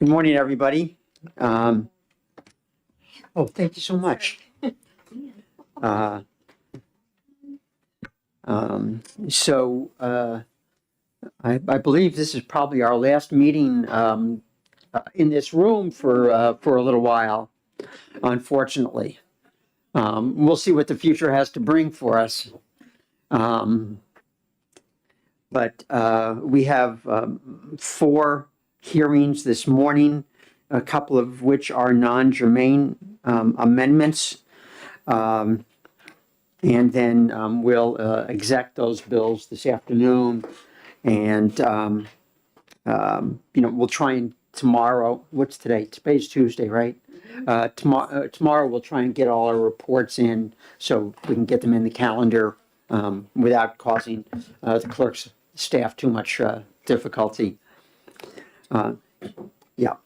Good morning, everybody. Oh, thank you so much. Uh, I believe this is probably our last meeting in this room for a little while, unfortunately. We'll see what the future has to bring for us. But we have 4 hearings this morning, a couple of which are non-germane amendments. And then we'll exec those bills this afternoon. And, we'll try and tomorrow, what's today? Today's Tuesday, right? Tomorrow we'll try and get all our reports in so we can get them in the calendar without causing the clerk's staff too much difficulty. Yeah.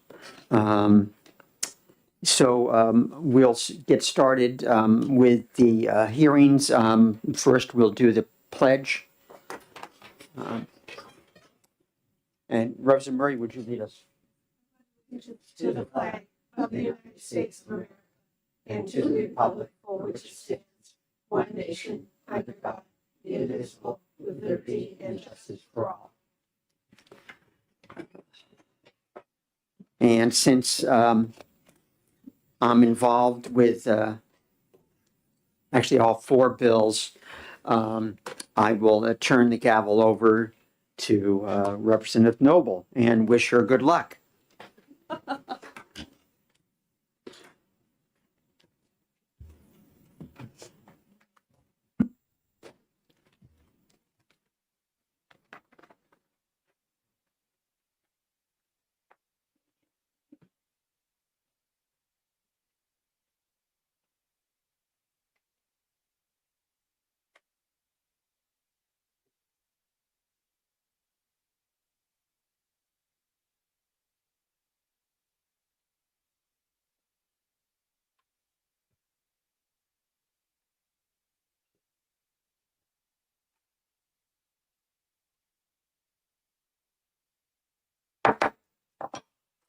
So we'll get started with the hearings. First, we'll do the pledge. And Representative Murray, would you lead us? To the flag of the United States of America and to the republic for which it stands, one nation, under God, indivisible, with liberty and justice for all. And since I'm involved with actually all 4 bills, I will turn the gavel over to Representative Noble and wish her good luck.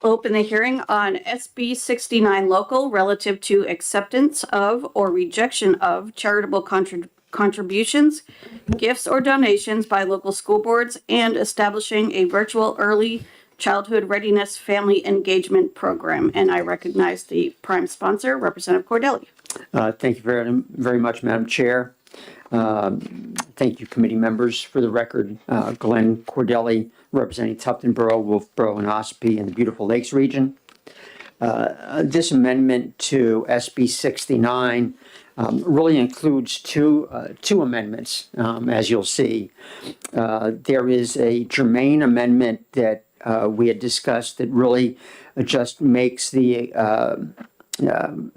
Open the hearing on SB 69 local relative to acceptance of or rejection of charitable contributions, gifts, or donations by local school boards and establishing a virtual early childhood readiness family engagement program. And I recognize the prime sponsor, Representative Cordelli. Thank you very much, Madam Chair. Thank you, committee members. For the record, Glenn Cordelli, representing Tufton Borough, Wolfboro, and Ospey in the Beautiful Lakes region. This amendment to SB 69 really includes two amendments, as you'll see. There is a germane amendment that we had discussed that really just makes the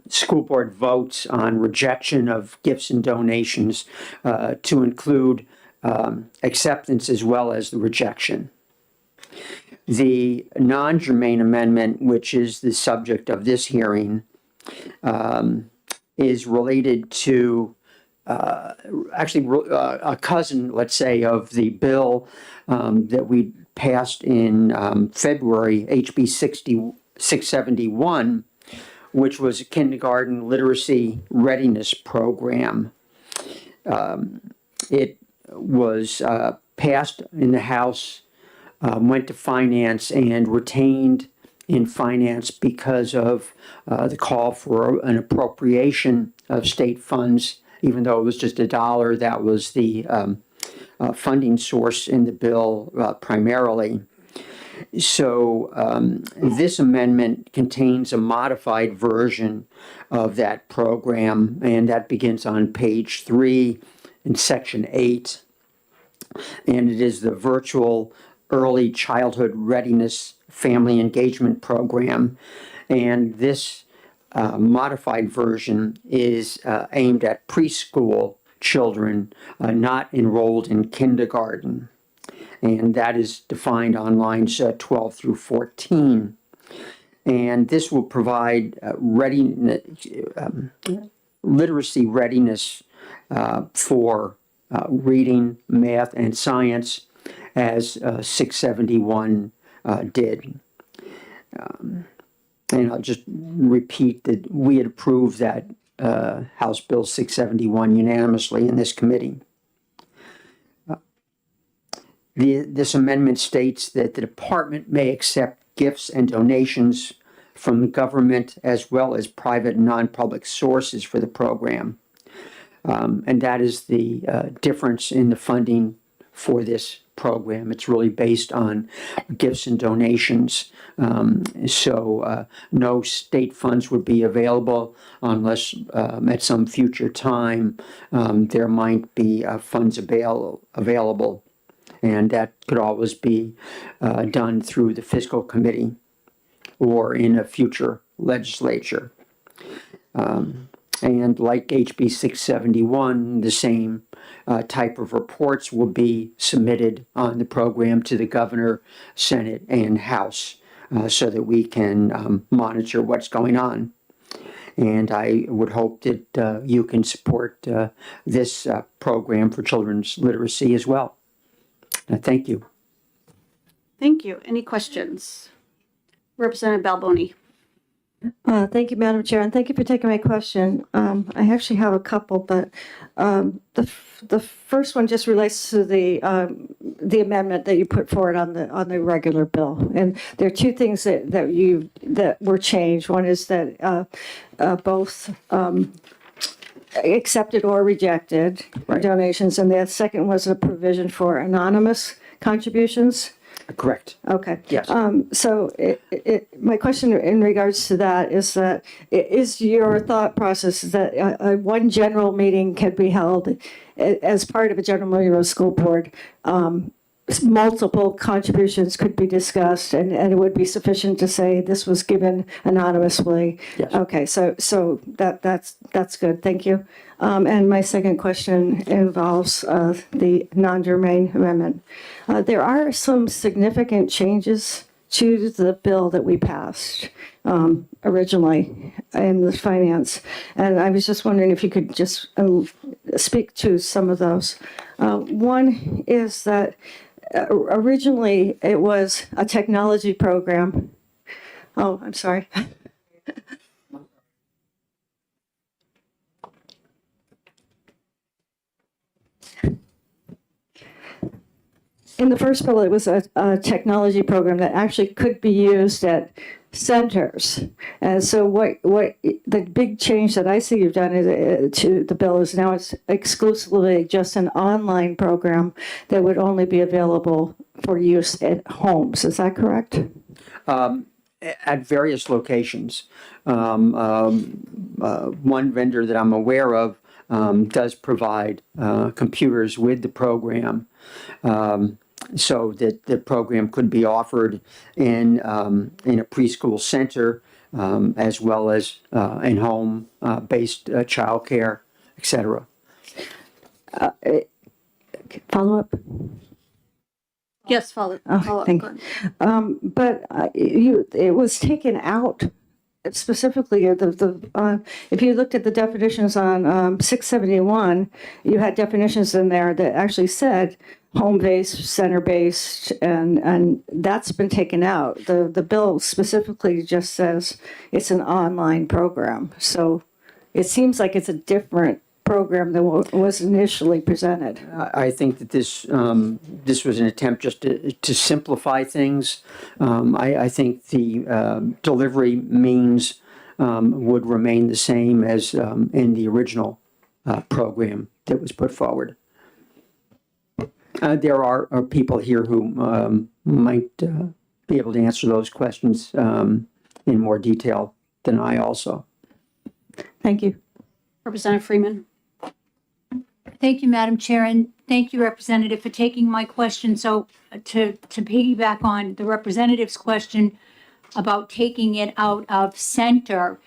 school board votes on rejection of gifts and donations to include acceptance as well as the rejection. The non-germane amendment, which is the subject of this hearing, is related to a cousin, let's say, of the bill that we passed in February, HB 671, which was a kindergarten literacy readiness program. It was passed in the House, went to finance and retained in finance because of the call for an appropriation of state funds, even though it was just $1. That was the funding source in the bill primarily. So this amendment contains a modified version of that program, and that begins on page 3 in section 8. And it is the virtual early childhood readiness family engagement program. And this modified version is aimed at preschool children not enrolled in kindergarten. And that is defined on lines 12 through 14. And this will provide literacy readiness for reading, math, and science, as 671 did. And I'll just repeat that we had approved that House Bill 671 unanimously in this committee. This amendment states that the department may accept gifts and donations from the government as well as private and non-public sources for the program. And that is the difference in the funding for this program. It's really based on gifts and donations. So no state funds would be available unless at some future time there might be funds available. And that could always be done through the fiscal committee or in a future legislature. And like HB 671, the same type of reports will be submitted on the program to the governor, Senate, and House so that we can monitor what's going on. And I would hope that you can support this program for children's literacy as well. Thank you. Thank you. Any questions? Representative Balboni. Thank you, Madam Chair, and thank you for taking my question. I actually have a couple, but the first one just relates to the amendment that you put forward on the regular bill. And there are two things that were changed. One is that both accepted or rejected donations, and the second was a provision for anonymous contributions. Correct. Okay. Yes. So my question in regards to that is your thought process that one general meeting can be held as part of a general meeting of a school board, multiple contributions could be discussed and it would be sufficient to say this was given anonymously? Yes. Okay, so that's good. Thank you. And my second question involves the non-germane amendment. There are some significant changes to the bill that we passed originally in the finance. And I was just wondering if you could just speak to some of those. One is that originally it was a technology program. Oh, I'm sorry. In the first bill, it was a technology program that actually could be used at centers. And so what the big change that I see you've done to the bill is now it's exclusively just an online program that would only be available for use at homes. Is that correct? At various locations. One vendor that I'm aware of does provide computers with the program. So that the program could be offered in a preschool center as well as in home based childcare, etc. Follow up? Yes, follow up. Thank Go you. ahead. But it was taken out specifically. If you looked at the definitions on 671, you had definitions in there that actually said home-based, center-based, and that's been taken out. The bill specifically just says it's an online program. So it seems like it's a different program than what was initially presented. I think that this was an attempt just to simplify things. I think the delivery means would remain the same as in the original program that was put forward. There are people here who might be able to answer those questions in more detail than I also. Thank you. Representative Freeman. Thank you, Madam Chair, and thank you, Representative, for taking my question. So to piggyback on the representative's question about taking it out of center,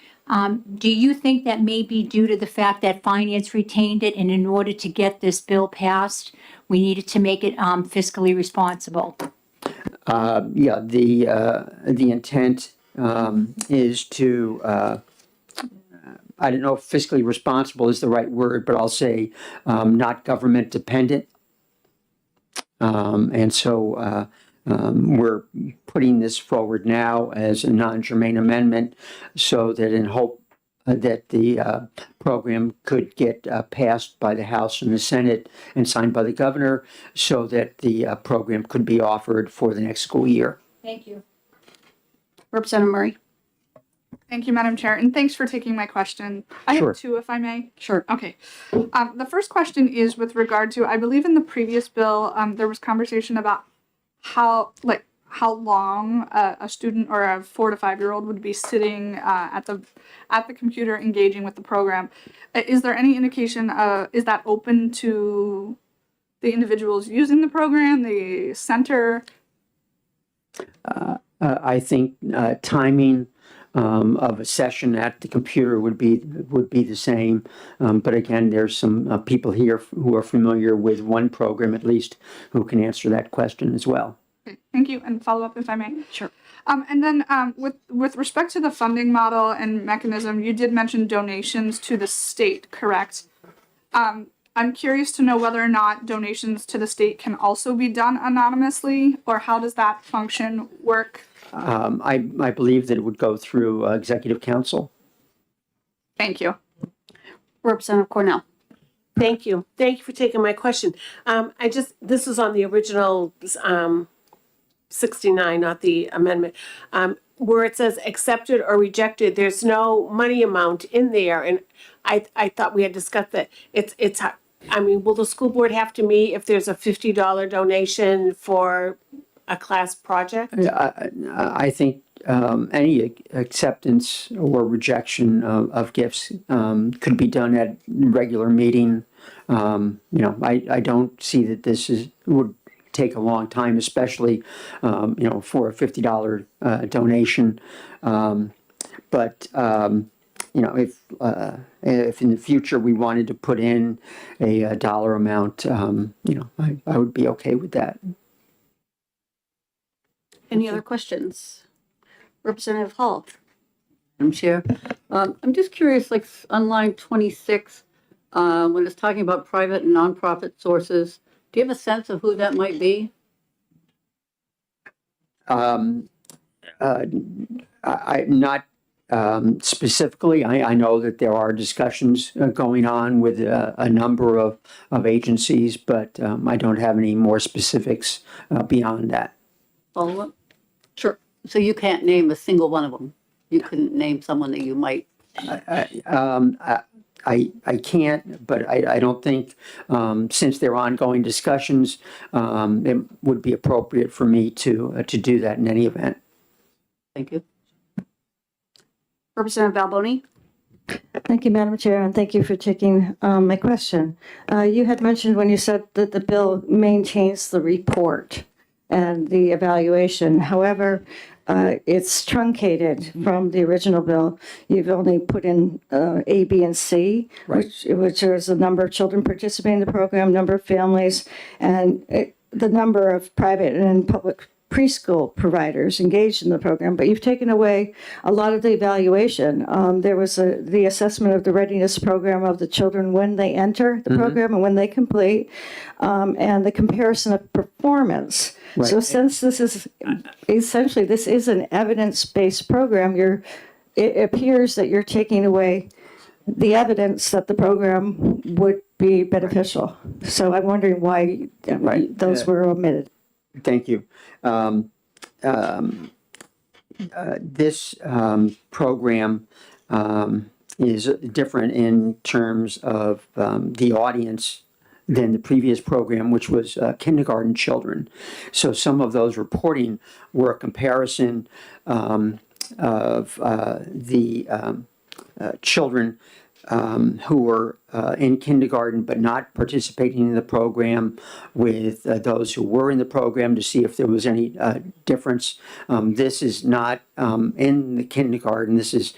do you think that may be due to the fact that finance retained it, and in order to get this bill passed, we needed to make it fiscally responsible? Yeah, the intent is to I don't know if fiscally responsible is the right word, but I'll say not government dependent. And so We're putting this forward now as a non-germane amendment so that in hope that the program could get passed by the House and the Senate and signed by the governor so that the program could be offered for the next school year. Thank you. Representative Murray? Thank you, Madam Chair, and thanks for taking my question. I Sure. have two, if I may. Sure. Okay. The first question is with regard to, I believe in the previous bill, there was conversation about how long a student or a 4 to 5 year old would be sitting at the computer engaging with the program. Is there any indication? Is that open to the individuals using the program, the center? I think timing of a session at the computer would be the same. But again, there's some people here who are familiar with one program at least who can answer that question as well. Okay, thank you, and follow up if I may. Sure. And then with respect to the funding model and mechanism, you did mention donations to the state, correct? I'm curious to know whether or not donations to the state can also be done anonymously, or how does that function work? I believe that it would go through executive council. Thank you. Representative Cornell? Thank you. Thank you for taking my question. This is on the original 69, not the amendment, where it says accepted or rejected. There's no money amount in there, and I thought we had discussed that. Will the school board have to meet if there's a $50 donation for a class project? I think any acceptance or rejection of gifts could be done at regular meeting. I don't see that would take a long time, especially for a $50 donation. If in the future we wanted to put in a dollar amount, I would be okay with that. Any other questions? Representative Hall? Madam Chair, I'm just curious, like on line 26, when it's talking about private and nonprofit sources, do you have a sense of who that might be? I not specifically. I know that there are discussions going on with a number of agencies, but I don't have any more specifics beyond that. Follow up? Sure. So you can't name a single one of them? You couldn't name someone that you might? I can't, but I don't think, since there are ongoing discussions, it would be appropriate for me to do that in any event. Thank you. Representative Balboni? Thank you, Madam Chair, and thank you for taking my question. You had mentioned when you said that the bill maintains the report and the evaluation. However, it's truncated from the original bill. You've only put in A, B, and C, Right. which is the number of children participating in the program, number of families, and the number of private and public preschool providers engaged in the program, but you've taken away a lot of the evaluation. There was the assessment of the readiness program of the children when they enter the program and when they complete, and the comparison of performance. Right. So since this is essentially, this is an evidence-based program, it appears that you're taking away the evidence that the program would be beneficial. So I'm wondering why Right. those were omitted. Thank you. This program is different in terms of the audience than the previous program, which was kindergarten children. So some of those reporting were a comparison of the children who were in kindergarten but not participating in the program with those who were in the program to see if there was any difference. This is not in the kindergarten. This is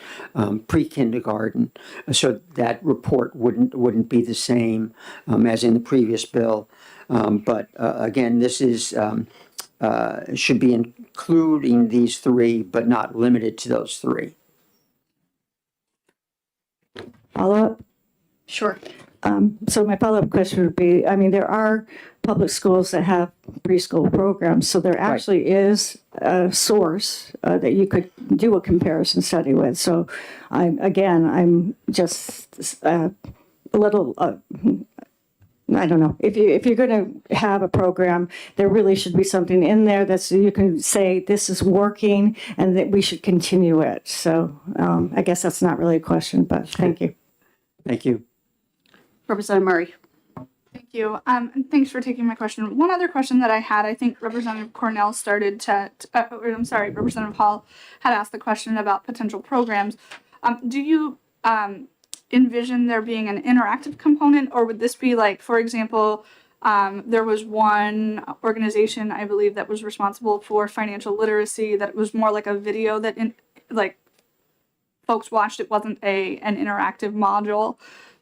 pre-kindergarten, so that report wouldn't be the same as in the previous bill. But again, this is should be including these three, but not limited to those three. Follow up? Sure. So my follow-up question would be, I mean, there are public schools that have preschool programs, so there actually is a source that you could do a comparison study with. So I'm just a little, I don't know, if you're going to have a program, there really should be something in there that's, you can say this is working and that we should continue it. So I guess that's not really a question, but thank you. Thank you. Representative Murray. Thank you. And thanks for taking my question. One other question that I had, I think Representative Cornell started to, Representative Hall had asked the question about potential programs. Do you envision there being an interactive component, or would this be like, for example, there was one organization, I believe, that was responsible for financial literacy, that it was more like a video that folks watched. It wasn't an interactive module.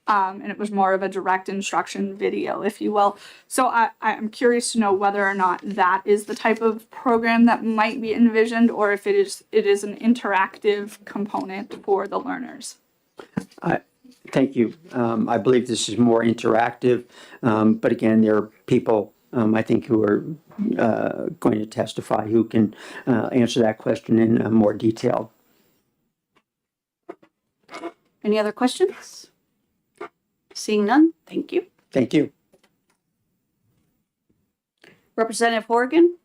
And it was more of a direct instruction video, if you will. So I'm curious to know whether or not that is the type of program that might be envisioned, or if it is an interactive component for the learners. Thank you. I believe this is more interactive, but again, there are people, I think, who are going to testify who can answer that question in more detail. Any other questions? Seeing none, thank you. Thank you. Representative Horgan.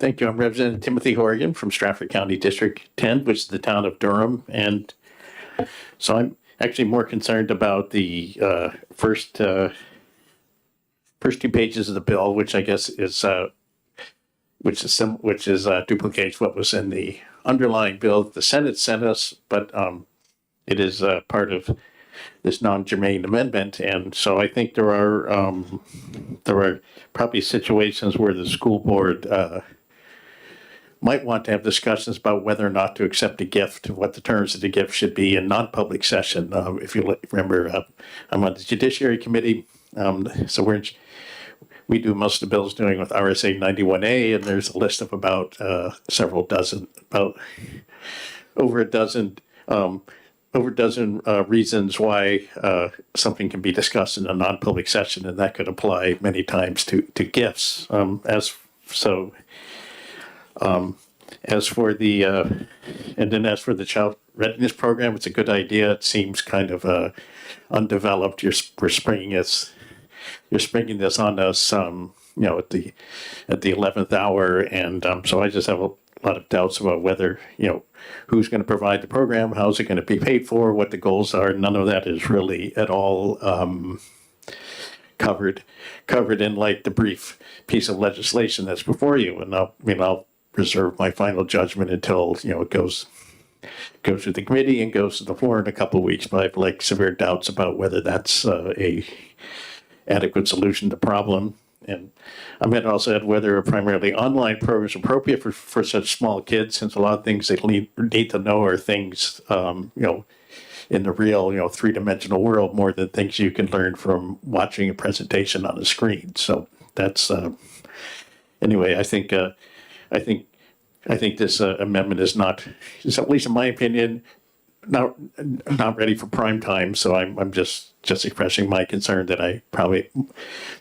Thank you. I'm Representative Timothy Horgan from Stratford County District 10, which is the town of Durham. And so I'm actually more concerned about the first two pages of the bill, which I guess is duplicates what was in the underlying bill the Senate sent us, but it is part of this non-germane amendment. And so I think there are probably situations where the school board might want to have discussions about whether or not to accept a gift, what the terms of the gift should be in non-public session. If you remember, I'm on the Judiciary Committee, so we do most of the bills dealing with RSA 91A, and there's a list of about over a dozen reasons why something can be discussed in a non-public session, and that could apply many times to gifts. As for the child readiness program, it's a good idea. It seems kind of undeveloped. You're springing this on us, at the 11th hour, and so I just have a lot of doubts about whether who's going to provide the program, how's it going to be paid for, what the goals are. None of that is really at all covered in like the brief piece of legislation that's before you. And I'll reserve my final judgment until it goes through the committee and goes to the floor in a couple of weeks. But I have like severe doubts about whether that's a adequate solution to the problem. And I might also add whether a primarily online program is appropriate for such small kids, since a lot of things they need to know are things, in the real, three-dimensional world, more than things you can learn from watching a presentation on a screen. So that's, anyway, I think this amendment is at least in my opinion, not ready for prime time. So I'm just expressing my concern that I probably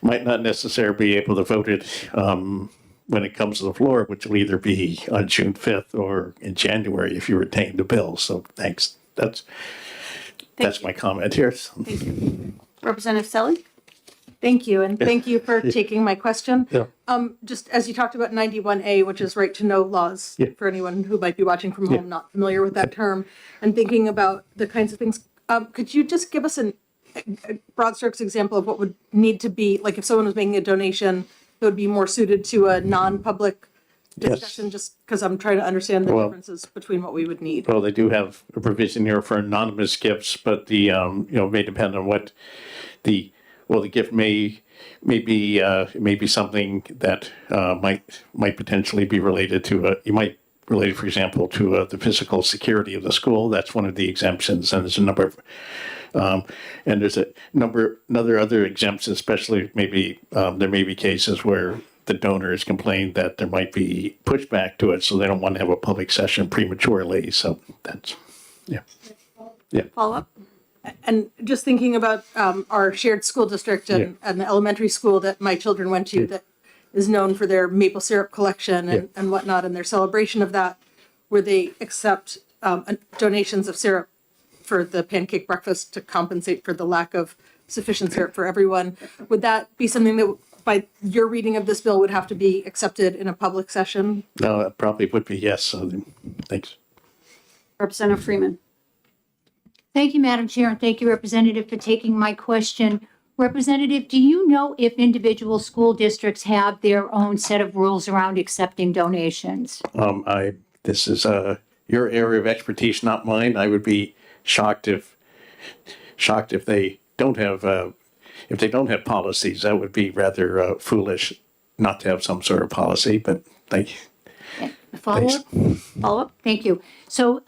might not necessarily be able to vote it when it comes to the floor, which will either be on June 5th or in January if you retain the bill. So thanks. That's my comment here. Thank you. Representative Selly. Thank you, and thank you for taking my question. Yeah. Just as you talked about 91A, which is right to know laws, for anyone who might be watching from home not familiar with that term, and thinking about the kinds of things, could you just give us a broad strokes example of what would need to be, like if someone was making a donation that would be more suited to a non-public discussion, just because I'm trying to understand the differences between what we would need. Well, they do have a provision here for anonymous gifts, but the may depend on what the gift may be something that might potentially be related to for example, to the physical security of the school. That's one of the exemptions, and there's a number of And there's other exemptions, especially maybe there may be cases where the donors complain that there might be pushback to it, so they don't want to have a public session prematurely. So that's, yeah. Follow up? And just thinking about our shared school district and the elementary school that my children went to that is known for their maple syrup collection and whatnot, and their celebration of that, where they accept donations of syrup for the pancake breakfast to compensate for the lack of sufficient syrup for everyone. Would that be something that, by your reading of this bill, would have to be accepted in a public session? No, it probably would be yes. So thanks. Representative Freeman. Thank you, Madam Chair, and thank you, Representative, for taking my question. Representative, do you know if individual school districts have their own set of rules around accepting donations? This is your area of expertise, not mine. I would be shocked if they don't have policies. That would be rather foolish not to have some sort of policy. But thank you. Follow-up? Follow-up? Thank you. So,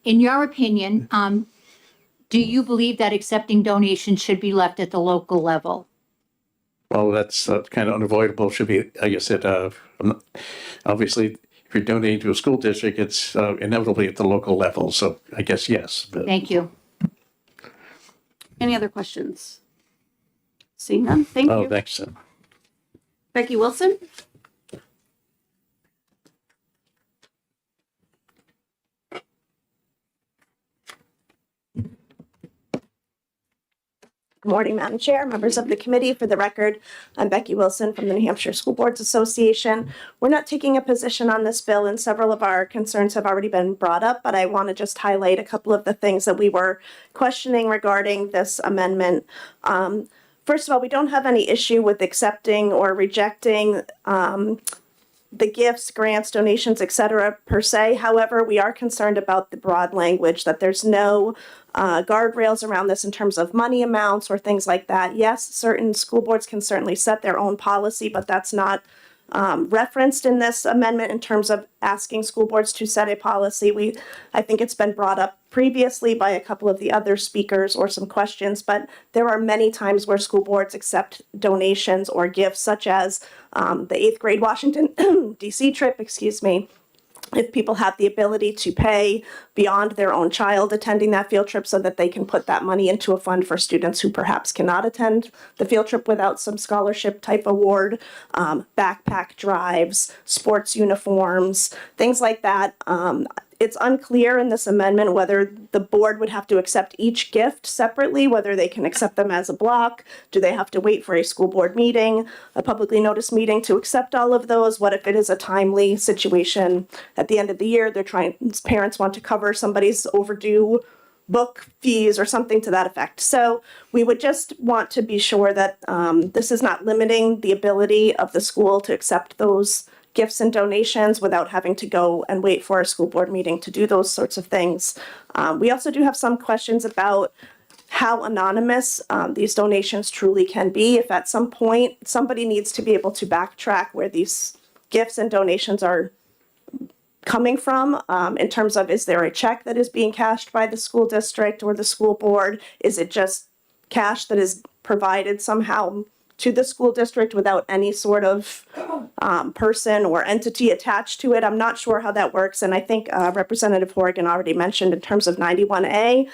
in your opinion, do you believe that accepting donations should be left at the local level? Well, that's kind of unavoidable. Should be, like I said, obviously, if you're donating to a school district, it's inevitably at the local level. So I guess yes. But. Thank you. Any other questions? Seeing none, thank Oh, you. thanks. Becky Wilson? Good morning, Madam Chair, members of the committee. For the record, I'm Becky Wilson from the New Hampshire School Boards Association. We're not taking a position on this bill, and several of our concerns have already been brought up, but I want to just highlight a couple of the things that we were questioning regarding this amendment. First of all, we don't have any issue with accepting or rejecting the gifts, grants, donations, etc. per se. However, we are concerned about the broad language, that there's no guardrails around this in terms of money amounts or things like that. Yes, certain school boards can certainly set their own policy, but that's not referenced in this amendment in terms of asking school boards to set a policy. I think it's been brought up previously by a couple of the other speakers or some questions, but there are many times where school boards accept donations or gifts, such as the 8th grade Washington DC trip, if people have the ability to pay beyond their own child attending that field trip so that they can put that money into a fund for students who perhaps cannot attend the field trip without some scholarship type award, backpack drives, sports uniforms, things like that. It's unclear in this amendment whether the board would have to accept each gift separately, whether they can accept them as a block. Do they have to wait for a school board meeting, a publicly noticed meeting to accept all of those? What if it is a timely situation at the end of the year? Parents want to cover somebody's overdue book fees or something to that effect. So we would just want to be sure that this is not limiting the ability of the school to accept those gifts and donations without having to go and wait for a school board meeting to do those sorts of things. We also do have some questions about how anonymous these donations truly can be. If at some point somebody needs to be able to backtrack where these gifts and donations are coming from, in terms of, is there a check that is being cashed by the school district or the school board? Is it just cash that is provided somehow to the school district without any sort of person or entity attached to it? I'm not sure how that works. And I think Representative Horgan already mentioned in terms of 91A,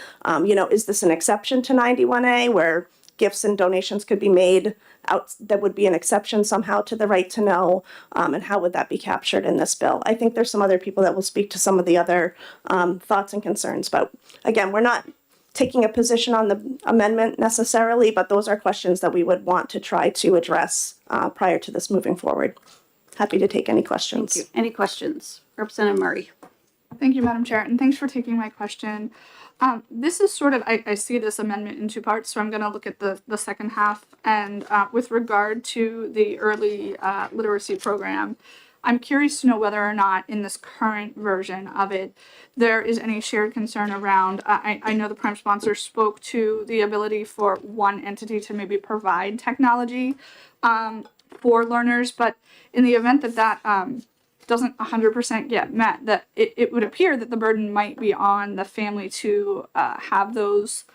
is this an exception to 91A where gifts and donations could be made out? That would be an exception somehow to the right to know. And how would that be captured in this bill? I think there's some other people that will speak to some of the other thoughts and concerns. But again, we're not taking a position on the amendment necessarily, but those are questions that we would want to try to address prior to this moving forward. Happy to take any questions. Thank you. Any questions? Representative Murray. Thank you, Madam Chair, and thanks for taking my question. This is sort of, I see this amendment in two parts, so I'm going to look at the second half. And with regard to the early literacy program, I'm curious to know whether or not in this current version of it, there is any shared concern around, I know the prime sponsor spoke to the ability for one entity to maybe provide technology for learners, but in the event that that doesn't 100% get met, that it would appear that the burden might be on the family to have those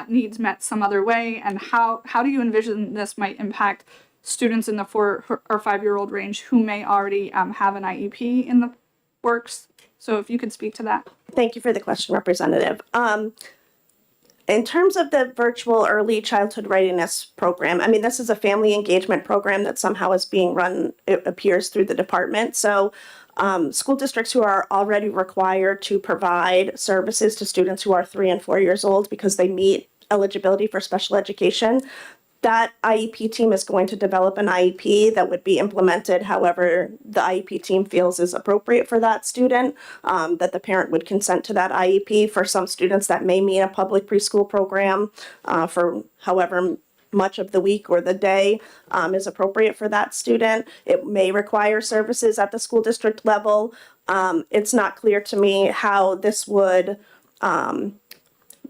needs met some other way? And how do you envision this might impact students in the 4 or 5-year-old range who may already have an IEP in the works? So if you could speak to that. Thank you for the question, Representative. In terms of the virtual early childhood readiness program, I mean, this is a family engagement program that somehow is being run, it appears, through the department. So school districts who are already required to provide services to students who are 3 and 4 years old because they meet eligibility for special education, that IEP team is going to develop an IEP that would be implemented however the IEP team feels is appropriate for that student, that the parent would consent to that IEP. For some students, that may mean a public preschool program for however much of the week or the day is appropriate for that student. It may require services at the school district level. It's not clear to me how this would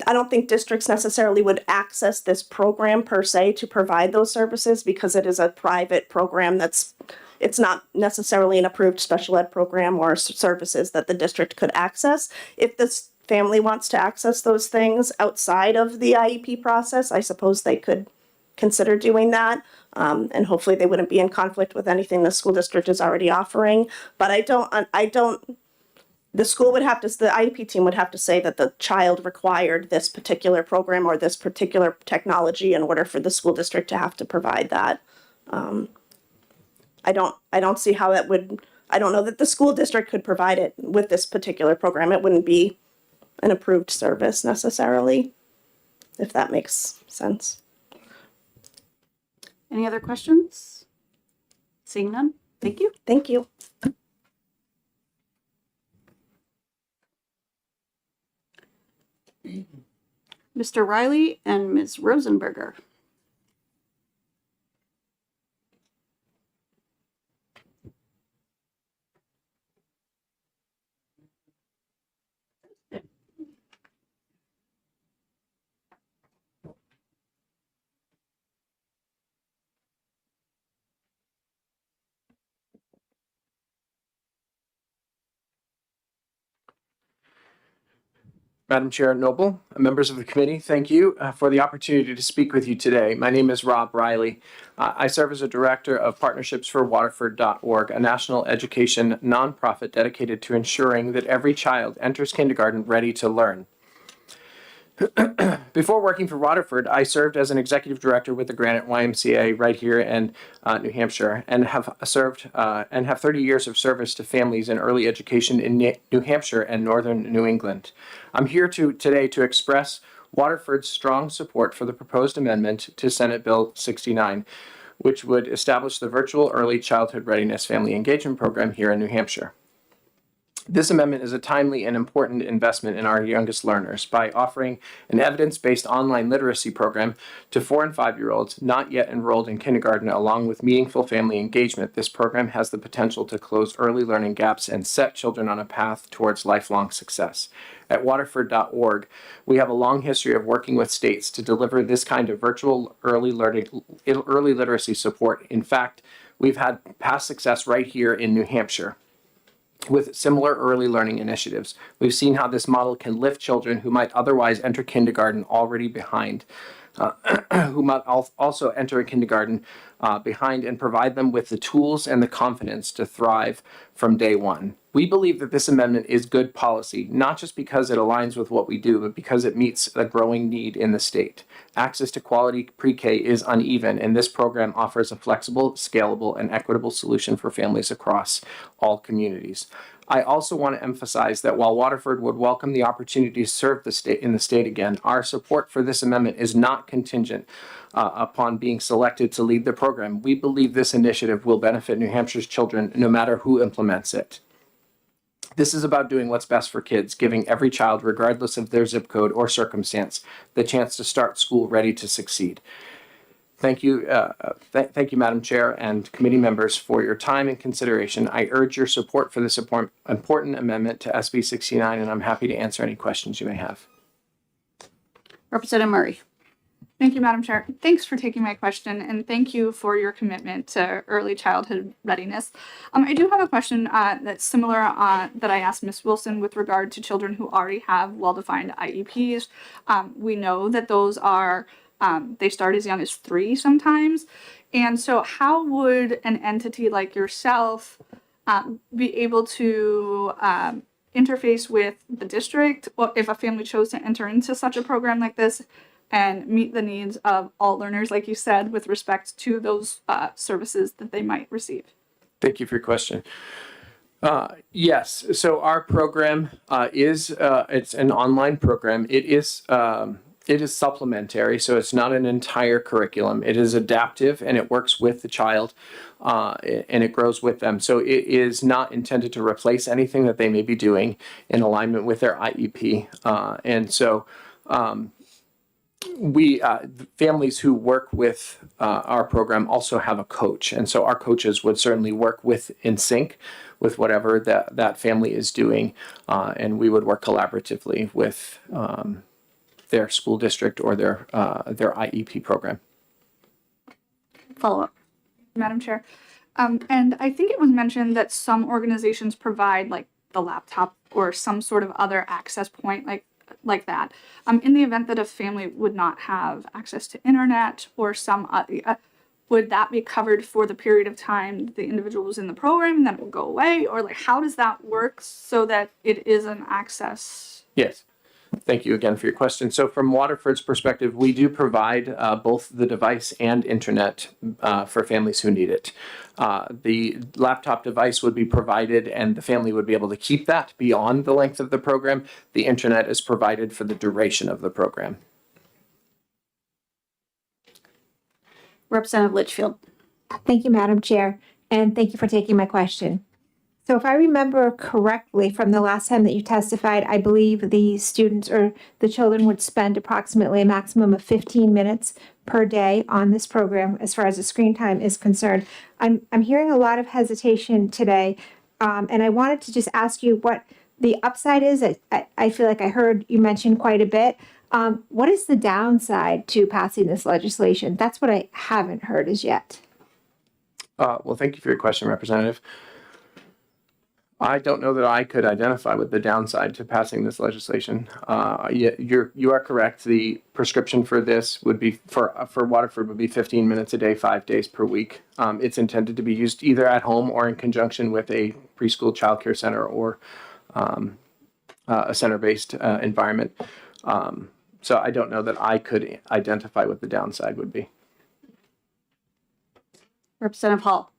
I don't think districts necessarily would access this program per se to provide those services because it is a private program it's not necessarily an approved special ed program or services that the district could access. If this family wants to access those things outside of the IEP process, I suppose they could consider doing that. And hopefully they wouldn't be in conflict with anything the school district is already offering. But the school would have to, the IEP team would have to say that the child required this particular program or this particular technology in order for the school district to have to provide that. I don't see how that would, I don't know that the school district could provide it with this particular program. It wouldn't be an approved service necessarily, if that makes sense. Any other questions? Seeing none, thank you. Thank you. Mr. Riley and Ms. Rosenberger. Madam Chair Noble, members of the committee, thank you for the opportunity to speak with you today. My name is Rob Riley. I serve as a director of Partnerships for Waterford.org, a national education nonprofit dedicated to ensuring that every child enters kindergarten ready to learn. Before working for Waterford, I served as an executive director with the Granite YMCA right here in New Hampshire, and have served and have 30 years of service to families in early education in New Hampshire and northern New England. I'm here today to express Waterford's strong support for the proposed amendment to Senate Bill 69, which would establish the virtual early childhood readiness family engagement program here in New Hampshire. This amendment is a timely and important investment in our youngest learners by offering an evidence-based online literacy program to 4 and 5-year-olds not yet enrolled in kindergarten, along with meaningful family engagement. This program has the potential to close early learning gaps and set children on a path towards lifelong success. At Waterford.org, we have a long history of working with states to deliver this kind of virtual early literacy support. In fact, we've had past success right here in New Hampshire with similar early learning initiatives. We've seen how this model can lift children who might otherwise enter kindergarten already behind, who might also enter a kindergarten behind, and provide them with the tools and the confidence to thrive from day one. We believe that this amendment is good policy, not just because it aligns with what we do, but because it meets a growing need in the state. Access to quality pre-K is uneven, and this program offers a flexible, scalable, and equitable solution for families across all communities. I also want to emphasize that while Waterford would welcome the opportunity to serve the state again, our support for this amendment is not contingent upon being selected to lead the program. We believe this initiative will benefit New Hampshire's children no matter who implements it. This is about doing what's best for kids, giving every child, regardless of their zip code or circumstance, the chance to start school ready to succeed. Thank you, thank you, Madam Chair and committee members, for your time and consideration. I urge your support for this important amendment to SB 69, and I'm happy to answer any questions you may have. Representative Murray. Thank you, Madam Chair. Thanks for taking my question, and thank you for your commitment to early childhood readiness. I do have a question that's similar that I asked Ms. Wilson with regard to children who already have well-defined IEPs. We know that those are, they start as young as 3 sometimes. And so how would an entity like yourself be able to interface with the district, or if a family chose to enter into such a program like this, and meet the needs of all learners, like you said, with respect to those services that they might receive? Thank you for your question. Yes, so our program is it's an online program. It is supplementary, so it's not an entire curriculum. It is adaptive and it works with the child and it grows with them. So it is not intended to replace anything that they may be doing in alignment with their IEP. And so we families who work with our program also have a coach, and so our coaches would certainly work in sync with whatever that family is doing, and we would work collaboratively with their school district or their IEP program. Follow up. Madam Chair. And I think it was mentioned that some organizations provide like the laptop or some sort of other access point like that. In the event that a family would not have access to internet or some would that be covered for the period of time the individual was in the program and then it will go away? Or like how does that work so that it is an access? Yes. Thank you again for your question. So from Waterford's perspective, we do provide both the device and internet for families who need it. The laptop device would be provided and the family would be able to keep that beyond the length of the program. The internet is provided for the duration of the program. Representative Litchfield. Thank you, Madam Chair, and thank you for taking my question. So if I remember correctly from the last time that you testified, I believe the students or the children would spend approximately a maximum of 15 minutes per day on this program as far as the screen time is concerned. I'm hearing a lot of hesitation today, and I wanted to just ask you what the upside is. I feel like I heard you mention quite a bit. What is the downside to passing this legislation? That's what I haven't heard as yet. Well, thank you for your question, Representative. I don't know that I could identify with the downside to passing this legislation. You are correct. The prescription for this would be for Waterford would be 15 minutes a day, 5 days per week. It's intended to be used either at home or in conjunction with a preschool childcare center or a center-based environment. So I don't know that I could identify what the downside would be. Representative Hall.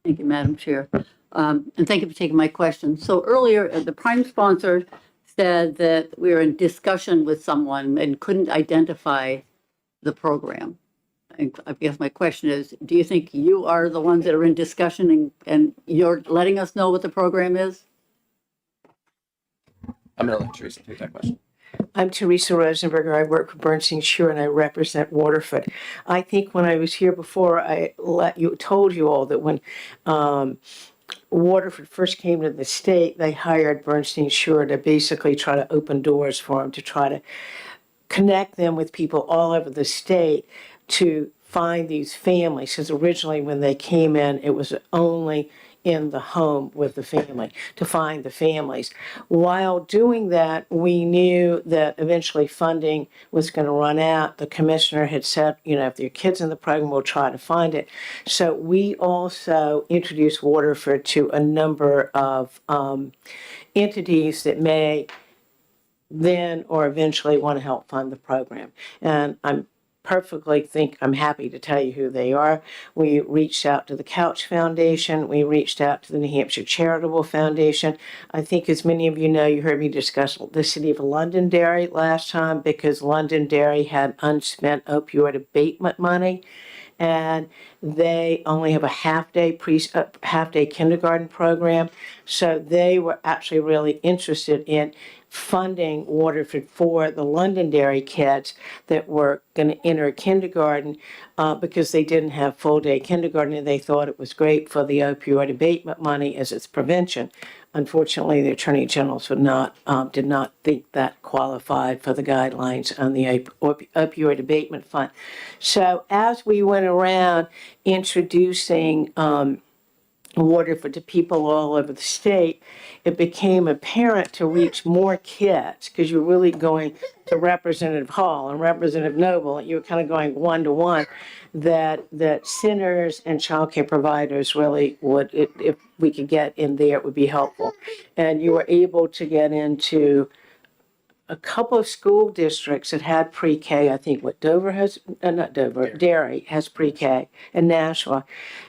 Thank you, Madam Chair. And thank you for taking my question. So earlier, the prime sponsor said that we were in discussion with someone and couldn't identify the program. And I guess my question is, do you think you are the ones that are in discussion and you're letting us know what the program is? I'm going to let Teresa take that question. I'm Teresa Rosenberger. I work for Bernstein Shure and I represent Waterford. I think when I was here before, told you all that when Waterford first came to the state, they hired Bernstein Shure to basically try to open doors for them, to try to connect them with people all over the state to find these families. Because originally when they came in, it was only in the home with the family, to find the families. While doing that, we knew that eventually funding was going to run out. The commissioner had said, if your kid's in the program, we'll try to find it. So we also introduced Waterford to a number of entities that may then or eventually want to help fund the program. And I'm happy to tell you who they are. We reached out to the Couch Foundation. We reached out to the New Hampshire Charitable Foundation. I think as many of you know, you heard me discuss the city of Londonderry last time because Londonderry had unspent opioid abatement money. And they only have a half-day kindergarten program. So they were actually really interested in funding Waterford for the Londonderry kids that were going to enter kindergarten because they didn't have full-day kindergarten, and they thought it was great for the opioid abatement money as its prevention. unfortunately, the Attorney General's did not think that qualified for the guidelines on the opioid abatement fund. So as we went around introducing Waterford to people all over the state, it became apparent to reach more kids, because you're really going to Representative Hall and Representative Noble, and you were kind of going one-to-one, that centers and childcare providers really would, if we could get in there, it would be helpful. And you were able to get into a couple of school districts that had pre-K. I think what Dover has, not Dover, Derry has pre-K, and Nashua,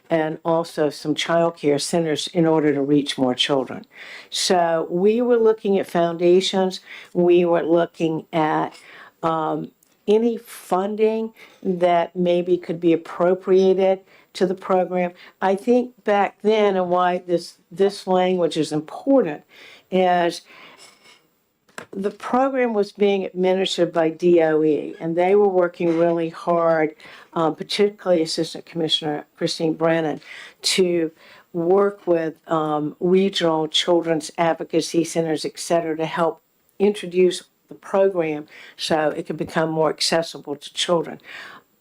and also some childcare centers in order to reach more children. So we were looking at foundations. We were looking at any funding that maybe could be appropriated to the program. I think back then, and why this language is important, is the program was being administered by DOE, and they were working really hard, particularly Assistant Commissioner Christine Brennan, to work with regional children's advocacy centers, et cetera, to help introduce the program so it could become more accessible to children.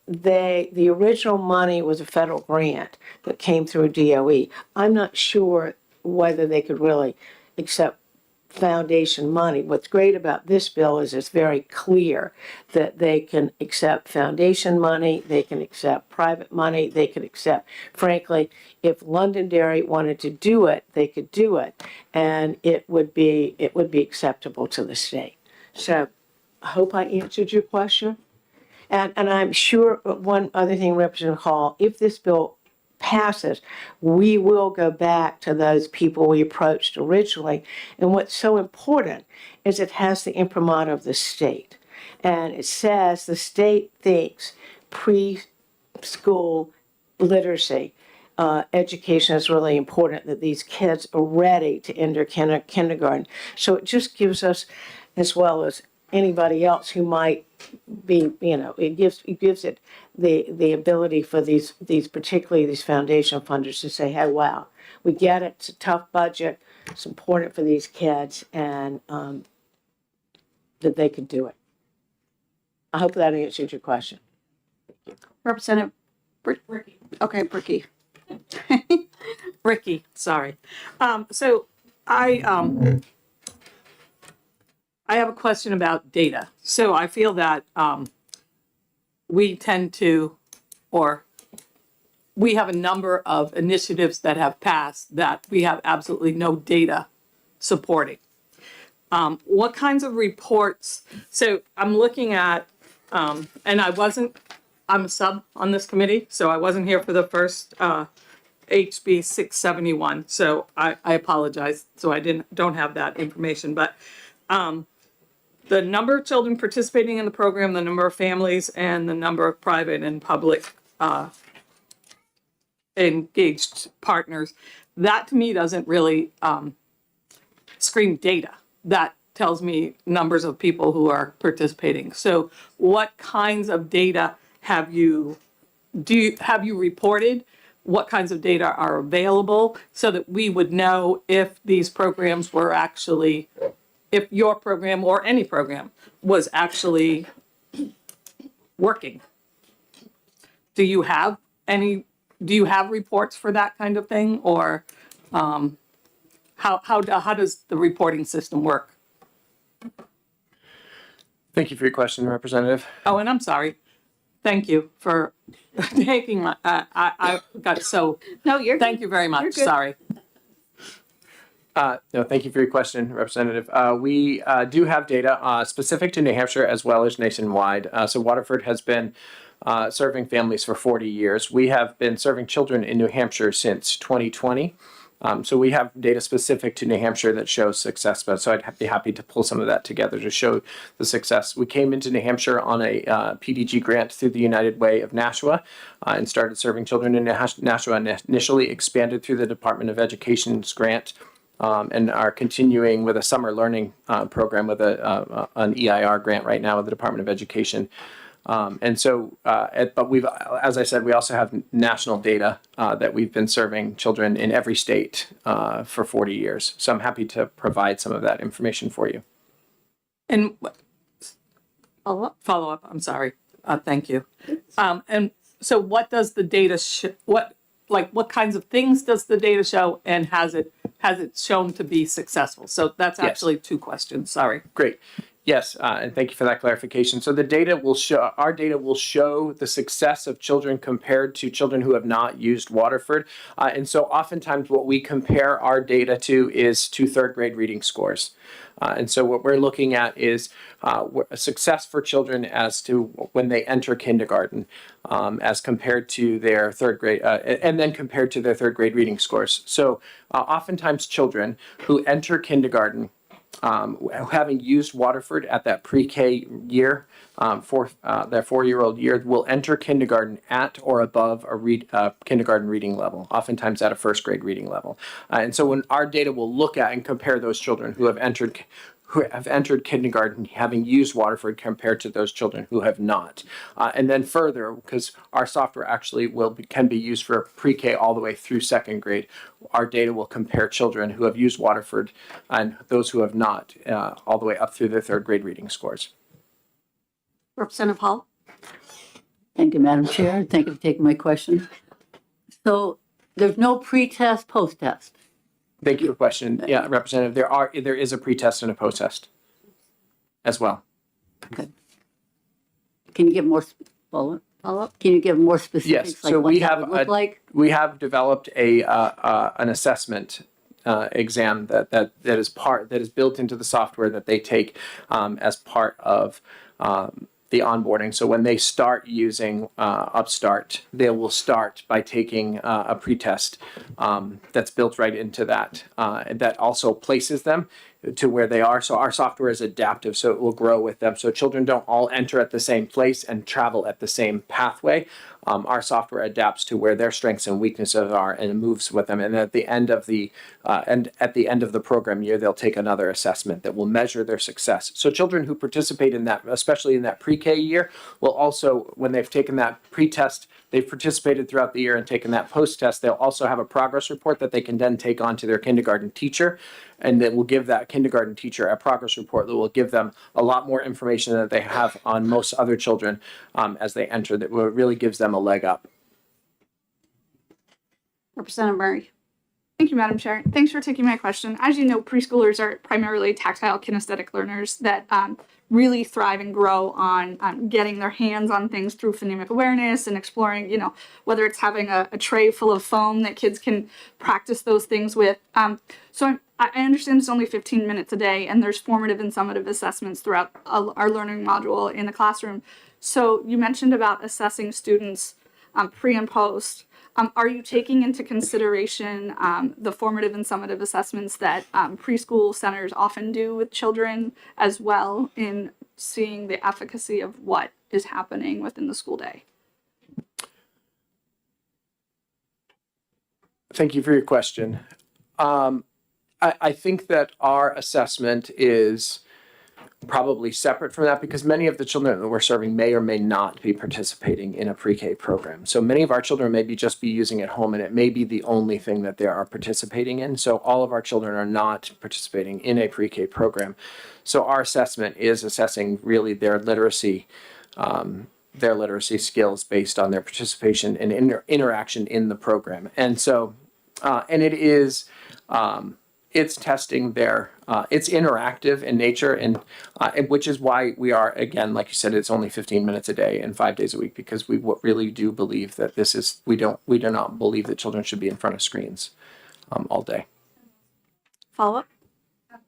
The original money was a federal grant that came through DOE. I'm not sure whether they could really accept foundation money. What's great about this bill is it's very clear that they can accept foundation money, they can accept private money, they could accept, frankly, if Londonderry wanted to do it, they could do it, and it would be acceptable to the state. So I hope I answered your question. And I'm sure one other thing, Representative Hall, if this bill passes, we will go back to those people we approached originally. And what's so important is it has the imprimatur of the state. And it says the state thinks preschool literacy education is really important, that these kids are ready to enter kindergarten. So it just gives us, as well as anybody else who might be, it gives it the ability for these particularly these foundation funders to say, hey, wow, we get it, it's a tough budget, it's important for these kids, and that they could do it. I hope that answered your question. Representative Ricky. Okay, Ricky. Ricky, sorry. So I have a question about data. So I feel that we tend to, or we have a number of initiatives that have passed that we have absolutely no data supporting. What kinds of reports? So I'm looking at, and I'm a sub on this committee, so I wasn't here for the first HB 671. So I apologize. So I don't have that information, but the number of children participating in the program, the number of families, and the number of private and public engaged partners, that to me doesn't really scream data. That tells me numbers of people who are participating. So what kinds of data have you reported? What kinds of data are available so that we would know if these programs were actually, if your program or any program was actually working? Do you have reports for that kind of thing, or how does the reporting system work? Thank you for your question, Representative. Oh, and I'm sorry. Thank you for taking my, I got so, No, you're thank you very You're much. good. Sorry. No, thank you for your question, Representative. We do have data specific to New Hampshire as well as nationwide. So Waterford has been serving families for 40 years. We have been serving children in New Hampshire since 2020. So we have data specific to New Hampshire that shows success, but so I'd be happy to pull some of that together to show the success. We came into New Hampshire on a PDG grant through the United Way of Nashua and started serving children in Nashua, and initially expanded through the Department of Education's grant, and are continuing with a summer learning program with an EIR grant right now with the Department of Education. And so, but as I said, we also have national data that we've been serving children in every state for 40 years. So I'm happy to provide some of that information for you. And follow up, I'm sorry. Thank you. And so what does the data what kinds of things does the data show, and has it shown to be successful? So that's Yes. actually two questions. Sorry. Great. Yes, and thank you for that clarification. So our data will show the success of children compared to children who have not used Waterford. And so oftentimes what we compare our data to is to third grade reading scores. And so what we're looking at is a success for children as to when they enter kindergarten, as compared to their third grade, and then compared to their third grade reading scores. So oftentimes children who enter kindergarten, having used Waterford at that pre-K year, for their 4-year-old year, will enter kindergarten at or above a kindergarten reading level, oftentimes at a first grade reading level. And so when our data will look at and compare those children who have entered kindergarten having used Waterford compared to those children who have not. And then further, because our software actually can be used for pre-K all the way through second grade, our data will compare children who have used Waterford and those who have not, all the way up through their third grade reading scores. Representative Hall? Thank you, Madam Chair. Thank you for taking my question. So there's no pre-test, post-test. Thank you for the question. Yeah, Representative, there is a pre-test and a post-test as well. Okay. Can you give more follow-up? Can you give more specifics? Yes, like so what we that have would look like? we have developed an assessment exam that is built into the software that they take as part of the onboarding. So when they start using Upstart, they will start by taking a pretest that's built right into that. That also places them to where they are. So our software is adaptive, so it will grow with them. So children don't all enter at the same place and travel at the same pathway. Our software adapts to where their strengths and weaknesses are and moves with them. And at the end of the program year, they'll take another assessment that will measure their success. So children who participate in that, especially in that pre-K year, will also, when they've taken that pre-test, they've participated throughout the year and taken that post-test, they'll also have a progress report that they can then take on to their kindergarten teacher. And that will give that kindergarten teacher a progress report that will give them a lot more information that they have on most other children as they enter, that really gives them a leg up. Representative Murray? Thank you, Madam Chair. Thanks for taking my question. As you know, preschoolers are primarily tactile kinesthetic learners that really thrive and grow on getting their hands on things through phonemic awareness and exploring, whether it's having a tray full of foam that kids can practice those things with. So I understand it's only 15 minutes a day, and there's formative and summative assessments throughout our learning module in the classroom. So you mentioned about assessing students pre and post. Are you taking into consideration the formative and summative assessments that preschool centers often do with children as well in seeing the efficacy of what is happening within the school day? Thank you for your question. I think that our assessment is probably separate from that because many of the children that we're serving may or may not be participating in a pre-K program. So many of our children may just be using it at home, and it may be the only thing that they are participating in. So all of our children are not participating in a pre-K program. So our assessment is assessing really their literacy skills based on their participation and interaction in the program. And so, and it is, it's testing their, it's interactive in nature, and which is why we are, again, like you said, it's only 15 minutes a day and 5 days a week, because we really do believe that this is, we do not believe that children should be in front of screens all day. Follow up?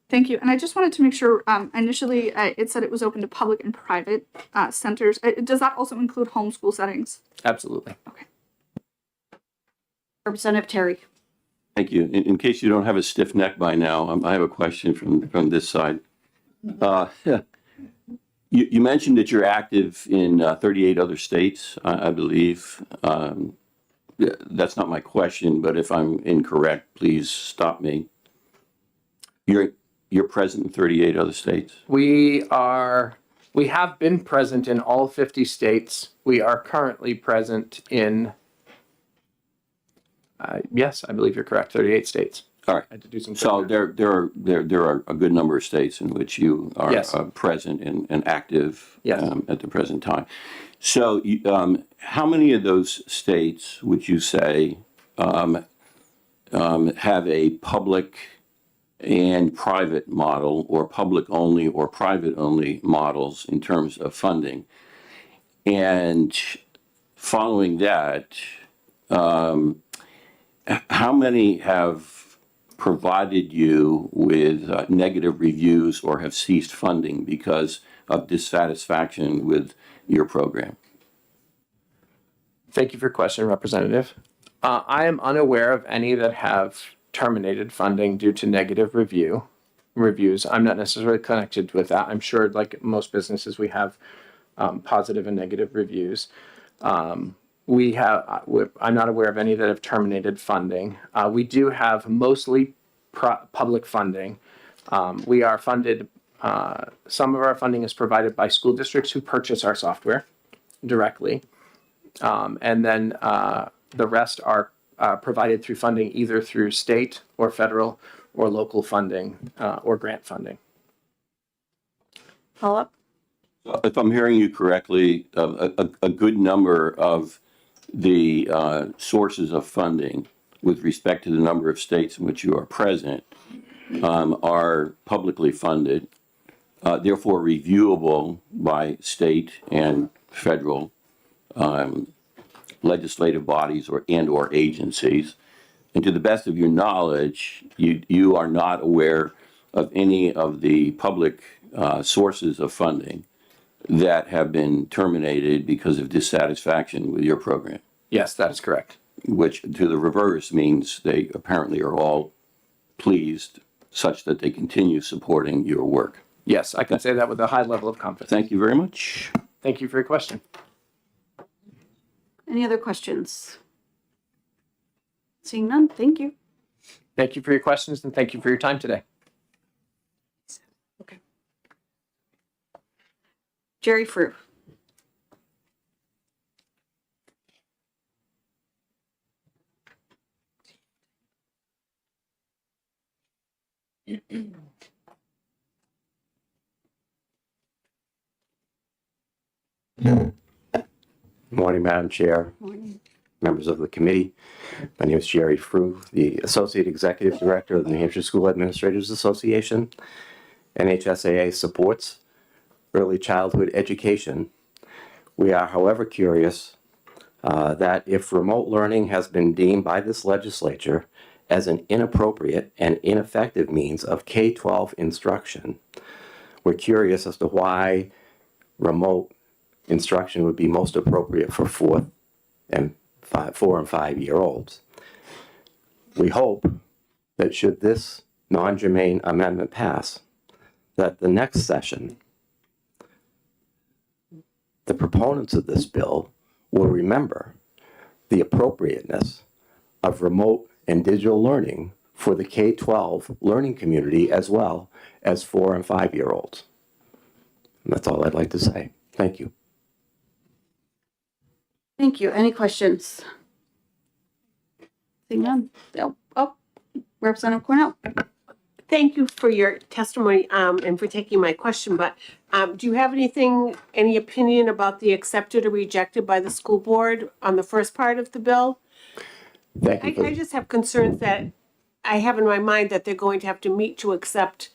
Thank you. And I just wanted to make sure, initially it said it was open to public and private centers. Does that also include homeschool settings? Absolutely. Okay. Representative Terry? Thank you. In case you don't have a stiff neck by now, I have a question from this side. You mentioned that you're active in 38 other states, I believe. That's not my question, but if I'm incorrect, please stop me. You're present in 38 other states? We are We have been present in all 50 states. We are currently present in, yes, I believe you're correct, 38 states. All right. I had to do some. So quick math. there are a good number of states in which you are Yes. present and active Yes. at the present time. So how many of those states would you say have a public and private model, or public only or private only models in terms of funding? And following that, how many have provided you with negative reviews or have ceased funding because of dissatisfaction with your program? Thank you for your question, Representative. I am unaware of any that have terminated funding due to negative reviews. I'm not necessarily connected with that. I'm sure, like most businesses, we have positive and negative reviews. I'm not aware of any that have terminated funding. We do have mostly public funding. We are funded, some of our funding is provided by school districts who purchase our software directly. And then the rest are provided through funding either through state or federal or local funding or grant funding. Follow up? If I'm hearing you correctly, a good number of the sources of funding with respect to the number of states in which you are present are publicly funded, therefore reviewable by state and federal legislative bodies or agencies. And to the best of your knowledge, you are not aware of any of the public sources of funding that have been terminated because of dissatisfaction with your program. Yes, that is correct. Which to the reverse means they apparently are all pleased such that they continue supporting your work. Yes, I can say that with a high level of confidence. Thank you very much. Thank you for your question. Any other questions? Seeing none, thank you. Thank you for your questions and thank you for your time today. Okay. Jerry Frew. Morning, Madam Chair, Morning. members of the committee. My name is Jerry Frew, the Associate Executive Director of the New Hampshire School Administrators Association. NHSAA supports early childhood education. We are, however, curious that if remote learning has been deemed by this legislature as an inappropriate and ineffective means of K-12 instruction, we're curious as to why remote instruction would be most appropriate for 4 and 5-year-olds. We hope that should this non-germane amendment pass, that the next session, the proponents of this bill will remember the appropriateness of remote and digital learning for the K-12 learning community as well as 4 and 5-year-olds. And that's all I'd like to say. Thank you. Thank you. Any questions? Seeing none. Oh, Representative Cornell. Thank you for your testimony and for taking my question, but do you have any opinion about the accepted or rejected by the school board on the first part of the bill? Thank you. I just have concerns that I have in my mind that they're going to have to meet to accept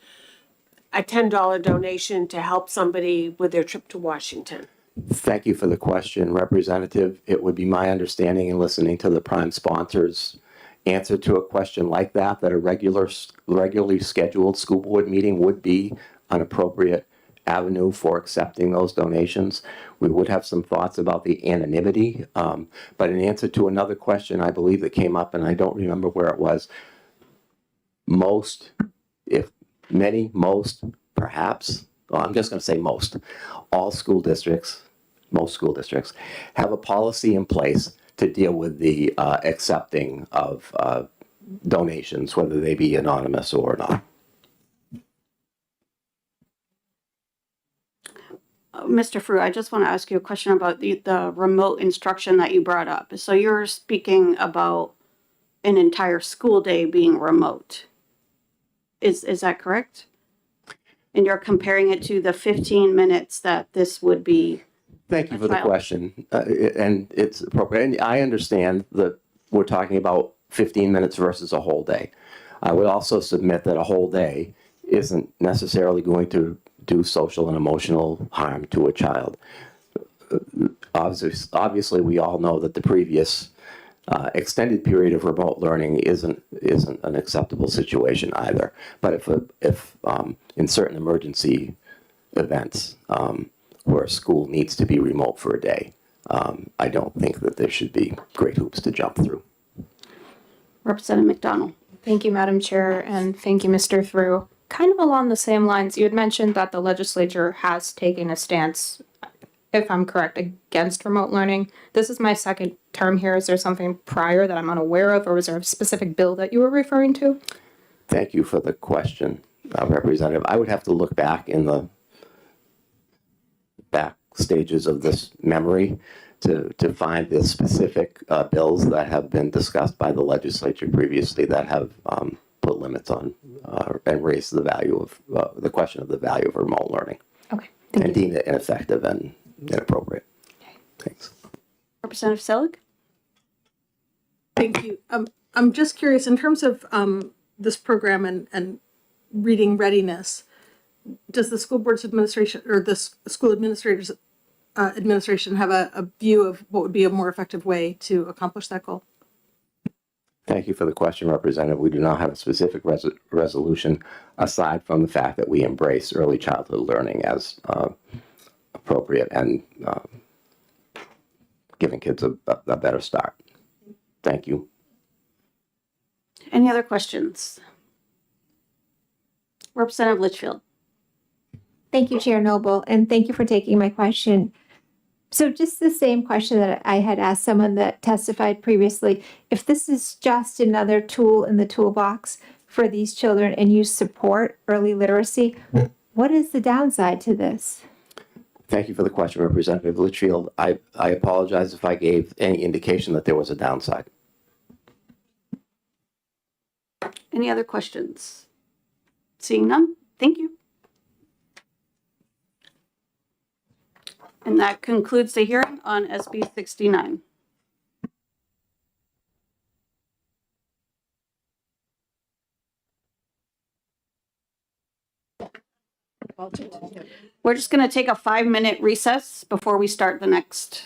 a $10 donation to help somebody with their trip to Washington. Thank you for the question, Representative. It would be my understanding in listening to the prime sponsor's answer to a question like that a regularly scheduled school board meeting would be an appropriate avenue for accepting those donations. We would have some thoughts about the anonymity, but in answer to another question, I believe that came up, and I don't remember where it was, most, if many, most, perhaps, well, I'm just going to say most, all school districts, most school districts, have a policy in place to deal with the accepting of donations, whether they be anonymous or not. Mr. Frew, I just want to ask you a question about the remote instruction that you brought up. So you're speaking about an entire school day being remote. Is that correct? And you're comparing it to the 15 minutes that this would be. Thank you A for the child. question. And it's appropriate. And I understand that we're talking about 15 minutes versus a whole day. I would also submit that a whole day isn't necessarily going to do social and emotional harm to a child. Obviously, we all know that the previous extended period of remote learning isn't an acceptable situation either. But if in certain emergency events where a school needs to be remote for a day, I don't think that there should be great hoops to jump through. Representative McDonald. Thank you, Madam Chair, and thank you, Mr. Through. Kind of along the same lines, you had mentioned that the legislature has taken a stance, if I'm correct, against remote learning. This is my second term here. Is there something prior that I'm unaware of, or was there a specific bill that you were referring to? Thank you for the question, Representative. I would have to look back in the back stages of this memory to find the specific bills that have been discussed by the legislature previously that have put limits on and raised the value of the question of the value of remote learning. Okay, and thank you. deemed it ineffective and inappropriate. Thanks. Representative Selig. Thank you. I'm just curious, in terms of this program and reading readiness, does the school board's administration or the school administrators administration have a view of what would be a more effective way to accomplish that goal? Thank you for the question, Representative. We do not have a specific resolution aside from the fact that we embrace early childhood learning as appropriate and giving kids a better start. Thank you. Any other questions? Representative Litchfield. Thank you, Chair Noble, and thank you for taking my question. So just the same question that I had asked someone that testified previously, if this is just another tool in the toolbox for these children and you support early literacy, what is the downside to this? Thank you for the question, Representative Litchfield. I apologize if I gave any indication that there was a downside. Any other questions? Seeing none, thank you. And that concludes the hearing on SB 69. We're just going to take a 5-minute recess before we start the next.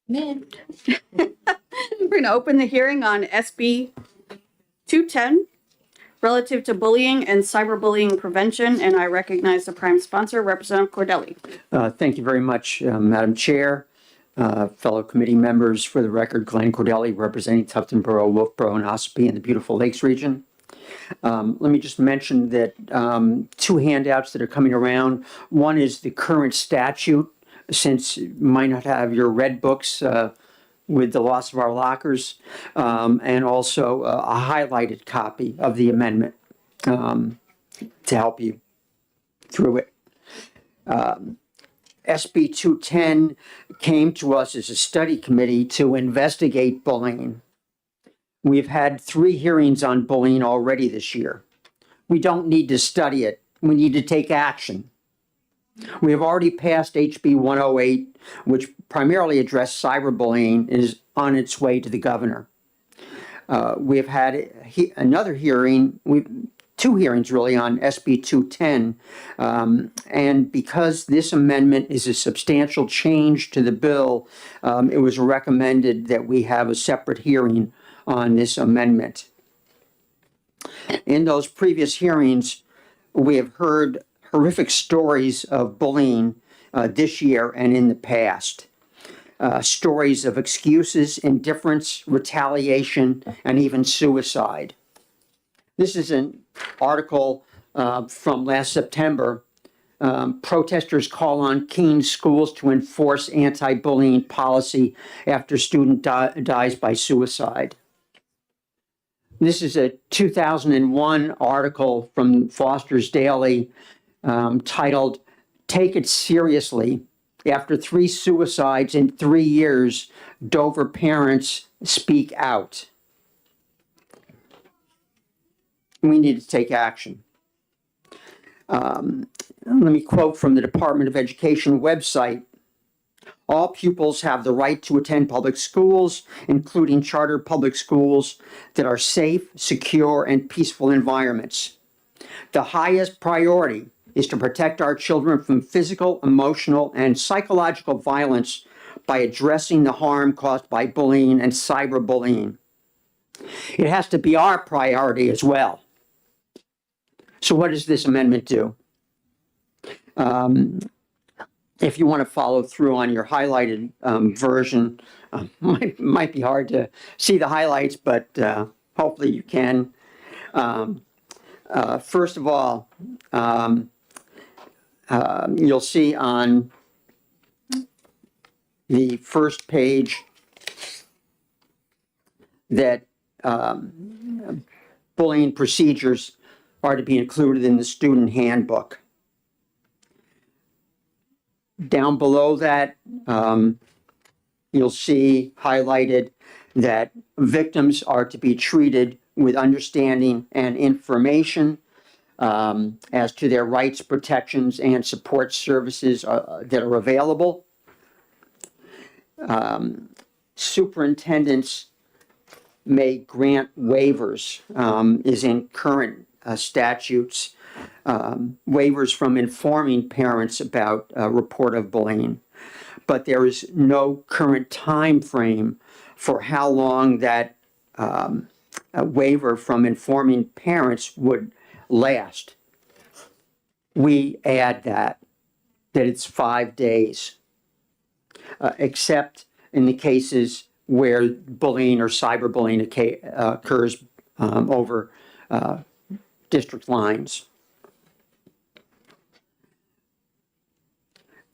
We're going to open the hearing on SB 210 relative to bullying and cyberbullying prevention, and I recognize the prime sponsor, Representative Cordelli. Thank you very much, Madam Chair, fellow committee members. For the record, Glenn Cordelli, representing Tufton Borough, Wolfboro, and Ossipee in the beautiful Lakes region. Let me just mention that two handouts that are coming around. One is the current statute, since you might not have your red books with the loss of our lockers, and also a highlighted copy of the amendment to help you through it. SB 210 came to us as a study committee to investigate bullying. We've had 3 hearings on bullying already this year. We don't need to study it. We need to take action. We have already passed HB 108, which primarily addressed cyberbullying, is on its way to the governor. We have had another hearing, 2 hearings really, on SB 210. And because this amendment is a substantial change to the bill, it was recommended that we have a separate hearing on this amendment. In those previous hearings, we have heard horrific stories of bullying this year and in the past. Stories of excuses, indifference, retaliation, and even suicide. This is an article from last September. Protesters call on Keene schools to enforce anti-bullying policy after student dies by suicide. This is a 2001 article from Foster's Daily titled, "Take It Seriously. After 3 suicides in 3 years, Dover parents speak out." We need to take action. Let me quote from the Department of Education website. "All pupils have the right to attend public schools, including charter public schools that are safe, secure, and peaceful environments. The highest priority is to protect our children from physical, emotional, and psychological violence by addressing the harm caused by bullying and cyberbullying. It has to be our priority as well." So what does this amendment do? If you want to follow through on your highlighted version, might be hard to see the highlights, but hopefully you can. First of all, you'll see on the first page that bullying procedures are to be included in the student handbook. Down below that, you'll see highlighted that victims are to be treated with understanding and information as to their rights, protections, and support services that are available. Superintendents may grant waivers, is in current statutes, waivers from informing parents about report of bullying. But there is no current time frame for how long that a waiver from informing parents would last. We add that it's 5 days, except in the cases where bullying or cyberbullying occurs over district lines.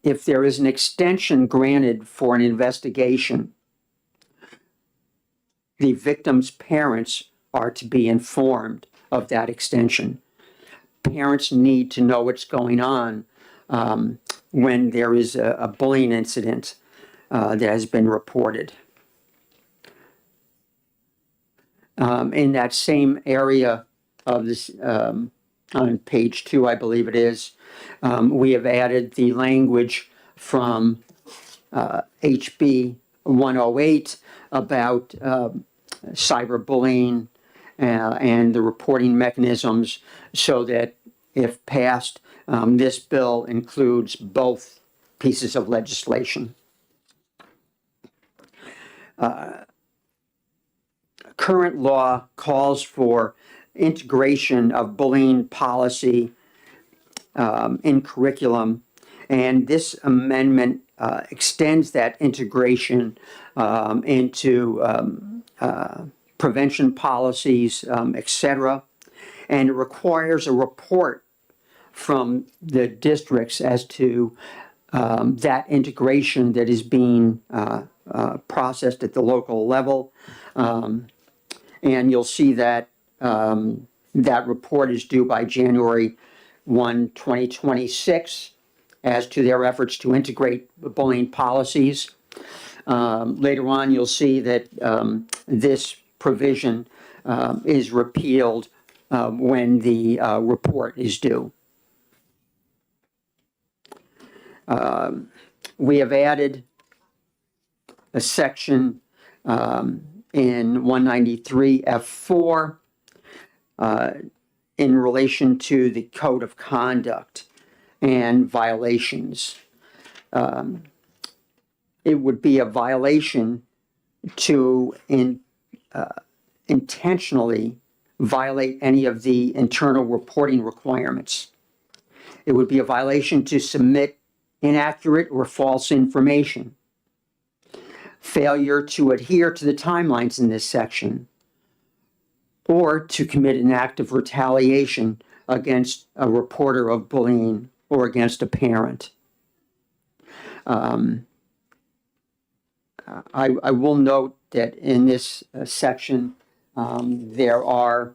If there is an extension granted for an investigation, the victim's parents are to be informed of that extension. Parents need to know what's going on when there is a bullying incident that has been reported. In that same area of this, on page 2, I believe it is, we have added the language from HB 108 about cyberbullying and the reporting mechanisms, so that if passed, this bill includes both pieces of legislation. current law calls for integration of bullying policy in curriculum, and this amendment extends that integration into prevention policies, etc., and it requires a report from the districts as to that integration that is being processed at the local level. And you'll see that that report is due by January 1, 2026, as to their efforts to integrate bullying policies. Later on, you'll see that this provision is repealed when the report is due. We have added a section in 193F4 in relation to the code of conduct and violations. It would be a violation to intentionally violate any of the internal reporting requirements. It would be a violation to submit inaccurate or false information. Failure to adhere to the timelines in this section, or to commit an act of retaliation against a reporter of bullying or against a parent. I will note that in this section, there are,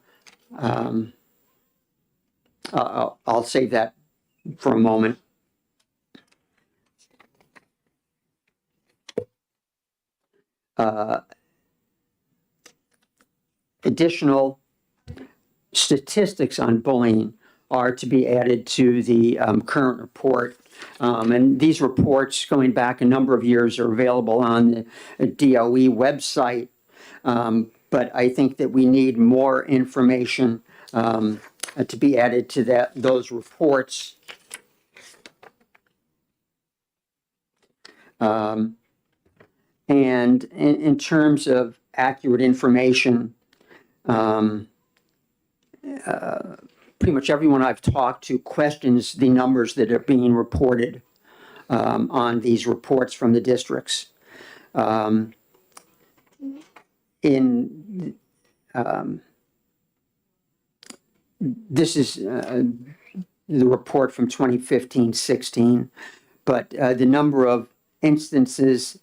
I'll save that for a moment. Additional statistics on bullying are to be added to the current report. And these reports, going back a number of years, are available on the DOE website. But I think that we need more information to be added to those reports. And in terms of accurate information, pretty much everyone I've talked to questions the numbers that are being reported on these reports from the districts. This is the report from 2015-16, but the number of instances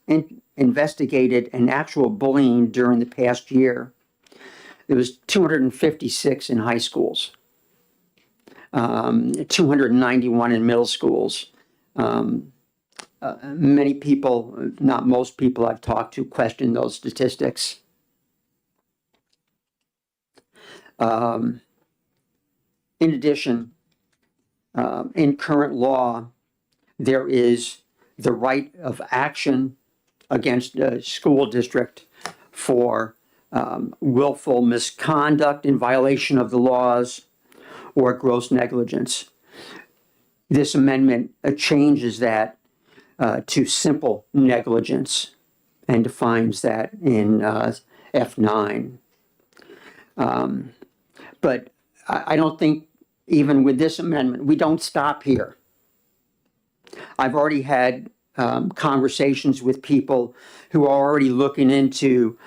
investigated and actual bullying during the past year, there was 256 in high schools, 291 in middle schools. Many people, not most people I've talked to, question those statistics. In addition, in current law, there is the right of action against a school district for willful misconduct in violation of the laws or gross negligence. This amendment changes that to simple negligence and defines that in F9. But I don't think, even with this amendment, we don't stop here. I've already had conversations with people who are already looking into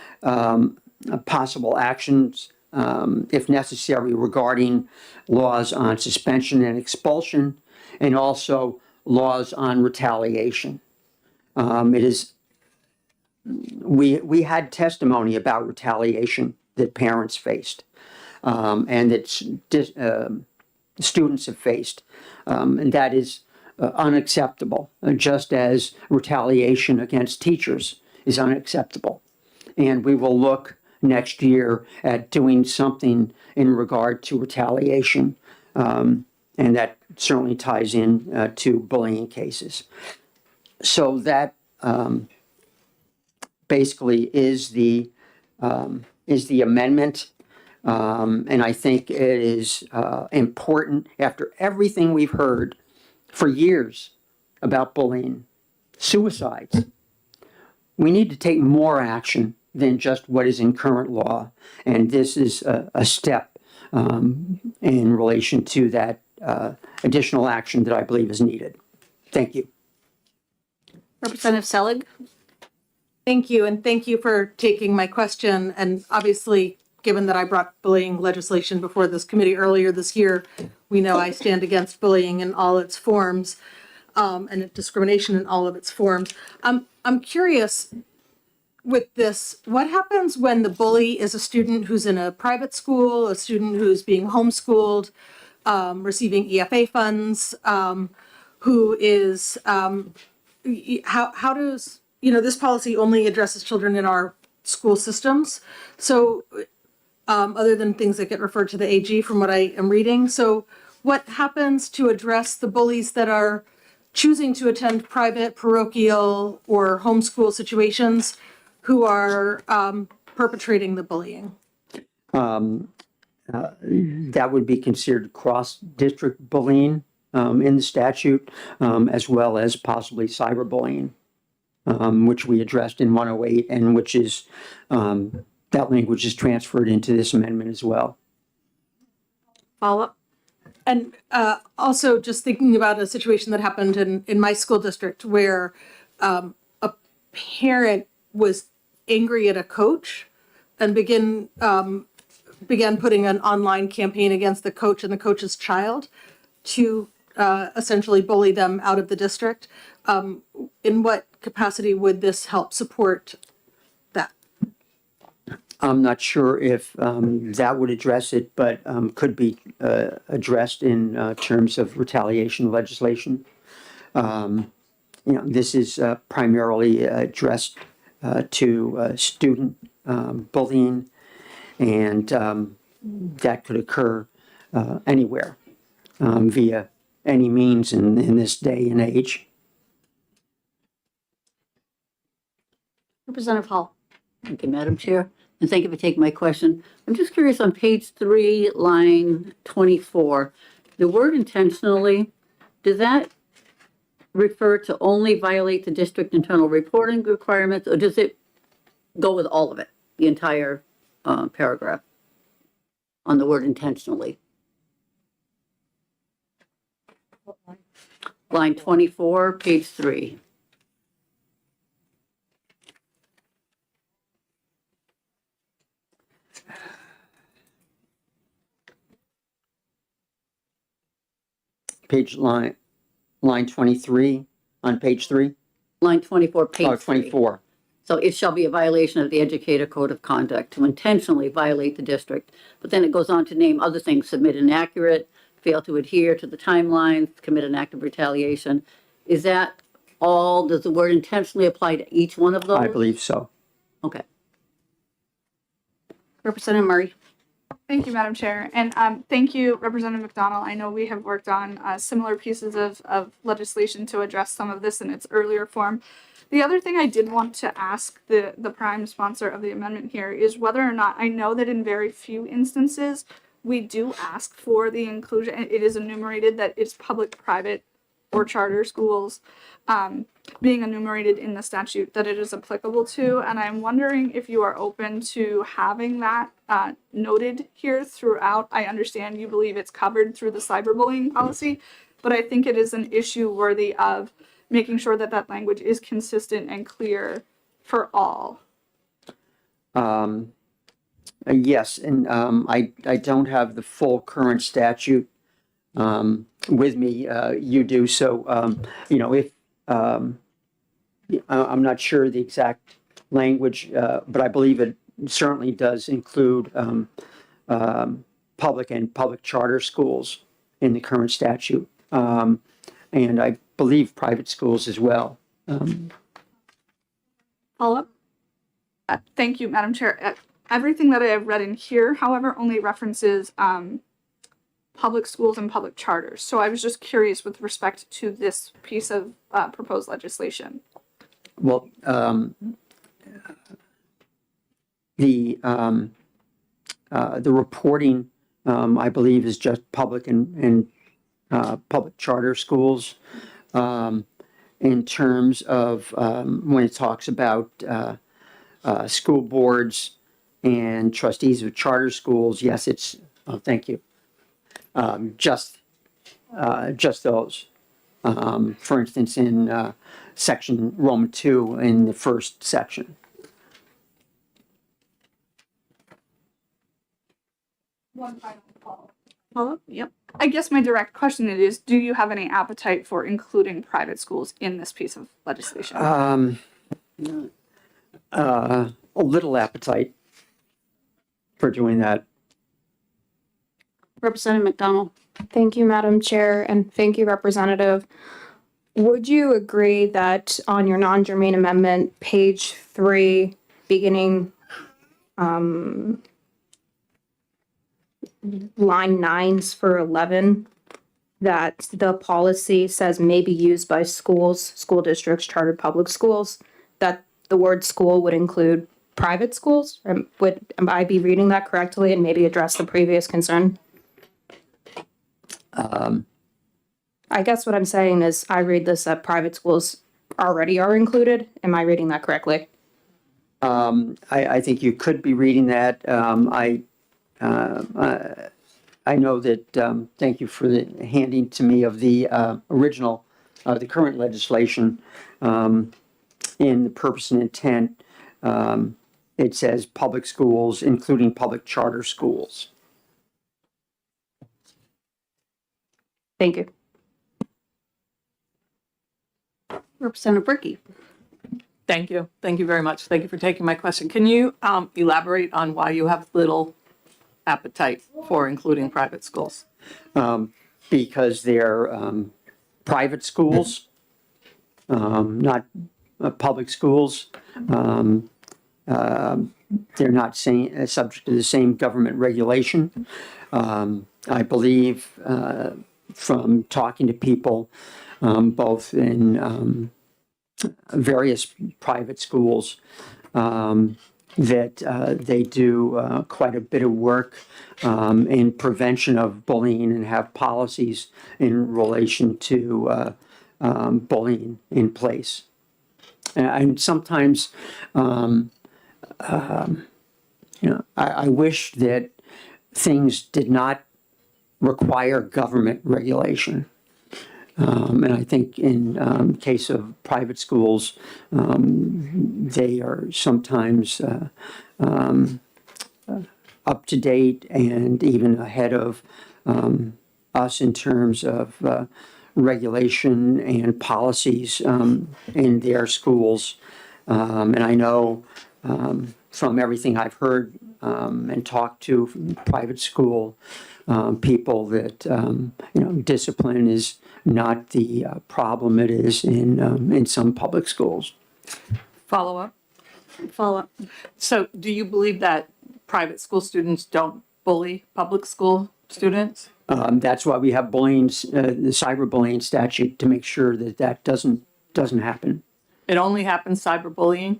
possible actions, if necessary, regarding laws on suspension and expulsion, and also laws on retaliation. We had testimony about retaliation that parents faced, and that students have faced, and that is unacceptable, just as retaliation against teachers is unacceptable. And we will look next year at doing something in regard to retaliation, and that certainly ties in to bullying cases. So that basically is the amendment, and I think it is important, after everything we've heard for years about bullying, suicides. we need to take more action than just what is in current law. And this is a step in relation to that additional action that I believe is needed. Thank you. Representative Selig? Thank you, and thank you for taking my question. And obviously, given that I brought bullying legislation before this committee earlier this year, we know I stand against bullying in all its forms, and discrimination in all of its forms. I'm curious with this, what happens when the bully is a student who's in a private school, a student who's being homeschooled, receiving EFA funds, who is, how does, this policy only addresses children in our school systems. So other than things that get referred to the AG from what I am reading. So what happens to address the bullies that are choosing to attend private, parochial, or homeschool situations who are perpetrating the bullying? That would be considered cross-district bullying in the statute, as well as possibly cyberbullying, which we addressed in 108, and which is, that language is transferred into this amendment as well. Follow up? And also just thinking about a situation that happened in my school district where a parent was angry at a coach and began putting an online campaign against the coach and the coach's child to essentially bully them out of the district. In what capacity would this help support that? I'm not sure if that would address it, but could be addressed in terms of retaliation legislation. This is primarily addressed to student bullying, and that could occur anywhere via any means in this day and age. Representative Hall? Thank you, Madam Chair, and thank you for taking my question. I'm just curious, on page 3, line 24, the word intentionally, does that refer to only violate the district internal reporting requirements, or does it go with all of it, the entire paragraph on the word intentionally? Line 24, page 3. Line 23 on page 3? Line 24, page 3. 24. So it shall be a violation of the educator code of conduct to intentionally violate the district. But then it goes on to name other things: submit inaccurate, fail to adhere to the timelines, commit an act of retaliation. Is that all? Does the word intentionally apply to each one of those? I believe so. Okay. Representative Murray? Thank you, Madam Chair. And thank you, Representative McDonald. I know we have worked on similar pieces of legislation to address some of this in its earlier form. The other thing I did want to ask the prime sponsor of the amendment here is whether or not, I know that in very few instances, we do ask for the inclusion, and it is enumerated that it's public, private, or charter schools being enumerated in the statute that it is applicable to. And I'm wondering if you are open to having that noted here throughout. I understand you believe it's covered through the cyberbullying policy, but I think it is an issue worthy of making sure that that language is consistent and clear for all. Yes, and I don't have the full current statute with me. You do, so if I'm not sure the exact language, but I believe it certainly does include public and public charter schools in the current statute, and I believe private schools as well. Follow up? Thank you, Madam Chair. Everything that I have read in here, however, only references public schools and public charters. So I was just curious with respect to this piece of proposed legislation. Well, the reporting, I believe, is just public and public charter schools. in terms of when it talks about school boards and trustees of charter schools. Yes, it's, oh, thank you. Just those. For instance, in section Roman 2 in the first section. One final follow-up. Follow-up? Yep. I guess my direct question is, do you have any appetite for including private schools in this piece of legislation? A little appetite for doing that. Representative McDonald. Thank you, Madam Chair, and thank you, Representative. Would you agree that on your non-germane amendment, page 3, beginning line 9s for 11, that the policy says may be used by schools, school districts, chartered public schools, that the word school would include private schools? Am I be reading that correctly and maybe address the previous concern? I guess what I'm saying is I read this that private schools already are included. Am I reading that correctly? I think you could be reading that. I know that, thank you for the handing to me of the original, the current legislation. In the purpose and intent, it says public schools, including public charter schools. Thank you. Representative Bricky. Thank you. Thank you very much. Thank you for taking my question. Can you elaborate on why you have little appetite for including private schools? Because they're private schools, not public schools. They're not subject to the same government regulation. I believe from talking to people, both in various private schools, that they do quite a bit of work in prevention of bullying and have policies in relation to bullying in place. And sometimes, I wish that things did not require government regulation. And I think in case of private schools, they are sometimes up to date and even ahead of us in terms of regulation and policies in their schools. And I know from everything I've heard and talked to from private school people that discipline is not the problem it is in some public schools. Follow up. So do you believe that private school students don't bully public school students? That's why we have bullying, the cyberbullying statute, to make sure that that doesn't happen. It only happens cyberbullying?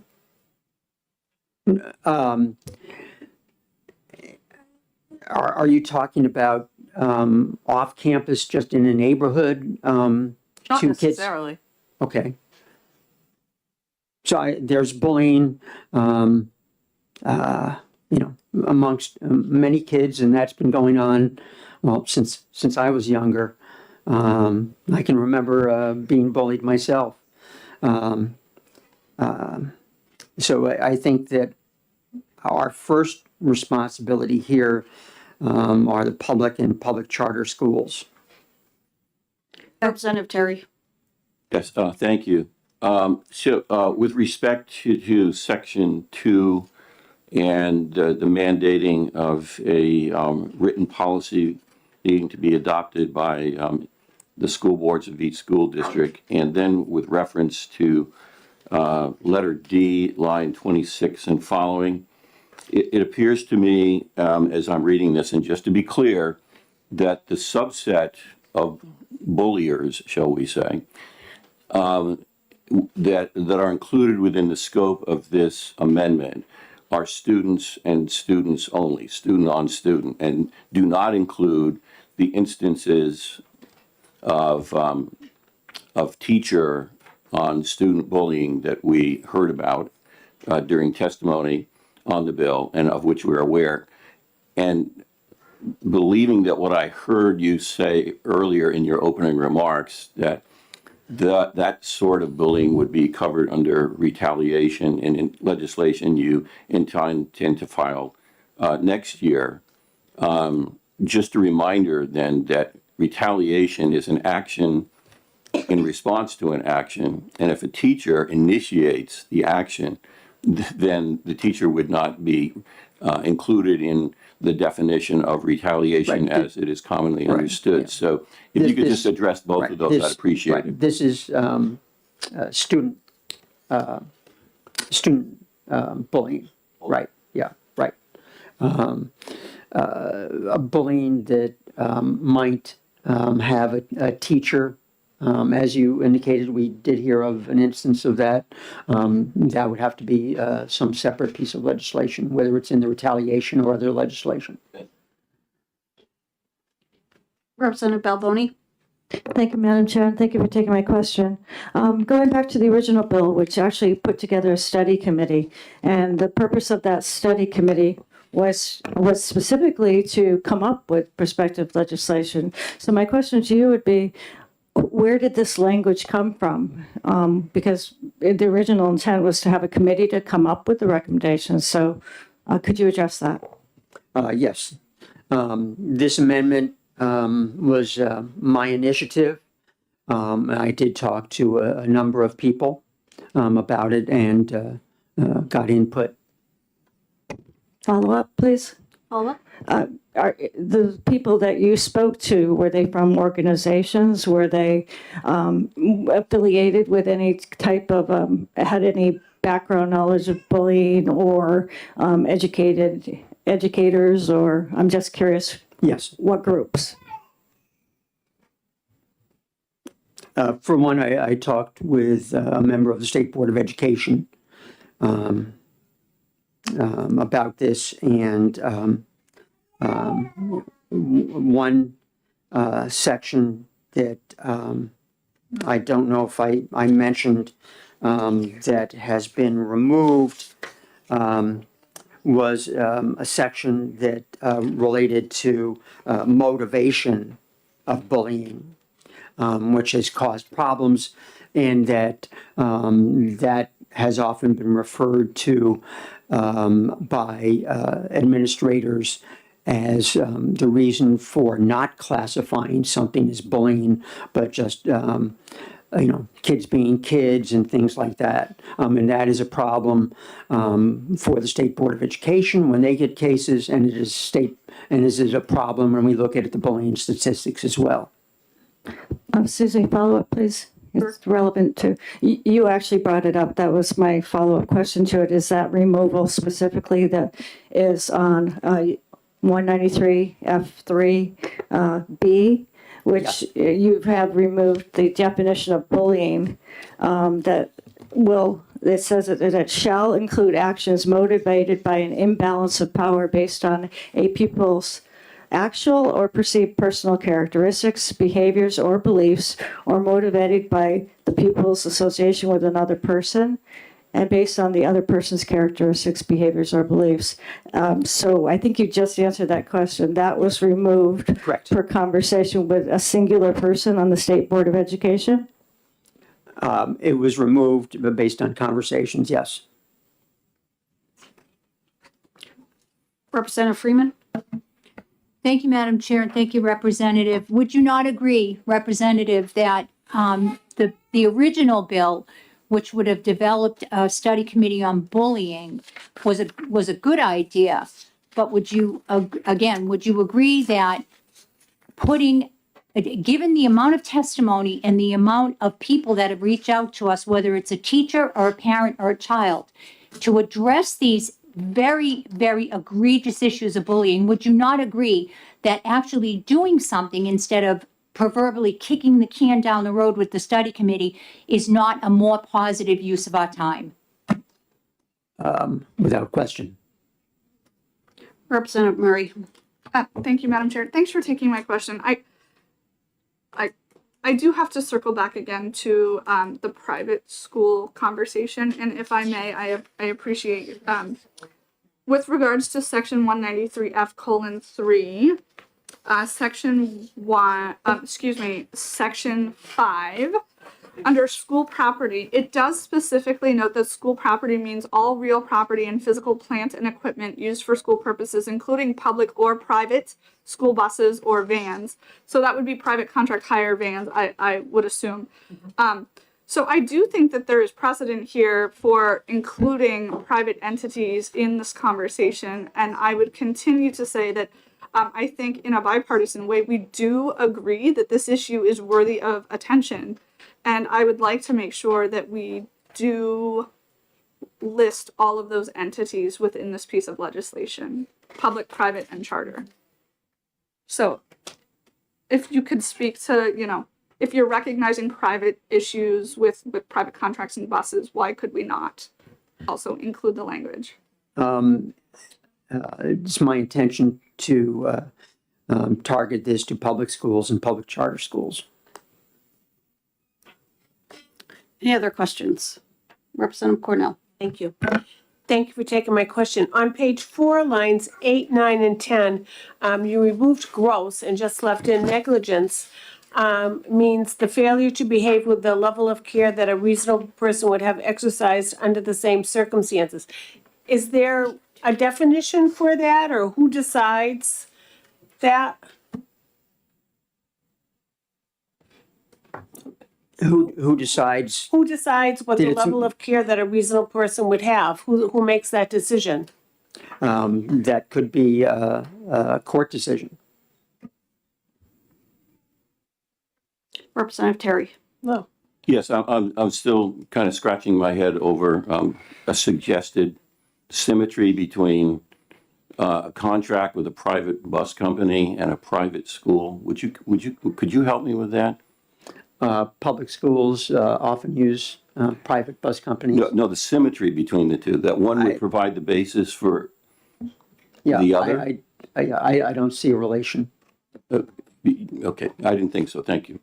Are you talking about off campus, just in a neighborhood? Not two kids? necessarily. Okay. So there's bullying, amongst many kids, and that's been going on, well, since I was younger. I can remember being bullied myself. So I think that our first responsibility here are the public and public charter schools. Representative Terry. Yes, thank you. So with respect to Section 2 and the mandating of a written policy needing to be adopted by the school boards of each school district, and then with reference to letter D, line 26 and following, it appears to me, as I'm reading this, and just to be clear, that the subset of bulliers, shall we say, that are included within the scope of this amendment are students and students only, student on student, and do not include the instances of teacher on student bullying that we heard about during testimony on the bill and of which we're aware. And believing that what I heard you say earlier in your opening remarks, that that sort of bullying would be covered under retaliation and in legislation you intend to file next year. Just a reminder then that retaliation is an action in response to an action. And if a teacher initiates the action, then the teacher would not be included in the definition of retaliation Right. as it is commonly understood. yeah. So if you could This- just address both right, of those, this- I'd appreciate right, it. This is student bullying, right, yeah, right. A bullying that might have a teacher, as you indicated, we did hear of an instance of that. That would have to be some separate piece of legislation, whether it's in the retaliation or other legislation. Representative Balboni? Thank you, Madam Chair, and thank you for taking my question. Going back to the original bill, which actually put together a study committee, and the purpose of that study committee was specifically to come up with prospective legislation. So my question to you would be, where did this language come from? Because the original intent was to have a committee to come up with the recommendations. So could you address that? Yes. This amendment was my initiative. I did talk to a number of people about it and got input. Follow up, please. Follow up? Are the people that you spoke to, were they from organizations? Were they affiliated with any type of, had any background knowledge of bullying or educators, or I'm just curious. Yes. What groups? For one, I talked with a member of the State Board of Education about this, and one section that I don't know if I mentioned that has been removed was a section that related to motivation of bullying, which has caused problems, and that that has often been referred to by administrators as the reason for not classifying something as bullying, but just kids being kids and things like that. And that is a problem for the State Board of Education when they get cases, and it is a problem when we look at the bullying statistics as well. Susie, follow up, please. It's relevant to, you actually brought it up. That was my follow-up question to it. Is that removal specifically that is on 193F3B, which you have removed the definition of bullying it says that it shall include actions motivated by an imbalance of power based on a pupil's actual or perceived personal characteristics, behaviors, or beliefs, or motivated by the pupil's association with another person, and based on the other person's characteristics, behaviors, or beliefs. So I think you just answered that question. That was removed for conversation with a singular person on the State Board of Education? It was removed based on conversations, yes. Representative Freeman? Thank you, Madam Chair, and thank you, Representative. Would you not agree, Representative, that the original bill, which would have developed a study committee on bullying, was a good idea? But would you agree that given the amount of testimony and the amount of people that have reached out to us, whether it's a teacher or a parent or a child, to address these very, very egregious issues of bullying, would you not agree that actually doing something instead of proverbially kicking the can down the road with the study committee is not a more positive use of our time? Without question. Representative Murray. Thank you, Madam Chair. Thanks for taking my question. I I do have to circle back again to the private school conversation, and if I may, I appreciate with regards to section 193F:3, section 5. Under school property, it does specifically note that school property means all real property and physical plant and equipment used for school purposes, including public or private school buses or vans. So that would be private contract hire vans, I would assume. So I do think that there is precedent here for including private entities in this conversation. And I would continue to say that I think in a bipartisan way, we do agree that this issue is worthy of attention. And I would like to make sure that we do list all of those entities within this piece of legislation, public, private, and charter. So if you could speak to, if you're recognizing private issues with private contracts and buses, why could we not also include the language? It's my intention to target this to public schools and public charter schools. Any other questions? Representative Cornell. Thank you. Thank you for taking my question. On page 4, lines 8, 9, and 10, you removed gross and just left in negligence. Means the failure to behave with the level of care that a reasonable person would have exercised under the same circumstances. Is there a definition for that, or who decides that? Who decides? Who decides what Did the it- level of care that a reasonable person would have? Who makes that decision? That could be a court decision. Representative Terry. No. Yes, I'm still kind of scratching my head over a suggested symmetry between a contract with a private bus company and a private school. Could you help me with that? Public schools often use private bus companies. No, the symmetry between the two, that one would provide the basis for the other? I don't see a relation. Okay, I didn't think so. Thank you.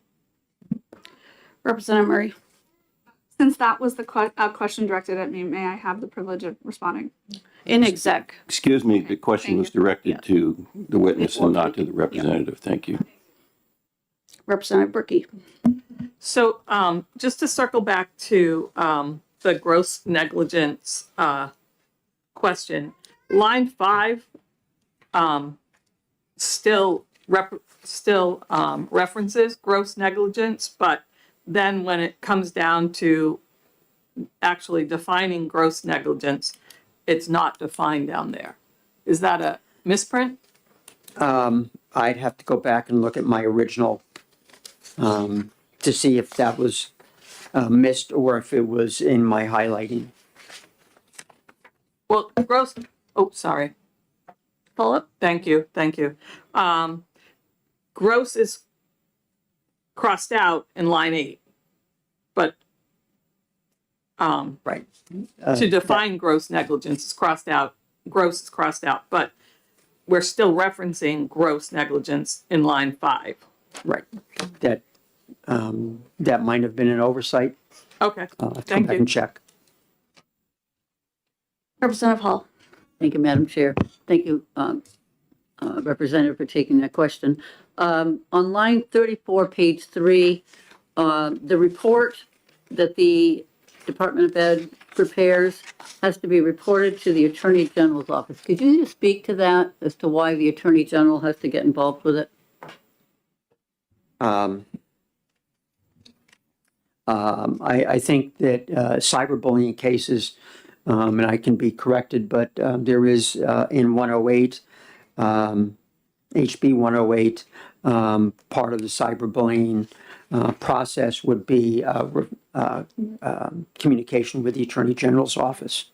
Representative Murray. Since that was the question directed at me, may I have the privilege of responding? In exec. Excuse me, the question was directed to the witness and not to the representative. Thank you. Representative Berkey. So just to circle back to the gross negligence question, line 5 still references gross negligence, but then when it comes down to actually defining gross negligence, it's not defined down there. Is that a misprint? I'd have to go back and look at my original to see if that was missed or if it was in my highlighting. Well, sorry. Pull up. Thank you. Gross is crossed out in line 8, but right. To define gross negligence is crossed out, gross is crossed out, but we're still referencing gross negligence in line 5. Right. That might have been an oversight. Okay, I'll have to thank come back you. and check. Representative Hall. Thank you, Madam Chair. Thank you, Representative, for taking that question. On line 34, page 3, the report that the Department of Ed prepares has to be reported to the Attorney General's office. Could you just speak to that as to why the Attorney General has to get involved with it? I think that cyberbullying cases, and I can be corrected, but there is in 108, HB 108, part of the cyberbullying process would be communication with the Attorney General's office.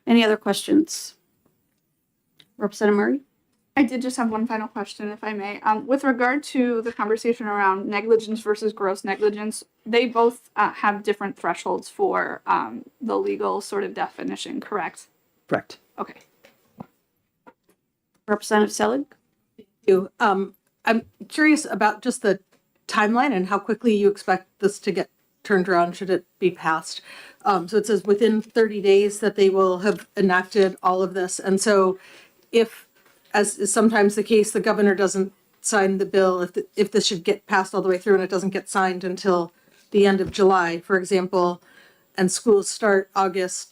Any other questions? Representative Murray. I did just have one final question, if I may. With regard to the conversation around negligence versus gross negligence, they both have different thresholds for the legal sort of definition, correct? Correct. Okay. Representative Selig. you. I'm curious about just the timeline and how quickly you expect this to get turned around should it be passed. So it says within 30 days that they will have enacted all of this. And so if, as is sometimes the case, the governor doesn't sign the bill, if this should get passed all the way through and it doesn't get signed until the end of July, for example, and schools start August,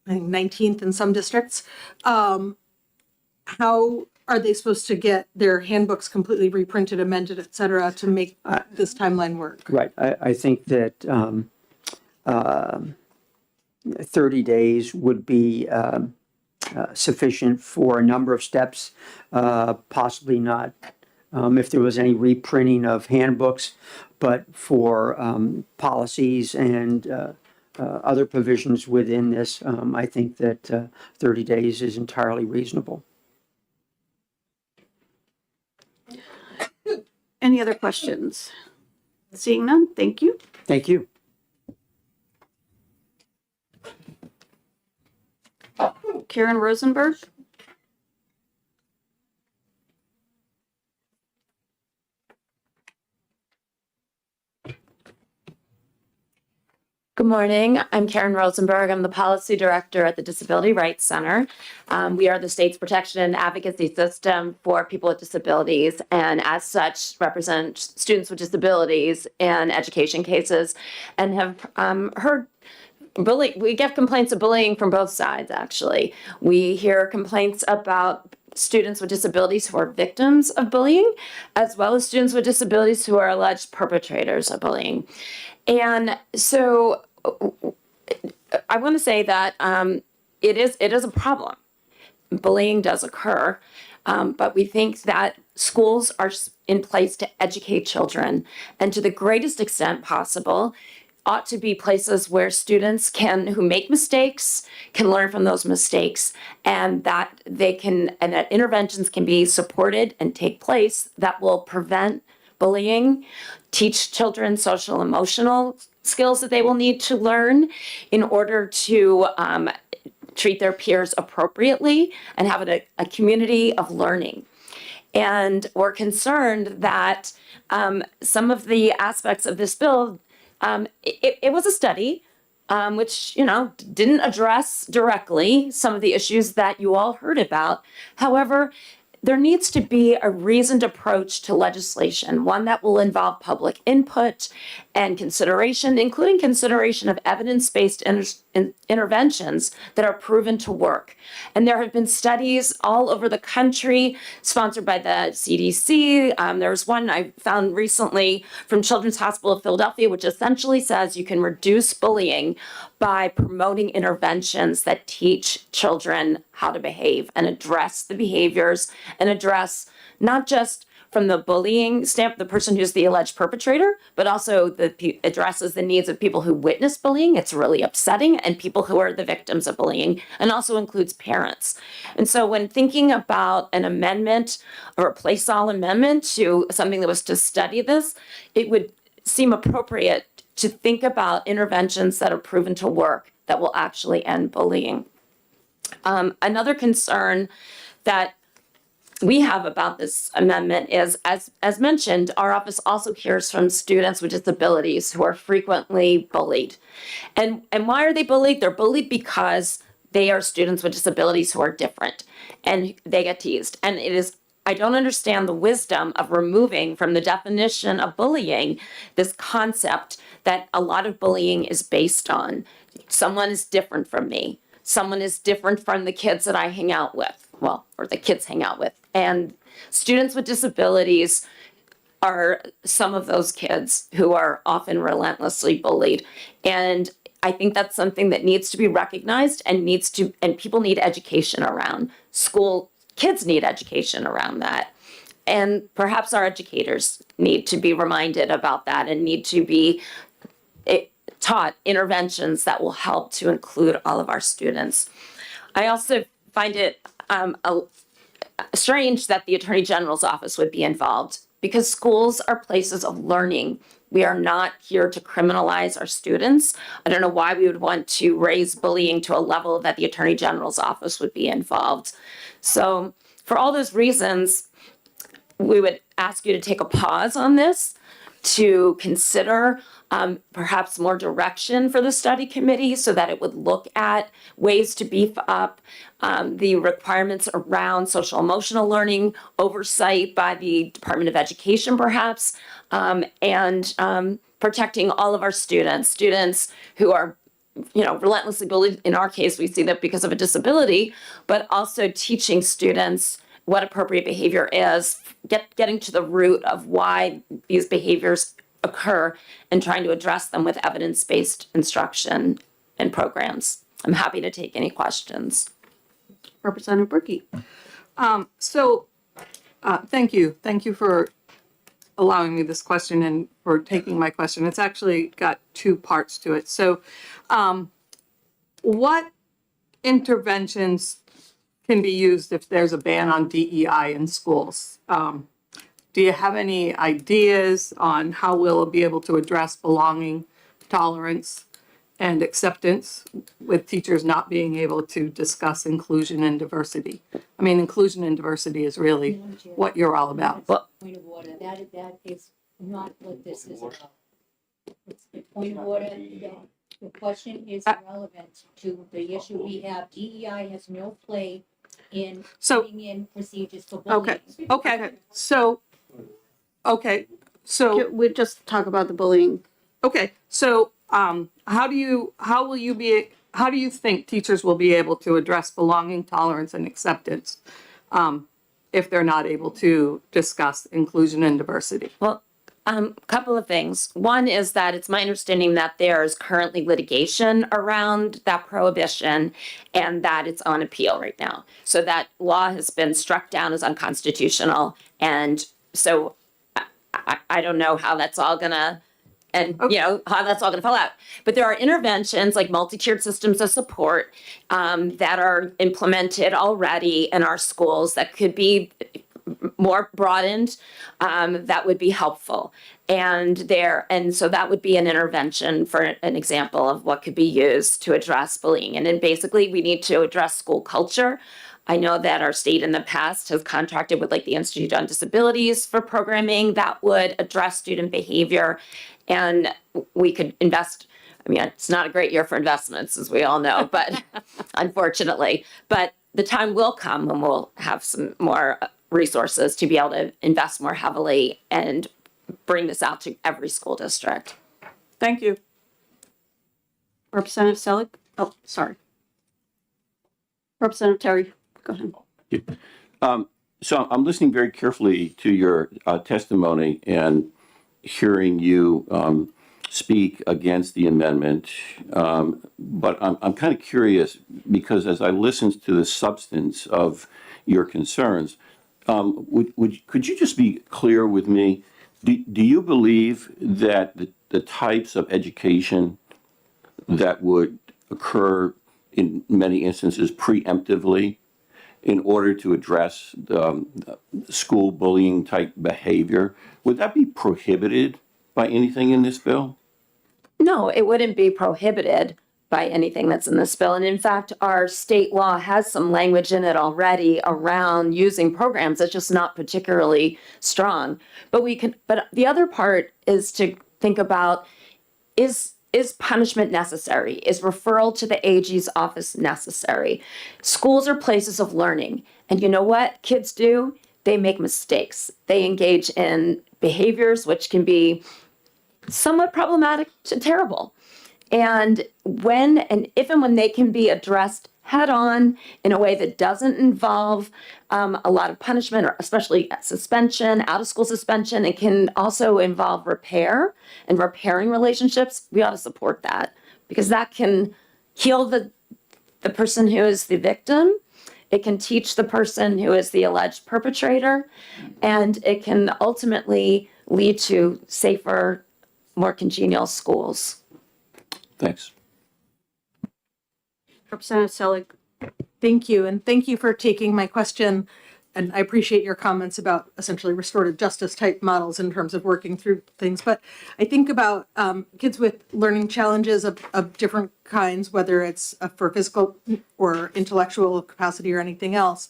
I think 19th in some districts, how are they supposed to get their handbooks completely reprinted, amended, et cetera, to make this timeline work? Right. I think that 30 days would be sufficient for a number of steps, possibly not if there was any reprinting of handbooks, but for policies and other provisions within this, I think that 30 days is entirely reasonable. Any other questions? Seeing none, thank you. Thank you. Karen Rosenberg. Good morning. I'm Karen Rosenberg. I'm the policy director at the Disability Rights Center. We are the state's protection and advocacy system for people with disabilities, and as such represent students with disabilities in education cases, and have heard bullying. We get complaints of bullying from both sides, actually. We hear complaints about students with disabilities who are victims of bullying, as well as students with disabilities who are alleged perpetrators of bullying. And so I want to say that it is a problem. Bullying does occur, but we think that schools are in place to educate children, and to the greatest extent possible, ought to be places where students who make mistakes can learn from those mistakes, and that that interventions can be supported and take place that will prevent bullying, teach children social emotional skills that they will need to learn in order to treat their peers appropriately and have a community of learning. And we're concerned that some of the aspects of this bill, it was a study which, didn't address directly some of the issues that you all heard about. However, there needs to be a reasoned approach to legislation, one that will involve public input and consideration, including consideration of evidence-based interventions that are proven to work. And there have been studies all over the country sponsored by the CDC. There's one I found recently from Children's Hospital of Philadelphia, which essentially says you can reduce bullying by promoting interventions that teach children how to behave and address the behaviors and address not just from the bullying the person who's the alleged perpetrator, but also addresses the needs of people who witness bullying. It's really upsetting, and people who are the victims of bullying, and also includes parents. And so when thinking about an amendment, a replace all amendment to something that was to study this, it would seem appropriate to think about interventions that are proven to work that will actually end bullying. Another concern that we have about this amendment is, as mentioned, our office also hears from students with disabilities who are frequently bullied. And why are they bullied? They're bullied because they are students with disabilities who are different, and they get teased. And I don't understand the wisdom of removing from the definition of bullying this concept that a lot of bullying is based on. Someone is different from me. Someone is different from the kids that I hang out with, or the kids hang out with. And students with disabilities are some of those kids who are often relentlessly bullied. And I think that's something that needs to be recognized and people need education around. Kids need education around that. And perhaps our educators need to be reminded about that and need to be taught interventions that will help to include all of our students. I also find it strange that the Attorney General's office would be involved, because schools are places of learning. We are not here to criminalize our students. I don't know why we would want to raise bullying to a level that the Attorney General's office would be involved. So for all those reasons, we would ask you to take a pause on this to consider perhaps more direction for the study committee so that it would look at ways to beef up the requirements around social emotional learning, oversight by the Department of Education perhaps, and protecting all of our students who are relentlessly bullied. In our case, we see that because of a disability, but also teaching students what appropriate behavior is, getting to the root of why these behaviors occur and trying to address them with evidence-based instruction and programs. I'm happy to take any questions. Representative Berkey. Thank you. Thank you for allowing me this question and for taking my question. It's actually got two parts to it. So what interventions can be used if there's a ban on DEI in schools? Do you have any ideas on how we'll be able to address belonging, tolerance, and acceptance with teachers not being able to discuss inclusion and diversity? I mean, inclusion and diversity is really what you're all about. Point of order, that is not what this is about. It's the point of order, the question is irrelevant to the issue we have. DEI has no play in putting in procedures for bullying. So we just talk about the bullying. Okay, so how do you think teachers will be able to address belonging, tolerance, and acceptance if they're not able to discuss inclusion and diversity? Well, couple of things. One is that it's my understanding that there is currently litigation around that prohibition and that it's on appeal right now. So that law has been struck down as unconstitutional. And so I don't know how that's all gonna, how that's all gonna fall out. But there are interventions like multi-tiered systems of support that are implemented already in our schools that could be more broadened, that would be helpful. And so that would be an intervention for an example of what could be used to address bullying. And then basically we need to address school culture. I know that our state in the past has contracted with like the Institute on Disabilities for programming that would address student behavior. And we could invest, I mean, it's not a great year for investments, as we all know, but unfortunately, but the time will come when we'll have some more resources to be able to invest more heavily and bring this out to every school district. Thank you. Representative Selig? Oh, sorry. Representative Terry, go ahead. So I'm listening very carefully to your testimony and hearing you speak against the amendment. But I'm kind of curious because as I listened to the substance of your concerns, could you just be clear with me? Do you believe that the types of education that would occur in many instances preemptively in order to address school bullying type behavior, would that be prohibited by anything in this bill? No, it wouldn't be prohibited by anything that's in this bill. And in fact, our state law has some language in it already around using programs. It's just not particularly strong. But the other part is to think about, is punishment necessary? Is referral to the AG's office necessary? Schools are places of learning. And you know what kids do? They make mistakes. They engage in behaviors which can be somewhat problematic to terrible. And if and when they can be addressed head on in a way that doesn't involve a lot of punishment, or especially suspension, out of school suspension, it can also involve repair and repairing relationships. We ought to support that because that can heal the person who is the victim. It can teach the person who is the alleged perpetrator, and it can ultimately lead to safer, more congenial schools. Thanks. Representative Selig. Thank you, and thank you for taking my question. And I appreciate your comments about essentially restorative justice type models in terms of working through things. But I think about kids with learning challenges of different kinds, whether it's for physical or intellectual capacity or anything else.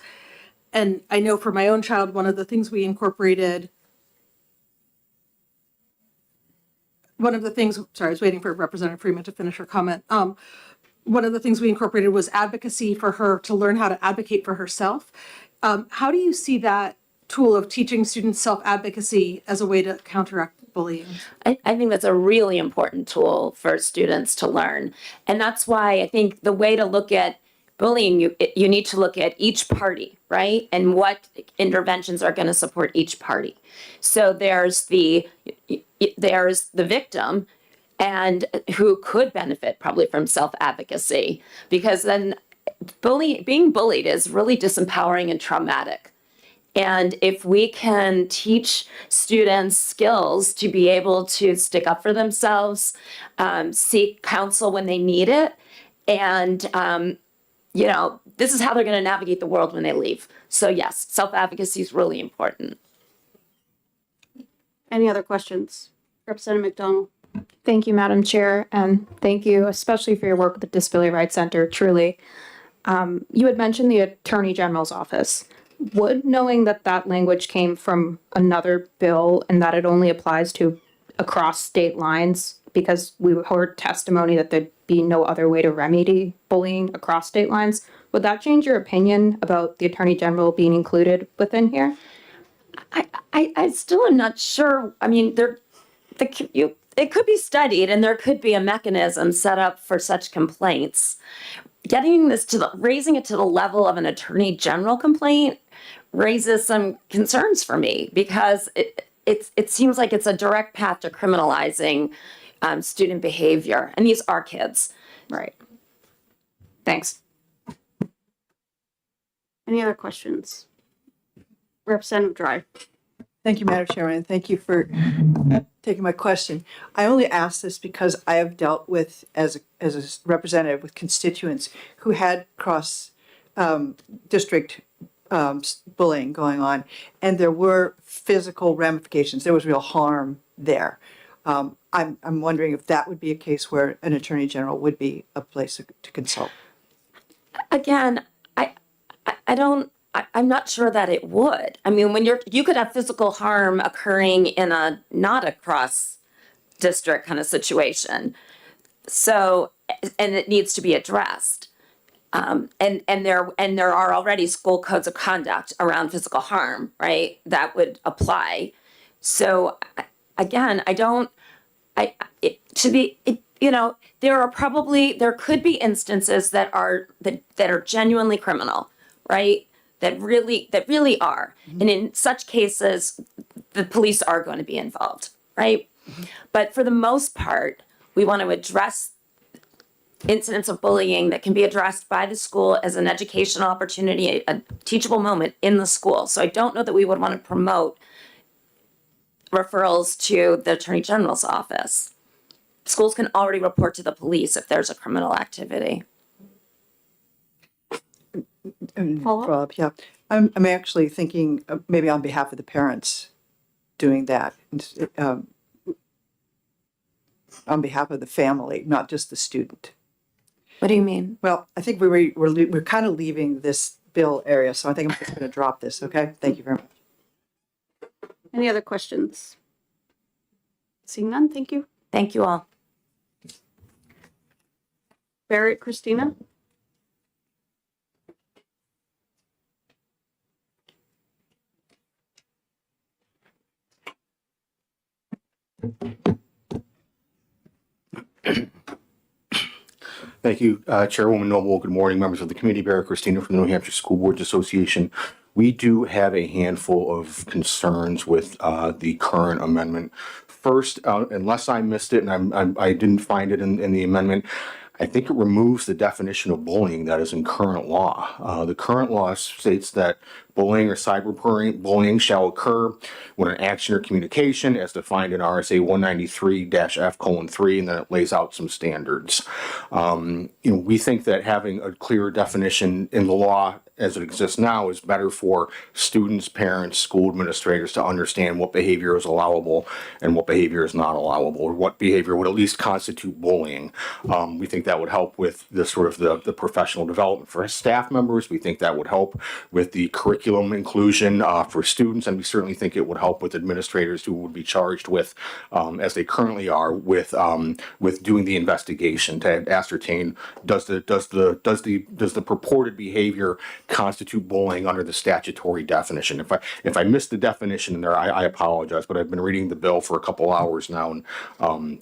And I know for my own child, one of the things we incorporated, sorry, I was waiting for Representative Freeman to finish her comment. One of the things we incorporated was advocacy for her to learn how to advocate for herself. How do you see that tool of teaching students self-advocacy as a way to counteract bullying? I think that's a really important tool for students to learn. And that's why I think the way to look at bullying, you need to look at each party, right? And what interventions are going to support each party. So there's the victim, and who could benefit probably from self-advocacy, because then being bullied is really disempowering and traumatic. And if we can teach students skills to be able to stick up for themselves, seek counsel when they need it, and this is how they're going to navigate the world when they leave. So yes, self-advocacy is really important. Any other questions? Representative McDonald. Thank you, Madam Chair, and thank you especially for your work with the Disability Rights Center, truly. You had mentioned the Attorney General's office. Would knowing that language came from another bill and that it only applies to across state lines, because we heard testimony that there'd be no other way to remedy bullying across state lines, would that change your opinion about the Attorney General being included within here? I still am not sure. I mean, it could be studied, and there could be a mechanism set up for such complaints. Raising it to the level of an Attorney General complaint raises some concerns for me, because it seems like it's a direct path to criminalizing student behavior, and these are kids. Right. Thanks. Any other questions? Representative Dry. Thank you, Madam Chairman, and thank you for taking my question. I only ask this because I have dealt with, as a representative, with constituents who had cross district bullying going on, and there were physical ramifications. There was real harm there. I'm wondering if that would be a case where an Attorney General would be a place to consult. Again, I'm not sure that it would. I mean, when you could have physical harm occurring in not a cross district kind of situation. So, and it needs to be addressed. And there are already school codes of conduct around physical harm, right? That would apply. So again, there could be instances that are genuinely criminal, right? That really are. And in such cases, the police are going to be involved, right? But for the most part, we want to address incidents of bullying that can be addressed by the school as an educational opportunity, a teachable moment in the school. So I don't know that we would want to promote referrals to the Attorney General's office. Schools can already report to the police if there's a criminal activity. Rob, yeah. I'm actually thinking maybe on behalf of the parents doing that, on behalf of the family, not just the student. What do you mean? Well, I think we're kind of leaving this bill area, so I think I'm just going to drop this, okay? Thank you very much. Any other questions? Seeing none, thank you. Thank you all. Barrett Christina. Thank you, Chairwoman Noble. Good morning, members of the committee. Barrett Christina from the New Hampshire School Boards Association. We do have a handful of concerns with the current amendment. First, unless I missed it and I didn't find it in the amendment, I think it removes the definition of bullying that is in current law. The current law states that bullying or cyberbullying shall occur when an action or communication as defined in RSA 193-F:3, and then it lays out some standards. We think that having a clearer definition in the law as it exists now is better for students, parents, school administrators to understand what behavior is allowable and what behavior is not allowable, or what behavior would at least constitute bullying. We think that would help with the sort of the professional development for staff members. We think that would help with the curriculum inclusion for students, and we certainly think it would help with administrators who would be charged with, as they currently are, with doing the investigation to ascertain does the purported behavior constitute bullying under the statutory definition. If I missed the definition in there, I apologize, but I've been reading the bill for a couple hours now, and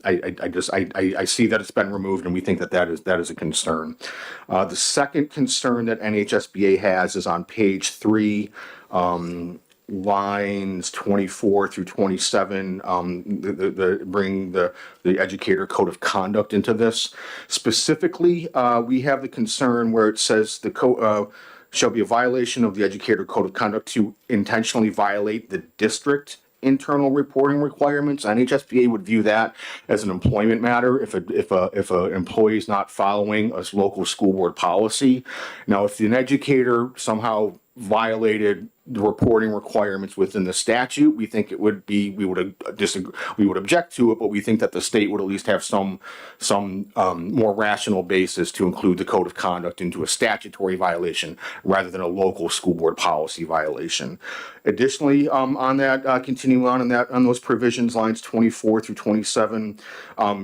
I see that it's been removed, and we think that is a concern. The second concern that NHSBA has is on page 3. Lines 24 through 27, bring the educator code of conduct into this. Specifically, we have the concern where it says the code shall be a violation of the educator code of conduct to intentionally violate the district internal reporting requirements. NHSBA would view that as an employment matter if a employee is not following a local school board policy. Now, if an educator somehow violated the reporting requirements within the statute, we think it would be, we would object to it, but we think that the state would at least have some more rational basis to include the code of conduct into a statutory violation rather than a local school board policy violation. Additionally, on that, continuing on those provisions, lines 24 through 27,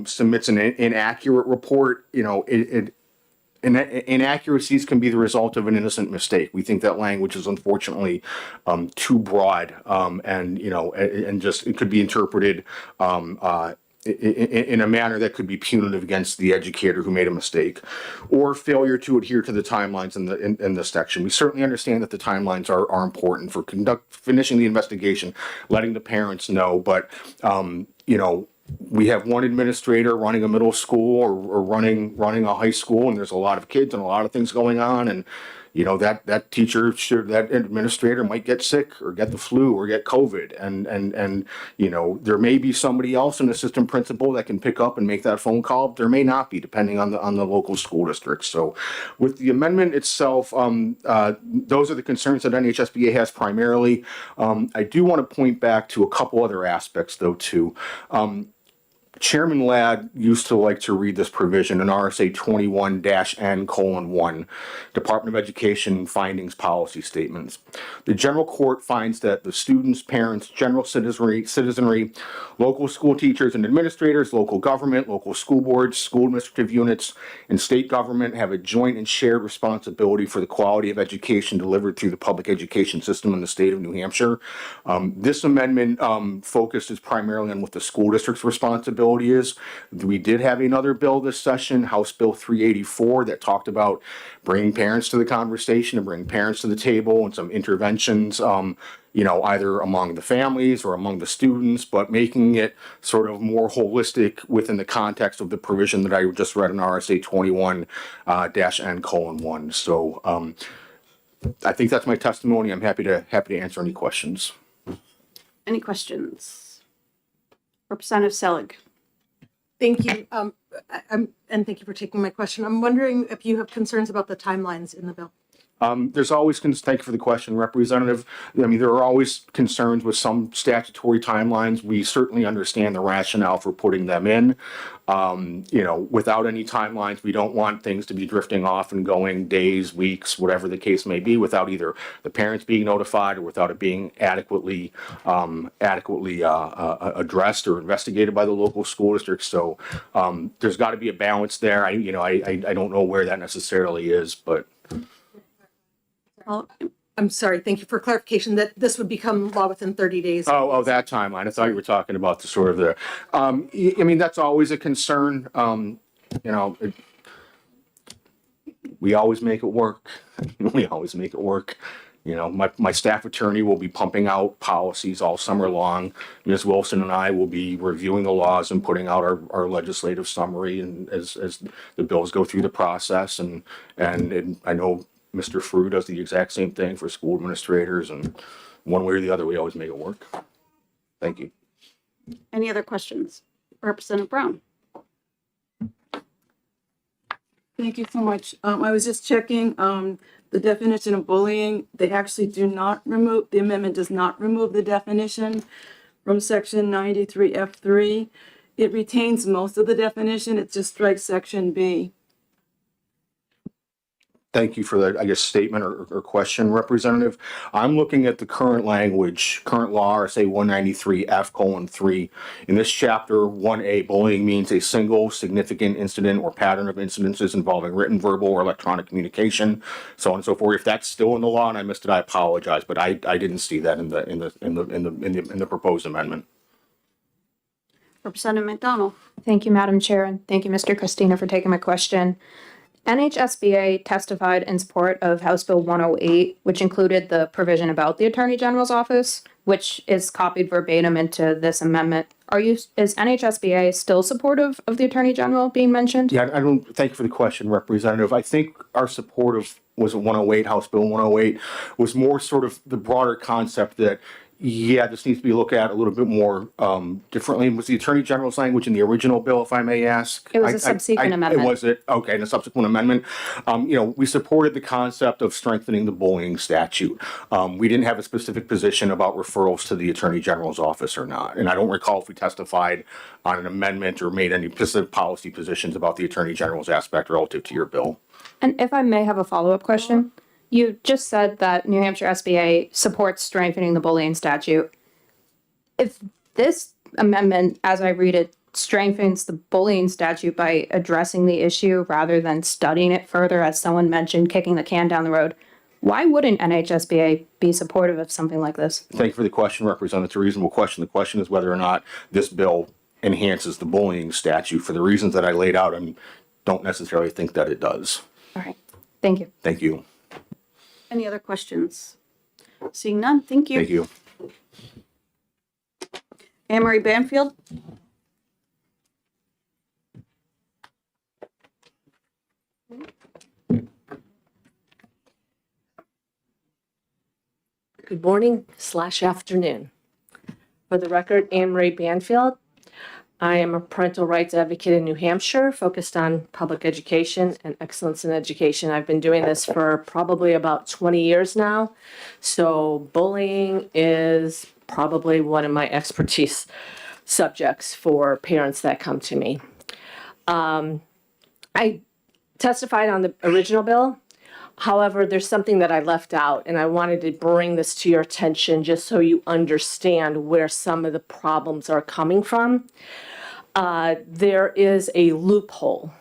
submits an inaccurate report. Inaccuracies can be the result of an innocent mistake. We think that language is unfortunately too broad, and just it could be interpreted in a manner that could be punitive against the educator who made a mistake, or failure to adhere to the timelines in this section. We certainly understand that the timelines are important for finishing the investigation, letting the parents know, but we have one administrator running a middle school or running a high school, and there's a lot of kids and a lot of things going on, and that teacher that administrator might get sick or get the flu or get COVID, and there may be somebody else, an assistant principal, that can pick up and make that phone call. There may not be, depending on the local school district. So with the amendment itself, those are the concerns that NHSBA has primarily. I do want to point back to a couple other aspects though too. Chairman Ladd used to like to read this provision in RSA 21-N:1, Department of Education findings policy statements. The general court finds that the students, parents, general citizenry, local school teachers and administrators, local government, local school boards, school administrative units, and state government have a joint and shared responsibility for the quality of education delivered through the public education system in the state of New Hampshire. This amendment focuses primarily on what the school district's responsibility is. We did have another bill this session, House Bill 384, that talked about bringing parents to the conversation and bringing parents to the table and some interventions, either among the families or among the students, but making it sort of more holistic within the context of the provision that I just read in RSA 21-N:1. So I think that's my testimony. I'm happy to answer any questions. Any questions? Representative Selig. Thank you. And thank you for taking my question. I'm wondering if you have concerns about the timelines in the bill. There's always, thank you for the question, Representative. I mean, there are always concerns with some statutory timelines. We certainly understand the rationale for putting them in. Without any timelines, we don't want things to be drifting off and going days, weeks, whatever the case may be, without either the parents being notified or without it being adequately addressed or investigated by the local school district. So there's got to be a balance there. I don't know where that necessarily is, but. I'm sorry. Thank you for clarification that this would become law within 30 days. Oh, that timeline. I thought you were talking about the sort of the, I mean, that's always a concern. We always make it work. We always make it work. My staff attorney will be pumping out policies all summer long. Ms. Wilson and I will be reviewing the laws and putting out our legislative summary, and as the bills go through the process, and I know Mr. Frew does the exact same thing for school administrators, and one way or the other, we always make it work. Thank you. Any other questions? Representative Brown. Thank you so much. I was just checking the definition of bullying, they actually do not remove, the amendment does not remove the definition from section 93F3. It retains most of the definition, it just strikes section B. Thank you for that, I guess, statement or question, Representative. I'm looking at the current language, current law, RSA 193F:3. In this chapter 1A, bullying means a single significant incident or pattern of incidences involving written, verbal, or electronic communication, so on and so forth. If that's still in the law and I missed it, I apologize, but I didn't see that in the proposed amendment. Representative McDonald. Thank you, Madam Chair, and thank you, Mr. Christina, for taking my question. NHSBA testified in support of House Bill 108, which included the provision about the Attorney General's office, which is copied verbatim into this amendment. Is NHSBA still supportive of the Attorney General being mentioned? Yeah, I don't, thank you for the question, Representative. I think our support of, was it 108, House Bill 108, was more sort of the broader concept that, yeah, this needs to be looked at a little bit more differently. Was the Attorney General's language in the original bill, if I may ask? It was a subsequent amendment. Was it? Okay, and a subsequent amendment. We supported the concept of strengthening the bullying statute. We didn't have a specific position about referrals to the Attorney General's office or not. And I don't recall if we testified on an amendment or made any specific policy positions about the Attorney General's aspect relative to your bill. And if I may have a follow-up question. You just said that New Hampshire SBA supports strengthening the bullying statute. If this amendment, as I read it, strengthens the bullying statute by addressing the issue rather than studying it further, as someone mentioned, kicking the can down the road, why wouldn't NHSBA be supportive of something like this? Thank you for the question, Representative. It's a reasonable question. The question is whether or not this bill enhances the bullying statute. For the reasons that I laid out, I don't necessarily think that it does. All right. Thank you. Thank you. Any other questions? Seeing none, thank you. Thank you. Anne Marie Banfield. Good morning / afternoon. For the record, Anne Marie Banfield. I am a parental rights advocate in New Hampshire, focused on public education and excellence in education. I've been doing this for probably about 20 years now. So bullying is probably one of my expertise subjects for parents that come to me. I testified on the original bill. However, there's something that I left out, and I wanted to bring this to your attention just so you understand where some of the problems are coming from. There is a loophole,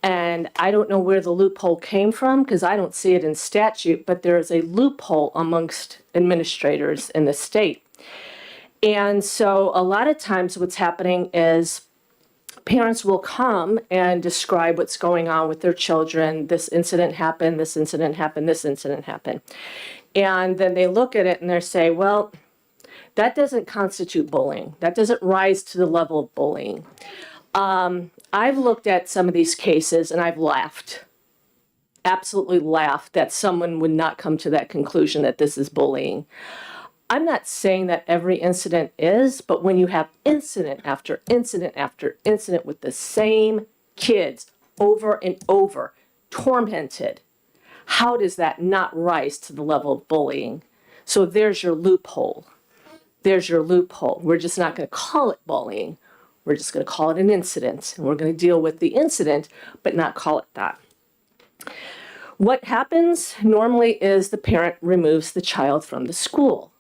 and I don't know where the loophole came from because I don't see it in statute, but there is a loophole amongst administrators in the state. And so a lot of times what's happening is parents will come and describe what's going on with their children. This incident happened, this incident happened, this incident happened. And then they look at it and they say, well, that doesn't constitute bullying. That doesn't rise to the level of bullying. I've looked at some of these cases and I've laughed, absolutely laughed that someone would not come to that conclusion that this is bullying. I'm not saying that every incident is, but when you have incident after incident after incident with the same kids over and over, tormented, how does that not rise to the level of bullying? So there's your loophole. There's your loophole. We're just not going to call it bullying. We're just going to call it an incident. And we're going to deal with the incident, but not call it that. What happens normally is the parent removes the child from the school.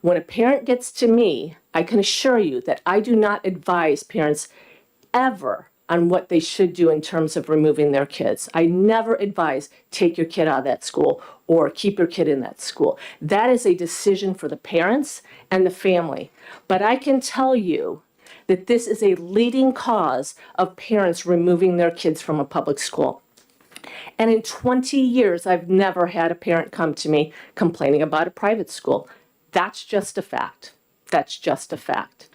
When a parent gets to me, I can assure you that I do not advise parents ever on what they should do in terms of removing their kids. I never advise take your kid out of that school or keep your kid in that school. That is a decision for the parents and the family. But I can tell you that this is a leading cause of parents removing their kids from a public school. And in 20 years, I've never had a parent come to me complaining about a private school. That's just a fact. That's just a fact.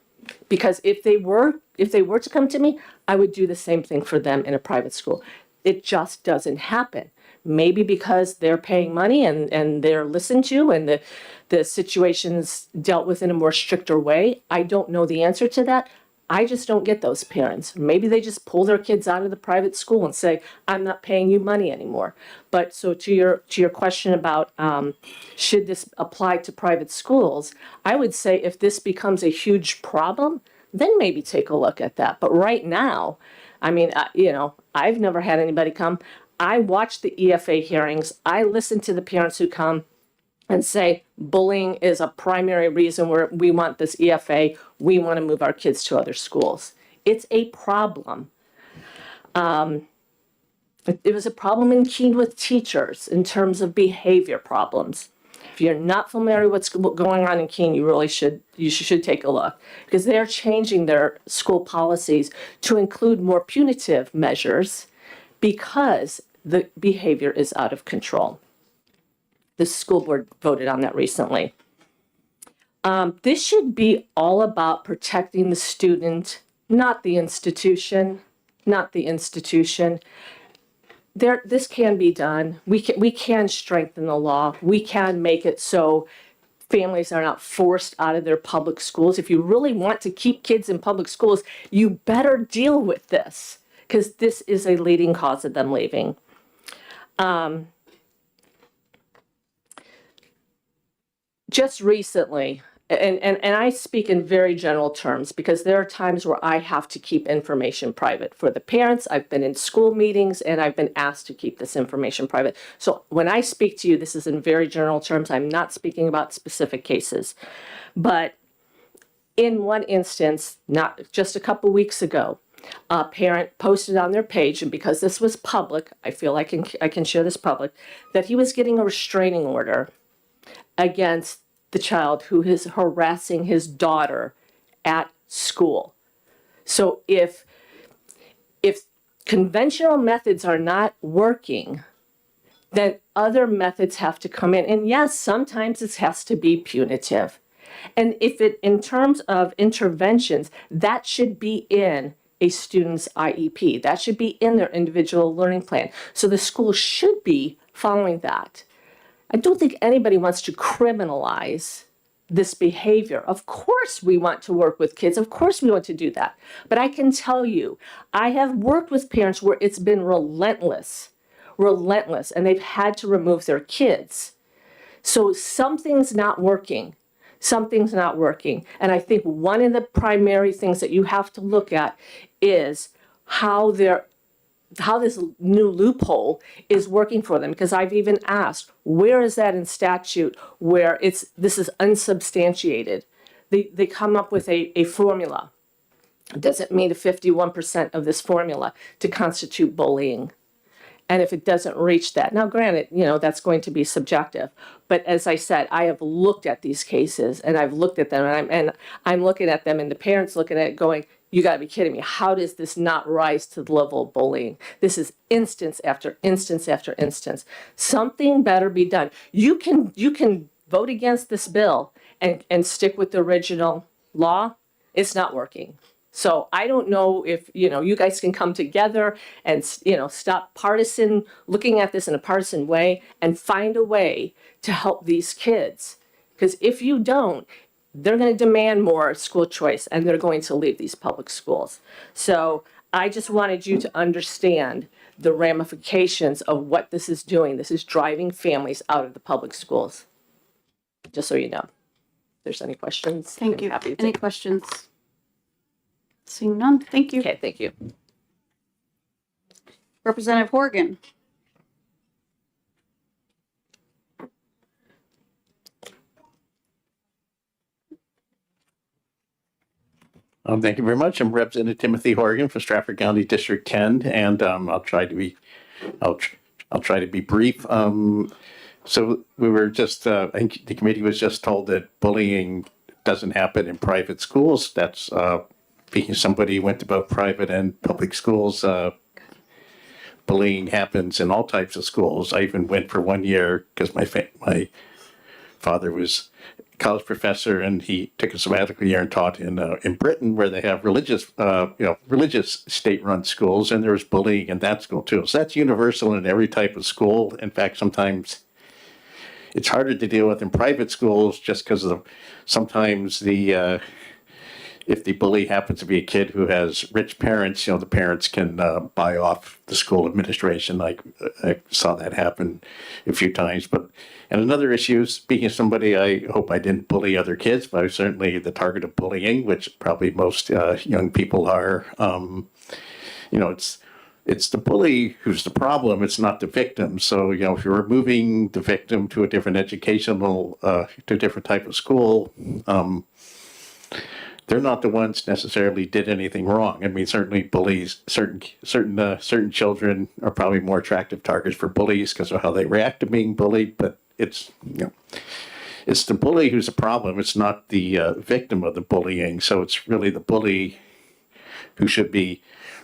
Because if they were to come to me, I would do the same thing for them in a private school. It just doesn't happen. Maybe because they're paying money and they're listened to and the situation's dealt with in a more stricter way. I don't know the answer to that. I just don't get those parents. Maybe they just pull their kids out of the private school and say, I'm not paying you money anymore. But so to your question about should this apply to private schools, I would say if this becomes a huge problem, then maybe take a look at that. But right now, I mean, I've never had anybody come. I watch the EFA hearings. I listen to the parents who come and say bullying is a primary reason where we want this EFA. We want to move our kids to other schools. It's a problem. It was a problem in Keene with teachers in terms of behavior problems. If you're not familiar with what's going on in Keene, you should take a look, because they're changing their school policies to include more punitive measures because the behavior is out of control. The school board voted on that recently. This should be all about protecting the student, not the institution, This can be done. We can strengthen the law. We can make it so families are not forced out of their public schools. If you really want to keep kids in public schools, you better deal with this, because this is a leading cause of them leaving. Just recently, and I speak in very general terms because there are times where I have to keep information private for the parents. I've been in school meetings and I've been asked to keep this information private. So when I speak to you, this is in very general terms. I'm not speaking about specific cases. But in one instance, not just a couple weeks ago, a parent posted on their page, and because this was public, I feel I can share this public, that he was getting a restraining order against the child who is harassing his daughter at school. So if conventional methods are not working, then other methods have to come in. And yes, sometimes it has to be punitive. And if it, in terms of interventions, that should be in a student's IEP. That should be in their individual learning plan. So the school should be following that. I don't think anybody wants to criminalize this behavior. Of course we want to work with kids. Of course we want to do that. But I can tell you, I have worked with parents where it's been relentless, and they've had to remove their kids. So something's not working. And I think one of the primary things that you have to look at is how this new loophole is working for them. Because I've even asked, where is that in statute where this is unsubstantiated? They come up with a formula. Does it meet 51% of this formula to constitute bullying? And if it doesn't reach that, now granted, that's going to be subjective. But as I said, I have looked at these cases and I've looked at them and I'm looking at them and the parents looking at it going, you gotta be kidding me. How does this not rise to the level of bullying? This is instance after instance after instance. Something better be done. You can vote against this bill and stick with the original law. It's not working. So I don't know if, you guys can come together and, stop looking at this in a partisan way and find a way to help these kids. Because if you don't, they're going to demand more school choice and they're going to leave these public schools. So I just wanted you to understand the ramifications of what this is doing. This is driving families out of the public schools. Just so you know. If there's any questions. Thank you. Any questions? Seeing none, thank you. Okay, thank you. Representative Horgan. Thank you very much. I'm Representative Timothy Horgan for Stratford County District 10, and I'll try to be brief. So we were just, I think the committee was just told that bullying doesn't happen in private schools. That's because somebody went to both private and public schools. Bullying happens in all types of schools. I even went for 1 year because my father was a college professor and he took a sabbatical year and taught in Britain, where they have religious state-run schools, and there was bullying in that school too. So that's universal in every type of school. In fact, sometimes it's harder to deal with in private schools just because of sometimes if the bully happens to be a kid who has rich parents, the parents can buy off the school administration. Like I saw that happen a few times. And another issue, speaking of somebody, I hope I didn't bully other kids, but I was certainly the target of bullying, which probably most young people are. It's the bully who's the problem. It's not the victim. So, if you're removing the victim to a different to a different type of school, they're not the ones necessarily did anything wrong. I mean, certainly bullies, certain children are probably more attractive targets for bullies because of how they react to being bullied. But it's the bully who's the problem. It's not the victim of the bullying. So it's really the bully who should be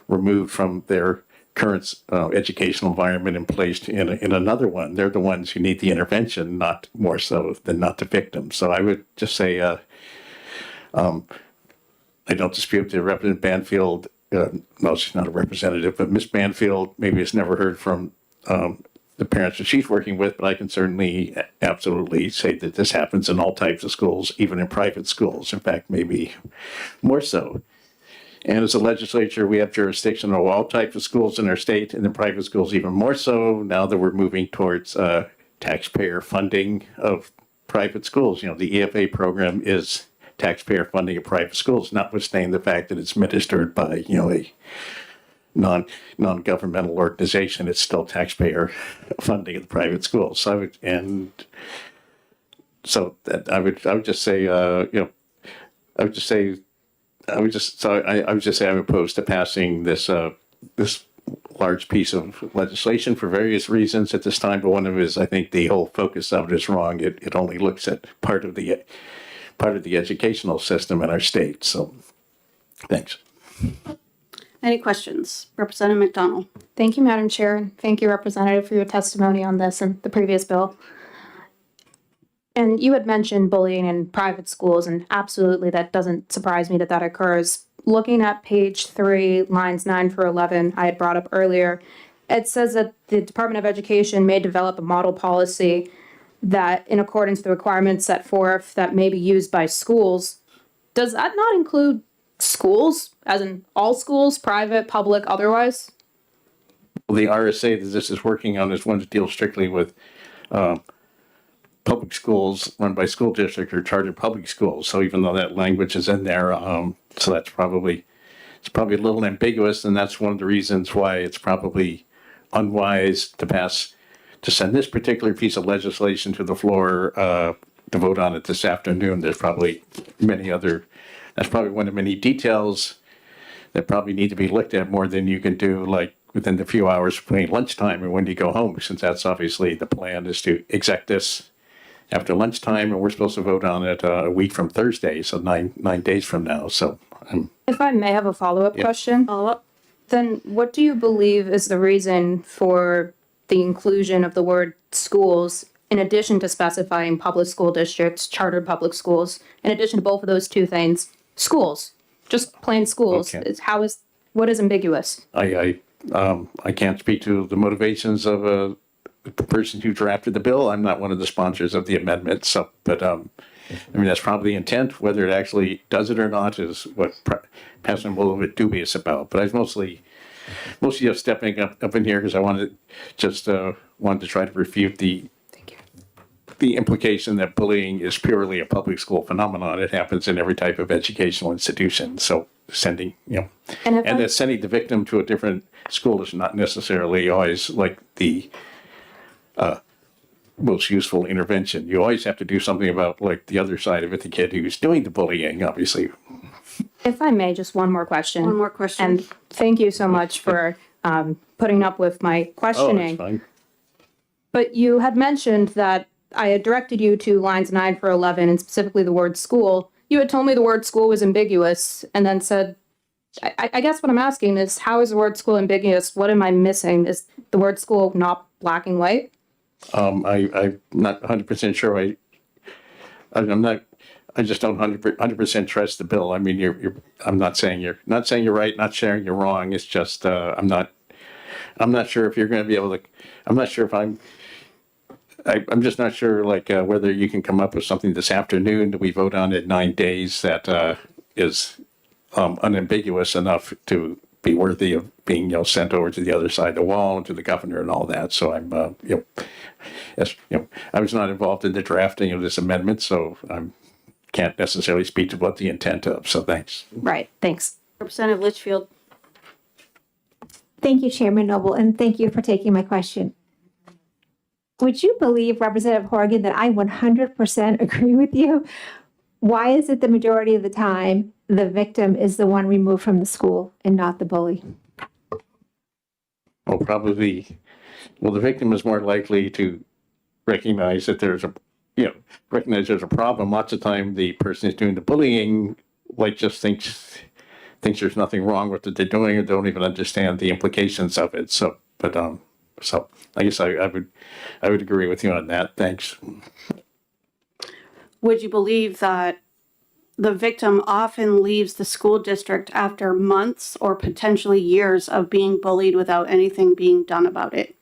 removed from their current educational environment and placed in another one. They're the ones who need the intervention, not more so than not the victim. So I would just say, I don't dispute that Representative Banfield, well, she's not a representative, but Ms. Banfield maybe has never heard from the parents that she's working with, but I can certainly absolutely say that this happens in all types of schools, even in private schools. In fact, maybe more so. And as a legislature, we have jurisdiction over all types of schools in our state, and in private schools even more so now that we're moving towards taxpayer funding of private schools. The EFA program is taxpayer funding of private schools, notwithstanding the fact that it's administered by, a non-governmental organization. It's still taxpayer funding of the private schools. So I would just say I'm opposed to passing this large piece of legislation for various reasons at this time. But one of them is I think the whole focus of it is wrong. It only looks at part of the educational system in our state. So, thanks. Any questions? Representative McDonald. Thank you, Madam Chair, and thank you, Representative, for your testimony on this and the previous bill. And you had mentioned bullying in private schools, and absolutely that doesn't surprise me that occurs. Looking at page 3, lines 9 through 11, I had brought up earlier, it says that the Department of Education may develop a model policy that, in accordance with the requirements set forth, that may be used by schools. Does that not include schools, as in all schools, private, public, otherwise? Well, the RSA that this is working on is one that deals strictly with public schools run by school district or chartered public schools. So even though that language is in there, so it's probably a little ambiguous, and that's one of the reasons why it's probably unwise to send this particular piece of legislation to the floor to vote on it this afternoon. There's probably that's probably one of many details that probably need to be looked at more than you can do like within the few hours between lunchtime and when you go home, since that's obviously the plan is to exec this after lunchtime, and we're supposed to vote on it a week from Thursday, so nine days from now. So If I may have a follow-up question. Then what do you believe is the reason for the inclusion of the word schools in addition to specifying public school districts, chartered public schools, in addition to both of those two things, schools, just plain schools? Okay. What is ambiguous? I can't speak to the motivations of the person who drafted the bill. I'm not one of the sponsors of the amendment, so but that's probably the intent. Whether it actually does it or not is what passing a little bit dubious about. But I was mostly just stepping up in here because I wanted to try to refute the implication that bullying is purely a public school phenomenon. It happens in every type of educational institution. So sending that sending the victim to a different school is not necessarily always like the most useful intervention. You always have to do something about like the other side of it, the kid who's doing the bullying, obviously. If I may, just one more question. One more question. And thank you so much for putting up with my questioning. Oh, that's fine. But you had mentioned that I had directed you to lines 9 through 11 and specifically the word school. You had told me the word school was ambiguous and then said, I guess what I'm asking is, how is the word school ambiguous? What am I missing? Is the word school not black and white? I'm not 100% sure. I just don't 100% trust the bill. I mean, I'm not saying you're right, not saying you're wrong. It's just I'm not sure if you're going to be able to. I'm not sure if I'm just not sure whether you can come up with something this afternoon that we vote on in 9 days that is unambiguous enough to be worthy of being, sent over to the other side of the wall and to the governor and all that. So I'm, I was not involved in the drafting of this amendment, so I can't necessarily speak to what the intent of. So thanks. Right, thanks. Representative Litchfield. Thank you, Chairman Noble, and thank you for taking my question. Would you believe, Representative Horgan, that I 100% agree with you? Why is it the majority of the time the victim is the one removed from the school and not the bully? Well, probably, the victim is more likely to recognize that recognize there's a problem. Lots of time the person who's doing the bullying, just thinks there's nothing wrong with what they're doing, or don't even understand the implications of it. So I guess I would agree with you on that. Thanks. Would you believe that the victim often leaves the school district after months or potentially years of being bullied without anything being done about it?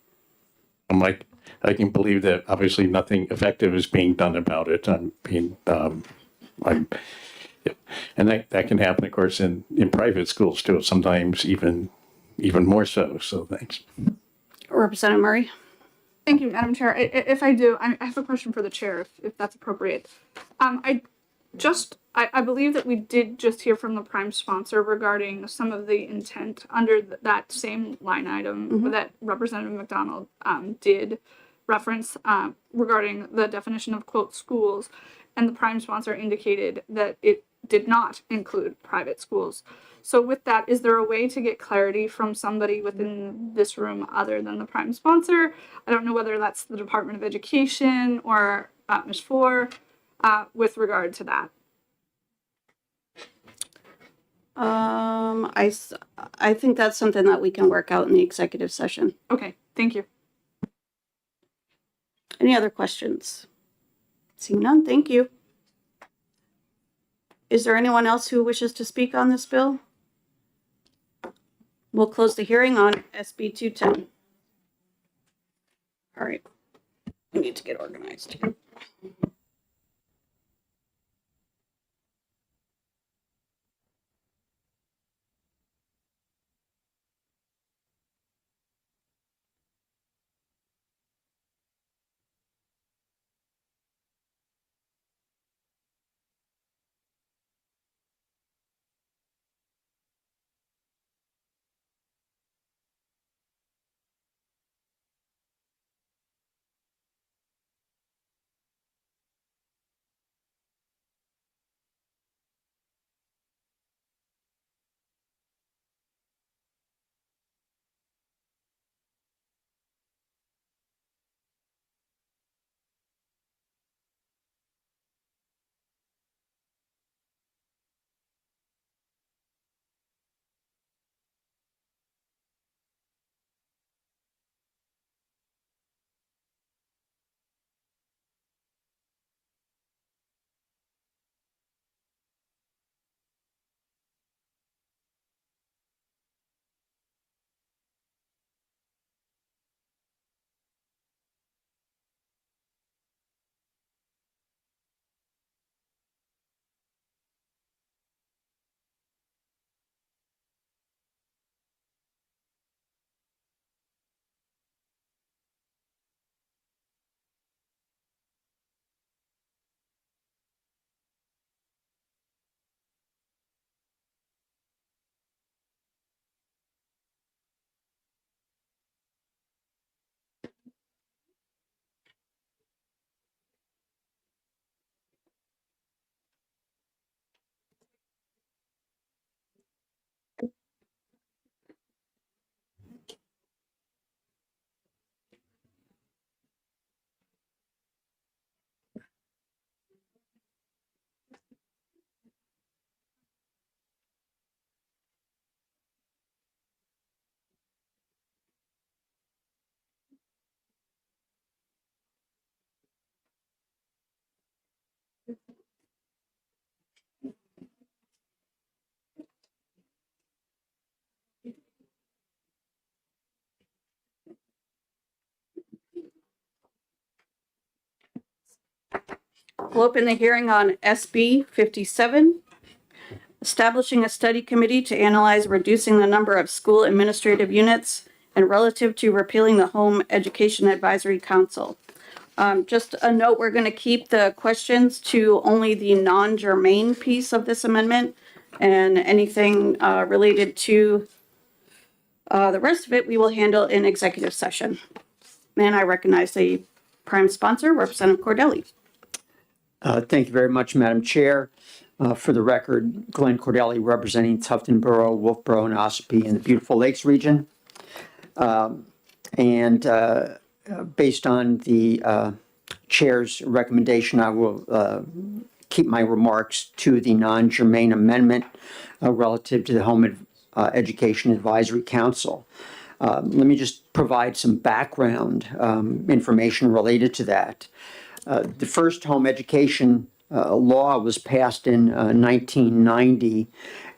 I can believe that obviously nothing effective is being done about it. And that can happen, of course, in private schools too. Sometimes even more so. So thanks. Representative Murray. Thank you, Madam Chair. If I do, I have a question for the chair, if that's appropriate. I believe that we did just hear from the prime sponsor regarding some of the intent under that same line item that Representative McDonald did reference regarding the definition of, quote, schools, and the prime sponsor indicated that it did not include private schools. So with that, is there a way to get clarity from somebody within this room other than the prime sponsor? I don't know whether that's the Department of Education or Ms. Four with regard to that. I think that's something that we can work out in the executive session. Okay, thank you. Any other questions? Seeing none, thank you. Is there anyone else who wishes to speak on this bill? We'll close the hearing on SB 210. All right, we need to get organized. We'll open the hearing on SB 57. establishing a study committee to analyze reducing the number of school administrative units, and relative to repealing the Home Education Advisory Council. Just a note, we're going to keep the questions to only the non-germane piece of this amendment, and anything related to the rest of it, we will handle in executive session. And I recognize the prime sponsor, Representative Cordelli. Thank you very much, Madam Chair. For the record, Glenn Cordelli representing Tufton Borough, Wolfboro, and Ossipee in the Beautiful Lakes region. Based on the chair's recommendation, I will keep my remarks to the non-germane amendment relative to the Home Education Advisory Council. Let me just provide some background information related to that. The first home education law was passed in 1990,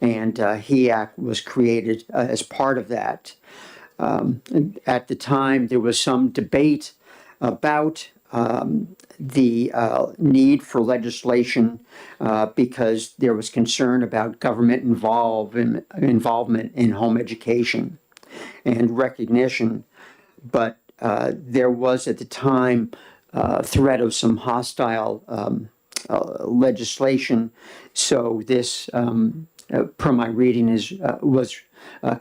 and HEAC was created as part of that. At the time, there was some debate about the need for legislation because there was concern about government involvement in home education and recognition. But there was at the time threat of some hostile legislation. So this, per my reading, was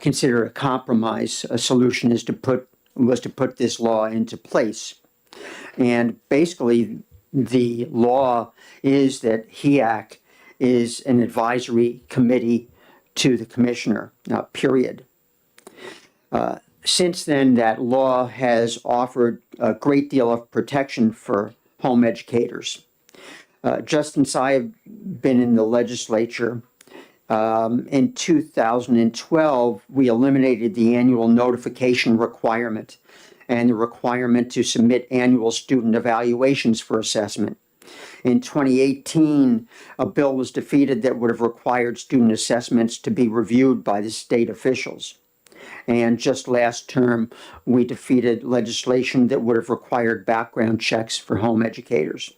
considered a compromise. A solution was to put this law into place. And basically, the law is that HEAC is an advisory committee to the commissioner, period. Since then, that law has offered a great deal of protection for home educators. Just since I have been in the legislature, in 2012, we eliminated the annual notification requirement and the requirement to submit annual student evaluations for assessment. In 2018, a bill was defeated that would have required student assessments to be reviewed by the state officials. And just last term, we defeated legislation that would have required background checks for home educators.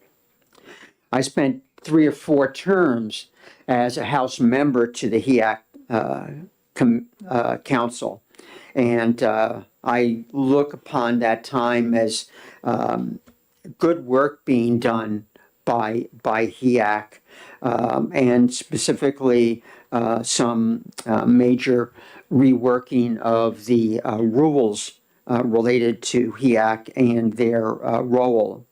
I spent 3 or 4 terms as a House member to the HEAC Council, and I look upon that time as good work being done by HEAC, and specifically some major reworking of the rules related to HEAC and their role.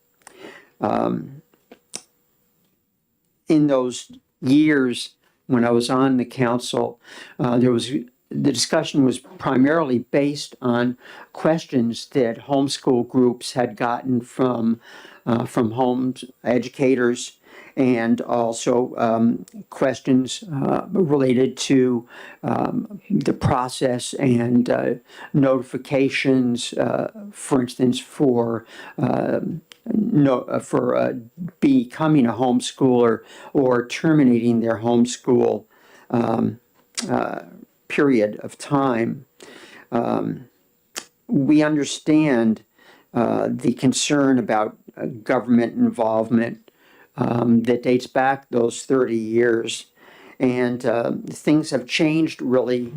In those years when I was on the council, the discussion was primarily based on questions that homeschool groups had gotten from home educators, and also questions related to the process and notifications, for instance, for becoming a homeschooler or terminating their homeschool period of time. We understand the concern about government involvement that dates back those 30 years. And things have changed really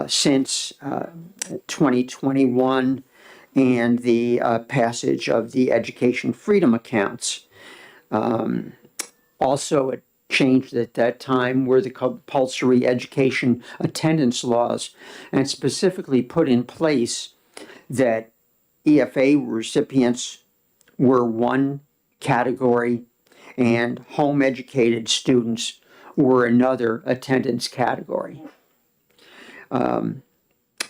since 2021 and the passage of the Education Freedom Accounts. Also, it changed at that time were the compulsory education attendance laws, and specifically put in place that EFA recipients were one category and home educated students were another attendance category. Let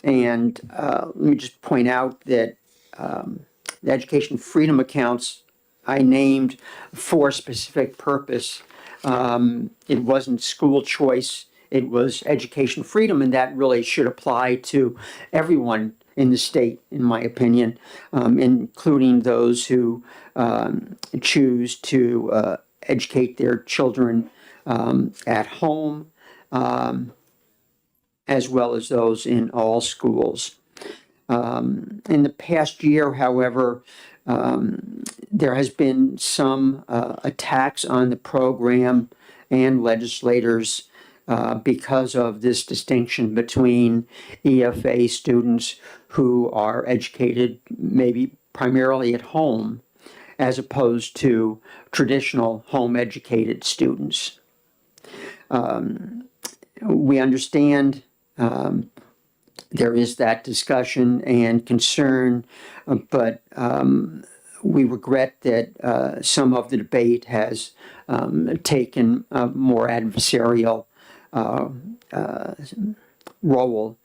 me just point out that the Education Freedom Accounts I named for a specific purpose. It wasn't school choice, it was education freedom, and that really should apply to everyone in the state, in my opinion, including those who choose to educate their children at home, as well as those in all schools. In the past year, however, there has been some attacks on the program and legislators because of this distinction between EFA students who are educated maybe primarily at home as opposed to traditional home educated students. We understand there is that discussion and concern, but we regret that some of the debate has taken a more adversarial role.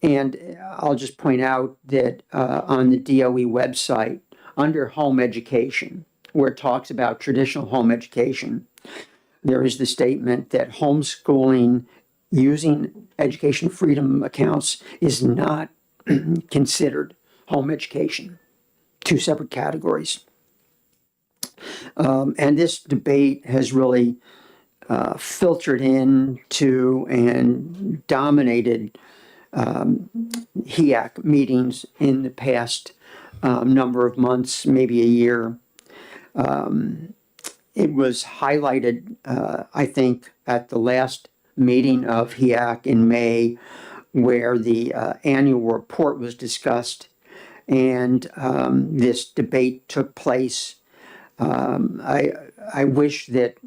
And I'll just point out that on the DOE website, under home education, where it talks about traditional home education, there is the statement that homeschooling using education freedom accounts is not considered home education, two separate categories. And this debate has really filtered into and dominated HEAC meetings in the past number of months, maybe a year. It was highlighted, I think, at the last meeting of HEAC in May, where the annual report was discussed, and this debate took place. I wish that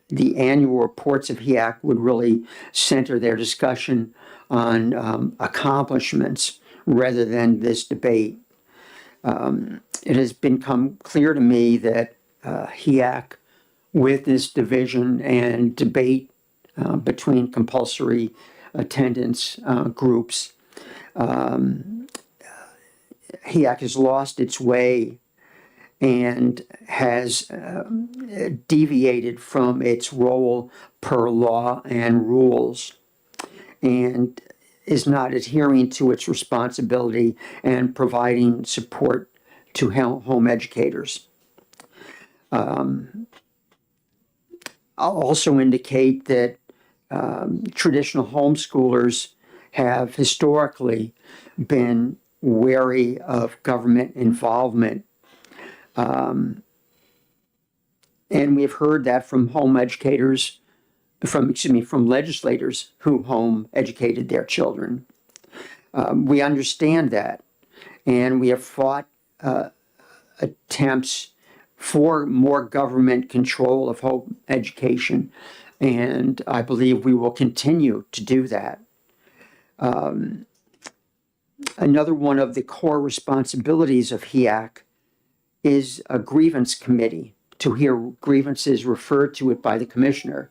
the annual reports of HEAC would really center their discussion on accomplishments rather than this debate. It has become clear to me that HEAC, with this division and debate between compulsory attendance groups, HEAC has lost its way and has deviated from its role per law and rules, and is not adhering to its responsibility and providing support to home educators. I'll also indicate that traditional homeschoolers have historically been wary of government involvement. And we've heard that from home educators, from legislators who home educated their children. We understand that, and we have fought attempts for more government control of home education, and I believe we will continue to do that. Another one of the core responsibilities of HEAC is a grievance committee, to hear grievances referred to it by the commissioner.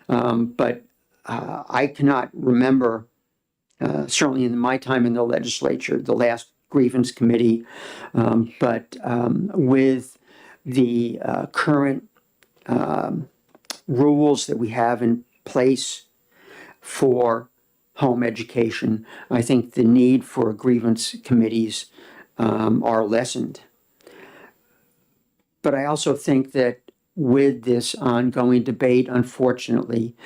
But I cannot remember, certainly in my time in the legislature, the last grievance committee, but with the current rules that we have in place for home education, I think the need for grievance committees are lessened. But I also think that with this ongoing debate, unfortunately,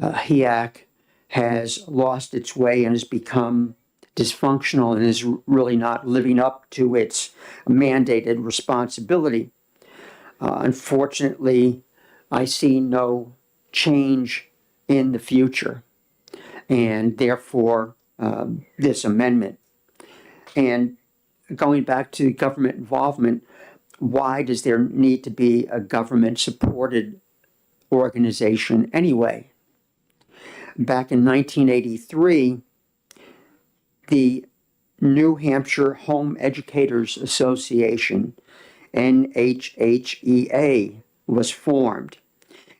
HEAC has lost its way and has become dysfunctional and is really not living up to its mandated responsibility. Unfortunately, I see no change in the future, and therefore this amendment. And going back to government involvement, why does there need to be a government-supported organization anyway? Back in 1983, the New Hampshire Home Educators Association, NHHEA, was formed,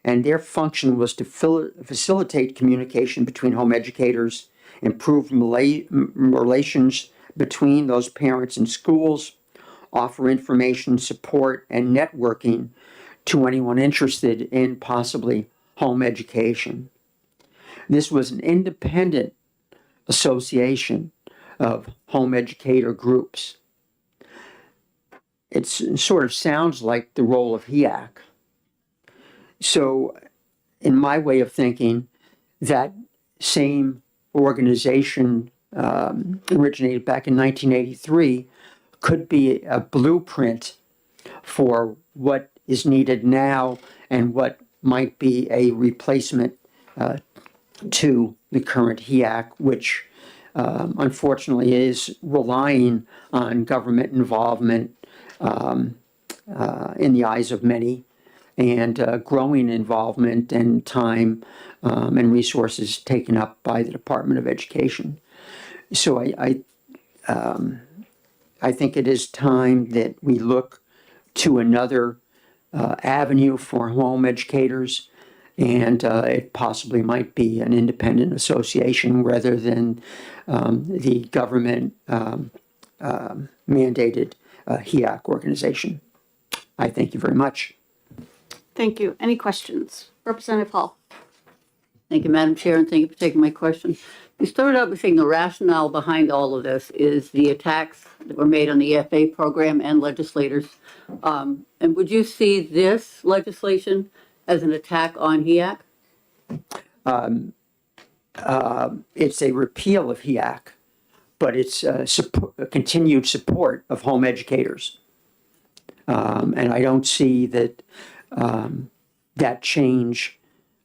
and their function was to facilitate communication between home educators, improve relations between those parents and schools, offer information, support, and networking to anyone interested in possibly home education. This was an independent association of home educator groups. It sort of sounds like the role of HEAC. So, in my way of thinking, that same organization originated back in 1983 could be a blueprint for what is needed now and what might be a replacement to the current HEAC, which unfortunately is relying on government involvement in the eyes of many, and growing involvement and time and resources taken up by the Department of Education. So I think it is time that we look to another avenue for home educators, and it possibly might be an independent association rather than the government mandated HEAC organization. I thank you very much. Thank you. Any questions? Representative Hall. Thank you, Madam Chair, and thank you for taking my question. You started out by saying the rationale behind all of this is the attacks that were made on the EFA program and legislators. And would you see this legislation as an attack on HEAC? It's a repeal of HEAC, but it's a continued support of home educators. And I don't see that that change,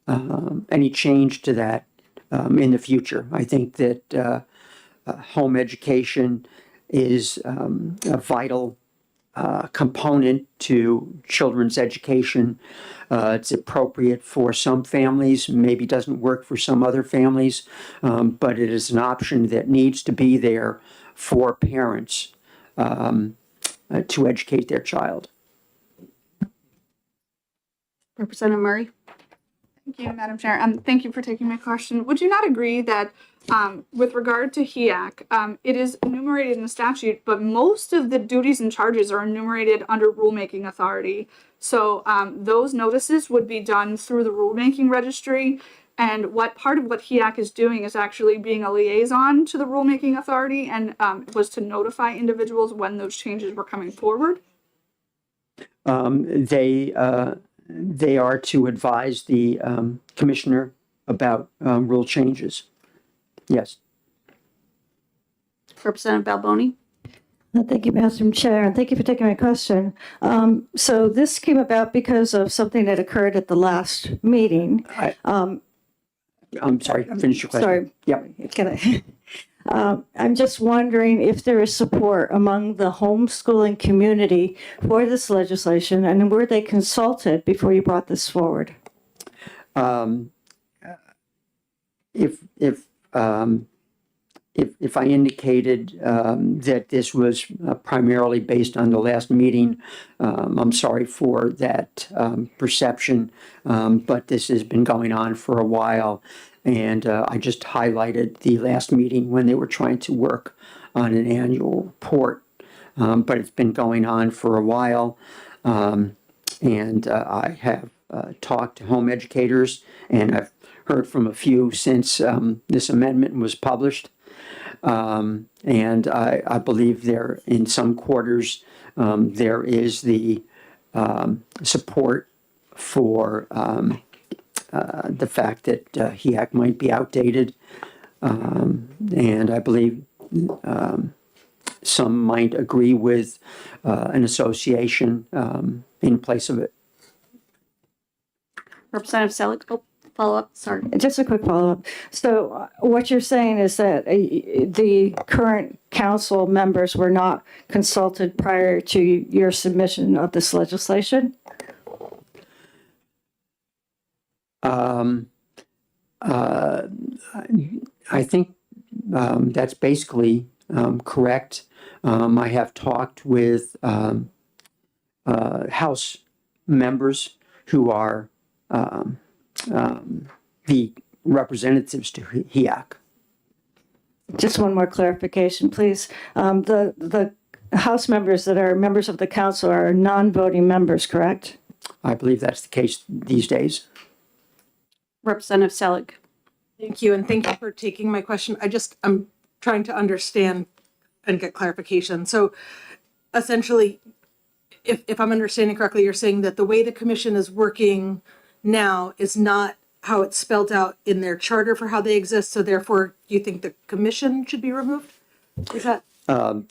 any change to that in the future. I think that home education is a vital component to children's education. It's appropriate for some families, maybe doesn't work for some other families, but it is an option that needs to be there for parents to educate their child. Representative Murray. Thank you, Madam Chair. Thank you for taking my question. Would you not agree that with regard to HEAC, it is enumerated in the statute, but most of the duties and charges are enumerated under rulemaking authority. So those notices would be done through the rulemaking registry. And what part of what HEAC is doing is actually being a liaison to the rulemaking authority, and was to notify individuals when those changes were coming forward. They are to advise the commissioner about rule changes. Yes. Representative Balboni. Thank you, Madam Chair, and thank you for taking my question. So this came about because of something that occurred at the last meeting. I'm sorry, finish your question. Sorry. Yep. Can I? I'm just wondering if there is support among the homeschooling community for this legislation, and were they consulted before you brought this forward? If I indicated that this was primarily based on the last meeting, I'm sorry for that perception, but this has been going on for a while. And I just highlighted the last meeting when they were trying to work on an annual report. But it's been going on for a while. And I have talked to home educators, and I've heard from a few since this amendment was published. And I believe there, in some quarters, there is the support for the fact that HEAC might be outdated. And I believe some might agree with an association in place of it. Representative Selig. Follow-up, sorry. Just a quick follow-up. So what you're saying is that the current council members were not consulted prior to your submission of this legislation? I think that's basically correct. I have talked with House members who are the representatives to HEAC. Just one more clarification, please. The House members that are members of the council are non-voting members, correct? I believe that's the case these days. Representative Selig. Thank you, and thank you for taking my question. I'm trying to understand and get clarification. So essentially, if I'm understanding correctly, you're saying that the way the commission is working now is not how it's spelled out in their charter for how they exist, so therefore you think the commission should be removed? Is that I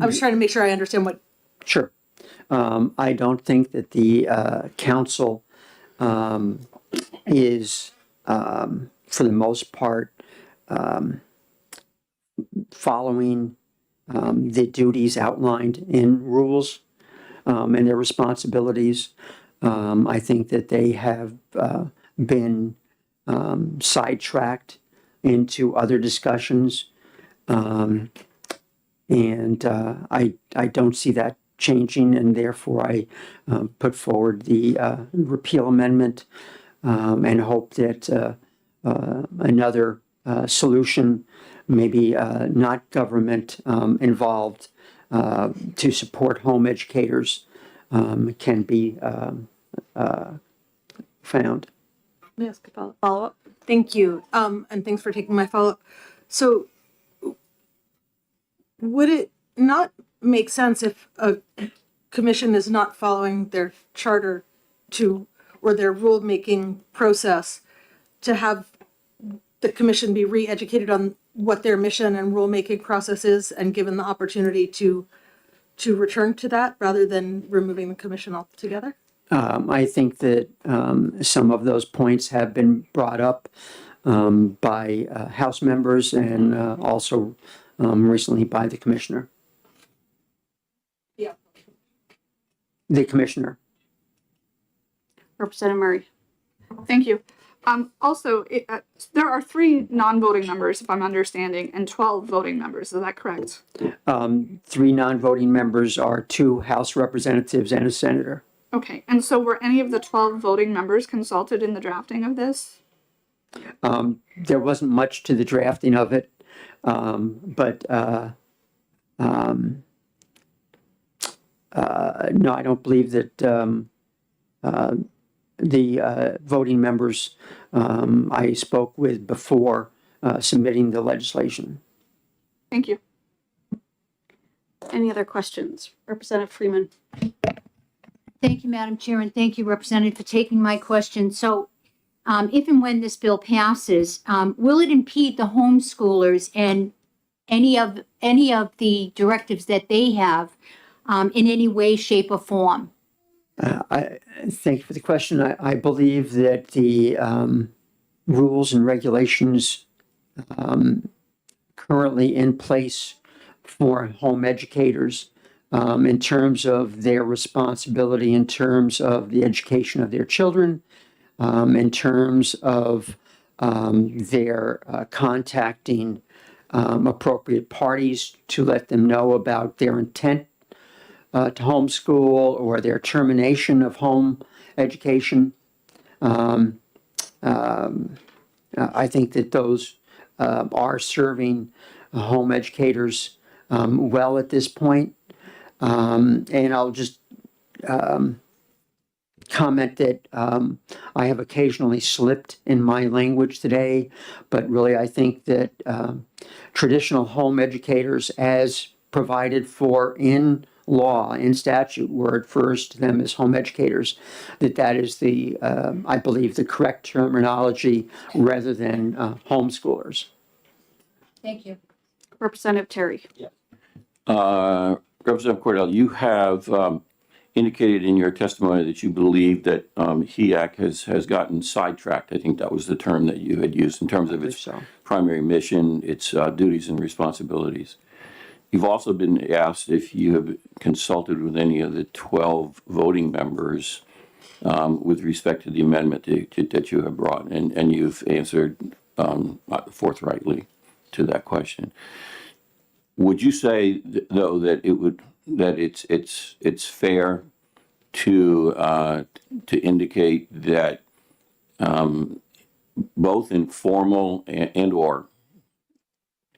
was trying to make sure I understand what. Sure. I don't think that the council is, for the most part, following the duties outlined in rules and their responsibilities. I think that they have been sidetracked into other discussions. And I don't see that changing, and therefore I put forward the repeal amendment and hope that another solution, maybe not government involved, to support home educators can be found. May I ask a follow-up? Thank you. And thanks for taking my follow-up. So would it not make sense if a commission is not following their charter or their rulemaking process to have the commission be re-educated on what their mission and rulemaking process is and given the opportunity to return to that rather than removing the commission altogether? I think that some of those points have been brought up by House members and also recently by the commissioner. Yeah. The commissioner. Representative Murray. Thank you. Also, there are 3 non-voting members, if I'm understanding, and 12 voting members. Is that correct? 3 non-voting members are 2 House representatives and a senator. Okay. And so were any of the 12 voting members consulted in the drafting of this? There wasn't much to the drafting of it, but no, I don't believe that the voting members I spoke with before submitting the legislation. Thank you. Any other questions? Representative Freeman. Thank you, Madam Chair, and thank you, Representative, for taking my question. So if and when this bill passes, will it impede the homeschoolers and any of the directives that they have in any way, shape, or form? I thank you for the question. I believe that the rules and regulations currently in place for home educators in terms of their responsibility, in terms of the education of their children, in terms of their contacting appropriate parties to let them know about their intent to homeschool or their termination of home education. I think that those are serving home educators well at this point. And I'll just comment that I have occasionally slipped in my language today, but really I think that traditional home educators, as provided for in law, in statute, where it refers to them as home educators, that is the, I believe, the correct terminology rather than homeschoolers. Thank you. Representative Terry. Representative Cordell, you have indicated in your testimony that you believe that HEAC has gotten sidetracked. I think that was the term that you had used in terms of its primary mission, its duties and responsibilities. You've also been asked if you have consulted with any of the 12 voting members with respect to the amendment that you have brought, and you've answered forthrightly to that question. Would you say, though, that it's fair to indicate that both in formal and or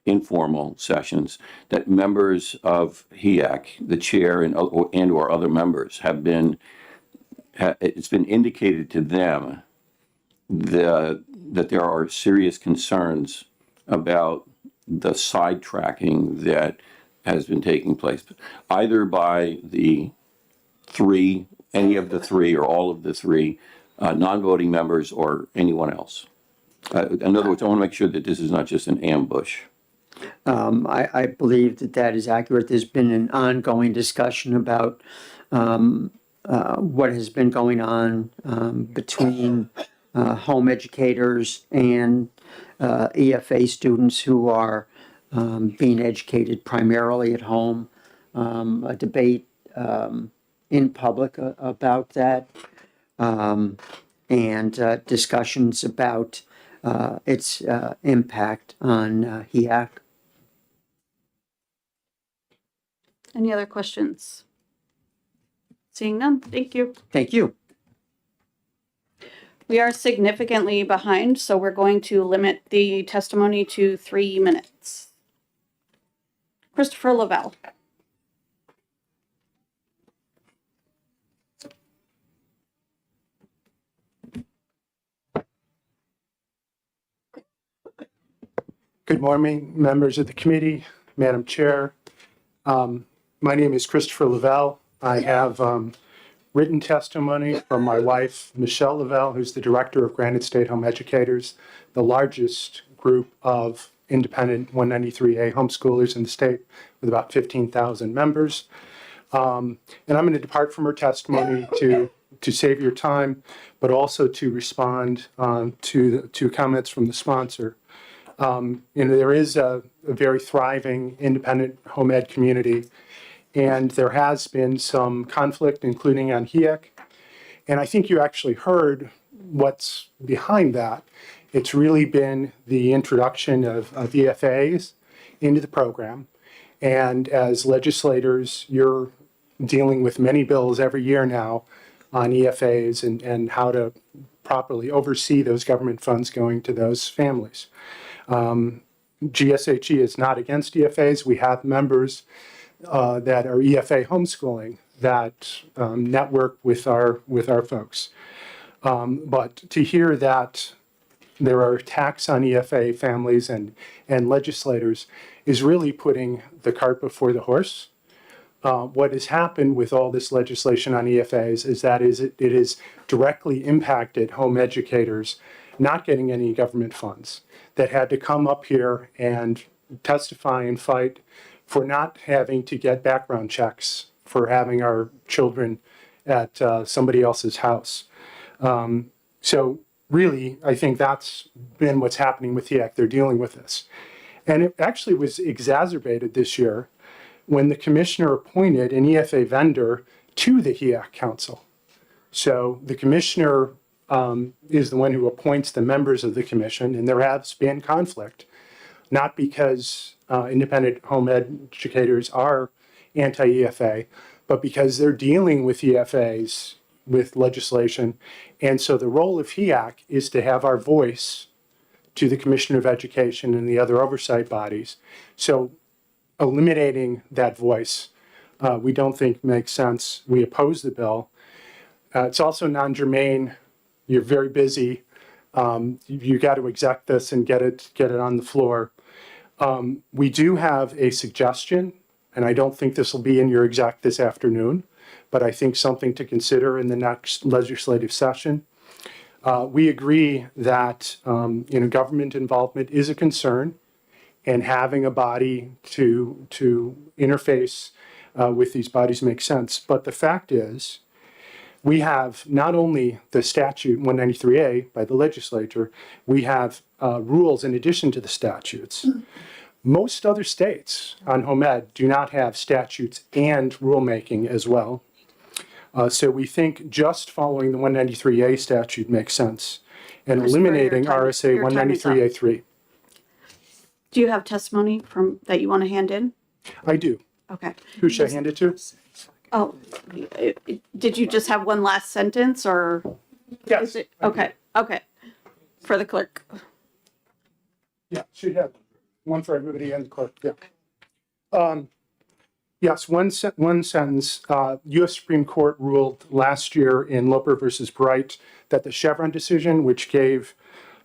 informal sessions, that members of HEAC, the chair and or other members, it's been indicated to them that there are serious concerns about the sidetracking that has been taking place, either by any of the 3 or all of the 3 non-voting members or anyone else? In other words, I want to make sure that this is not just an ambush. I believe that is accurate. There's been an ongoing discussion about what has been going on between home educators and EFA students who are being educated primarily at home, a debate in public about that, and discussions about its impact on HEAC. Any other questions? Seeing none, thank you. Thank you. We are significantly behind, so we're going to limit the testimony to 3 minutes. Christopher Lavelle. Good morning, members of the committee, Madam Chair. My name is Christopher Lavelle. I have written testimony from my wife, Michelle Lavelle, who's the director of Granite State Home Educators, the largest group of independent 193A homeschoolers in the state with about 15,000 members. And I'm going to depart from her testimony to save your time, but also to respond to comments from the sponsor. There is a very thriving independent home ed community, and there has been some conflict, including on HEAC. And I think you actually heard what's behind that. It's really been the introduction of EFAs into the program. And as legislators, you're dealing with many bills every year now on EFAs and how to properly oversee those government funds going to those families. GSHE is not against EFAs. We have members that are EFA homeschooling that network with our folks. But to hear that there are attacks on EFA families and legislators is really putting the cart before the horse. What has happened with all this legislation on EFAs is that it has directly impacted home educators not getting any government funds, that had to come up here and testify and fight for not having to get background checks for having our children at somebody else's house. So really, I think that's been what's happening with HEAC. They're dealing with this. And it actually was exacerbated this year when the commissioner appointed an EFA vendor to the HEAC Council. So the commissioner is the one who appoints the members of the commission, and there has been conflict, not because independent home educators are anti-EFA, but because they're dealing with EFAs with legislation. And so the role of HEAC is to have our voice to the Commissioner of Education and the other oversight bodies. So eliminating that voice, we don't think makes sense. We oppose the bill. It's also non-germane. You're very busy. You got to exec this and get it on the floor. We do have a suggestion, and I don't think this will be in your exec this afternoon, but I think something to consider in the next legislative session. We agree that government involvement is a concern, and having a body to interface with these bodies makes sense. But the fact is, we have not only the statute 193A by the legislature, we have rules in addition to the statutes. Most other states on home ed do not have statutes and rulemaking as well. So we think just following the 193A statute makes sense and eliminating RSA 193A3. Do you have testimony that you want to hand in? I do. Okay. Who should I hand it to? Oh, did you just have one last sentence or? Yes. Okay, okay. For the clerk. Yeah, should have one for everybody and the clerk, yeah. Yes, one sentence. U.S. Supreme Court ruled last year in Loper versus Bright that the Chevron decision, which gave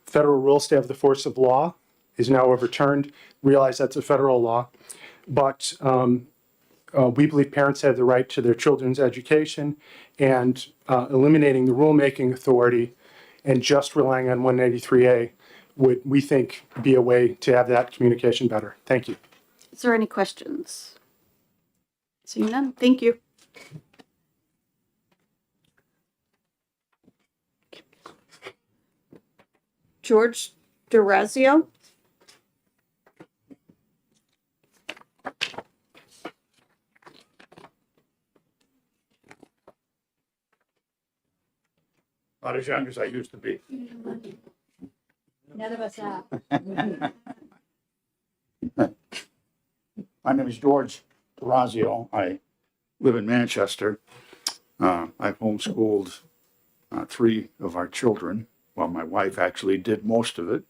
federal rules to have the force of law, is now overturned. Realize that's a federal law, but we believe parents have the right to their children's education, and eliminating the rulemaking authority and just relying on 193A would, we think, be a way to have that communication better. Thank you. Is there any questions? Seeing none, thank you. George Durazio. Not as young as I used to be. None of us are. My name is George Durazio. I live in Manchester. I've homeschooled 3 of our children. Well, my wife actually did most of it.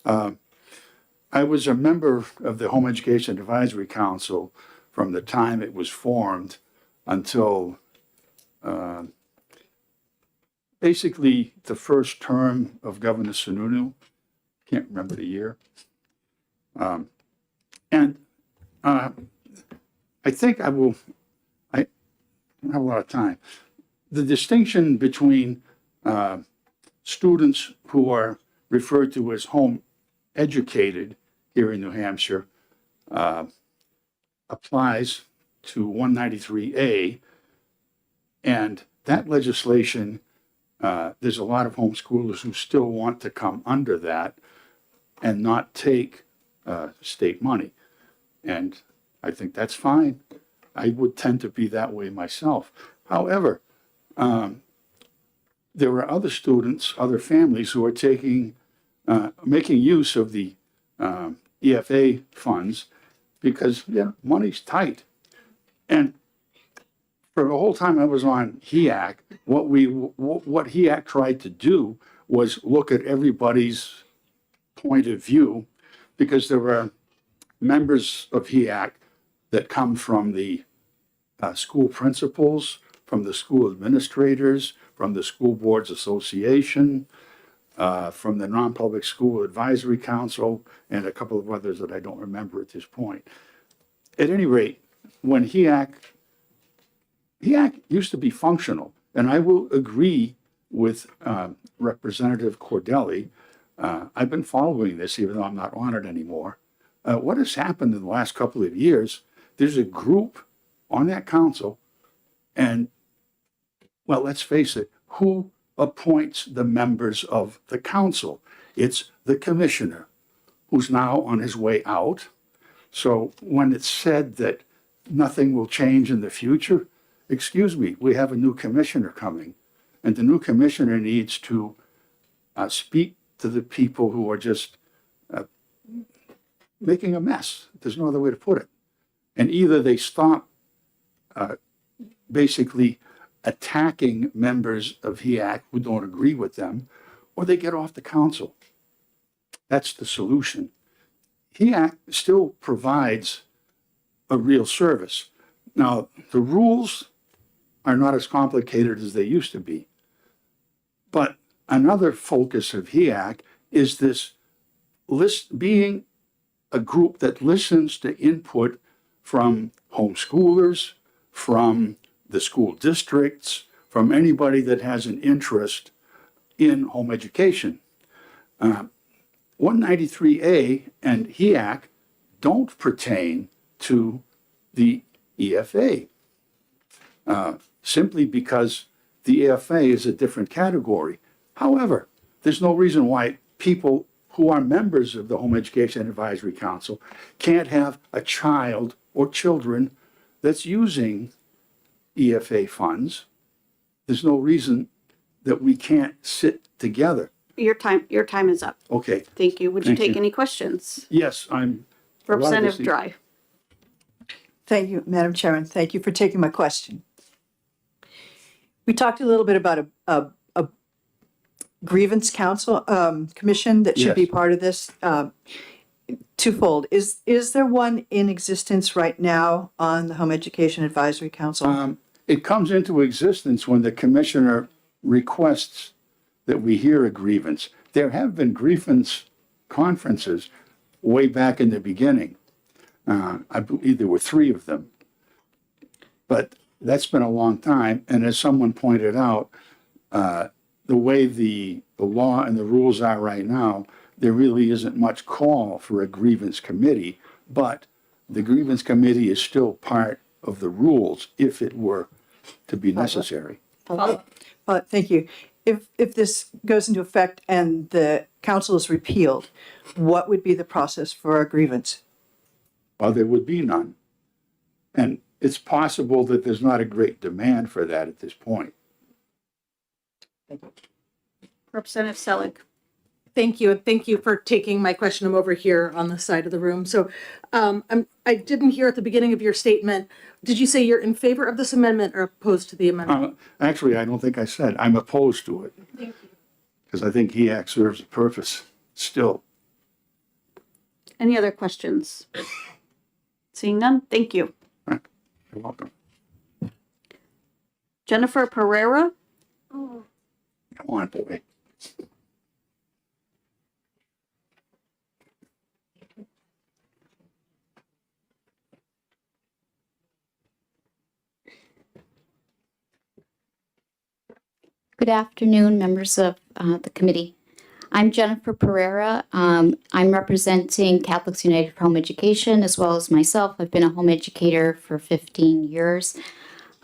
I was a member of the Home Education Advisory Council from the time it was formed until basically the first term of Governor Sununu. Can't remember the year. I think I don't have a lot of time. The distinction between students who are referred to as home educated here in New Hampshire applies to 193A, and that legislation, there's a lot of homeschoolers who still want to come under that and not take state money. And I think that's fine. I would tend to be that way myself. However, there are other students, other families who are making use of the EFA funds because money's tight. And for the whole time I was on HEAC, what HEAC tried to do was look at everybody's point of view, because there are members of HEAC that come from the school principals, from the school administrators, from the School Boards Association, from the Non-Public School Advisory Council, and a couple of others that I don't remember at this point. At any rate, when HEAC used to be functional, and I will agree with Representative Cordelli. I've been following this, even though I'm not on it anymore. What has happened in the last couple of years, there's a group on that council, and, well, let's face it, who appoints the members of the council? It's the commissioner, who's now on his way out. So when it's said that nothing will change in the future, excuse me, we have a new commissioner coming, and the new commissioner needs to speak to the people who are just making a mess. There's no other way to put it. And either they stop basically attacking members of HEAC who don't agree with them, or they get off the council. That's the solution. HEAC still provides a real service. Now, the rules are not as complicated as they used to be. But another focus of HEAC is this being a group that listens to input from homeschoolers, from the school districts, from anybody that has an interest in home education. 193A and HEAC don't pertain to the EFA, simply because the EFA is a different category. However, there's no reason why people who are members of the Home Education Advisory Council can't have a child or children that's using EFA funds. There's no reason that we can't sit together. Your time is up. Okay. Thank you. Would you Thank take you. any questions? Yes, I'm. Representative Dry. Thank you, Madam Chairman. Thank you for taking my question. We talked a little bit about a grievance council commission that should be Yes. part of this. Twofold. Is there one in existence right now on the Home Education Advisory Council? It comes into existence when the commissioner requests that we hear a grievance. There have been grievance conferences way back in the beginning. I believe there were 3 of them. But that's been a long time. And as someone pointed out, the way the law and the rules are right now, there really isn't much call for a grievance committee, but the grievance committee is still part of the rules if it were to be necessary. Thank you. if this goes into effect and the council is repealed, what would be the process for a grievance? Well, there would be none. And it's possible that there's not a great demand for that at this point. Representative Selig. Thank you, and thank you for taking my question. I'm over here on the side of the room. So I didn't hear at the beginning of your statement, did you say you're in favor of this amendment or opposed to the amendment? Actually, I don't think I said. I'm opposed to it. Thank you. Because I think HEAC serves a purpose still. Any other questions? Seeing none, thank you. You're welcome. Jennifer Pereira. Come on, boy. Good afternoon, members of the committee. I'm Jennifer Pereira. I'm representing Catholics United for Home Education, as well as myself. I've been a home educator for 15 years.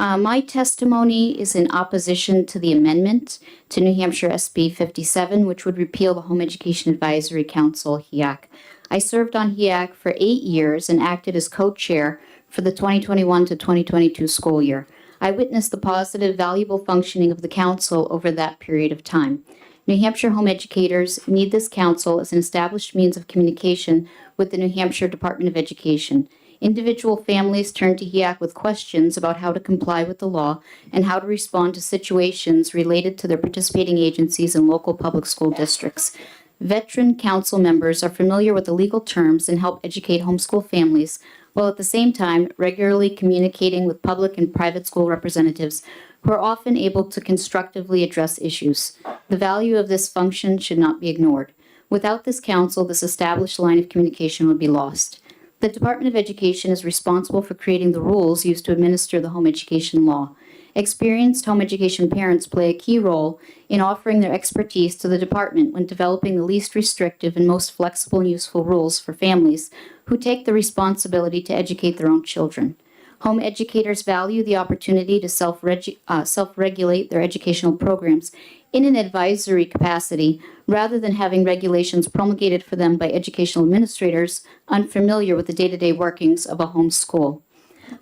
My testimony is in opposition to the amendment to New Hampshire SB 57, which would repeal the Home Education Advisory Council, HEAC. I served on HEAC for 8 years and acted as co-chair for the 2021 to 2022 school year. I witnessed the positive, valuable functioning of the council over that period of time. New Hampshire home educators need this council as an established means of communication with the New Hampshire Department of Education. Individual families turn to HEAC with questions about how to comply with the law and how to respond to situations related to their participating agencies and local public school districts. Veteran council members are familiar with the legal terms and help educate homeschool families, while at the same time regularly communicating with public and private school representatives who are often able to constructively address issues. The value of this function should not be ignored. Without this council, this established line of communication would be lost. The Department of Education is responsible for creating the rules used to administer the home education law. Experienced home education parents play a key role in offering their expertise to the department when developing the least restrictive and most flexible and useful rules for families who take the responsibility to educate their own children. Home educators value the opportunity to self-regulate their educational programs in an advisory capacity rather than having regulations promulgated for them by educational administrators unfamiliar with the day-to-day workings of a home school.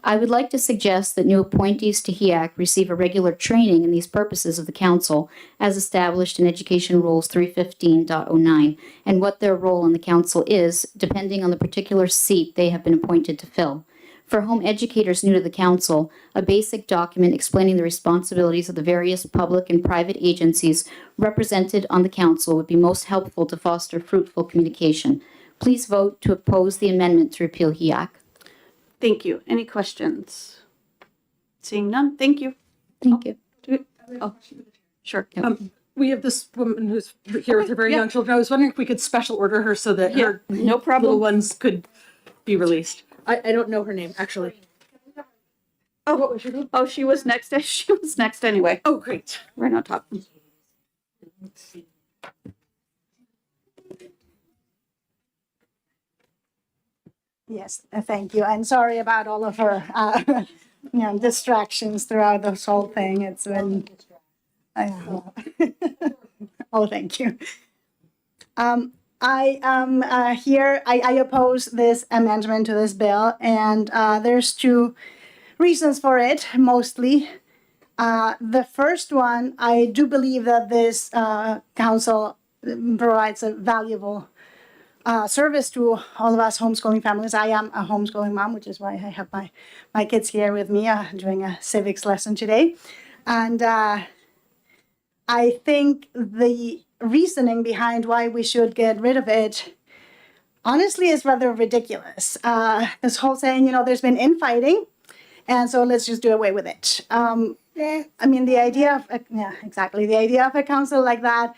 I would like to suggest that new appointees to HEAC receive a regular training in these purposes of the council as established in Education Rules 315.09 and what their role in the council is, depending on the particular seat they have been appointed to fill. For home educators new to the council, a basic document explaining the responsibilities of the various public and private agencies represented on the council would be most helpful to foster fruitful communication. Please vote to oppose the amendment to repeal HEAC. Thank you. Any questions? Seeing none, thank you. Thank you. Oh, sure. We have this woman who's here with her very young children. I was wondering if we could special order her so that her no problem. little ones could be released. I don't know her name, actually. Oh, what was your name? Oh, she was next. She was next anyway. Oh, great. Right on top. Yes, thank you. And sorry about all of her, distractions throughout this whole thing. It's been, oh, thank you. I am here, I oppose this amendment to this bill, and there's two reasons for it, mostly. The first one, I do believe that this council provides a valuable service to all of us homeschooling families. I am a homeschooling mom, which is why I have my kids here with me doing a civics lesson today. And I think the reasoning behind why we should get rid of it, honestly, is rather ridiculous. This whole saying, there's been infighting, and so let's just do away with it. I mean, the idea of, the idea of a council like that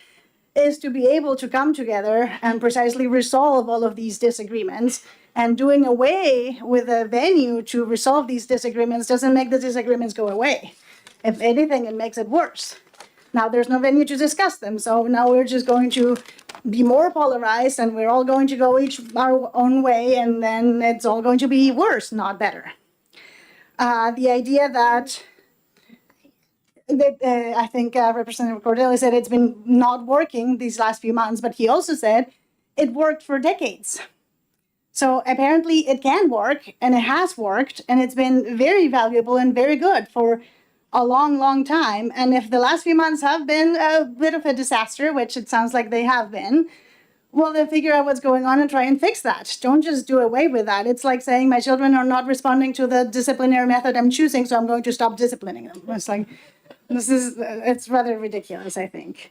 is to be able to come together and precisely resolve all of these disagreements. And doing away with a venue to resolve these disagreements doesn't make the disagreements go away. If anything, it makes it worse. Now there's no venue to discuss them, so now we're just going to be more polarized and we're all going to go each our own way, and then it's all going to be worse, not better. The idea that I think Representative Cordelli said it's been not working these last few months, but he also said it worked for decades. So apparently it can work, and it has worked, and it's been very valuable and very good for a long, long time. And if the last few months have been a bit of a disaster, which it sounds like they have been, well, then figure out what's going on and try and fix that. Don't just do away with that. It's like saying my children are not responding to the disciplinary method I'm choosing, so I'm going to stop disciplining them. It's like, it's rather ridiculous, I think.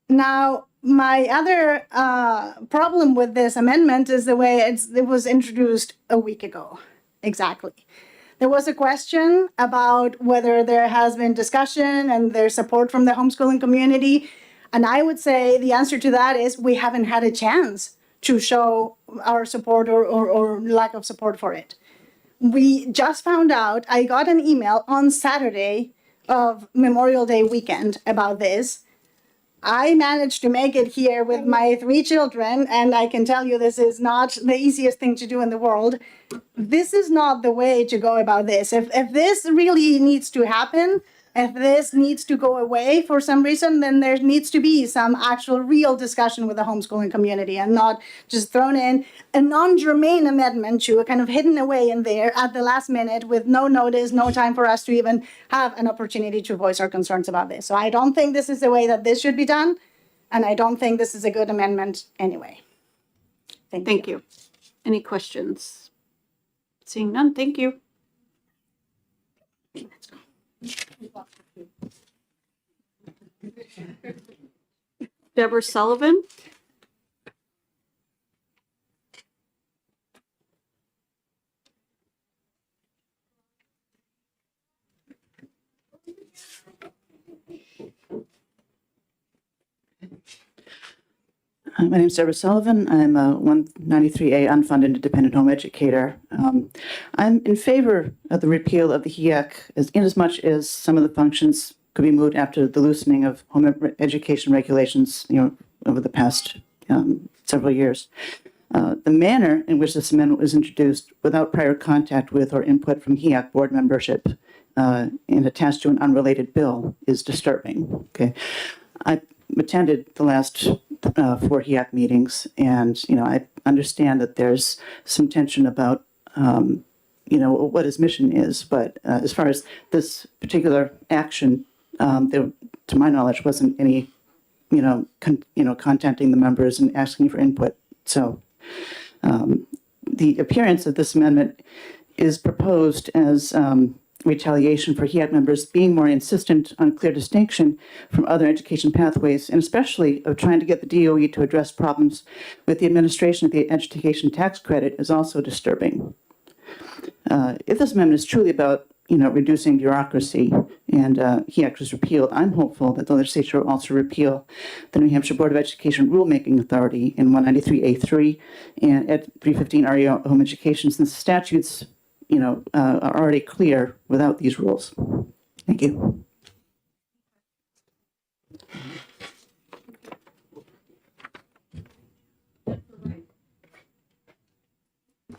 Now, my other problem with this amendment is the way it was introduced a week ago. Exactly. There was a question about whether there has been discussion and there's support from the homeschooling community. And I would say the answer to that is we haven't had a chance to show our support or lack of support for it. We just found out, I got an email on Saturday of Memorial Day weekend about this. I managed to make it here with my 3 children, and I can tell you this is not the easiest thing to do in the world. This is not the way to go about this. If this really needs to happen, if this needs to go away for some reason, then there needs to be some actual real discussion with the homeschooling community and not just thrown in a non-germane amendment to a kind of hidden away in there at the last minute with no notice, no time for us to even have an opportunity to voice our concerns about this. So I don't think this is the way that this should be done, and I don't think this is a good amendment anyway. Thank you. Any questions? Seeing none, thank you. Deborah Sullivan. My name is Deborah Sullivan. I'm a 193A unfunded independent home educator. I'm in favor of the repeal of the HEAC in as much as some of the functions could be moved after the loosening of home education regulations, over the past several years. The manner in which this amendment was introduced without prior contact with or input from HEAC board membership and attached to an unrelated bill is disturbing. Okay, I attended the last 4 HEAC meetings, and I understand that there's some tension about what his mission is, but as far as this particular action, there, to my knowledge, wasn't any contacting the members and asking for input. So the appearance of this amendment is proposed as retaliation for HEAC members being more insistent on clear distinction from other education pathways, and especially of trying to get the DOE to address problems with the administration of the education tax credit is also disturbing. If this amendment is truly about reducing bureaucracy and HEAC was repealed, I'm hopeful that the legislature will also repeal the New Hampshire Board of Education rulemaking authority in 193A3 and at 315 REO home education, since the statutes are already clear without these rules. Thank you.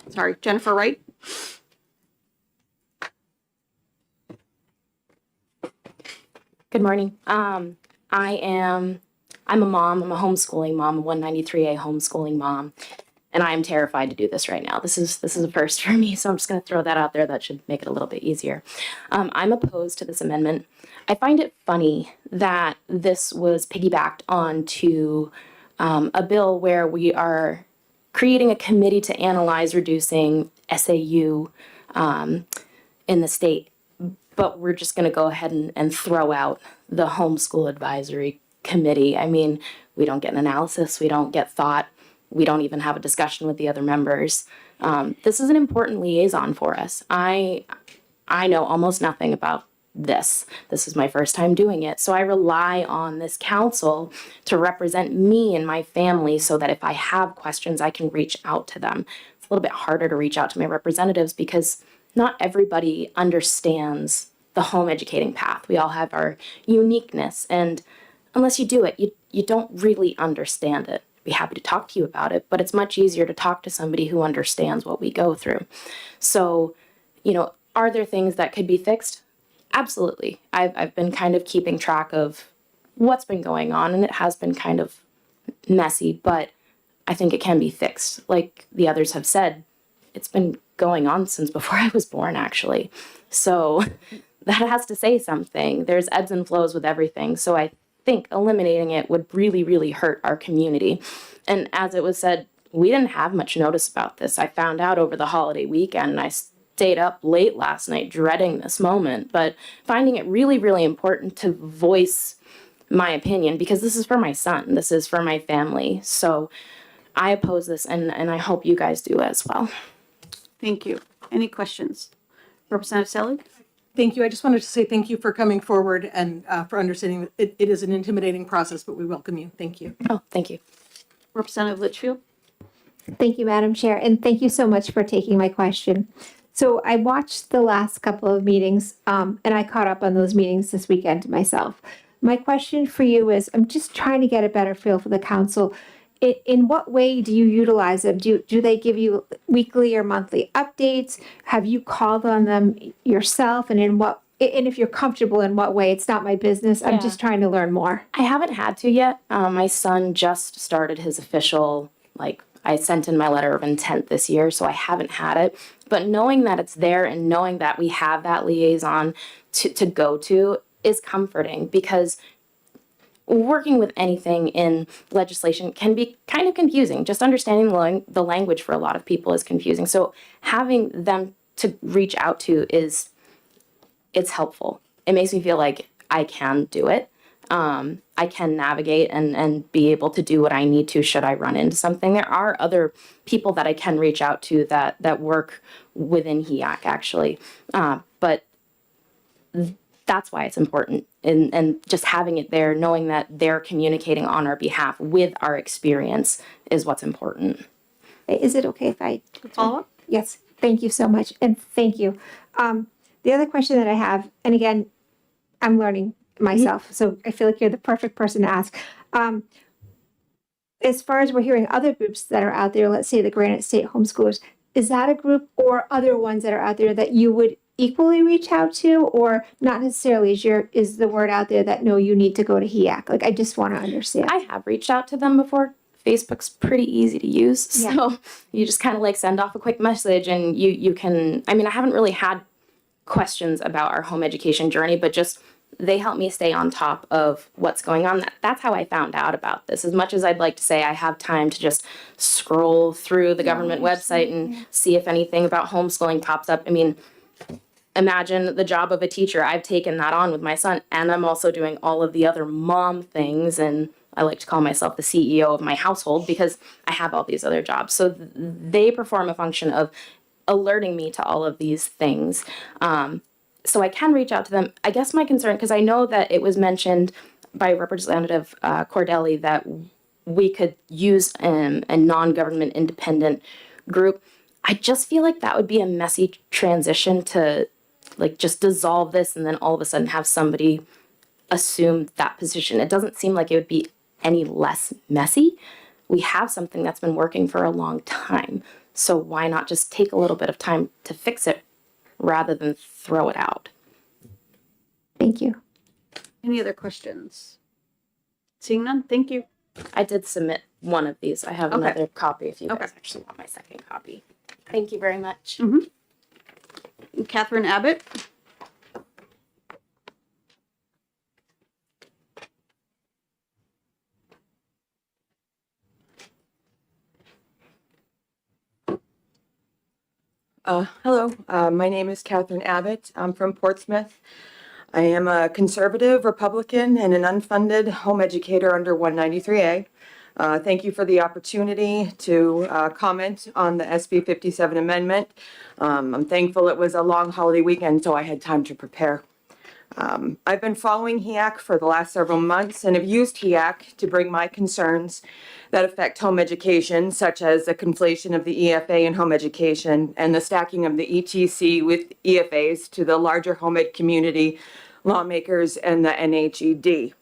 Sorry, Jennifer Wright. Good morning. I'm a mom. I'm a homeschooling mom, a 193A homeschooling mom, and I am terrified to do this right now. This is a first for me, so I'm just going to throw that out there. That should make it a little bit easier. I'm opposed to this amendment. I find it funny that this was piggybacked onto a bill where we are creating a committee to analyze reducing SAU in the state, but we're just going to go ahead and throw out the homeschool advisory committee. I mean, we don't get an analysis, we don't get thought, we don't even have a discussion with the other members. This is an important liaison for us. I know almost nothing about this. This is my first time doing it. So I rely on this council to represent me and my family so that if I have questions, I can reach out to them. It's a little bit harder to reach out to my representatives because not everybody understands the home educating path. We all have our uniqueness, and unless you do it, you don't really understand it. I'd be happy to talk to you about it, but it's much easier to talk to somebody who understands what we go through. So, Are there things that could be fixed? Absolutely. I've been kind of keeping track of what's been going on, and it has been kind of messy, but I think it can be fixed. Like the others have said, it's been going on since before I was born, actually. So that has to say something. There's ebbs and flows with everything. So I think eliminating it would really, really hurt our community. And as it was said, we didn't have much notice about this. I found out over the holiday weekend, and I stayed up late last night dreading this moment, but finding it really, really important to voice my opinion, because this is for my son. This is for my family. So I oppose this, and I hope you guys do as well. Thank you. Any questions? Representative Selig? Thank you. I just wanted to say thank you for coming forward and for understanding that it is an intimidating process, but we welcome you. Thank you. Oh, thank you. Representative Litchfield? Thank you, Madam Chair, and thank you so much for taking my question. So I watched the last couple of meetings, and I caught up on those meetings this weekend myself. My question for you is, I'm just trying to get a better feel for the council. In what way do you utilize them? Do they give you weekly or monthly updates? Have you called on them yourself? And if you're comfortable, in what way? It's not my business. I'm just trying to learn more. I haven't had to yet. My son just started his official, I sent in my letter of intent this year, so I haven't had it. But knowing that it's there and knowing that we have that liaison to go to is comforting, because working with anything in legislation can be kind of confusing. Just understanding the language for a lot of people is confusing. So having them to reach out to it's helpful. It makes me feel like I can do it. I can navigate and be able to do what I need to should I run into something. There are other people that I can reach out to that work within HEAC, actually. But that's why it's important. And just having it there, knowing that they're communicating on our behalf with our experience is what's important. Is it okay if I follow up? Yes. Thank you so much. And thank you. The other question that I have, and again, I'm learning myself, so I feel like you're the perfect person to ask. As far as we're hearing other groups that are out there, let's say the Granite State Homeschoolers, is that a group or other ones that are out there that you would equally reach out to, or not necessarily? Is the word out there that no, you need to go to HEAC? Like, I just want to understand. I have reached out to them before. Facebook's pretty easy to use, so you just kind of send off a quick message, and you can. I mean, I haven't really had questions about our home education journey, but just they help me stay on top of what's going on. That's how I found out about this. As much as I'd like to say I have time to just scroll through the government website and see if anything about homeschooling pops up. I mean, imagine the job of a teacher. I've taken that on with my son, and I'm also doing all of the other mom things, and I like to call myself the CEO of my household because I have all these other jobs. So they perform a function of alerting me to all of these things. So I can reach out to them. I guess my concern, because I know that it was mentioned by Representative Cordelli that we could use a non-government independent group. I just feel like that would be a messy transition to just dissolve this and then all of a sudden have somebody assume that position. It doesn't seem like it would be any less messy. We have something that's been working for a long time. So why not just take a little bit of time to fix it rather than throw it out? Thank you. Any other questions? Seeing none, thank you. I did submit one of these. I have another copy if you guys actually want my second copy. Thank you very much. Catherine Abbott? Hello, my name is Catherine Abbott. I'm from Portsmouth. I am a conservative Republican and an unfunded home educator under 193A. Thank you for the opportunity to comment on the SB 57 amendment. I'm thankful it was a long holiday weekend, so I had time to prepare. I've been following HEAC for the last several months and have used HEAC to bring my concerns that affect home education, such as the conflation of the EFA and home education and the stacking of the ETC with EFAs to the larger home ed community, lawmakers, and the NHED.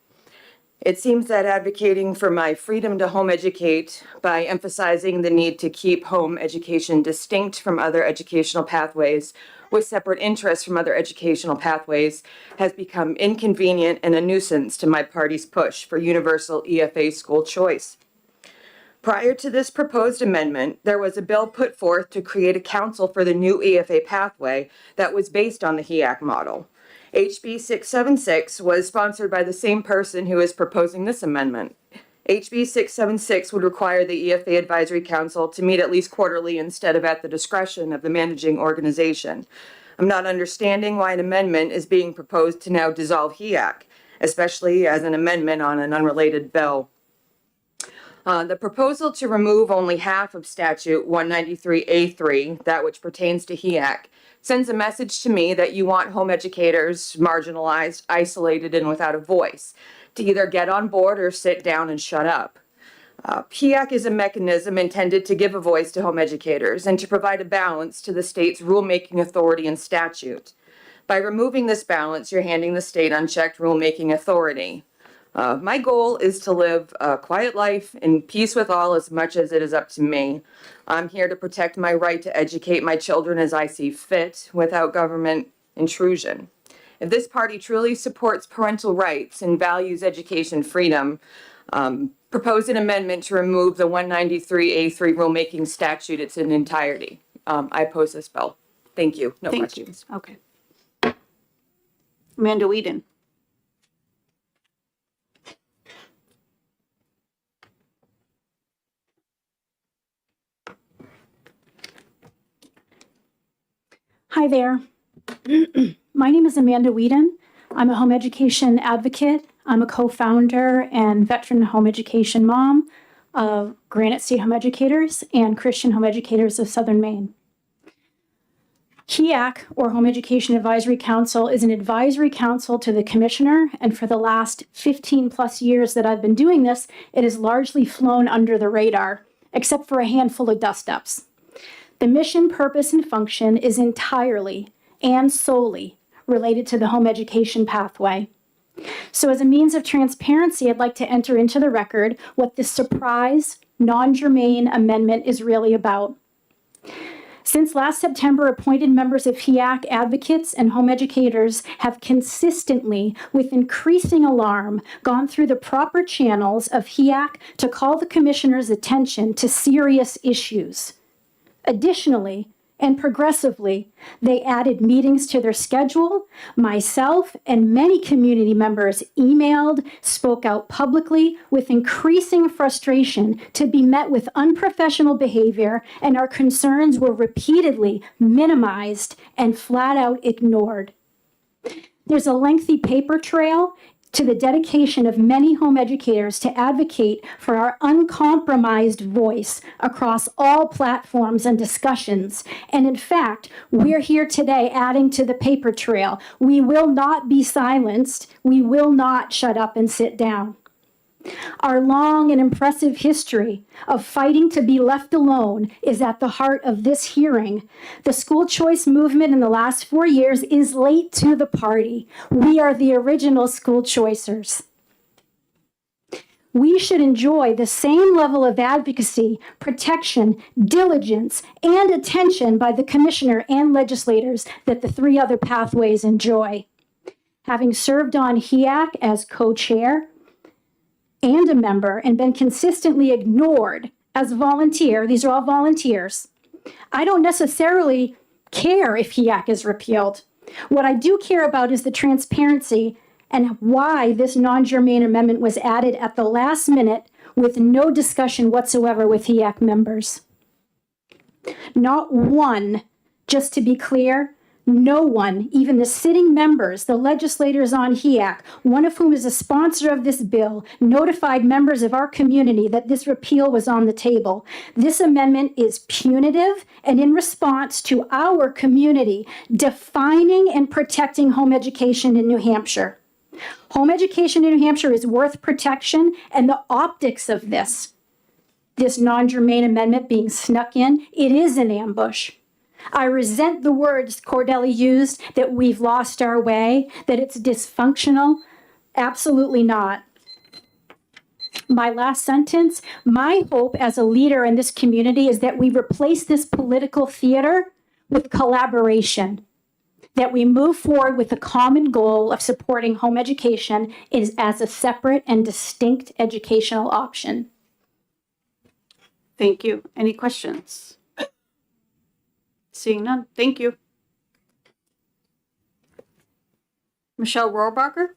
It seems that advocating for my freedom to home educate by emphasizing the need to keep home education distinct from other educational pathways with separate interests from other educational pathways has become inconvenient and a nuisance to my party's push for universal EFA school choice. Prior to this proposed amendment, there was a bill put forth to create a council for the new EFA pathway that was based on the HEAC model. HB 676 was sponsored by the same person who is proposing this amendment. HB 676 would require the EFA Advisory Council to meet at least quarterly instead of at the discretion of the managing organization. I'm not understanding why an amendment is being proposed to now dissolve HEAC, especially as an amendment on an unrelated bill. The proposal to remove only half of Statute 193A3, that which pertains to HEAC, sends a message to me that you want home educators marginalized, isolated, and without a voice to either get on board or sit down and shut up. HEAC is a mechanism intended to give a voice to home educators and to provide a balance to the state's rulemaking authority and statute. By removing this balance, you're handing the state unchecked rulemaking authority. My goal is to live a quiet life in peace with all as much as it is up to me. I'm here to protect my right to educate my children as I see fit without government intrusion. If this party truly supports parental rights and values education freedom, propose an amendment to remove the 193A3 rulemaking statute in its entirety. I oppose this bill. Thank you. No questions. Okay. Amanda Whedon. Hi there. My name is Amanda Whedon. I'm a home education advocate. I'm a co-founder and veteran home education mom of Granite State Home Educators and Christian Home Educators of Southern Maine. HEAC, or Home Education Advisory Council, is an advisory council to the commissioner, and for the last 15 plus years that I've been doing this, it has largely flown under the radar, except for a handful of dust-ups. The mission, purpose, and function is entirely and solely related to the home education pathway. So as a means of transparency, I'd like to enter into the record what this surprise, non-germane amendment is really about. Since last September, appointed members of HEAC advocates and home educators have consistently, with increasing alarm, gone through the proper channels of HEAC to call the commissioner's attention to serious issues. Additionally, and progressively, they added meetings to their schedule. Myself and many community members emailed, spoke out publicly with increasing frustration to be met with unprofessional behavior, and our concerns were repeatedly minimized and flat out ignored. There's a lengthy paper trail to the dedication of many home educators to advocate for our uncompromised voice across all platforms and discussions. And in fact, we're here today adding to the paper trail. We will not be silenced. We will not shut up and sit down. Our long and impressive history of fighting to be left alone is at the heart of this hearing. The school choice movement in the last 4 years is late to the party. We are the original school choicers. We should enjoy the same level of advocacy, protection, diligence, and attention by the commissioner and legislators that the 3 other pathways enjoy. Having served on HEAC as co-chair, and a member and been consistently ignored as a volunteer, these are all volunteers, I don't necessarily care if HEAC is repealed. What I do care about is the transparency and why this non-germane amendment was added at the last minute with no discussion whatsoever with HEAC members. Not one, just to be clear, no one, even the sitting members, the legislators on HEAC, one of whom is a sponsor of this bill, notified members of our community that this repeal was on the table. This amendment is punitive and in response to our community defining and protecting home education in New Hampshire. Home education in New Hampshire is worth protection, and the optics of this non-germane amendment being snuck in, it is an ambush. I resent the words Cordelli used, that we've lost our way, that it's dysfunctional. Absolutely not. My last sentence, my hope as a leader in this community is that we replace this political theater with collaboration. that we move forward with the common goal of supporting home education is as a separate and distinct educational option. Thank you. Any questions? Seeing none, thank you. Michelle Rohrbacher?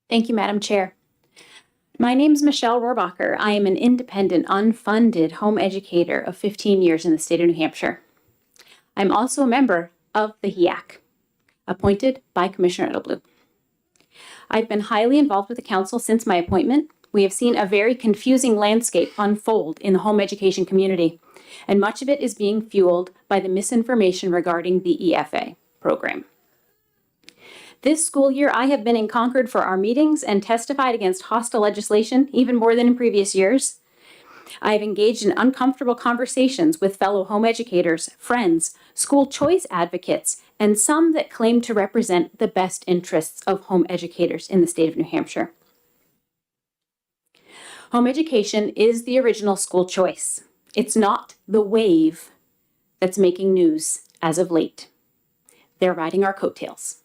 Thank you, Madam Chair. My name is Michelle Rohrbacher. I am an independent, unfunded home educator of 15 years in the state of New Hampshire. I'm also a member of the HEAC, appointed by Commissioner Edelblut. I've been highly involved with the council since my appointment. We have seen a very confusing landscape unfold in the home education community, and much of it is being fueled by the misinformation regarding the EFA program. This school year, I have been in Concord for our meetings and testified against hostile legislation, even more than in previous years. I have engaged in uncomfortable conversations with fellow home educators, friends, school choice advocates, and some that claim to represent the best interests of home educators in the state of New Hampshire. Home education is the original school choice. It's not the wave that's making news as of late. They're riding our coattails.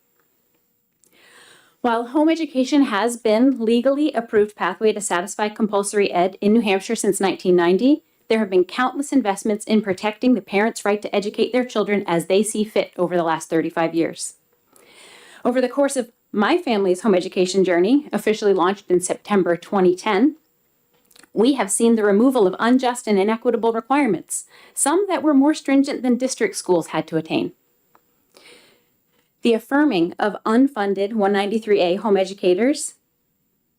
While home education has been legally approved pathway to satisfy compulsory ed in New Hampshire since 1990, there have been countless investments in protecting the parents' right to educate their children as they see fit over the last 35 years. Over the course of my family's home education journey, officially launched in September 2010, we have seen the removal of unjust and inequitable requirements, some that were more stringent than district schools had to attain. The affirming of unfunded 193A home educators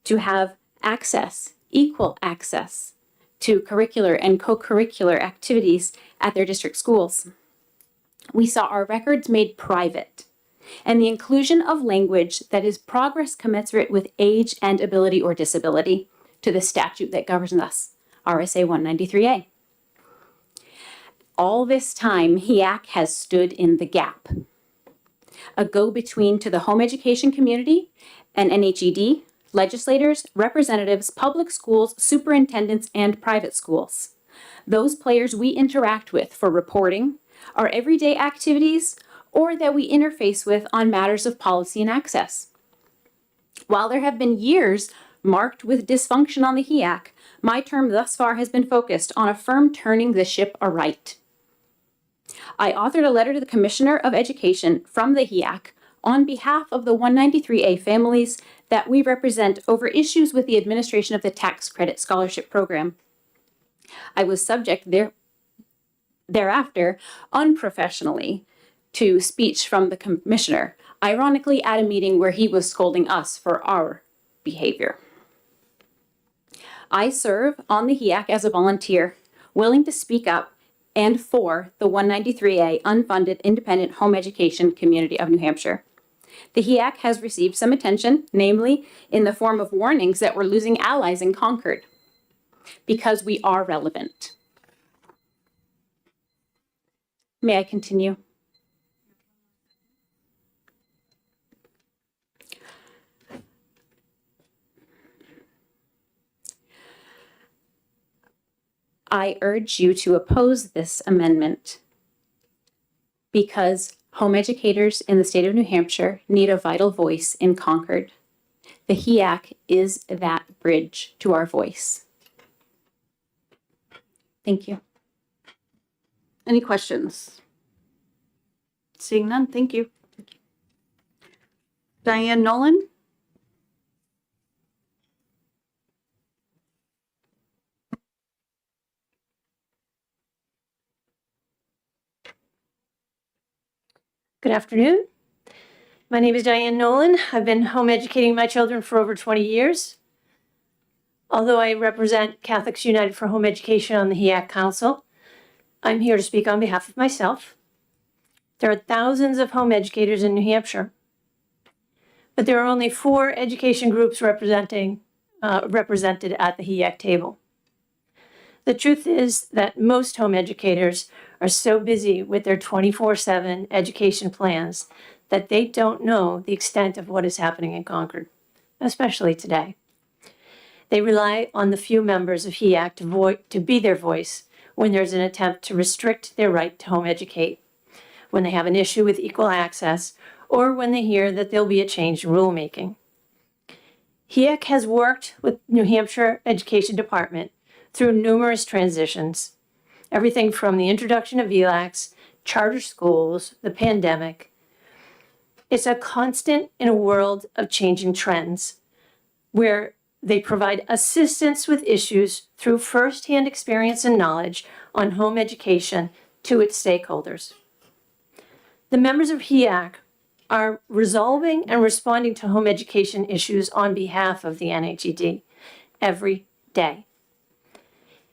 to have access, equal access, to curricular and co-curricular activities at their district schools. We saw our records made private, and the inclusion of language that is progress commensurate with age and ability or disability to the statute that governs us, RSA 193A. All this time, HEAC has stood in the gap, a go-between to the home education community and NHED, legislators, representatives, public schools, superintendents, and private schools. Those players we interact with for reporting, our everyday activities, or that we interface with on matters of policy and access. While there have been years marked with dysfunction on the HEAC, my term thus far has been focused on a firm turning the ship aright. I authored a letter to the Commissioner of Education from the HEAC on behalf of the 193A families that we represent over issues with the administration of the tax credit scholarship program. I was subject thereafter, unprofessionally, to speech from the Commissioner, ironically at a meeting where he was scolding us for our behavior. I serve on the HEAC as a volunteer, willing to speak up and for the 193A unfunded independent home education community of New Hampshire. The HEAC has received some attention, namely in the form of warnings that we're losing allies in Concord because we are relevant. May I continue? I urge you to oppose this amendment because home educators in the state of New Hampshire need a vital voice in Concord. The HEAC is that bridge to our voice. Thank you. Any questions? Seeing none, thank you. Diane Nolan? Good afternoon. My name is Diane Nolan. I've been home educating my children for over 20 years. Although I represent Catholics United for Home Education on the HEAC Council, I'm here to speak on behalf of myself. There are thousands of home educators in New Hampshire, but there are only 4 education groups represented at the HEAC table. The truth is that most home educators are so busy with their 24/7 education plans that they don't know the extent of what is happening in Concord, especially today. They rely on the few members of HEAC to be their voice when there's an attempt to restrict their right to home educate, when they have an issue with equal access, or when they hear that there'll be a change in rulemaking. HEAC has worked with New Hampshire Education Department through numerous transitions, everything from the introduction of ELACs, charter schools, the pandemic. It's a constant in a world of changing trends where they provide assistance with issues through firsthand experience and knowledge on home education to its stakeholders. The members of HEAC are resolving and responding to home education issues on behalf of the NHED every day.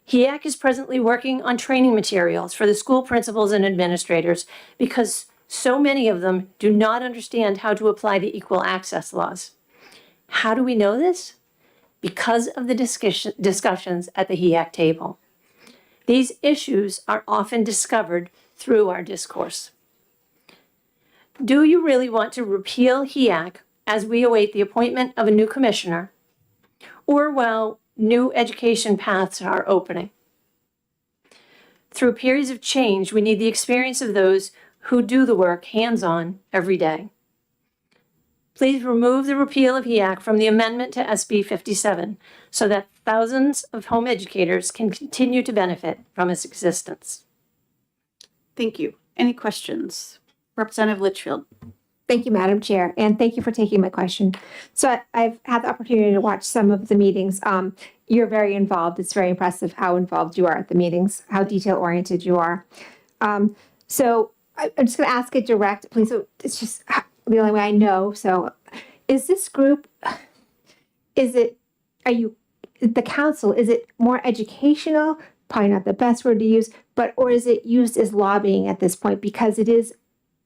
HEAC is presently working on training materials for the school principals and administrators because so many of them do not understand how to apply the equal access laws. How do we know this? Because of the discussions at the HEAC table. These issues are often discovered through our discourse. Do you really want to repeal HEAC as we await the appointment of a new commissioner, or while new education paths are opening? Through periods of change, we need the experience of those who do the work hands-on every day. Please remove the repeal of HEAC from the amendment to SB 57 so that thousands of home educators can continue to benefit from its existence. Thank you. Any questions? Representative Litchfield. Thank you, Madam Chair, and thank you for taking my question. So I've had the opportunity to watch some of the meetings. You're very involved. It's very impressive how involved you are at the meetings, how detail-oriented you are. So I'm just going to ask it direct, please. So it's just the only way I know. So is this group, are you, the council, is it more educational? Probably not the best word to use, or is it used as lobbying at this point because it is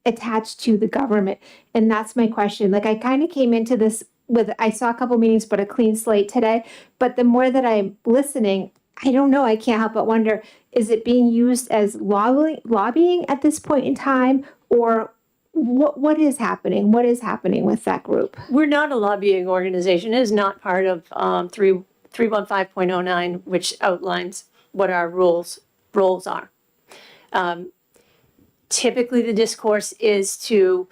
attached to the government? And that's my question. Like, I kind of came into this I saw a couple meetings, but a clean slate today. But the more that I'm listening, I don't know, I can't help but wonder, is it being used as lobbying at this point in time? Or what is happening? What is happening with that group? We're not a lobbying organization. It is not part of 315.09, which outlines what our roles are. Typically, the discourse is to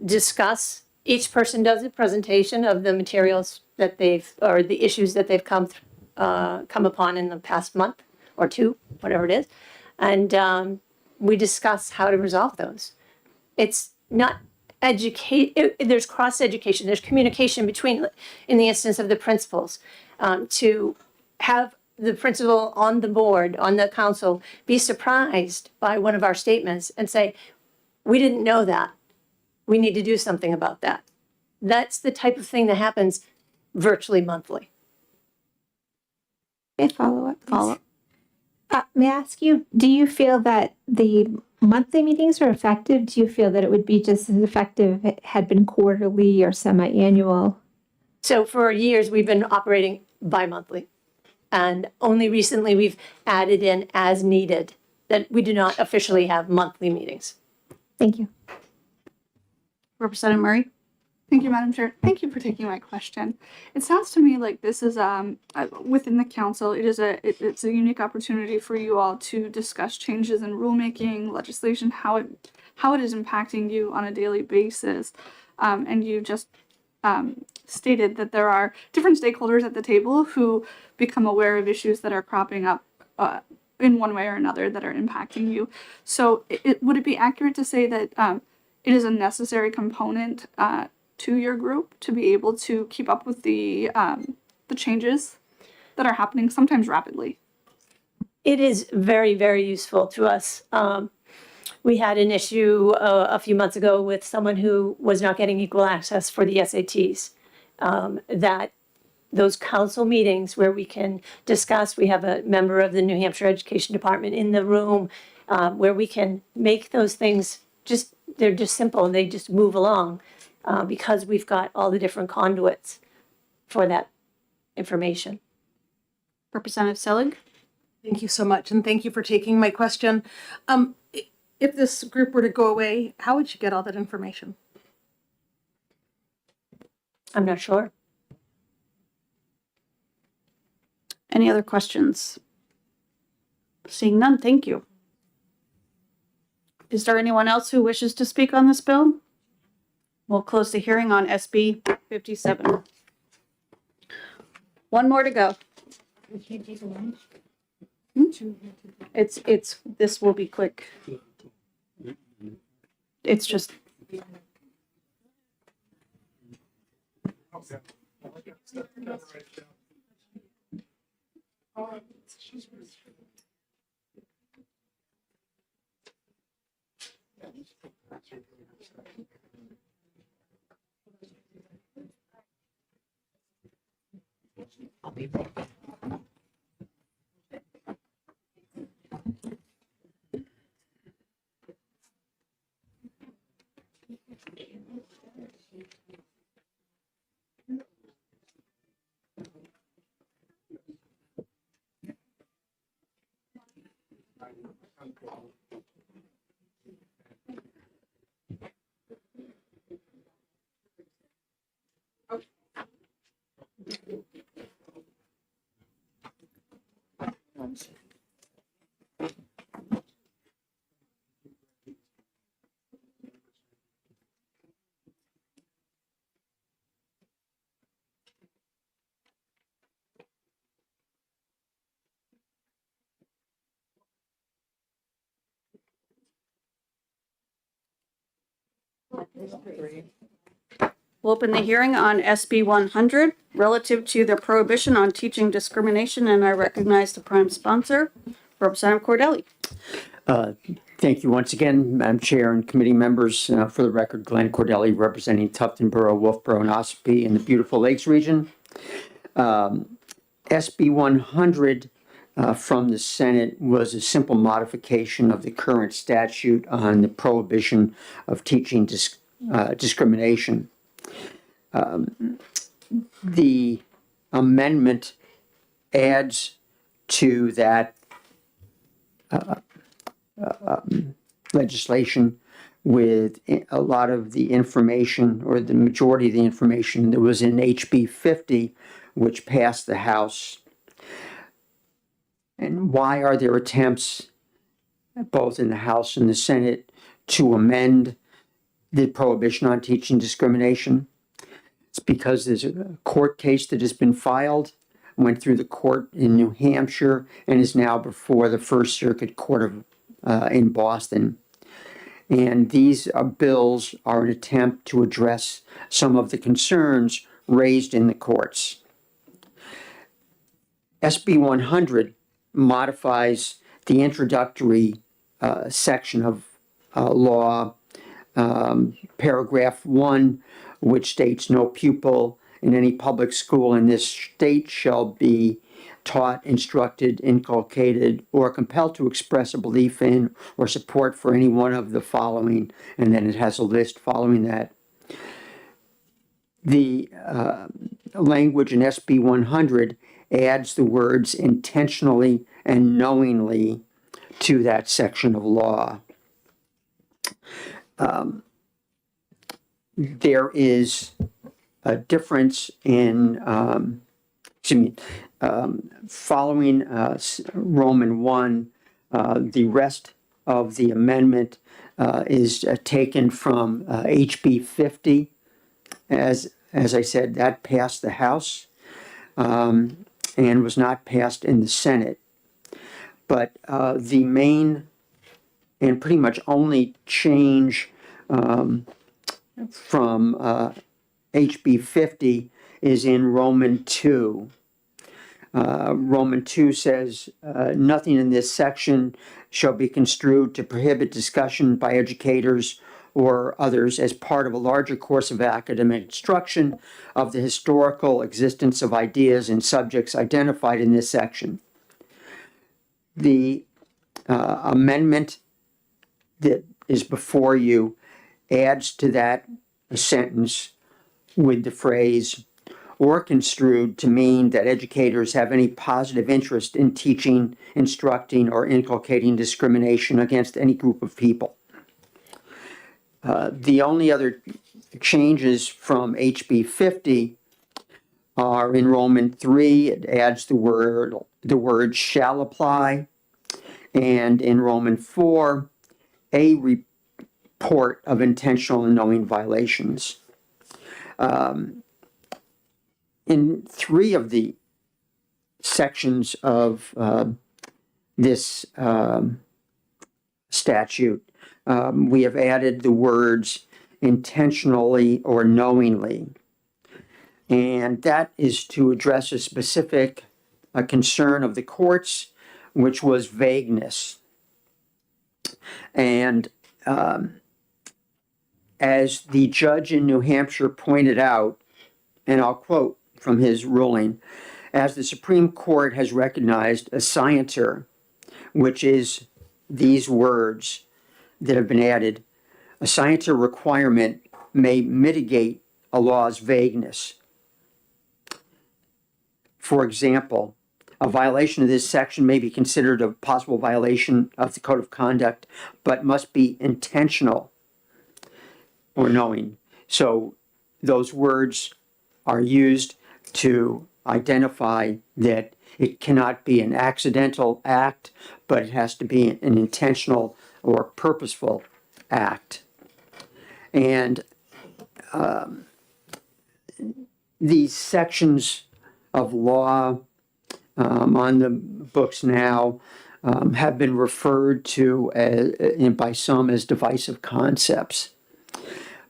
discuss. Each person does a presentation of the materials that or the issues that they've come upon in the past month or two, whatever it is, and we discuss how to resolve those. It's not there's cross education. There's communication between, in the instance of the principals, to have the principal on the board, on the council, be surprised by one of our statements and say, "We didn't know that. We need to do something about that." That's the type of thing that happens virtually monthly. Okay, follow up. May I ask you, do you feel that the monthly meetings are effective? Do you feel that it would be just as effective if it had been quarterly or semi-annual? So for years, we've been operating bi-monthly. And only recently we've added in as needed, that we do not officially have monthly meetings. Thank you. Representative Murray. Thank you, Madam Chair. Thank you for taking my question. It sounds to me like this is within the council. It's a unique opportunity for you all to discuss changes in rulemaking, legislation, how it is impacting you on a daily basis. And you just stated that there are different stakeholders at the table who become aware of issues that are cropping up in one way or another that are impacting you. So would it be accurate to say that it is a necessary component to your group to be able to keep up with the changes that are happening sometimes rapidly? It is very, very useful to us. We had an issue a few months ago with someone who was not getting equal access for the SATs. That those council meetings where we can discuss, we have a member of the New Hampshire Education Department in the room, where we can make those things they're just simple and they just move along because we've got all the different conduits for that information. Representative Selig. Thank you so much, and thank you for taking my question. If this group were to go away, how would you get all that information? I'm not sure. Any other questions? Seeing none, thank you. Is there anyone else who wishes to speak on this bill? We'll close the hearing on SB 57. One more to go. This will be quick. It's just. I'll be right back. We'll open the hearing on SB 100 relative to the prohibition on teaching discrimination, and I recognize the prime sponsor, Representative Cordelli. Thank you once again, Madam Chair and committee members. For the record, Glenn Cordelli representing Tufton Borough, Wolfboro, and Ossipee in the beautiful Lakes region. SB 100 from the Senate was a simple modification of the current statute on the prohibition of teaching discrimination. The amendment adds to that legislation with a lot of the information, or the majority of the information that was in HB 50, which passed the House. And why are there attempts, both in the House and the Senate, to amend the prohibition on teaching discrimination? It's because there's a court case that has been filed, went through the court in New Hampshire, and is now before the First Circuit Court of in Boston. And these bills are an attempt to address some of the concerns raised in the courts. SB 100 modifies the introductory section of law, paragraph 1, which states no pupil in any public school in this state shall be taught, instructed, inculcated, or compelled to express a belief in or support for any one of the following, and then it has a list following that. The language in SB 100 adds the words intentionally and knowingly to that section of law. There is a difference in, following Roman 1, the rest of the amendment is taken from HB 50. As I said, that passed the House and was not passed in the Senate. But the main and pretty much only change from HB 50 is in Roman 2. Roman 2 says, nothing in this section shall be construed to prohibit discussion by educators or others as part of a larger course of academic instruction of the historical existence of ideas and subjects identified in this section. The amendment that is before you adds to that sentence with the phrase, or construed to mean that educators have any positive interest in teaching, instructing, or inculcating discrimination against any group of people. The only other changes from HB 50 are in Roman 3, it adds the word shall apply. And in Roman 4, a report of intentional and knowing violations. In 3 of the sections of this statute, we have added the words intentionally or knowingly. And that is to address a specific concern of the courts, which was vagueness. And as the judge in New Hampshire pointed out, and I'll quote from his ruling, as the Supreme Court has recognized a scienter, which is these words that have been added, a scienter requirement may mitigate a law's vagueness. For example, a violation of this section may be considered a possible violation of the Code of Conduct, but must be intentional or knowing. So those words are used to identify that it cannot be an accidental act, but it has to be an intentional or purposeful act. And these sections of law on the books now have been referred to by some as divisive concepts.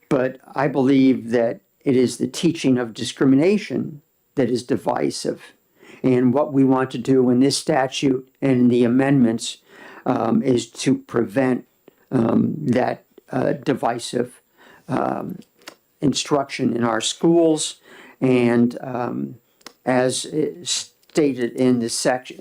But I believe that it is the teaching of discrimination that is divisive. And what we want to do in this statute and the amendments is to prevent that divisive instruction in our schools. And as stated in the statute,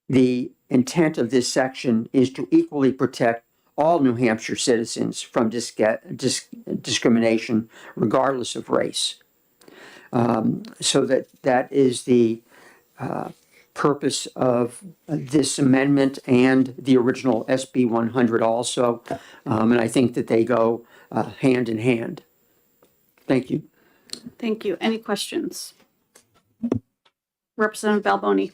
the intent of this section is to equally protect all New Hampshire citizens from discrimination, regardless of race. So that is the purpose of this amendment and the original SB 100 also. And I think that they go hand in hand. Thank you. Thank you. Any questions? Representative Balboni.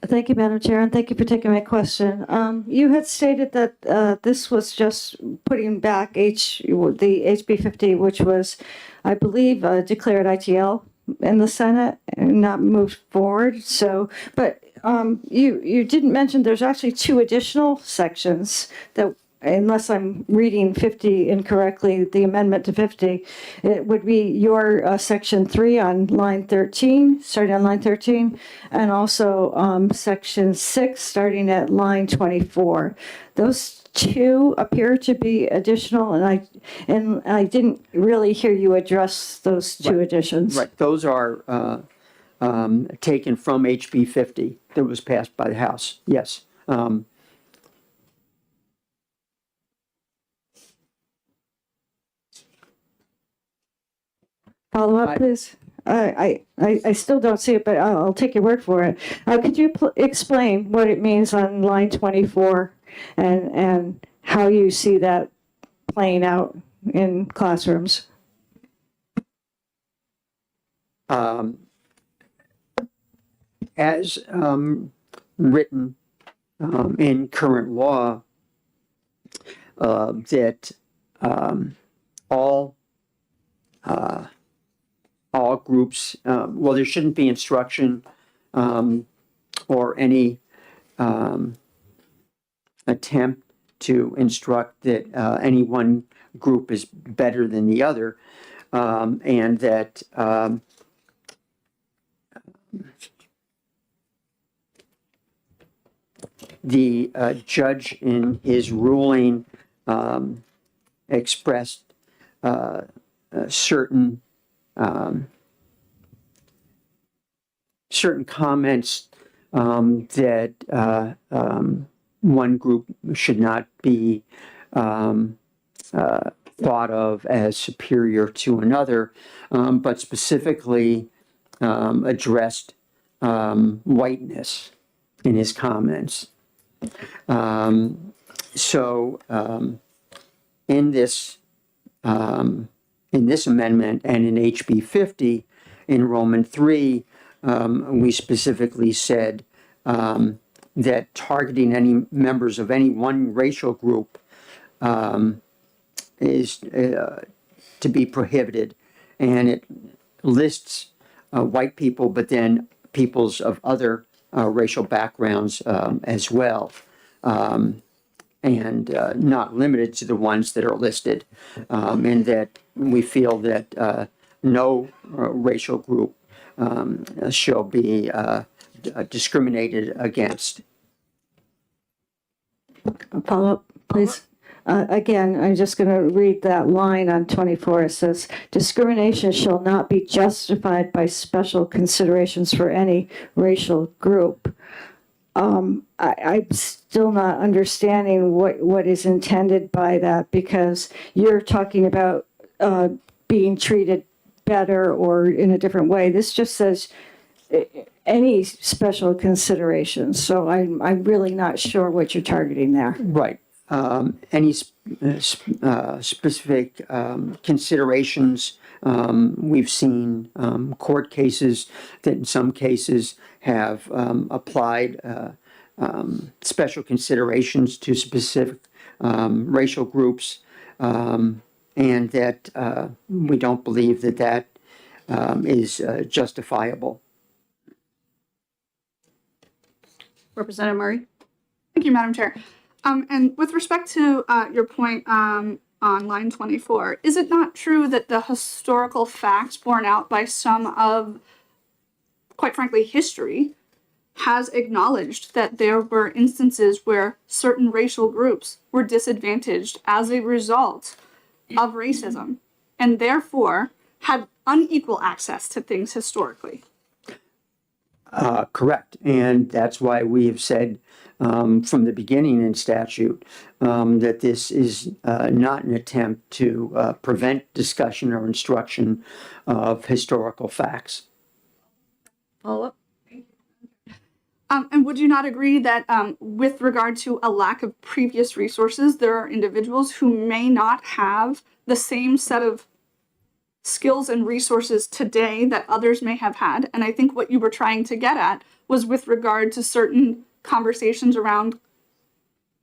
Thank you, Madam Chair, and thank you for taking my question. You had stated that this was just putting back the HB 50, which was, I believe, declared ITL in the Senate and not moved forward. So, but you didn't mention there's actually 2 additional sections that, unless I'm reading 50 incorrectly, the amendment to 50, it would be your section 3 on line 13, starting on line 13, and also section 6, starting at line 24. Those 2 appear to be additional, and I didn't really hear you address those 2 additions. Right, those are taken from HB 50 that was passed by the House, yes. Follow up, please. I still don't see it, but I'll take your word for it. Could you explain what it means on line 24 and how you see that playing out in classrooms? As written in current law, that all groups, well, there shouldn't be instruction or any attempt to instruct that any one group is better than the other, and that the judge in his ruling expressed certain comments that one group should not be thought of as superior to another, but specifically addressed whiteness in his comments. in this amendment and in HB 50, in Roman 3, we specifically said that targeting any members of any one racial group is to be prohibited. And it lists white people, but then peoples of other racial backgrounds as well. And not limited to the ones that are listed. And that we feel that no racial group shall be discriminated against. Follow-up, please. Again, I'm just going to read that line on 24. It says, discrimination shall not be justified by special considerations for any racial group. I'm still not understanding what is intended by that, because you're talking about being treated better or in a different way. This just says any special considerations. So I'm really not sure what you're targeting there. Right. Any specific considerations, we've seen court cases that in some cases have applied special considerations to specific racial groups, and that we don't believe that that is justifiable. Representative Murray? Thank you, Madam Chair. And with respect to your point on line 24, is it not true that the historical facts borne out by some of, quite frankly, history has acknowledged that there were instances where certain racial groups were disadvantaged as a result of racism and therefore had unequal access to things historically? Correct. And that's why we have said from the beginning in statute that this is not an attempt to prevent discussion or instruction of historical facts. Follow-up? And would you not agree that with regard to a lack of previous resources, there are individuals who may not have the same set of skills and resources today that others may have had? And I think what you were trying to get at was with regard to certain conversations around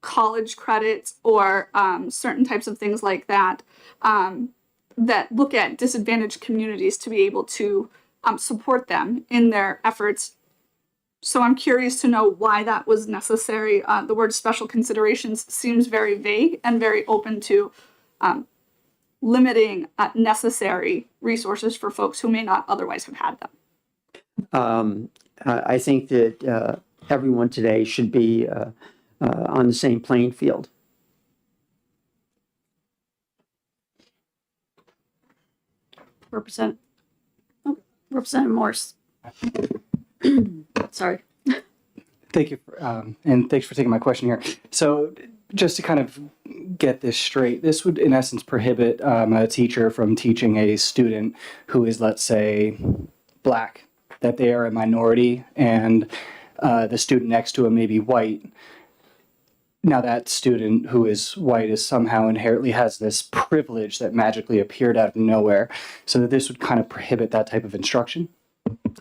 college credits or certain types of things like that, that look at disadvantaged communities to be able to support them in their efforts. So I'm curious to know why that was necessary. The word special considerations seems very vague and very open to limiting necessary resources for folks who may not otherwise have had them. I think that everyone today should be on the same playing field. Representative Morse. Sorry. Thank you, and thanks for taking my question here. So just to kind of get this straight, this would in essence prohibit a teacher from teaching a student who is, let's say, Black, that they are a minority, and the student next to him may be white. Now that student who is white is somehow inherently has this privilege that magically appeared out of nowhere, so that this would kind of prohibit that type of instruction?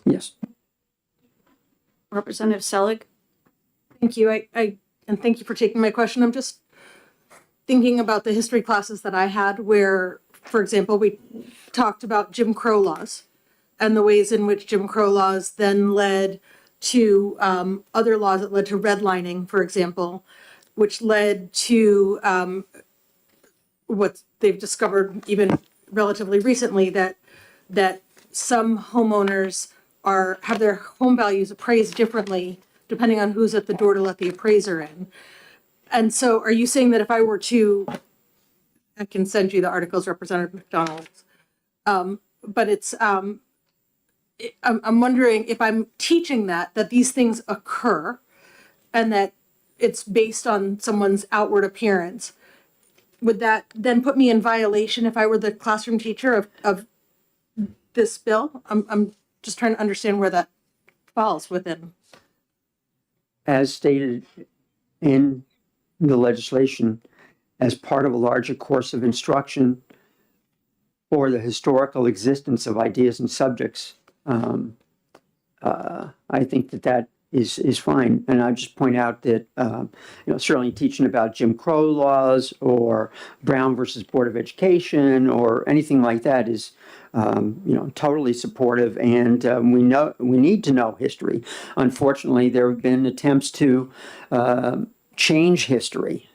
Yes. Representative Selig? Thank you. And thank you for taking my question. I'm just thinking about the history classes that I had where, for example, we talked about Jim Crow laws and the ways in which Jim Crow laws then led to other laws that led to redlining, for example, which led to what they've discovered even relatively recently, that some homeowners have their home values appraised differently depending on who's at the door to let the appraiser in. And so are you saying that if I were to, I can send you the articles, Representative McDonald's, but it's, I'm wondering if I'm teaching that these things occur and that it's based on someone's outward appearance, would that then put me in violation if I were the classroom teacher of this bill? I'm just trying to understand where that falls within. As stated in the legislation, as part of a larger course of instruction or the historical existence of ideas and subjects, I think that is fine. And I just point out that, certainly teaching about Jim Crow laws or Brown versus Board of Education or anything like that is, totally supportive. And we need to know history. Unfortunately, there have been attempts to change history,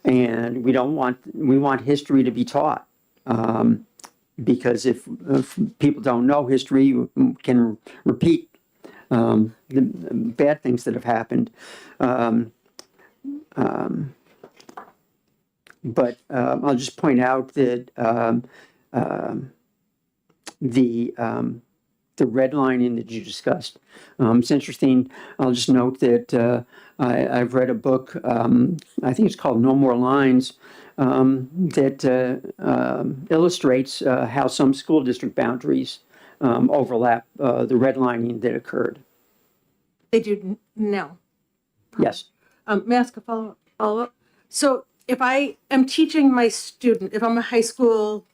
and we want history to be taught. Because if people don't know history, you can repeat the bad things that have happened. But I'll just point out that the redlining that you discussed. It's interesting. I'll just note that I've read a book, I think it's called No More Lines, that illustrates how some school district boundaries overlap the redlining that occurred. They do now. Yes. May I ask a follow-up? So if I am teaching my student, if I'm a high school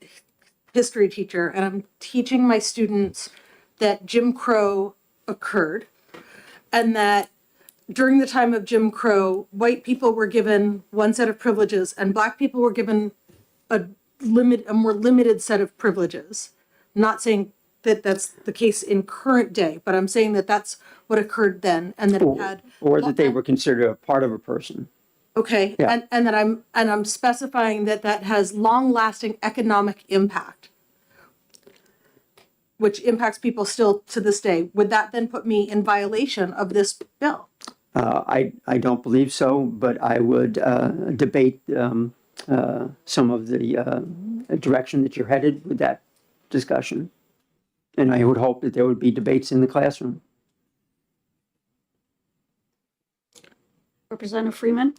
history teacher and I'm teaching my students that Jim Crow occurred and that during the time of Jim Crow, white people were given one set of privileges and black people were given a more limited set of privileges. I'm not saying that that's the case in current day, but I'm saying that that's what occurred then, and that it had, or that they were considered a part of a person. okay, Yeah. and that I'm specifying that has long-lasting economic impact, which impacts people still to this day. Would that then put me in violation of this bill? I don't believe so, but I would debate some of the direction that you're headed with that discussion. And I would hope that there would be debates in the classroom. Representative Freeman?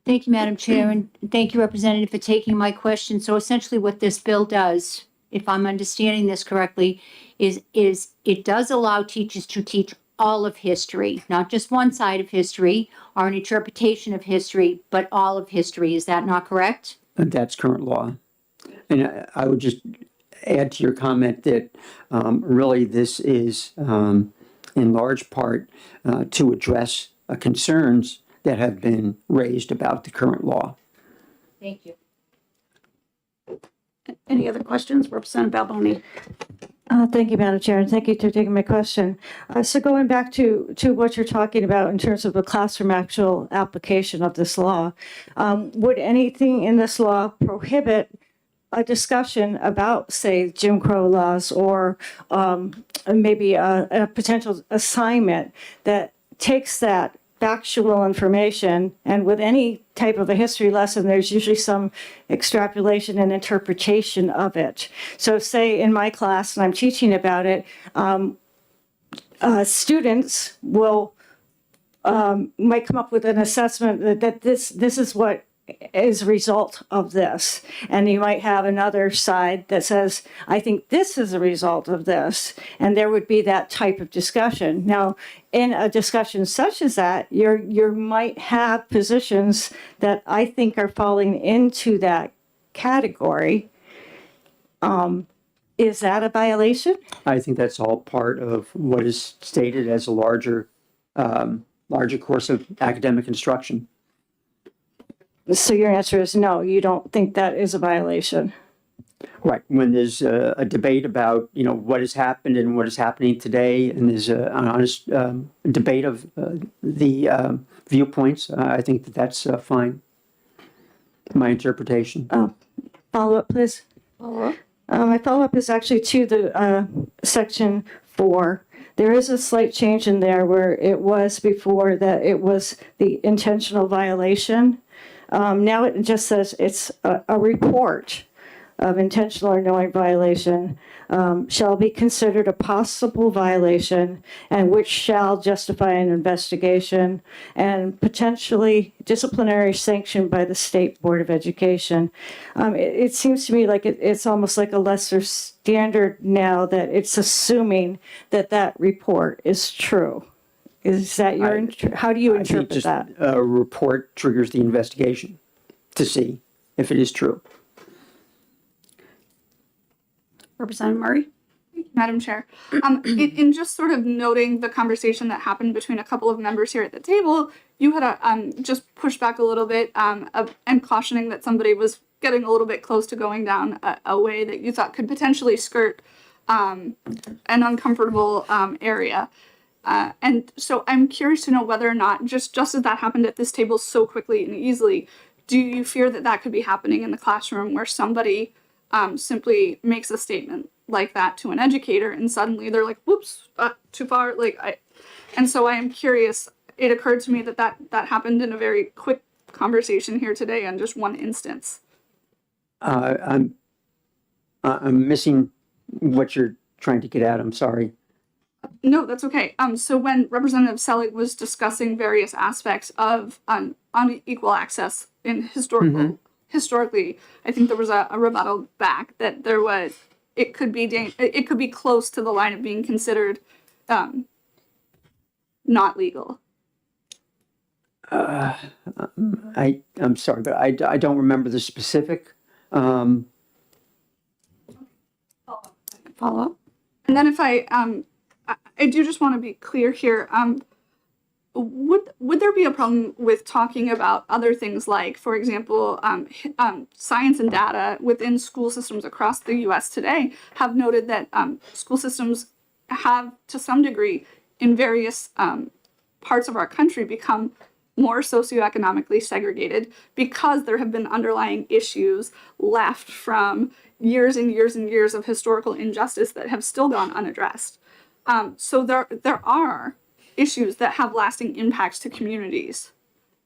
Thank you, Madam Chair, and thank you, Representative, for taking my question. So essentially what this bill does, if I'm understanding this correctly, is it does allow teachers to teach all of history, not just one side of history or an interpretation of history, but all of history. Is that not correct? And that's current law. And I would just add to your comment that really this is in large part to address concerns that have been raised about the current law. Thank you. Any other questions? Representative Balboni? Thank you, Madam Chair, and thank you for taking my question. So going back to what you're talking about in terms of the classroom actual application of this law, would anything in this law prohibit a discussion about, say, Jim Crow laws or maybe a potential assignment that takes that factual information, and with any type of a history lesson, there's usually some extrapolation and interpretation of it. So say in my class, and I'm teaching about it, students will might come up with an assessment that this is what is a result of this. And you might have another side that says, I think this is a result of this. And there would be that type of discussion. Now, in a discussion such as that, you might have positions that I think are falling into that category. Is that a violation? I think that's all part of what is stated as a larger course of academic instruction. So your answer is no, you don't think that is a violation? Right. When there's a debate about, what has happened and what is happening today, and there's an honest debate of the viewpoints, I think that's fine. My interpretation. Follow up, please. My follow-up is actually to the section 4. There is a slight change in there where it was before that it was the intentional violation. Now it just says it's a report of intentional or knowing violation shall be considered a possible violation and which shall justify an investigation and potentially disciplinary sanction by the State Board of Education. It seems to me like it's almost like a lesser standard now that it's assuming that report is true. Is that your, how do you interpret that? A report triggers the investigation. to see if it is true. Representative Murray? Madam Chair, in just sort of noting the conversation that happened between a couple of members here at the table, you had just pushed back a little bit and cautioning that somebody was getting a little bit close to going down a way that you thought could potentially skirt an uncomfortable area. And so I'm curious to know whether or not, just as that happened at this table so quickly and easily, do you fear that that could be happening in the classroom where somebody simply makes a statement like that to an educator and suddenly they're like, whoops, too far. And so I am curious, it occurred to me that happened in a very quick conversation here today on just one instance. I'm missing what you're trying to get at. I'm sorry. No, that's okay. So when Representative Selig was discussing various aspects of unequal access in historically, I think there was a rebuttal back that it could be close to the line of being considered not legal. I'm sorry, but I don't remember the specific. Follow up. And then if I do just want to be clear here, would there be a problem with talking about other things like, for example, science and data within school systems across the U.S. today have noted that school systems have, to some degree, in various parts of our country, become more socioeconomically segregated because there have been underlying issues left from years and years and years of historical injustice that have still gone unaddressed. So there are issues that have lasting impacts to communities.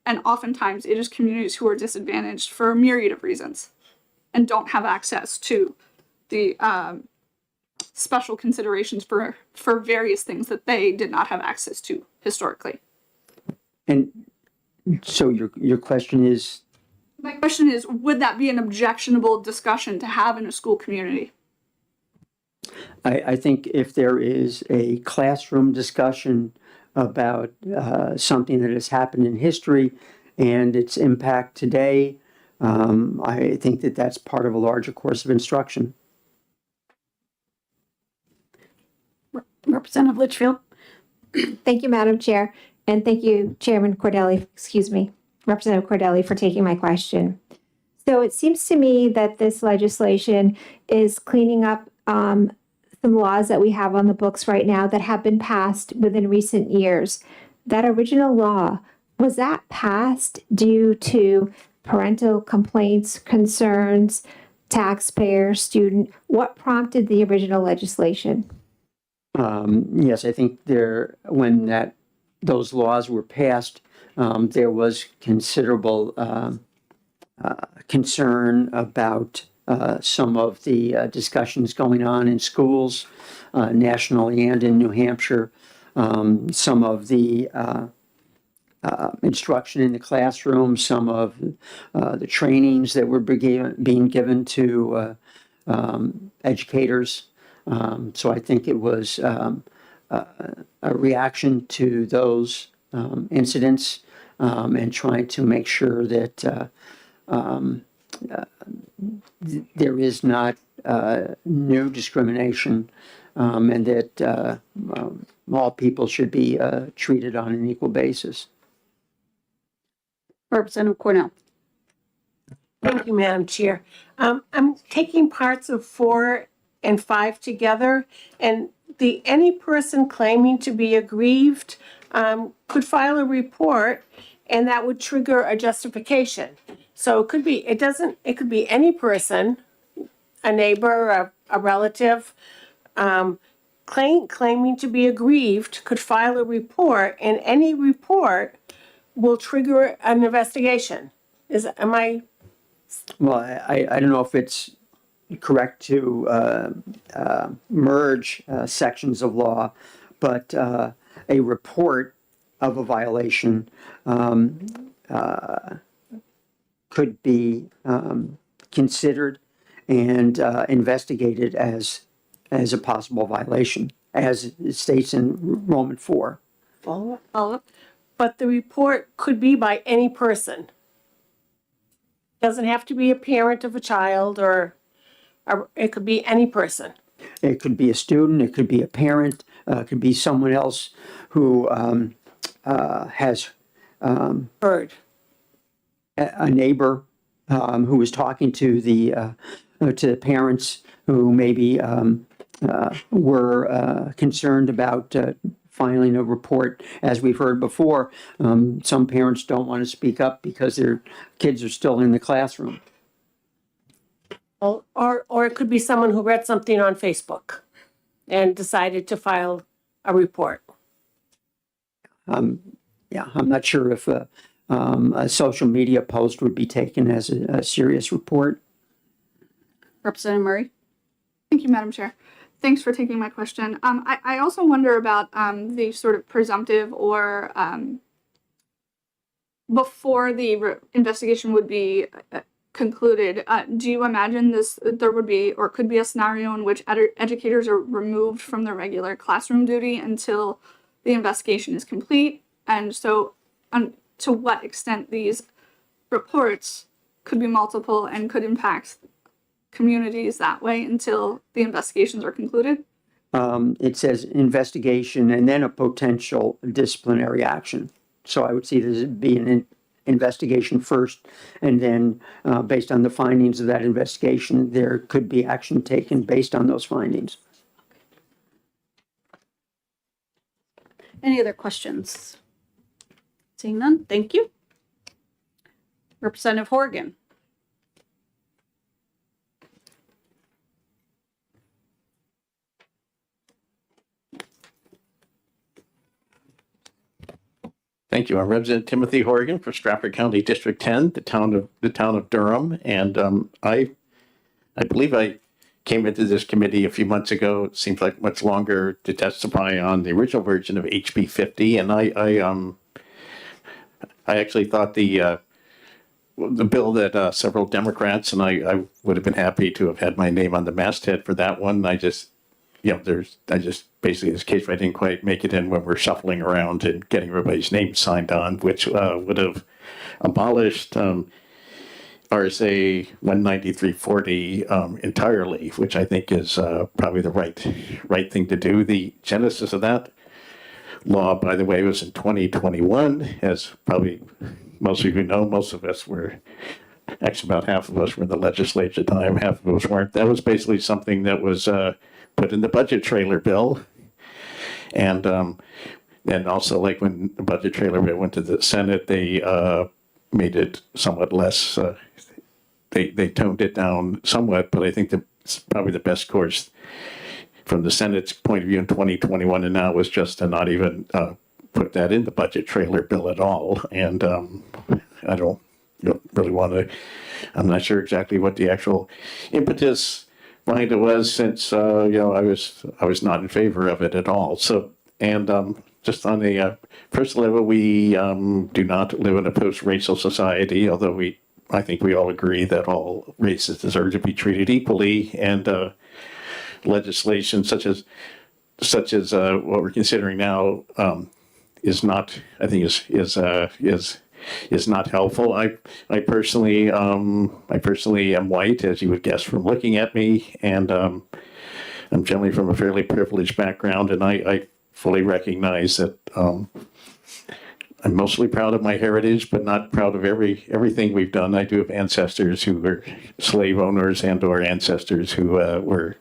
And oftentimes it is communities who are disadvantaged for a myriad of reasons and don't have access to the special considerations for various things that they did not have access to historically. And so your question is? My question is, would that be an objectionable discussion to have in a school community? I think if there is a classroom discussion about something that has happened in history and its impact today, I think that that's part of a larger course of instruction. Representative Litchfield? Thank you, Madam Chair, and thank you, Representative Cordelli, for taking my question. So it seems to me that this legislation is cleaning up some laws that we have on the books right now that have been passed within recent years. That original law, was that passed due to parental complaints, concerns, taxpayer, student? What prompted the original legislation? Yes, I think when those laws were passed, there was considerable concern about some of the discussions going on in schools nationally and in New Hampshire, some of the instruction in the classroom, some of the trainings that were being given to educators. So I think it was a reaction to those incidents and trying to make sure that there is not new discrimination and that all people should be treated on an equal basis. Representative Cornell. Thank you, Madam Chair. I'm taking parts of 4 and 5 together, and any person claiming to be aggrieved could file a report, and that would trigger a justification. So it could be any person, a neighbor, a relative, claiming to be aggrieved could file a report, and any report will trigger an investigation. Well, I don't know if it's correct to merge sections of law, but a report of a violation could be considered and investigated as a possible violation, as it states in Roman 4. Follow up. But the report could be by any person. Doesn't have to be a parent of a child or it could be any person. It could be a student, it could be a parent, it could be someone else who has heard a neighbor who was talking to the parents who maybe were concerned about filing a report. As we've heard before, some parents don't want to speak up because their kids are still in the classroom. Or it could be someone who read something on Facebook and decided to file a report. Yeah, I'm not sure if a social media post would be taken as a serious report. Representative Murray? Thank you, Madam Chair. Thanks for taking my question. I also wonder about the sort of presumptive or before the investigation would be concluded. Do you imagine there would be or could be a scenario in which educators are removed from their regular classroom duty until the investigation is complete? And so to what extent these reports could be multiple and could impact communities that way until the investigations are concluded? It says investigation and then a potential disciplinary action. So I would see this as being an investigation first, and then based on the findings of that investigation, there could be action taken based on those findings. Any other questions? Seeing none, thank you. Representative Horgan? Thank you. I'm Representative Timothy Horgan for Stratford County District 10, the town of Durham, and I believe I came into this committee a few months ago. It seems like much longer to testify on the original version of HB 50, and I actually thought the bill that several Democrats and I would have been happy to have had my name on the masthead for that one. I just basically, this case, I didn't quite make it in when we're shuffling around and getting everybody's name signed on, which would have abolished RSA 19340 entirely, which I think is probably the right thing to do. The genesis of that law, by the way, was in 2021, as probably most of you know. Most of us were, actually about half of us were in the legislature at the time, half of us weren't. That was basically something that was put in the budget trailer bill. And also, like when the budget trailer bill went to the Senate, they made it somewhat less, they toned it down somewhat, but I think it's probably the best course from the Senate's point of view in 2021 and now was just to not even put that in the budget trailer bill at all. And I don't really want to, I'm not sure exactly what the actual impetus behind it was, since I was not in favor of it at all. So, and just on a personal level, we do not live in a post-racial society, although I think we all agree that all races deserve to be treated equally, and legislation such as what we're considering now is not, I think, is not helpful. I personally am white, as you would guess from looking at me, and I'm generally from a fairly privileged background, and I fully recognize that I'm mostly proud of my heritage, but not proud of everything we've done. I do have ancestors who were slave owners and/or ancestors who were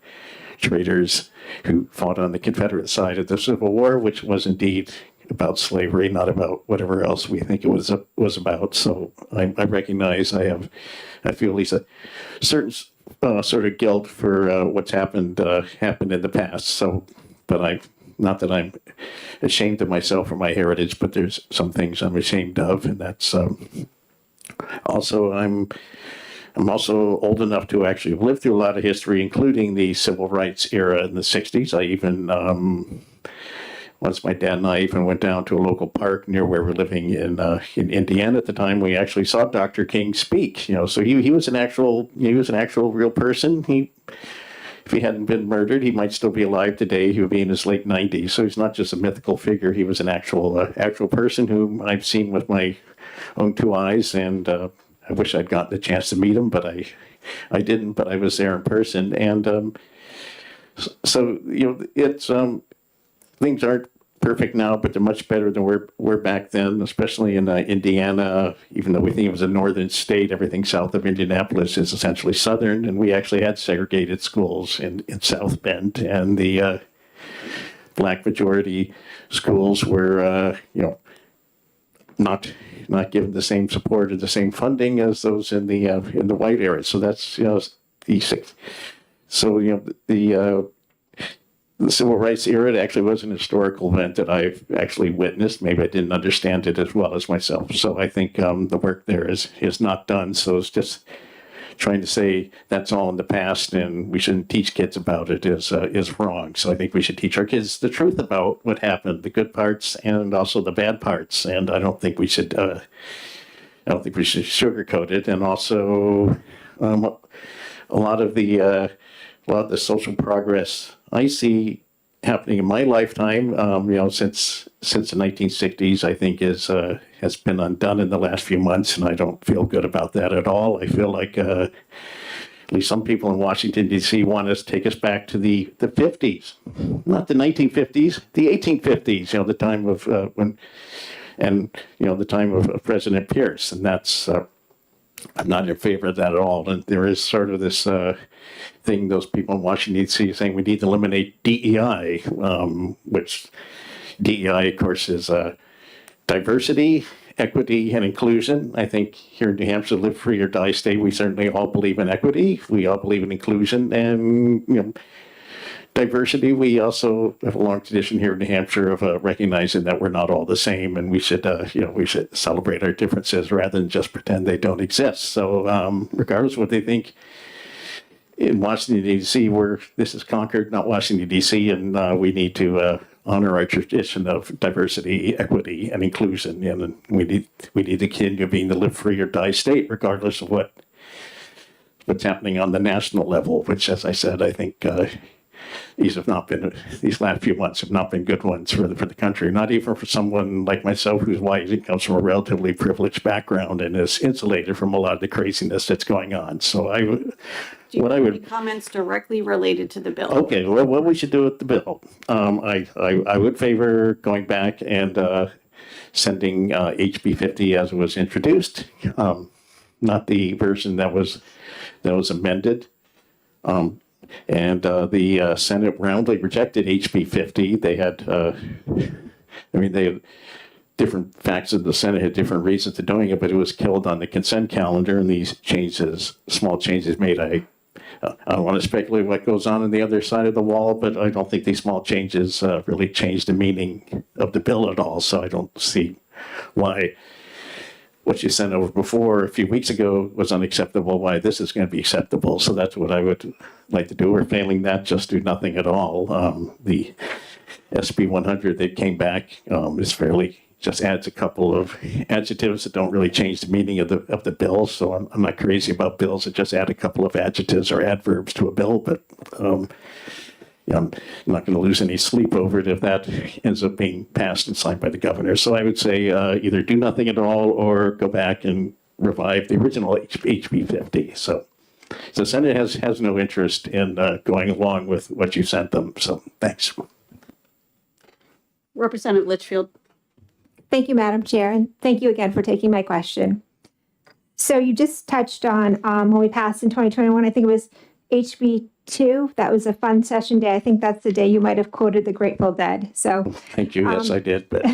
traders who fought on the Confederate side of the Civil War, which was indeed about slavery, not about whatever else we think it was about. So I recognize I feel at least a certain sort of guilt for what's happened in the past. So, but not that I'm ashamed of myself or my heritage, but there's some things I'm ashamed of, and that's also I'm also old enough to actually have lived through a lot of history, including the civil rights era in the 60s. I even once my dad and I even went down to a local park near where we're living in Indiana at the time. We actually saw Dr. King speak. So he was an actual real person. If he hadn't been murdered, he might still be alive today. He would be in his late 90s. So he's not just a mythical figure. He was an actual person whom I've seen with my own two eyes, and I wish I'd gotten the chance to meet him, but I didn't. But I was there in person, and so it's things aren't perfect now, but they're much better than we're back then, especially in Indiana. Even though we think it was a northern state, everything south of Indianapolis is essentially southern, and we actually had segregated schools in South Bend, and the black majority schools were not given the same support or the same funding as those in the white area. So that's the civil rights era actually was an historical event that I've actually witnessed. Maybe I didn't understand it as well as myself. So I think the work there is not done. So it's just trying to say that's all in the past and we shouldn't teach kids about it is wrong. So I think we should teach our kids the truth about what happened, the good parts and also the bad parts. And I don't think we should sugarcoat it. And also a lot of the social progress I see happening in my lifetime, since the 1960s, I think has been undone in the last few months, and I don't feel good about that at all. I feel like at least some people in Washington, D.C. want us to take us back to the 50s, not the 1950s, the 1850s. The time of the time of President Pierce, and that's. I'm not in favor of that at all. And there is sort of this thing, those people in Washington, D.C. saying we need to eliminate DEI, which DEI, of course, is diversity, equity, and inclusion. I think here in New Hampshire, live free or die state, we certainly all believe in equity. We all believe in inclusion and, diversity. We also have a long tradition here in New Hampshire of recognizing that we're not all the same, and we should celebrate our differences rather than just pretend they don't exist. So, regardless of what they think in Washington D.C., this is Concord, not Washington D.C., and we need to honor our tradition of diversity, equity, and inclusion, and we need to continue being the live free or die state, regardless of what's happening on the national level. Which, as I said, I think. These last few months have not been good ones for the country, not even for someone like myself who's white and comes from a relatively privileged background and is insulated from a lot of the craziness that's going on. So Do you have any comments directly related to the bill? Okay, well, what we should do with the bill, I would favor going back and sending HB 50 as it was introduced, not the version that was amended. And the Senate roundly rejected HB 50. They had, they had different facts of the Senate had different reasons for doing it, but it was killed on the consent calendar. And these small changes made, I don't want to speculate what goes on the other side of the wall, but I don't think these small changes really changed the meaning of the bill at all. So I don't see why what you sent over before a few weeks ago was unacceptable, why this is going to be acceptable. So that's what I would like to do. Or failing that, just do nothing at all. The SB 100 that came back is just adds a couple of adjectives that don't really change the meaning of the bill. So I'm not crazy about bills that just add a couple of adjectives or adverbs to a bill, but I'm not going to lose any sleep over it if that ends up being passed and signed by the governor. So I would say either do nothing at all or go back and revive the original HB 50. So the Senate has no interest in going along with what you sent them. So thanks. Representative Litchfield. Thank you, Madam Chair, and thank you again for taking my question. So you just touched on when we passed in 2021, I think it was HB 2. That was a fun session day. I think that's the day you might have quoted the Grateful Dead. So thank you. Yes, I did. But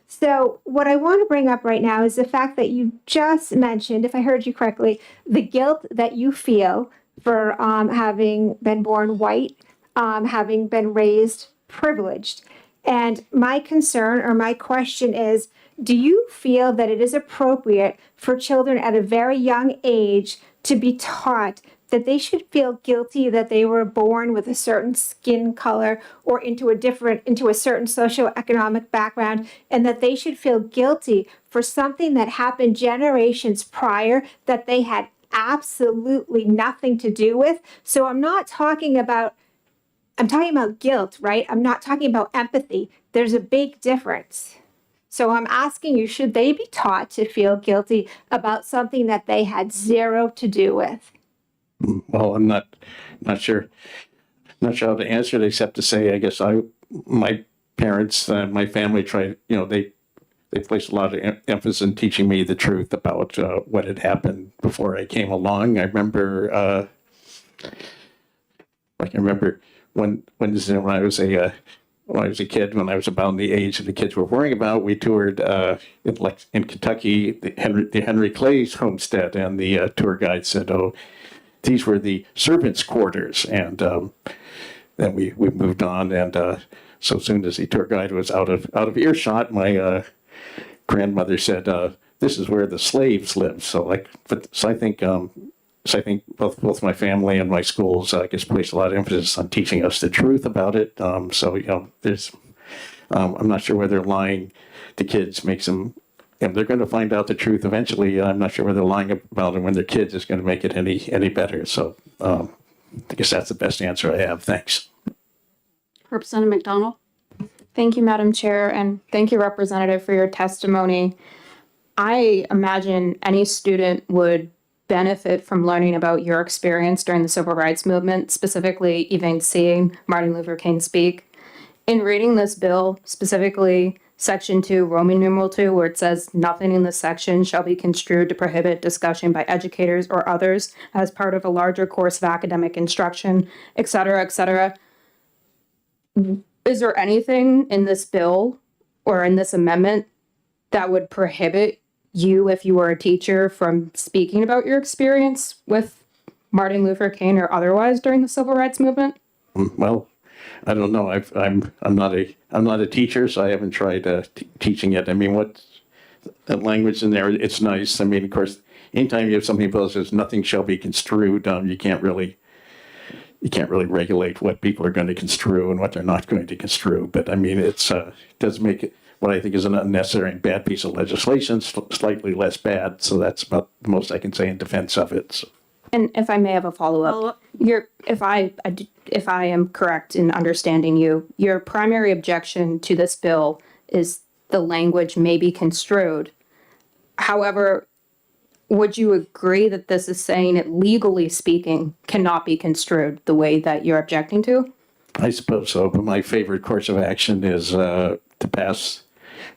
so what I want to bring up right now is the fact that you just mentioned, if I heard you correctly, the guilt that you feel for having been born white, having been raised privileged. And my concern or my question is, do you feel that it is appropriate for children at a very young age to be taught that they should feel guilty that they were born with a certain skin color or into a certain socioeconomic background, and that they should feel guilty for something that happened generations prior that they had absolutely nothing to do with? So I'm talking about guilt, right? I'm not talking about empathy. There's a big difference. So I'm asking you, should they be taught to feel guilty about something that they had zero to do with? Well, I'm not sure how to answer it except to say, I guess my parents, my family tried, they placed a lot of emphasis in teaching me the truth about what had happened before I came along. I remember when I was a kid, when I was about the age that the kids were worrying about, we toured in Kentucky the Henry Clay's homestead, and the tour guide said, "Oh, these were the servants' quarters," and then we moved on, and so soon as the tour guide was out of earshot, my grandmother said, "This is where the slaves live." So I think both my family and my schools, I guess, placed a lot of emphasis on teaching us the truth about it. There's, I'm not sure whether lying to kids makes them, they're going to find out the truth eventually. I'm not sure whether lying about it when they're kids is going to make it any better. So I guess that's the best answer I have. Thanks. Representative McDonald? Thank you, Madam Chair, and thank you, Representative, for your testimony. I imagine any student would benefit from learning about your experience during the civil rights movement, specifically even seeing Martin Luther King speak. In reading this bill, specifically Section 2, Roman numeral 2, where it says nothing in this section shall be construed to prohibit discussion by educators or others as part of a larger course of academic instruction, et cetera, et cetera. Is there anything in this bill or in this amendment that would prohibit you, if you were a teacher, from speaking about your experience with Martin Luther King or otherwise during the civil rights movement? Well, I don't know. I'm not a teacher, so I haven't tried teaching it. I mean, what language in there? It's nice. I mean, of course, anytime you have something that says nothing shall be construed, you can't really regulate what people are going to construe and what they're not going to construe. But I mean, it does make it what I think is an unnecessary and bad piece of legislation slightly less bad. So that's about the most I can say in defense of it. So. And if I may have a follow-up, if I am correct in understanding you, your primary objection to this bill is the language may be construed. However, would you agree that this is saying it, legally speaking, cannot be construed the way that you're objecting to? I suppose so, but my favorite course of action is to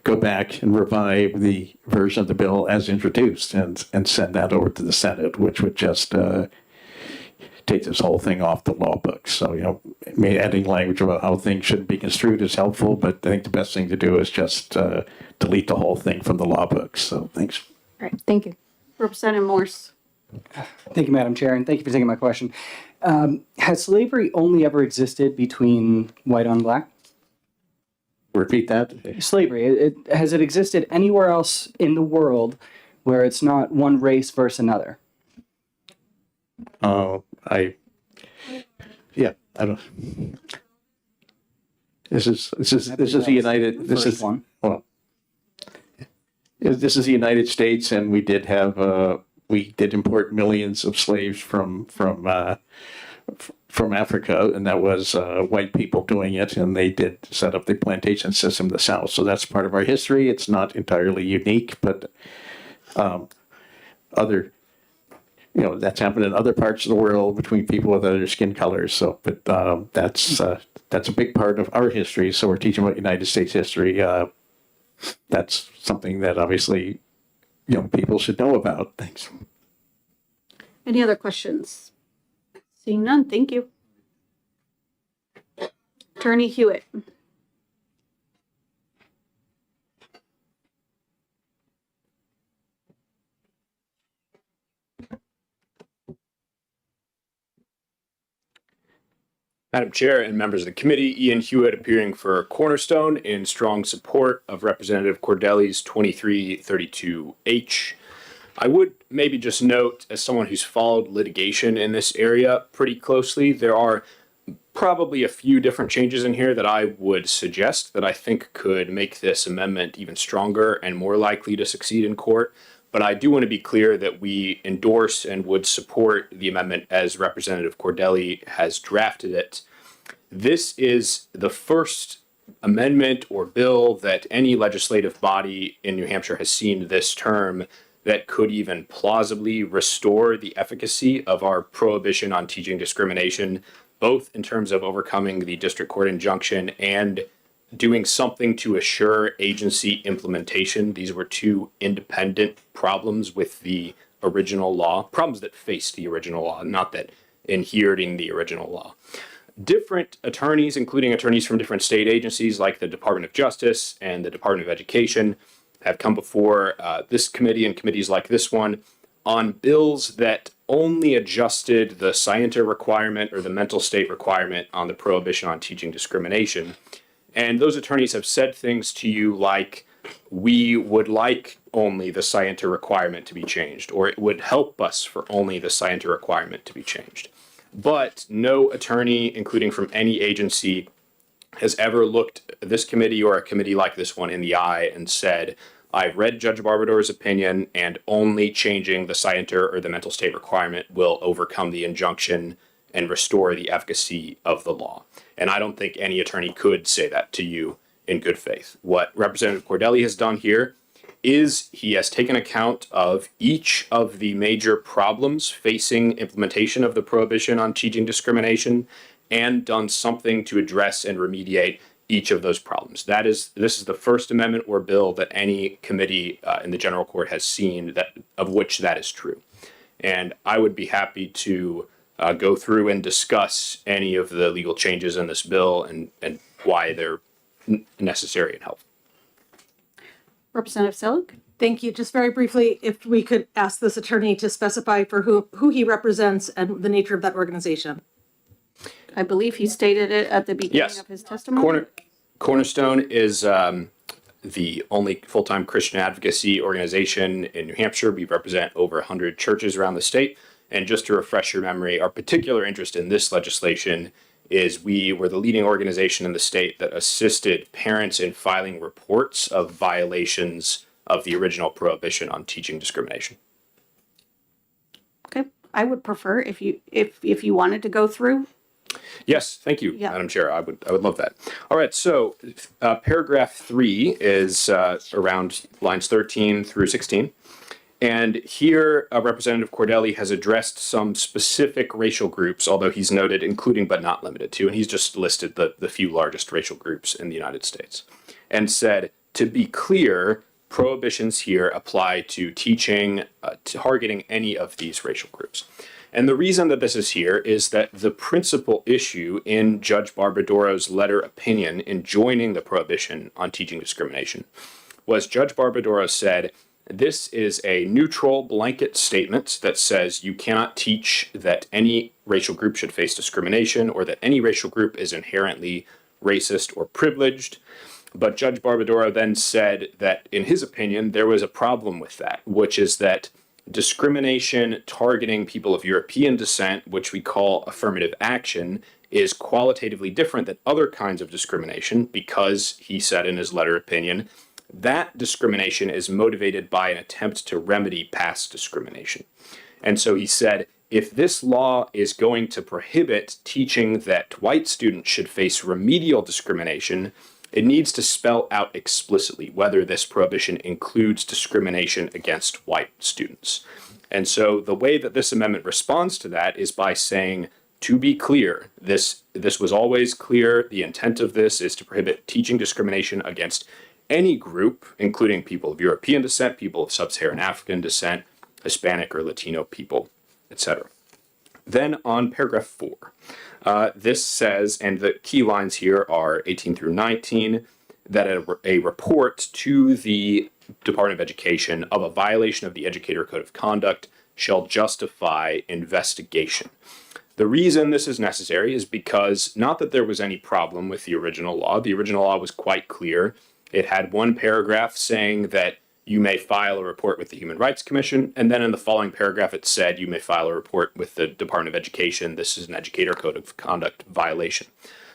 go back and revive the version of the bill as introduced and send that over to the Senate, which would just take this whole thing off the law books. So, adding language about how things shouldn't be construed is helpful, but I think the best thing to do is just delete the whole thing from the law books. So thanks. All right, thank you. Representative Morse? Thank you, Madam Chair, and thank you for taking my question. Has slavery only ever existed between white on black? Repeat that. Slavery. Has it existed anywhere else in the world where it's not one race versus another? I don't. This is the United. This is one. Well, this is the United States, and we did import millions of slaves from Africa, and that was white people doing it, and they did set up the plantation system in the South. So that's part of our history. It's not entirely unique, but that's happened in other parts of the world between people with other skin colors. So, but that's a big part of our history. So we're teaching about United States history. That's something that obviously people should know about. Thanks. Any other questions? Seeing none, thank you. Attorney Hewitt. Madam Chair and members of the committee, Ian Hewitt appearing for Cornerstone in strong support of Representative Cordelli's 2332H. I would maybe just note, as someone who's followed litigation in this area pretty closely, there are probably a few different changes in here that I would suggest that I think could make this amendment even stronger and more likely to succeed in court. But I do want to be clear that we endorse and would support the amendment as Representative Cordelli has drafted it. This is the first amendment or bill that any legislative body in New Hampshire has seen this term that could even plausibly restore the efficacy of our prohibition on teaching discrimination, both in terms of overcoming the district court injunction and doing something to assure agency implementation. These were two independent problems with the original law, problems that faced the original law, not that inheriting the original law. Different attorneys, including attorneys from different state agencies like the Department of Justice and the Department of Education, have come before this committee and committees like this one on bills that only adjusted the scienter requirement or the mental state requirement on the prohibition on teaching discrimination. And those attorneys have said things to you like, we would like only the scienter requirement to be changed, or it would help us for only the scienter requirement to be changed. But no attorney, including from any agency, has ever looked this committee or a committee like this one in the eye and said, I've read Judge Barbador's opinion and only changing the scienter or the mental state requirement will overcome the injunction and restore the efficacy of the law. And I don't think any attorney could say that to you in good faith. What Representative Cordelli has done here is he has taken account of each of the major problems facing implementation of the prohibition on teaching discrimination and done something to address and remediate each of those problems. This is the First Amendment or bill that any committee in the general court has seen of which that is true. And I would be happy to go through and discuss any of the legal changes in this bill and why they're necessary and helpful. Representative Selig? Thank you. Just very briefly, if we could ask this attorney to specify for who he represents and the nature of that organization. I believe he stated it at the beginning of his testimony. Cornerstone is the only full-time Christian advocacy organization in New Hampshire. We represent over 100 churches around the state. And just to refresh your memory, our particular interest in this legislation is we were the leading organization in the state that assisted parents in filing reports of violations of the original prohibition on teaching discrimination. Okay, I would prefer if you wanted to go through. Yes, thank you, Madam Chair. I would love that. All right, so paragraph 3 is around lines 13 through 16. And here, Representative Cordelli has addressed some specific racial groups, although he's noted including but not limited to, and he's just listed the few largest racial groups in the United States, and said, to be clear, prohibitions here apply to teaching, targeting any of these racial groups. And the reason that this is here is that the principal issue in Judge Barbadoro's letter opinion in joining the prohibition on teaching discrimination was Judge Barbadoro said, this is a neutral blanket statement that says you cannot teach that any racial group should face discrimination or that any racial group is inherently racist or privileged. But Judge Barbadoro then said that, in his opinion, there was a problem with that, which is that discrimination targeting people of European descent, which we call affirmative action, is qualitatively different than other kinds of discrimination because, he said in his letter opinion, that discrimination is motivated by an attempt to remedy past discrimination. And so he said, if this law is going to prohibit teaching that white students should face remedial discrimination, it needs to spell out explicitly whether this prohibition includes discrimination against white students. And so the way that this amendment responds to that is by saying, to be clear, this was always clear. The intent of this is to prohibit teaching discrimination against any group, including people of European descent, people of sub-Saharan African descent, Hispanic or Latino people, etc. Then on paragraph 4, this says, and the key lines here are 18 through 19, that a report to the Department of Education of a violation of the Educator Code of Conduct shall justify investigation. The reason this is necessary is because not that there was any problem with the original law. The original law was quite clear. It had one paragraph saying that you may file a report with the Human Rights Commission, and then in the following paragraph it said you may file a report with the Department of Education. This is an Educator Code of Conduct violation.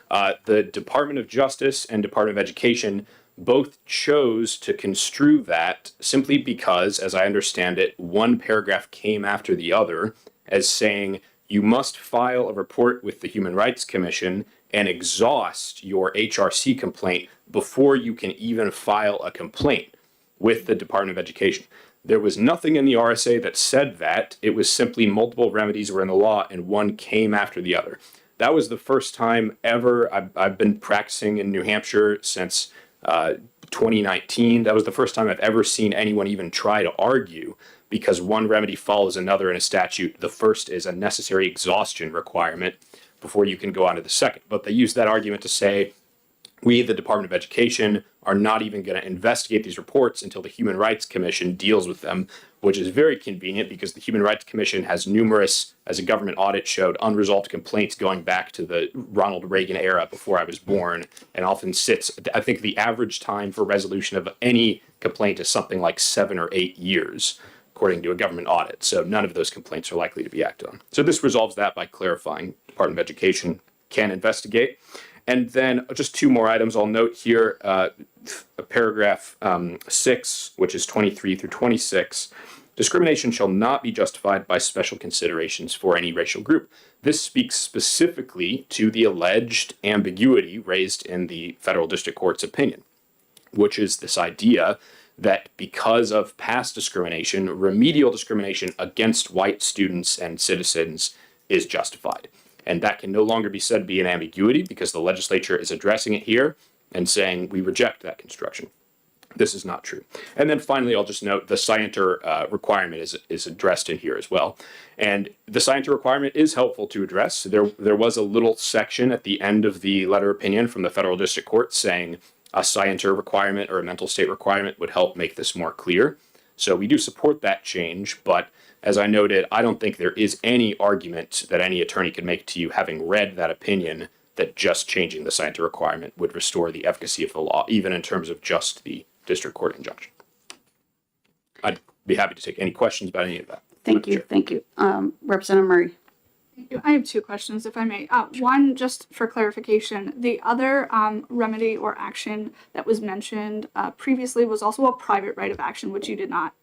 The Department of Justice and Department of Education both chose to construe that simply because, as I understand it, one paragraph came after the other as saying you must file a report with the Human Rights Commission and exhaust your HRC complaint before you can even file a complaint with the Department of Education. There was nothing in the RSA that said that. It was simply multiple remedies were in the law and one came after the other. That was the first time ever. I've been practicing in New Hampshire since 2019. That was the first time I've ever seen anyone even try to argue because one remedy follows another in a statute. The first is a necessary exhaustion requirement before you can go on to the second. But they use that argument to say, we, the Department of Education, are not even going to investigate these reports until the Human Rights Commission deals with them, which is very convenient because the Human Rights Commission has numerous, as a government audit showed, unresolved complaints going back to the Ronald Reagan era before I was born, and often sits, I think the average time for resolution of any complaint is something like 7 or 8 years, according to a government audit. So none of those complaints are likely to be acted on. So this resolves that by clarifying Department of Education can investigate. And then just 2 more items I'll note here. Paragraph 6, which is 23 through 26. Discrimination shall not be justified by special considerations for any racial group. This speaks specifically to the alleged ambiguity raised in the federal district court's opinion, which is this idea that because of past discrimination, remedial discrimination against white students and citizens is justified. And that can no longer be said to be an ambiguity because the legislature is addressing it here and saying we reject that construction. This is not true. And then finally, I'll just note the scienter requirement is addressed in here as well. And the scienter requirement is helpful to address. There was a little section at the end of the letter opinion from the federal district court saying a scienter requirement or a mental state requirement would help make this more clear. So we do support that change, but as I noted, I don't think there is any argument that any attorney could make to you, having read that opinion, that just changing the scienter requirement would restore the efficacy of the law, even in terms of just the district court injunction. I'd be happy to take any questions about any of that. Thank you. Thank you. Representative Murray. Thank you. I have 2 questions, if I may. One, just for clarification, the other remedy or action that was mentioned previously was also a private right of action, which you did not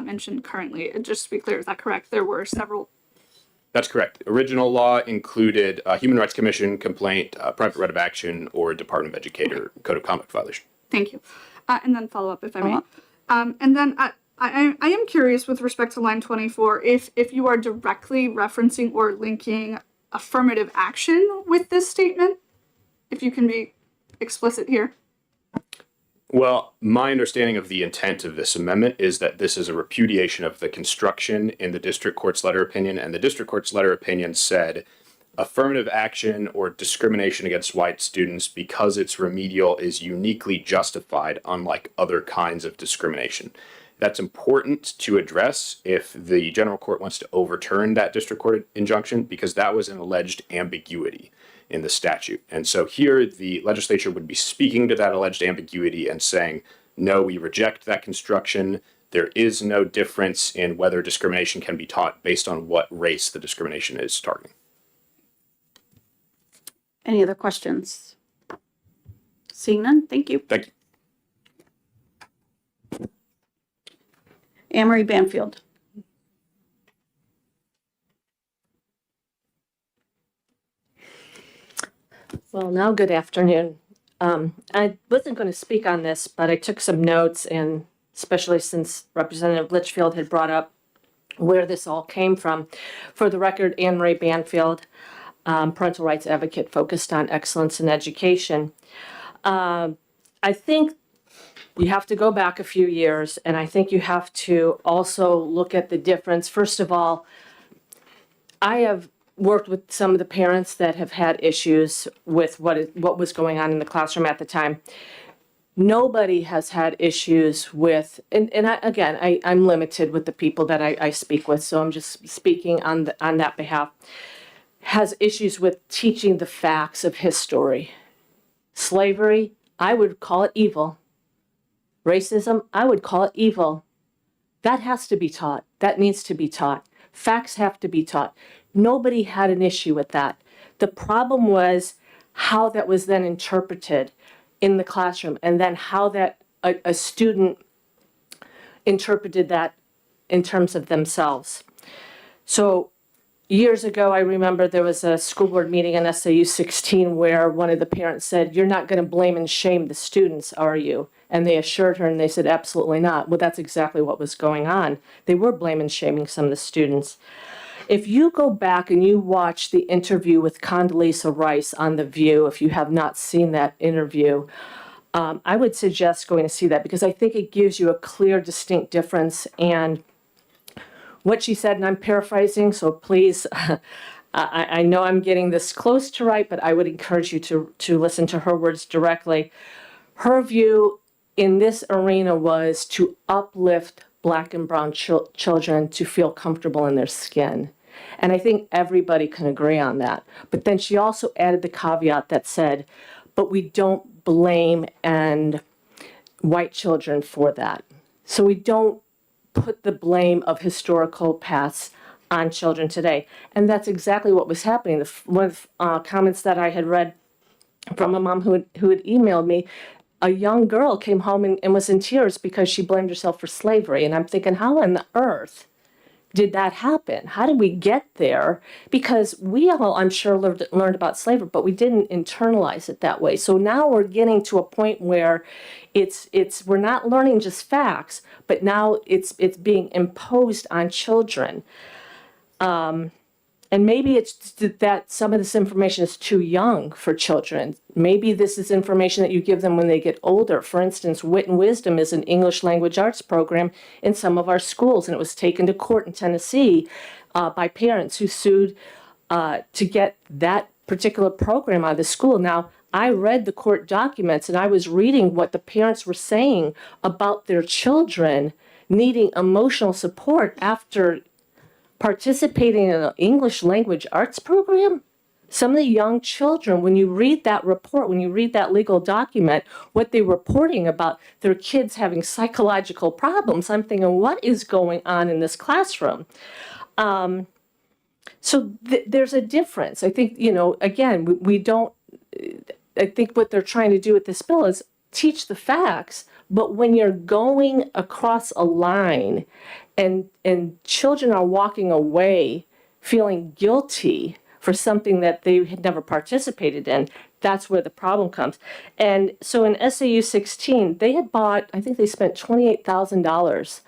mention currently. Just to be clear, is that correct? There were several. That's correct. Original law included a Human Rights Commission complaint, private right of action, or Department of Educator code of conduct violation. Thank you. And then follow up, if I may. And then I am curious with respect to line 24, if you are directly referencing or linking affirmative action with this statement, if you can be explicit here. Well, my understanding of the intent of this amendment is that this is a repudiation of the construction in the district court's letter opinion, and the district court's letter opinion said affirmative action or discrimination against white students because it's remedial is uniquely justified, unlike other kinds of discrimination. That's important to address if the general court wants to overturn that district court injunction, because that was an alleged ambiguity in the statute. And so here the legislature would be speaking to that alleged ambiguity and saying, no, we reject that construction. There is no difference in whether discrimination can be taught based on what race the discrimination is targeting. Any other questions? Seeing none, thank you. Thank you. Anne-Marie Banfield. Well, now, good afternoon. I wasn't going to speak on this, but I took some notes, and especially since Representative Litchfield had brought up where this all came from. For the record, Anne-Marie Banfield, parental rights advocate focused on excellence in education. I think you have to go back a few years, and I think you have to also look at the difference. First of all, I have worked with some of the parents that have had issues with what was going on in the classroom at the time. Nobody has had issues with, and I'm limited with the people that I speak with, so I'm just speaking on that behalf, has issues with teaching the facts of history. Slavery, I would call it evil. Racism, I would call it evil. That has to be taught. That needs to be taught. Facts have to be taught. Nobody had an issue with that. The problem was how that was then interpreted in the classroom, and then how that a student interpreted that in terms of themselves. So years ago, I remember there was a school board meeting in SAU 16 where one of the parents said, "You're not going to blame and shame the students, are you?" And they assured her and they said, "Absolutely not." Well, that's exactly what was going on. They were blaming and shaming some of the students. If you go back and you watch the interview with Condoleezza Rice on The View, if you have not seen that interview, I would suggest going to see that because I think it gives you a clear, distinct difference. And what she said, and I'm paraphrasing, so please, I know I'm getting this close to right, but I would encourage you to listen to her words directly. Her view in this arena was to uplift Black and brown children to feel comfortable in their skin. And I think everybody can agree on that. But then she also added the caveat that said, but we don't blame and white children for that. So we don't put the blame of historical pasts on children today. And that's exactly what was happening. One of the comments that I had read from a mom who had emailed me, a young girl came home and was in tears because she blamed herself for slavery. And I'm thinking, how on the earth did that happen? How did we get there? Because we all, I'm sure, learned about slavery, but we didn't internalize it that way. So now we're getting to a point where we're not learning just facts, but now it's being imposed on children. And maybe it's that some of this information is too young for children. Maybe this is information that you give them when they get older. For instance, Wit and Wisdom is an English language arts program in some of our schools, and it was taken to court in Tennessee by parents who sued to get that particular program out of the school. Now, I read the court documents, and I was reading what the parents were saying about their children needing emotional support after participating in an English language arts program. Some of the young children, when you read that report, when you read that legal document, what they're reporting about their kids having psychological problems, I'm thinking, what is going on in this classroom? So there's a difference. I think, again, we don't, I think what they're trying to do with this bill is teach the facts, but when you're going across a line and children are walking away feeling guilty for something that they had never participated in, that's where the problem comes. And so in SAU 16, they had bought, I think they spent $28,000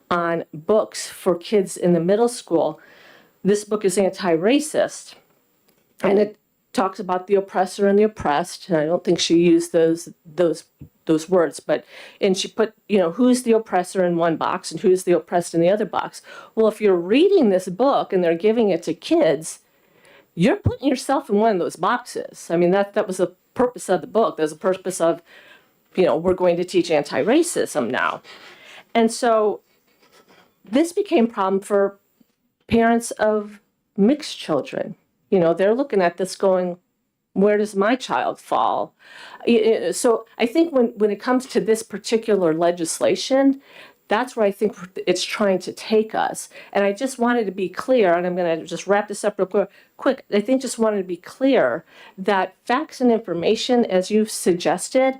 on books for kids in the middle school. This book is anti-racist, and it talks about the oppressor and the oppressed. And I don't think she used those words, and she put, who's the oppressor in one box and who's the oppressed in the other box. Well, if you're reading this book and they're giving it to kids, you're putting yourself in one of those boxes. I mean, that was the purpose of the book. There's a purpose of, we're going to teach anti-racism now. And so this became a problem for parents of mixed children. They're looking at this going, where does my child fall? So I think when it comes to this particular legislation, that's where I think it's trying to take us. And I just wanted to be clear, and I'm going to just wrap this up real quick. I think just wanted to be clear that facts and information, as you've suggested,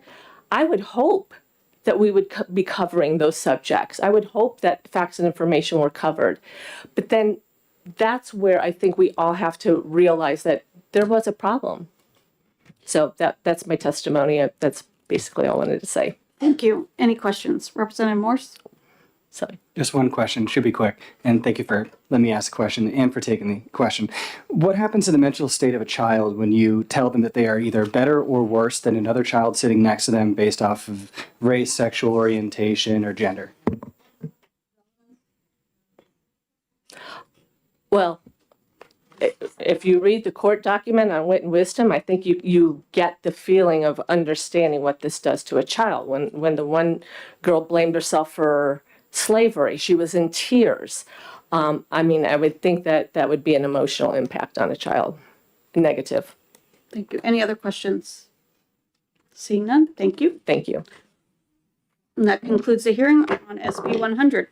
I would hope that we would be covering those subjects. I would hope that facts and information were covered. But then that's where I think we all have to realize that there was a problem. So that's my testimony. That's basically all I wanted to say. Thank you. Any questions? Representative Morse? Sorry. Just one question, should be quick. And thank you for letting me ask a question and for taking the question. What happens to the mental state of a child when you tell them that they are either better or worse than another child sitting next to them based off of race, sexual orientation, or gender? Well, if you read the court document on Wit and Wisdom, I think you get the feeling of understanding what this does to a child. When the one girl blamed herself for slavery, she was in tears. I would think that would be an emotional impact on a child. Negative. Thank you. Any other questions? Seeing none, thank you. Thank you. And that concludes the hearing on SB 100.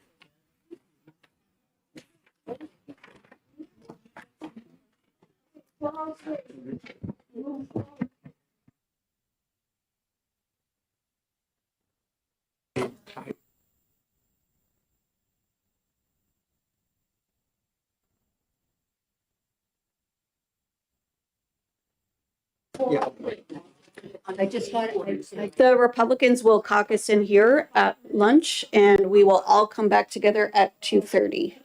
I just got it. The Republicans will caucus in here at lunch, and we will all come back together at 2:30.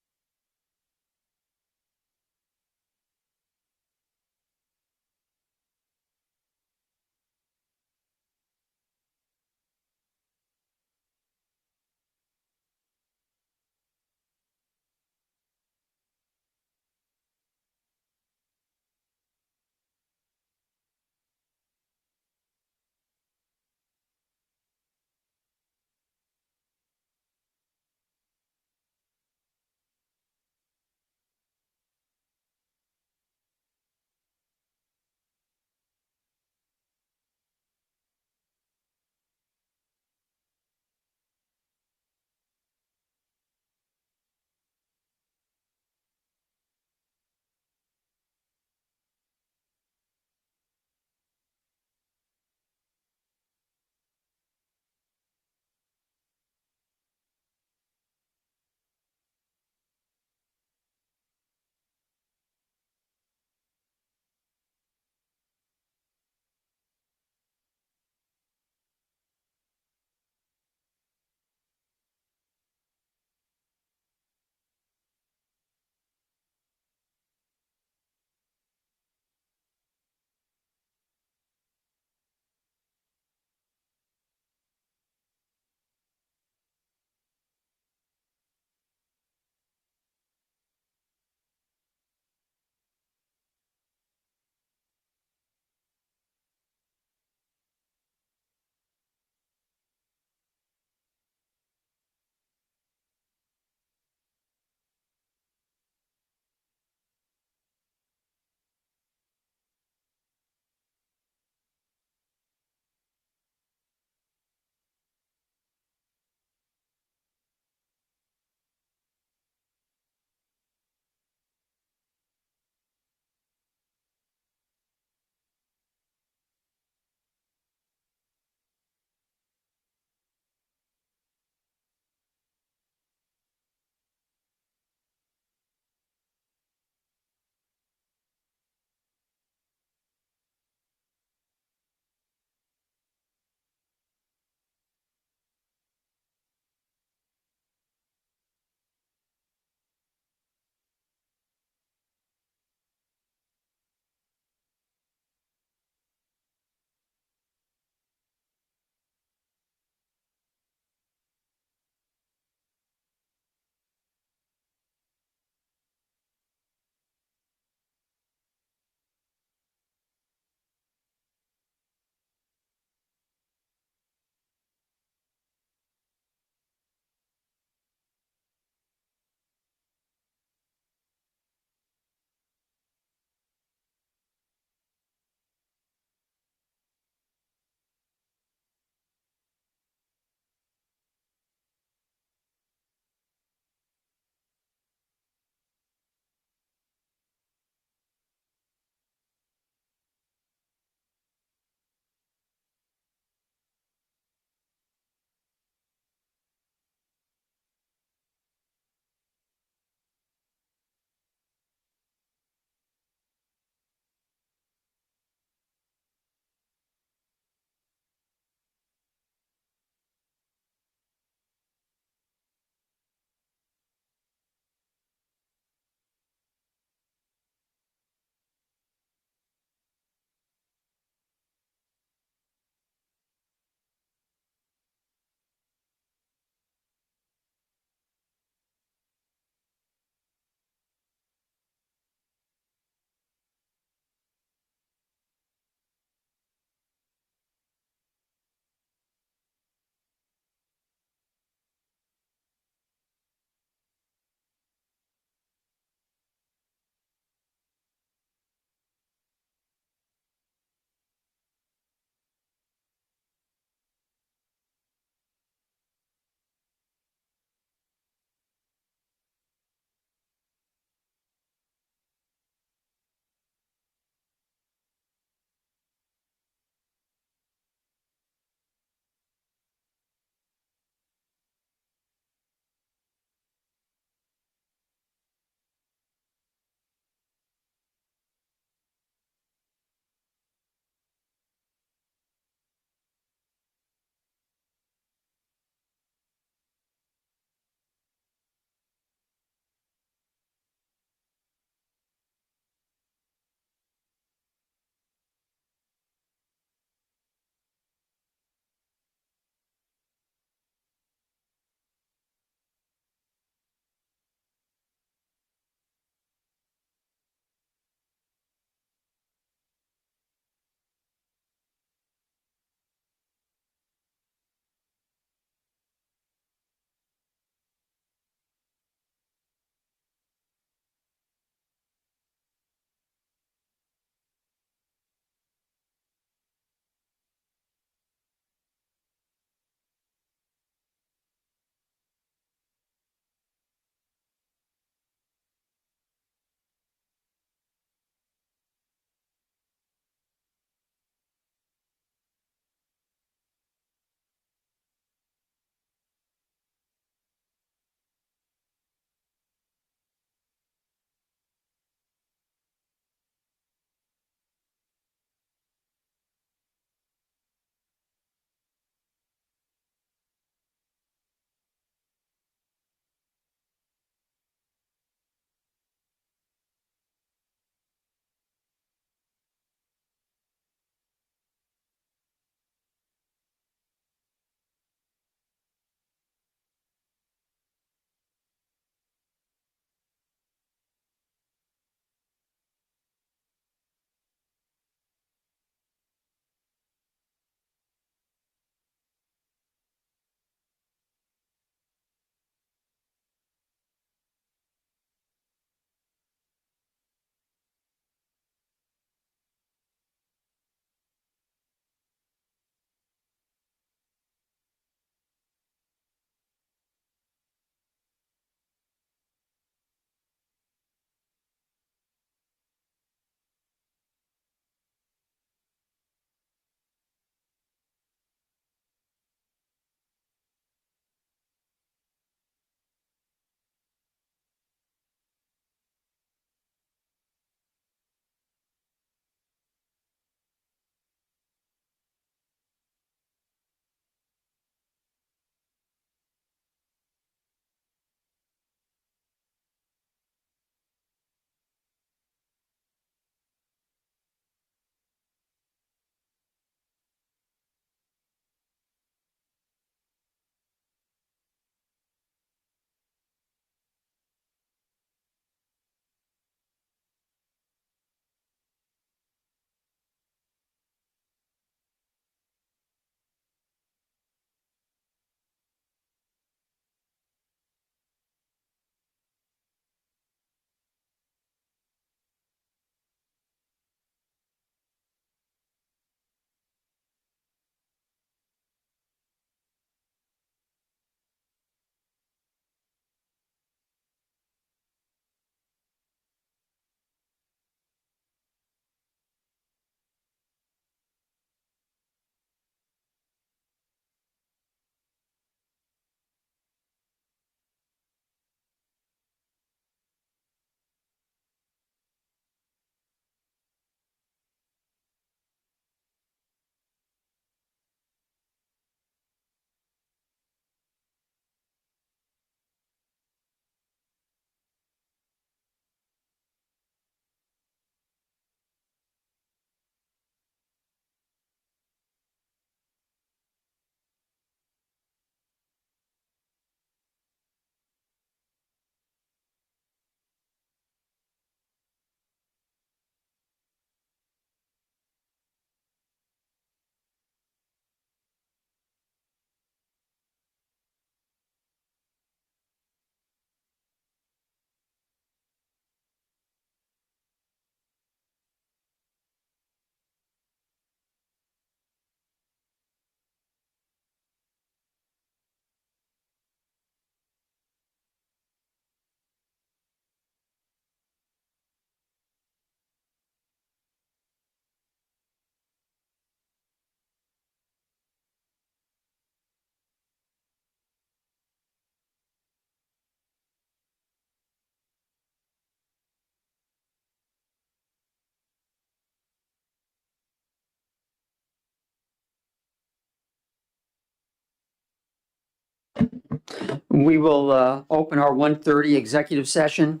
We will open our 1:30 executive session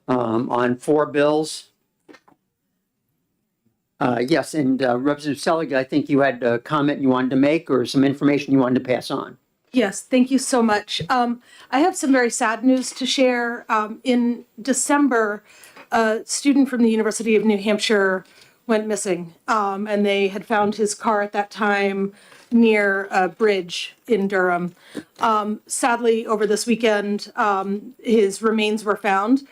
on 4 bills. Yes, and Representative Selig, I think you had a comment you wanted to make or some information you wanted to pass on. Yes, thank you so much. I have some very sad news to share. In December, a student from the University of New Hampshire went missing, and they had found his car at that time near a bridge in Durham. Sadly, over this weekend, his remains were found.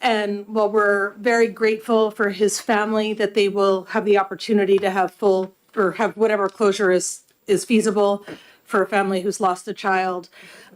And while we're very grateful for his family that they will have the opportunity to have full or have whatever closure is feasible for a family who's lost a child,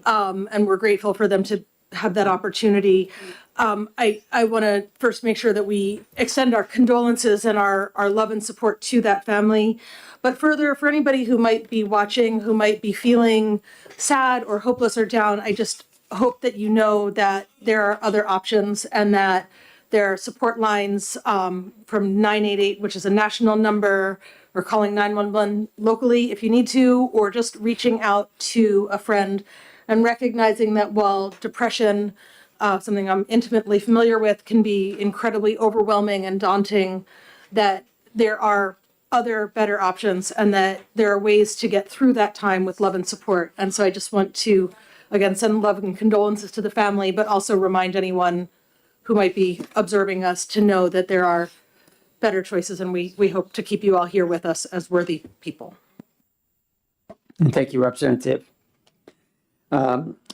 and we're grateful for them to have that opportunity. I want to first make sure that we extend our condolences and our love and support to that family. But further, for anybody who might be watching, who might be feeling sad or hopeless or down, I just hope that you know that there are other options and that there are support lines from 988, which is a national number, or calling 911 locally if you need to, or just reaching out to a friend and recognizing that while depression, something I'm intimately familiar with, can be incredibly overwhelming and daunting, that there are other better options and that there are ways to get through that time with love and support. And so I just want to, again, send love and condolences to the family, but also remind anyone who might be observing us to know that there are better choices, and we hope to keep you all here with us as worthy people. And thank you, Representative.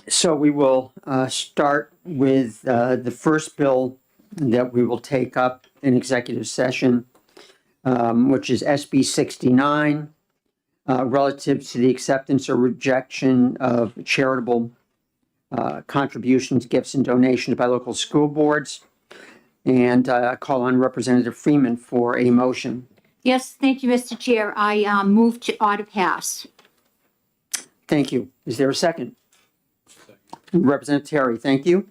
So we will start with the first bill that we will take up in executive session, which is SB 69, relative to the acceptance or rejection of charitable contributions, gifts, and donations by local school boards. And I call on Representative Freeman for a motion. Yes, thank you, Mr. Chair. I move to order pass. Thank you. Is there a second? Representative Terry, thank you.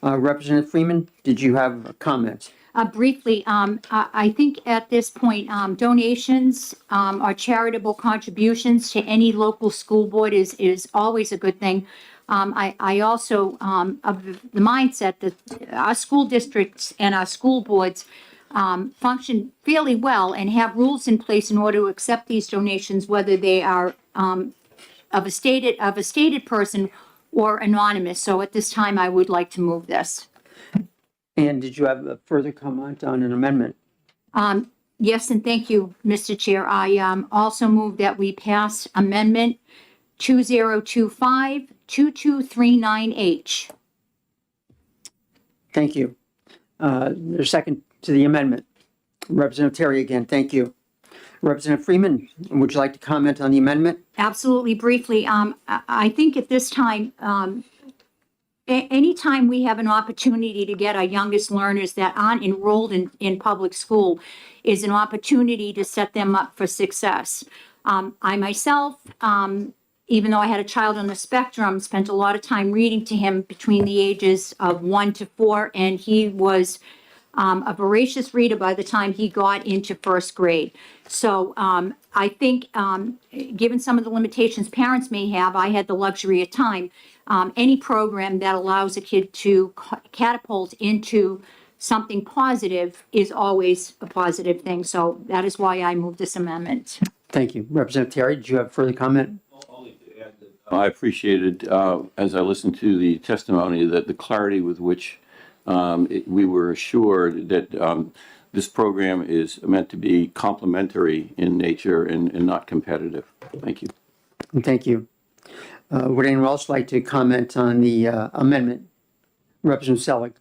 Representative Freeman, did you have comments? Briefly, I think at this point, donations or charitable contributions to any local school board is always a good thing. I also of the mindset that our school districts and our school boards function fairly well and have rules in place in order to accept these donations, whether they are of a stated person or anonymous. So at this time, I would like to move this. And did you have a further comment on an amendment? Yes, and thank you, Mr. Chair. I also move that we pass Amendment 2025-2239H. Thank you. There's a second to the amendment. Representative Terry again, thank you. Representative Freeman, would you like to comment on the amendment? Absolutely, briefly. I think at this time, anytime we have an opportunity to get our youngest learners that aren't enrolled in public school is an opportunity to set them up for success. I myself, even though I had a child on the spectrum, spent a lot of time reading to him between the ages of 1 to 4, and he was a voracious reader by the time he got into first grade. So I think, given some of the limitations parents may have, I had the luxury of time. Any program that allows a kid to catapult into something positive is always a positive thing. So that is why I moved this amendment. Thank you. Representative Terry, did you have further comment? I appreciated, as I listened to the testimony, that the clarity with which we were assured that this program is meant to be complementary in nature and not competitive. Thank you. Thank you. Would anyone else like to comment on the amendment? Representative Selig.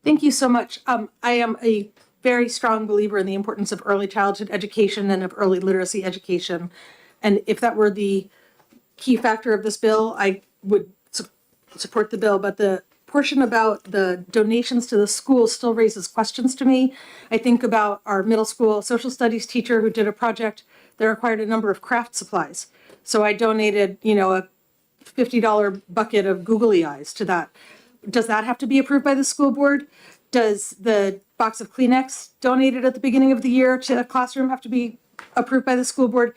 Thank you so much. I am a very strong believer in the importance of early childhood education and of early literacy education. And if that were the key factor of this bill, I would support the bill. But the portion about the donations to the school still raises questions to me. I think about our middle school social studies teacher who did a project that required a number of craft supplies. So I donated, a $50 bucket of googly eyes to that. Does that have to be approved by the school board? Does the box of Kleenex donated at the beginning of the year to a classroom have to be approved by the school board?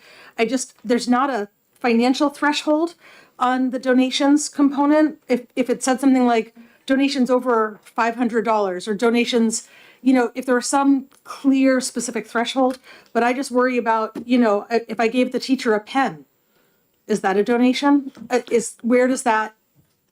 There's not a financial threshold, on the donations component, if it said something like donations over $500 or donations, if there was some clear specific threshold, but I just worry about, if I gave the teacher a pen, is that a donation? Where's that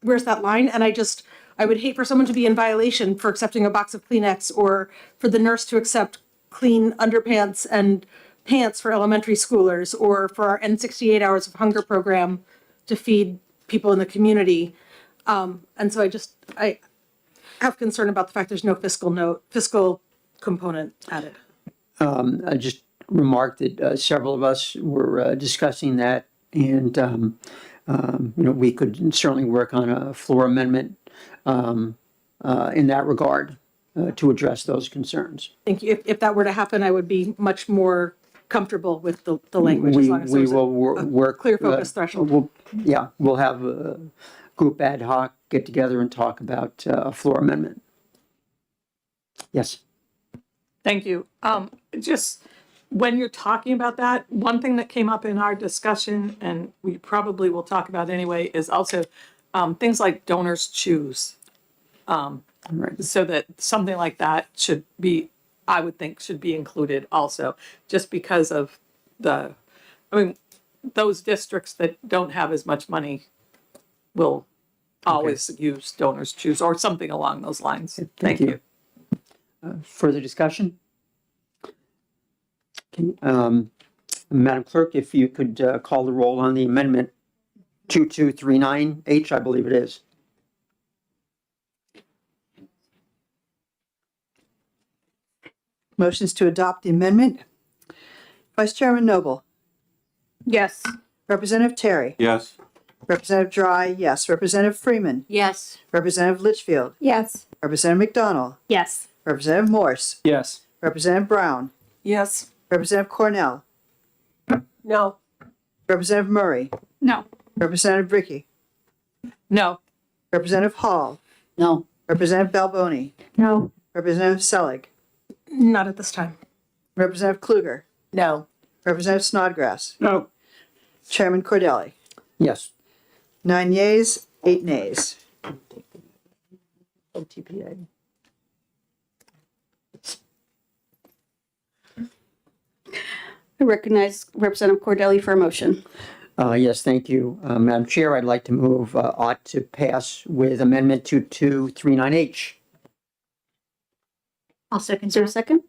line? And I would hate for someone to be in violation for accepting a box of Kleenex or for the nurse to accept clean underpants and pants for elementary schoolers or for our N68 Hours of Hunger program to feed people in the community. And so I have concern about the fact there's no fiscal component added. I just remarked that several of us were discussing that, and we could certainly work on a floor amendment in that regard to address those concerns. Thank you. If that were to happen, I would be much more comfortable with the language as long as We there's will a work. clear focus threshold. We'll have a group ad hoc get together and talk about a floor amendment. Yes. Thank you. Just when you're talking about that, one thing that came up in our discussion, and we probably will talk about anyway, is also things like donors choose. Right. So that something like that should be, I would think, should be included also, just because of those districts that don't have as much money will always use donors choose or something along those lines. Thank you. Further discussion? Madam Clerk, if you could call the roll on the amendment 2239H, I believe it is. Motions to adopt the amendment. Vice Chairman Noble. Yes. Representative Terry. Yes. Representative Dry, yes. Representative Freeman. Yes. Representative Litchfield. Yes. Representative McDonald. Yes. Representative Morse. Yes. Representative Brown. Yes. Representative Cornell. No. Representative Murray. No. Representative Bricky. No. Representative Hall. No. Representative Balboni. No. Representative Selig. Not at this time. Representative Kluger. No. Representative Snodgrass. No. Chairman Cordelli. Yes. 9 yeas, 8 nays. OTPA. I recognize Representative Cordelli for a motion. Yes, thank you. Madam Chair, I'd like to move ought to pass with amendment 2239H. I'll second Is there a that. second?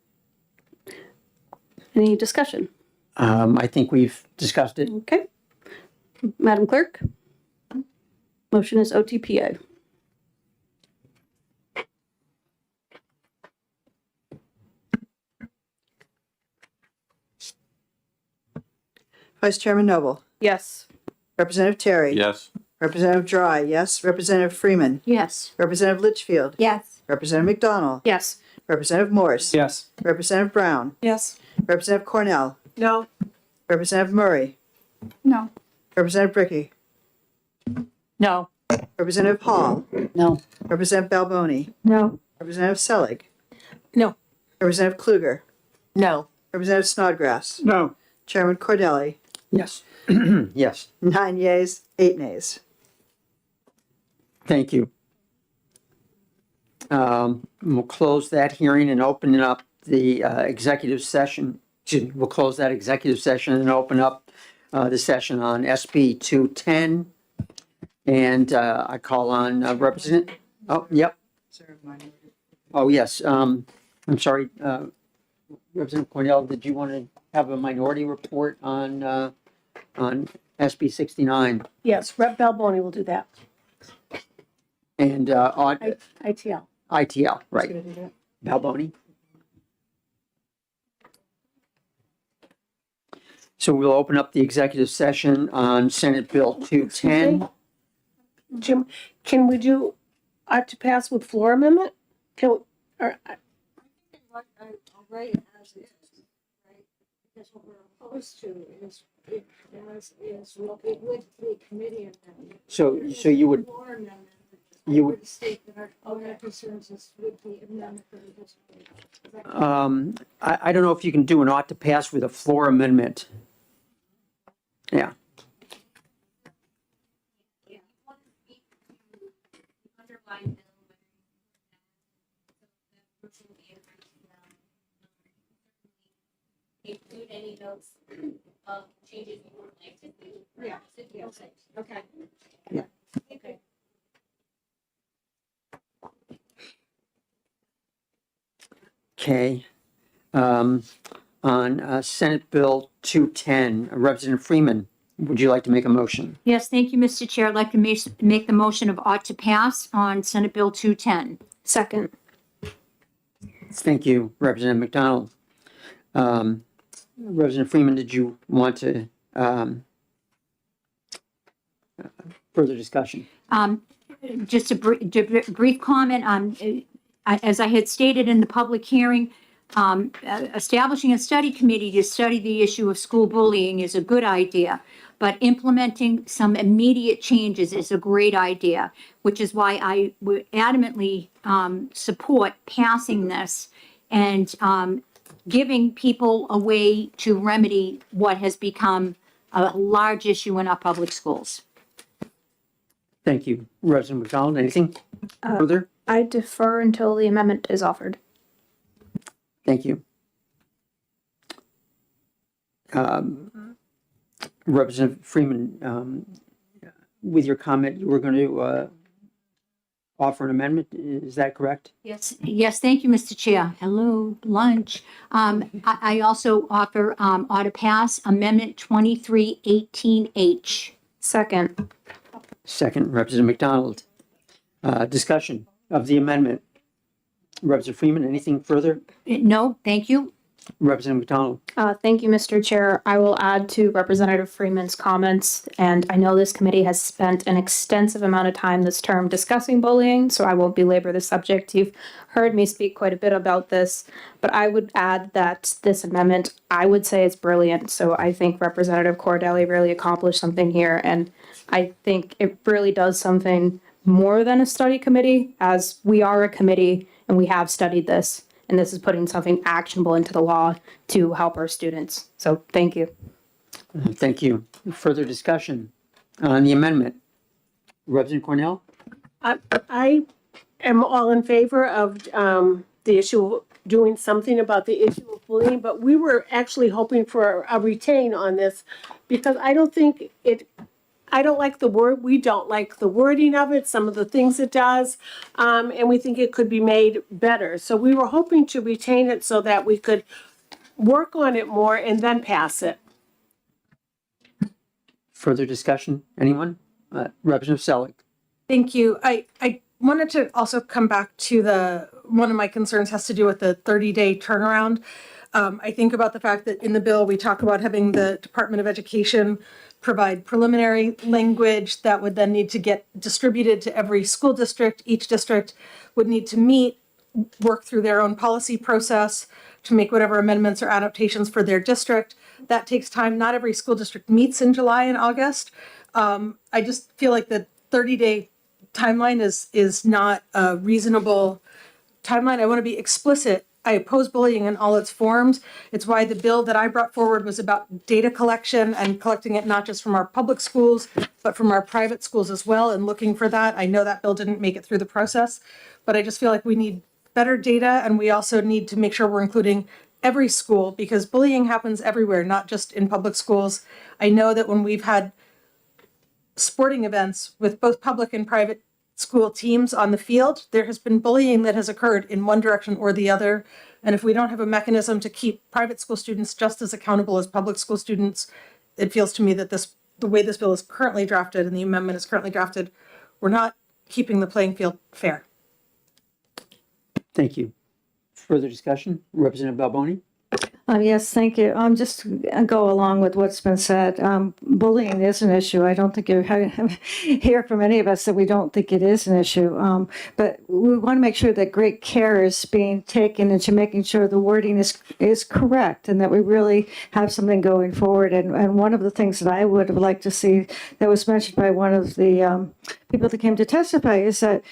Any discussion? I think we've discussed it. Okay. Madam Clerk? Motion is OTPA. Vice Chairman Noble. Yes. Representative Terry. Yes. Representative Dry, yes. Representative Freeman. Yes. Representative Litchfield. Yes. Representative McDonald. Yes. Representative Morse. Yes. Representative Brown. Yes. Representative Cornell. No. Representative Murray. No. Representative Bricky. No. Representative Hall. No. Representative Balboni. No. Representative Selig. No. Representative Kluger. No. Representative Snodgrass. No. Chairman Cordelli. Yes. Yes. 9 yeas, 8 nays. Thank you. We'll close that hearing and open up the executive session. Excuse me, we'll close that executive session and open up the session on SB 210. And I call on Representative. Oh, yep. Oh, yes. I'm sorry. Representative Cornell, did you want to have a minority report on SB 69? Yes, Rep. Balboni will do that. And on ITL. ITL, right. Balboni. So we'll open up the executive session on Senate Bill 210. Jim, can we do ought to pass with floor amendment? Can we, or, Right as is, right? Because what we're opposed to is with the committee amendment. So you would, Floor amendment, you would, state that our concerns is with the amendment for the district. I don't know if you can do an ought to pass with a floor amendment. Yeah. any notes of changes you would like to see. Yeah. Okay. Yeah. Okay. Okay. On Senate Bill 210, Representative Freeman, would you like to make a motion? Yes, thank you, Mr. Chair. I'd like to make the motion of ought to pass on Senate Bill 210. Second. Thank you, Representative McDonald. Representative Freeman, did you want to further discussion? Just a brief comment on, as I had stated in the public hearing, establishing a study committee to study the issue of school bullying is a good idea, but implementing some immediate changes is a great idea, which is why I would adamantly support passing this and giving people a way to remedy what has become a large issue in our public schools. Thank you. Representative McDonald, anything further? I defer until the amendment is offered. Thank you. Representative Freeman, with your comment, you were going to offer an amendment. Is that correct? Yes, thank you, Mr. Chair. Hello, lunch. I also offer ought to pass Amendment 2318H. Second. Second, Representative McDonald. Discussion of the amendment. Representative Freeman, anything further? No, thank you. Representative McDonald. Thank you, Mr. Chair. I will add to Representative Freeman's comments, and I know this committee has spent an extensive amount of time this term discussing bullying, so I won't belabor the subject. You've heard me speak quite a bit about this, but I would add that this amendment, I would say it's brilliant. So I think Representative Cordelli really accomplished something here, and I think it really does something more than a study committee, as we are a committee and we have studied this. And this is putting something actionable into the law to help our students. So thank you. Thank you. Further discussion on the amendment. Representative Cornell? I am all in favor of the issue of doing something about the issue of bullying, but we were actually hoping for a retain on this because I don't like the word, we don't like the wording of it, some of the things it does, and we think it could be made better. So we were hoping to retain it so that we could work on it more and then pass it. Further discussion? Anyone? Representative Selleck. Thank you. I wanted to also come back to one of my concerns has to do with the 30-day turnaround. I think about the fact that in the bill, we talk about having the Department of Education provide preliminary language that would then need to get distributed to every school district. Each district would need to meet, work through their own policy process to make whatever amendments or adaptations for their district. That takes time. Not every school district meets in July and August. I just feel like the 30-day timeline is not a reasonable timeline. I want to be explicit. I oppose bullying in all its forms. It's why the bill that I brought forward was about data collection and collecting it not just from our public schools, but from our private schools as well, and looking for that. I know that bill didn't make it through the process, but I just feel like we need better data, and we also need to make sure we're including every school because bullying happens everywhere, not just in public schools. I know that when we've had sporting events with both public and private school teams on the field, there has been bullying that has occurred in one direction or the other. And if we don't have a mechanism to keep private school students just as accountable as public school students, it feels to me that the way this bill is currently drafted and the amendment is currently drafted, we're not keeping the playing field fair. Thank you. Further discussion? Representative Balboni? Yes, thank you. Just go along with what's been said. Bullying is an issue. I don't think you hear from any of us that we don't think it is an issue. But we want to make sure that great care is being taken into making sure the wording is correct and that we really have something going forward. And one of the things that I would have liked to see that was mentioned by one of the people that came to testify is that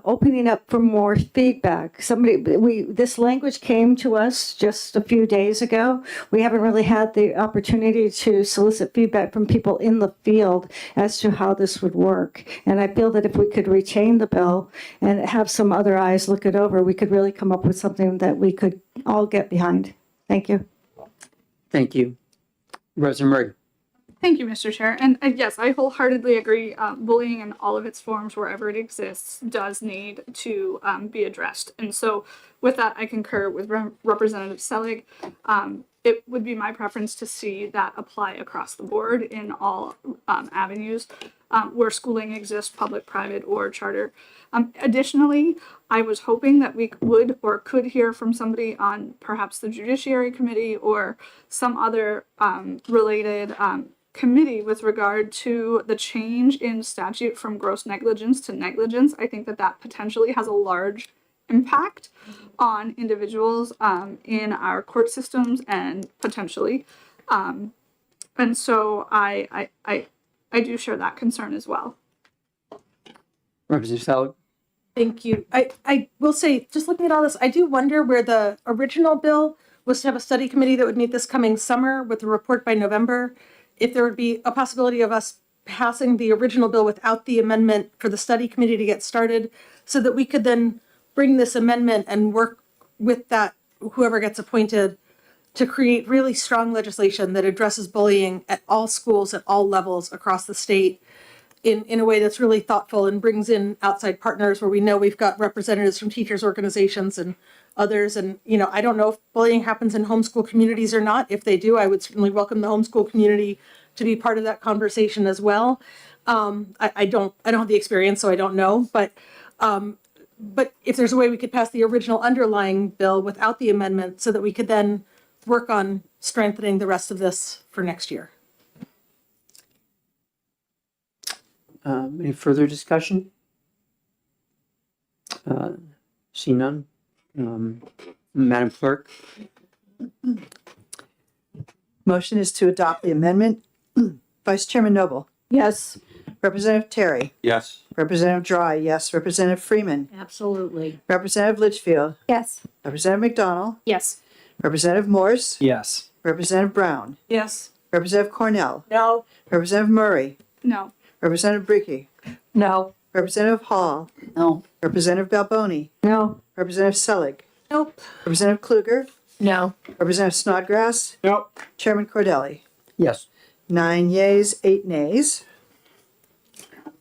opening up for more feedback. This language came to us just a few days ago. We haven't really had the opportunity to solicit feedback from people in the field as to how this would work. And I feel that if we could retain the bill and have some other eyes look it over, we could really come up with something that we could all get behind. Thank you. Thank you. Representative Murray. Thank you, Mr. Chair. And yes, I wholeheartedly agree. Bullying in all of its forms, wherever it exists, does need to be addressed. And so, with that, I concur with Representative Selig. It would be my preference to see that apply across the board in all avenues where schooling exists, public, private, or charter. Additionally, I was hoping that we would or could hear from somebody on perhaps the Judiciary Committee or some other related committee with regard to the change in statute from gross negligence to negligence. I think that that potentially has a large impact on individuals in our court systems and potentially. And so I do share that concern as well. Representative Selig. Thank you. I will say, just looking at all this, I do wonder where the original bill was to have a study committee that would meet this coming summer with a report by November. If there would be a possibility of us passing the original bill without the amendment for the study committee to get started so that we could then bring this amendment and work with that, whoever gets appointed, to create really strong legislation that addresses bullying at all schools, at all levels across the state in a way that's really thoughtful and brings in outside partners where we know we've got representatives from teachers organizations and others. And, you know, I don't know if bullying happens in homeschool communities or not. If they do, I would certainly welcome the homeschool community to be part of that conversation as well. I don't have the experience, so I don't know. But if there's a way we could pass the original underlying bill without the amendment so that we could then work on strengthening the rest of this for next year. Any further discussion? See none. Madam Clerk. Motion is to adopt the amendment. Vice Chairman Noble. Yes. Representative Terry. Yes. Representative Dry, yes. Representative Freeman. Absolutely. Representative Litchfield. Yes. Representative McDonald. Yes. Representative Morse. Yes. Representative Brown. Yes. Representative Cornell. No. Representative Murray. No. Representative Bricky. No. Representative Hall. No. Representative Balboni. No. Representative Selig. Nope. Representative Kluger. No. Representative Snodgrass. Nope. Chairman Cordelli. Yes. 9 yeas, 8 nays.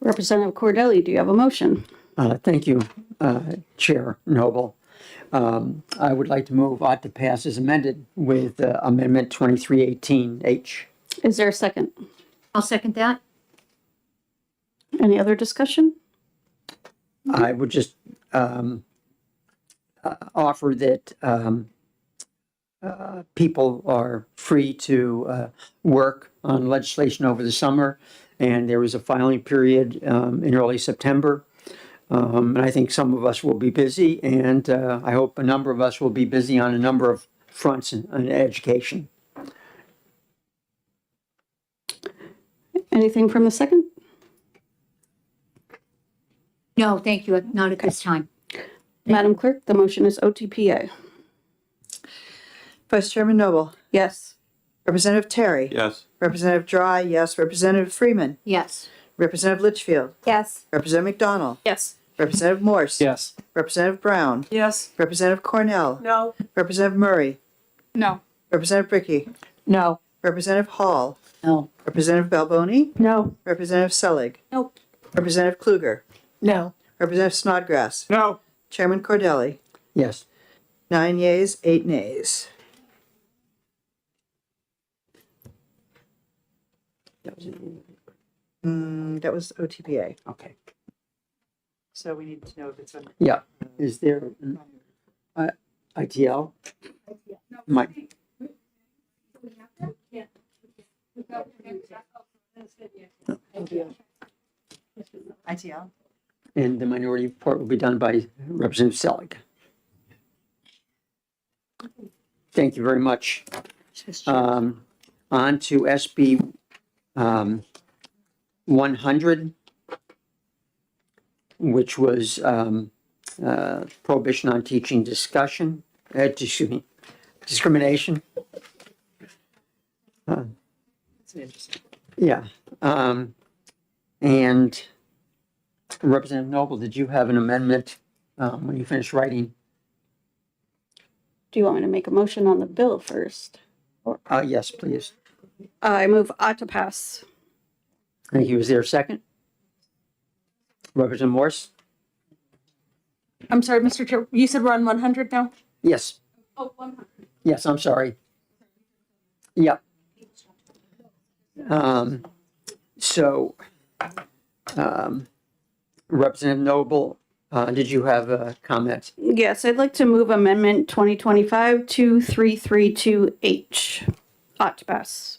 Representative Cordelli, do you have a motion? Thank you, Chair Noble. I would like to move ought to pass as amended with Amendment 2318H. Is there a second? I'll second that. Any other discussion? I would just offer that people are free to work on legislation over the summer, and there is a filing period in early September. And I think some of us will be busy, and I hope a number of us will be busy on a number of fronts in education. Anything from the second? No, thank you. Not at this time. Madam Clerk, the motion is OTPA. Vice Chairman Noble. Yes. Representative Terry. Yes. Representative Dry, yes. Representative Freeman. Yes. Representative Litchfield. Yes. Representative McDonald. Yes. Representative Morse. Yes. Representative Brown. Yes. Representative Cornell. No. Representative Murray. No. Representative Bricky. No. Representative Hall. No. Representative Balboni. No. Representative Selig. Nope. Representative Kluger. No. Representative Snodgrass. No. Chairman Cordelli. Yes. 9 yeas, 8 nays. That was it. That was OTPA. Okay. So we need to know if it's on. Yeah. Is there ITL? Mike. ITL. And the minority report will be done by Representative Selig. Thank you very much. On to SB 100, which was prohibition on teaching discussion, discrimination. Yeah. And Representative Noble, did you have an amendment when you finished writing? Do you want me to make a motion on the bill first? Yes, please. I move ought to pass. Thank you. Is there a second? Representative Morse? I'm sorry, Mr. Chair, you said we're on 100 now? Yes. Oh, 100. Yes, I'm sorry. Yep. So, Representative Noble, did you have a comment? Yes, I'd like to move amendment 2025-2332H. Ought to pass.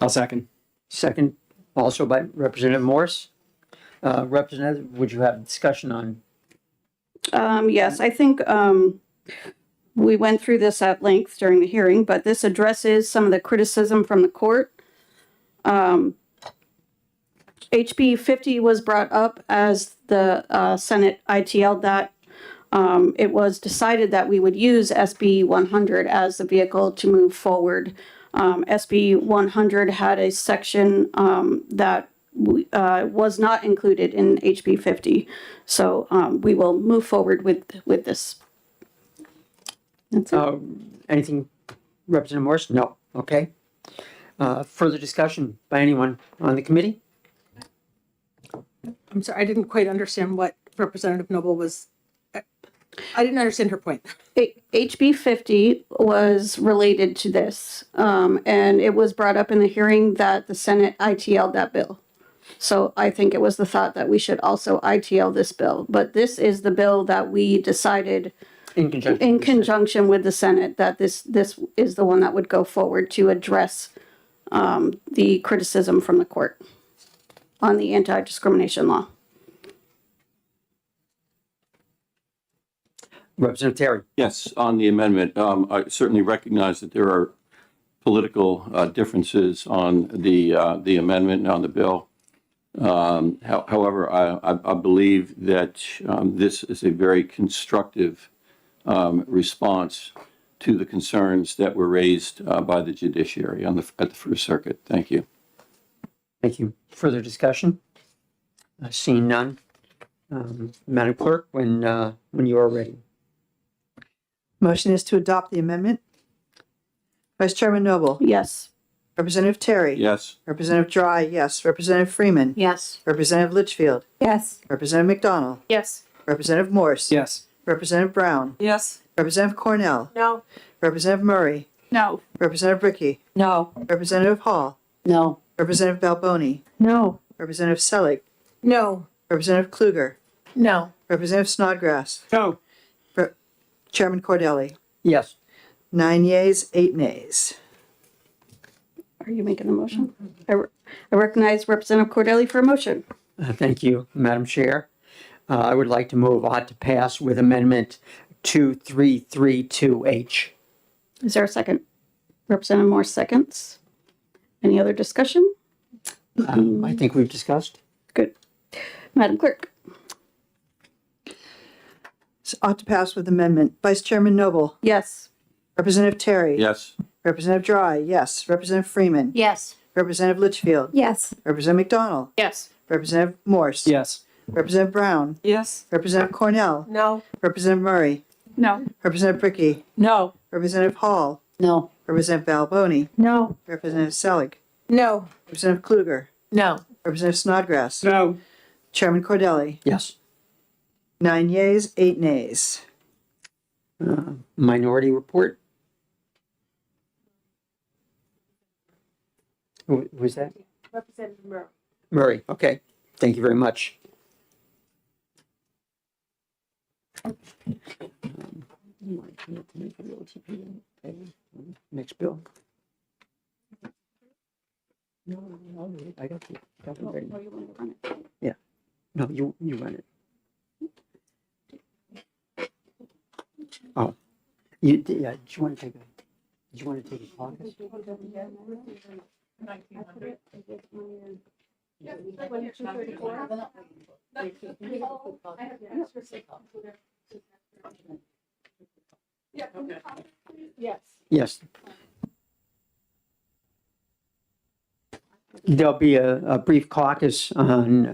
I'll second. Second, also by Representative Morse. Representative, would you have discussion on? Yes, I think we went through this at length during the hearing, but this addresses some of the criticism from the court. HB 50 was brought up as the Senate ITL'd that. It was decided that we would use SB 100 as the vehicle to move forward. SB 100 had a section that was not included in HB 50. So we will move forward with this. That's it. Anything, Representative Morse? No. Okay. Further discussion by anyone on the committee? I'm sorry, I didn't quite understand what Representative Noble was. I didn't understand her point. HB 50 was related to this, and it was brought up in the hearing that the Senate ITL'd that bill. So I think it was the thought that we should also ITL this bill. But this is the bill that we decided in conjunction with the Senate that this is the one that would go forward to address the criticism from the court on the anti-discrimination law. Representative Terry. Yes, on the amendment, I certainly recognize that there are political differences on the amendment and on the bill. However, I believe that this is a very constructive response to the concerns that were raised by the judiciary at the First Circuit. Thank you. Thank you. Further discussion? Seeing none. Madam Clerk, when you are ready. Motion is to adopt the amendment. Vice Chairman Noble? Yes. Representative Terry? Yes. Representative Dry, yes. Representative Freeman? Yes. Representative Litchfield? Yes. Representative McDonald? Yes. Representative Morse? Yes. Representative Brown? Yes. Representative Cornell? No. Representative Murray? No. Representative Bricky? No. Representative Hall? No. Representative Balboni? No. Representative Selig? No. Representative Kluger? No. Representative Snodgrass? No. Chairman Cordelli? Yes. 9 yeas, 8 nays. Are you making a motion? I recognize Representative Cordelli for a motion. Thank you, Madam Chair. I would like to move ought to pass with amendment 2332H. Is there a second? Representative Morse seconds. Any other discussion? I think we've discussed. Good. Madam Clerk? So ought to pass with amendment. Vice Chairman Noble? Yes. Representative Terry? Yes. Representative Dry, yes. Representative Freeman? Yes. Representative Litchfield? Yes. Representative McDonald? Yes. Representative Morse? Yes. Representative Brown? Yes. Representative Cornell? No. Representative Murray? No. Representative Bricky? No. Representative Hall? No. Representative Balboni? No. Representative Selig? No. Representative Kluger? No. Representative Snodgrass? No. Chairman Cordelli? Yes. 9 yeas, 8 nays. Minority report. Who was that? Representative Murray. Murray. Okay. Thank you very much. Next bill. No, I got you. Ready. Yeah. No, you run it. Oh, yeah. Did you want to take a caucus? Yes. Yes. There'll be a brief caucus on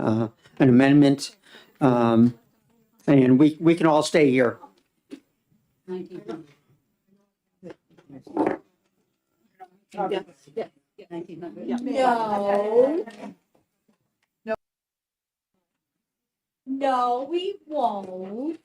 an amendment, and we can all stay here. Yes. at 1900. No. No, we won't.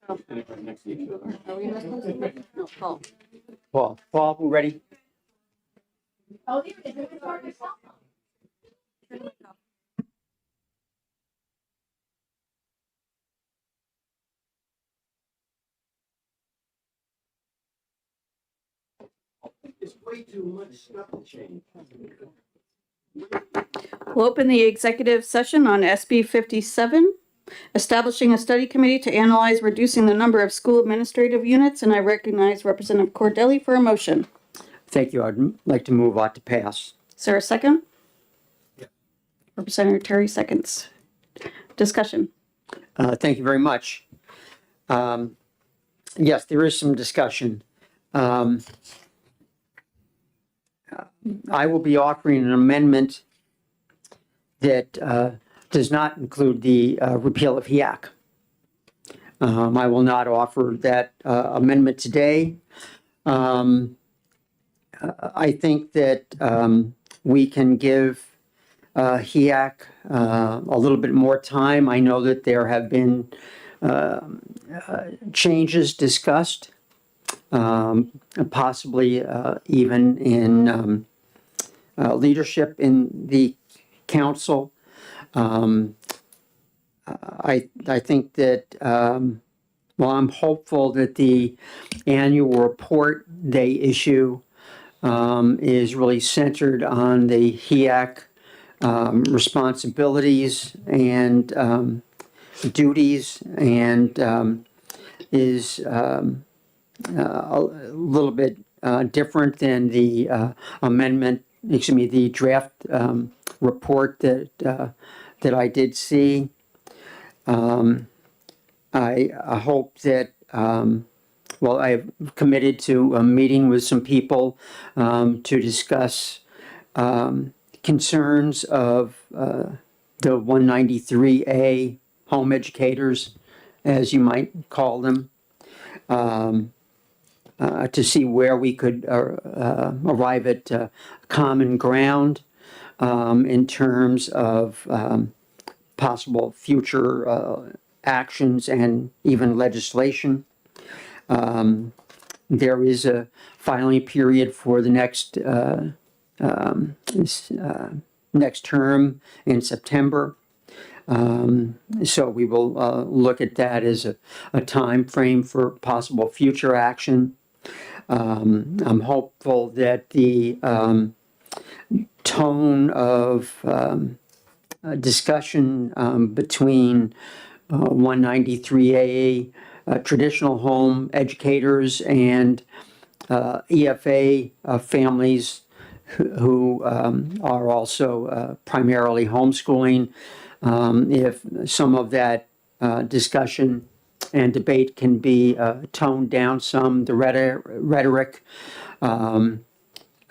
Are we not supposed to? No, Paul. Paul, we ready? It's way too much stuff to change. We'll open the executive session on SB 57, establishing a study committee to analyze reducing the number of school administrative units, and I recognize Representative Cordelli for a motion. Thank you. I'd like to move on to pass. Is there a second? Representative Terry seconds. Discussion. Thank you very much. Yes, there is some discussion. I will be offering an amendment that does not include the repeal of HEAC. I will not offer that amendment today. I think that we can give HEAC a little bit more time. I know that there have been changes discussed, possibly even in leadership in the council. I think that, well, I'm hopeful that the annual report they issue is really centered on the HEAC responsibilities and duties, and is a little bit different than the the draft report that I did see. I hope that, well, I've committed to a meeting with some people to discuss concerns of the 193A home educators, as you might call them, to see where we could arrive at common ground in terms of possible future actions and even legislation. There is a filing period for the next term in September. So we will look at that as a time frame for possible future action. I'm hopeful that the tone of discussion between 193A traditional home educators and EFA families who are also primarily homeschooling, if some of that discussion and debate can be toned down some, the rhetoric.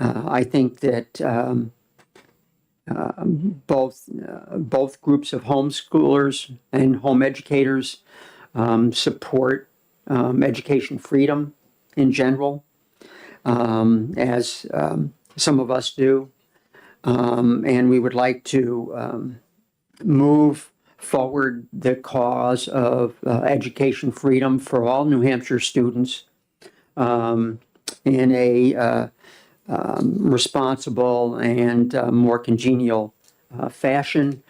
I think that both groups of homeschoolers and home educators support education freedom in general, as some of us do, and we would like to move forward the cause of education freedom for all New Hampshire students in a responsible and more congenial fashion.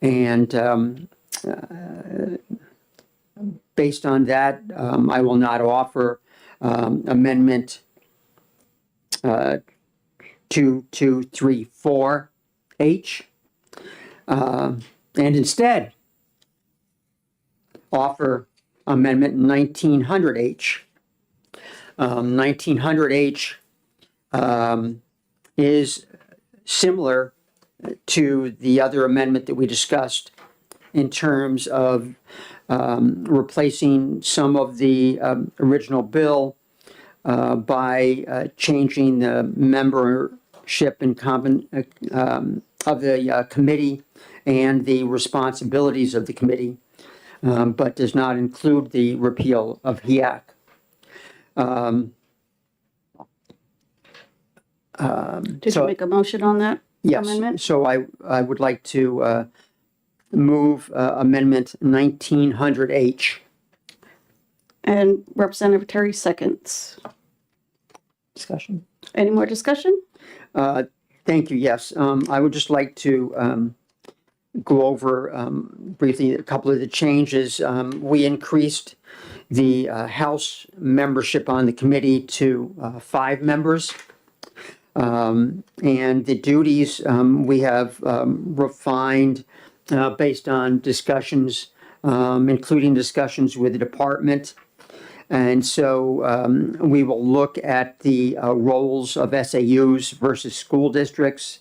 And based on that, I will not offer Amendment 2234H, and instead offer Amendment 1900H. 1900H is similar to the other amendment that we discussed in terms of replacing some of the original bill by changing the membership and of the committee and the responsibilities of the committee, but does not include the repeal of HEAC. Did you make a motion on that amendment? Yes, so I would like to move Amendment 1900H. And Representative Terry seconds. Discussion. Any more discussion? Thank you. Yes. I would just like to go over briefly a couple of the changes. We increased the House membership on the committee to 5 members. And the duties we have refined based on discussions, including discussions with the department. And so we will look at the roles of SAUs versus school districts,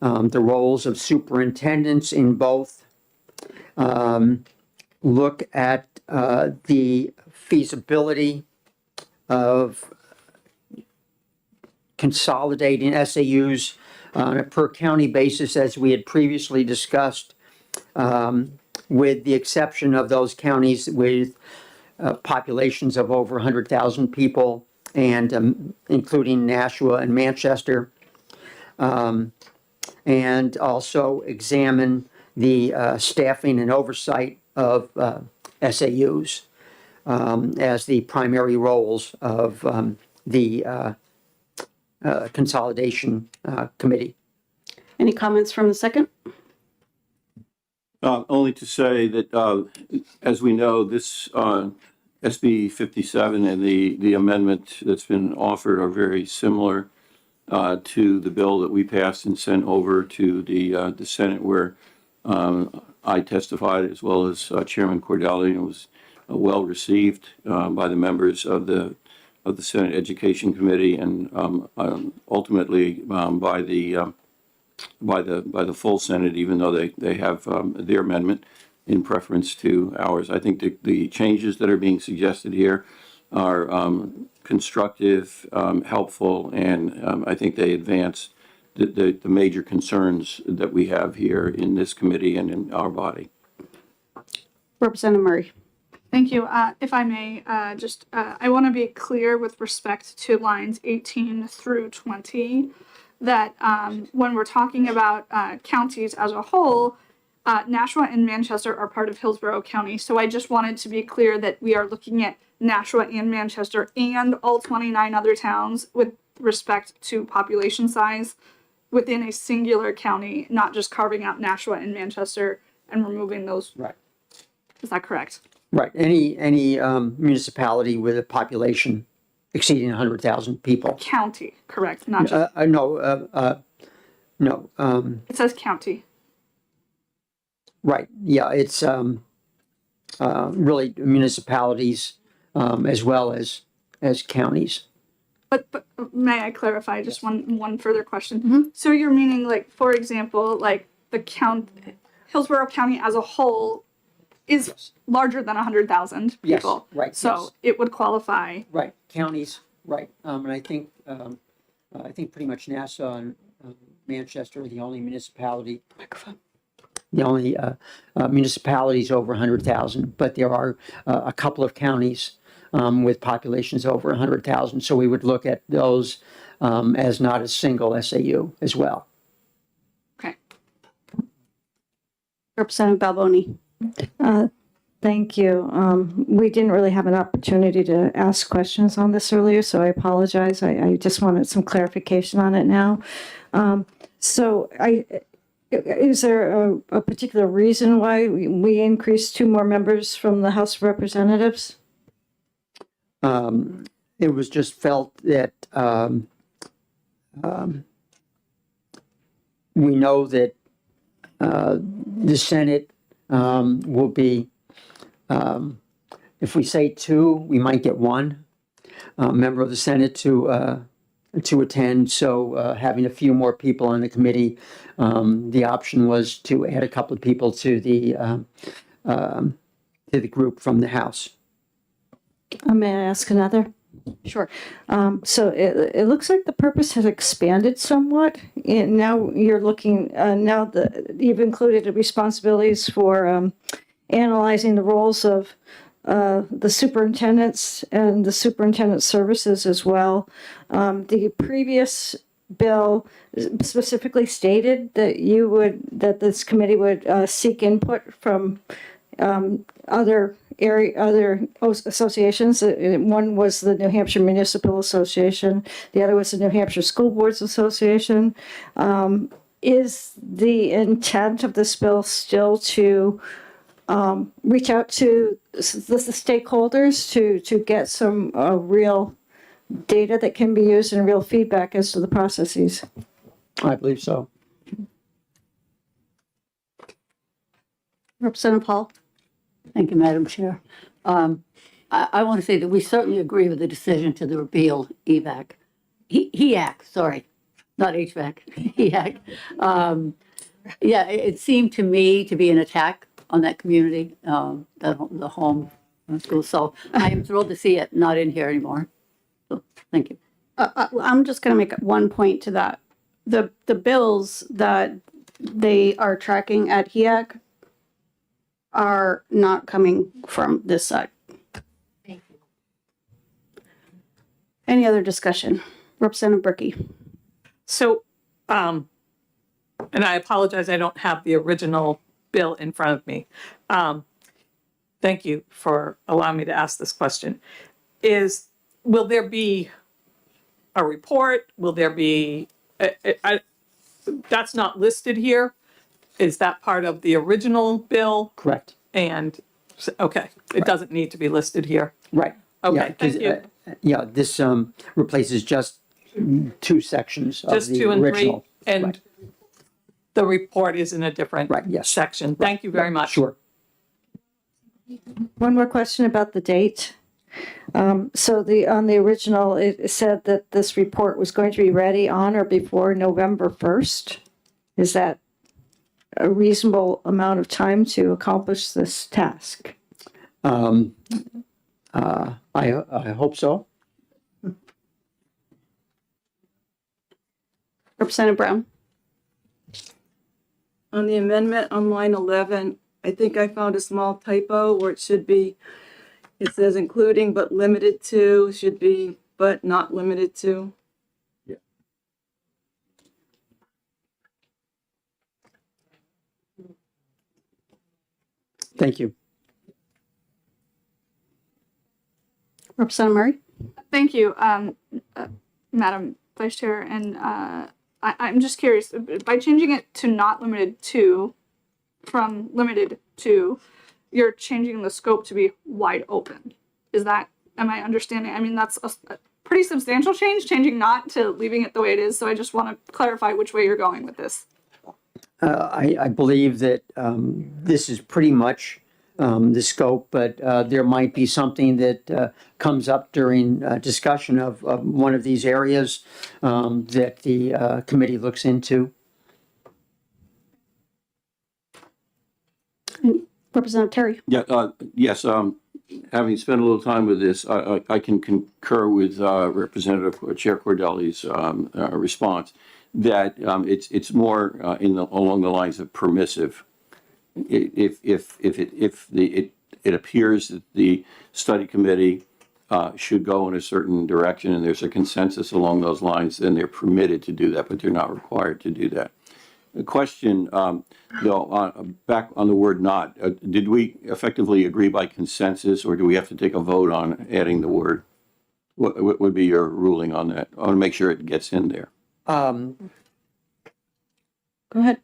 the roles of superintendents in both, look at the feasibility of consolidating SAUs on a per county basis as we had previously discussed, with the exception of those counties with populations of over 100,000 people, and including Nashua and Manchester, and also examine the staffing and oversight of SAUs as the primary roles of the consolidation committee. Any comments from the second? Only to say that, as we know, this SB 57 and the amendment that's been offered are very similar to the bill that we passed and sent over to the Senate, where I testified, as well as Chairman Cordelli, and was well received by the members of the Senate Education Committee, and ultimately by the full Senate, even though they have their amendment in preference to ours. I think the changes that are being suggested here are constructive, helpful, and I think they advance the major concerns that we have here in this committee and in our body. Representative Murray. Thank you. If I may, I want to be clear with respect to lines 18 through 20 that when we're talking about counties as a whole, Nashua and Manchester are part of Hillsborough County. So I just wanted to be clear that we are looking at Nashua and Manchester and all 29 other towns with respect to population size within a singular county, not just carving out Nashua and Manchester and removing those. Right. Is that correct? Right. Any municipality with a population exceeding 100,000 people. County, correct? Not just. No. It says county. Right. Yeah. It's really municipalities as well as counties. But may I clarify just one further question? So you're meaning, like, for example, like the Hillsborough County as a whole is larger than 100,000 people. Yes, right. So yes. it would qualify. Right, counties, right. And I think pretty much Nassau and Manchester are the only municipality. The only municipalities over 100,000, but there are a couple of counties with populations over 100,000. So we would look at those as not a single SAU as well. Okay. Representative Balboni. Thank you. We didn't really have an opportunity to ask questions on this earlier, so I apologize. I just wanted some clarification on it now. Is there a particular reason why we increased 2 more members from the House of Representatives? It was just felt that we know that the Senate will be, if we say 2, we might get 1 member of the Senate to attend. So having a few more people on the committee, the option was to add a couple of people to the group from the House. May I ask another? Sure. So it looks like the purpose has expanded somewhat. Now you're looking, now that you've included the responsibilities for analyzing the roles of the superintendents and the superintendent services as well. The previous bill specifically stated that this committee would seek input from other other associations. One was the New Hampshire Municipal Association. The other was the New Hampshire School Boards Association. Is the intent of this bill still to reach out to the stakeholders to get some real data that can be used and real feedback as to the processes? I believe so. Representative Hall? Thank you, Madam Chair. I want to say that we certainly agree with the decision to the repeal EVAC. HEAC, sorry, not HVAC, HEAC. Yeah, it seemed to me to be an attack on that community, the home school. So I am thrilled to see it not in here anymore. So, thank you. I'm just going to make one point to that. The bills that they are tracking at HEAC are not coming from this side. Thank you. Any other discussion? Representative Bricky. So, and I apologize, I don't have the original bill in front of me. Thank you for allowing me to ask this question. Will there be a report? Will there be, that's not listed here. Is that part of the original bill? Correct. And, okay, it doesn't need to be listed here. Right. Okay, Yeah, thank you. Yeah, this replaces just 2 sections of Just the 2 and 3, original. and Right. the report is in a different yes. section. Thank you very much. Sure. One more question about the date. So on the original, it said that this report was going to be ready on or before November 1st. Is that a reasonable amount of time to accomplish this task? I hope so. Representative Brown. On the amendment on line 11, I think I found a small typo where it should be, it says including but limited to, should be but not limited to. Thank you. Representative Murray. Thank you, Madam Vice Chair. And I'm just curious, by changing it to not limited to, from limited to, you're changing the scope to be wide open. Is that, am I understanding? I mean, that's a pretty substantial change, changing not to leaving it the way it is. So I just want to clarify which way you're going with this. I believe that this is pretty much the scope, but there might be something that comes up during discussion of one of these areas that the committee looks into. Representative Terry. Yeah, yes, having spent a little time with this, I can concur with Representative Chair Cordelli's response that it's more along the lines of permissive. If it appears that the study committee should go in a certain direction and there's a consensus along those lines, then they're permitted to do that, but they're not required to do that. The question, though, back on the word not, did we effectively agree by consensus, or do we have to take a vote on adding the word? What would be your ruling on that? I want to make sure it gets in there. Go ahead.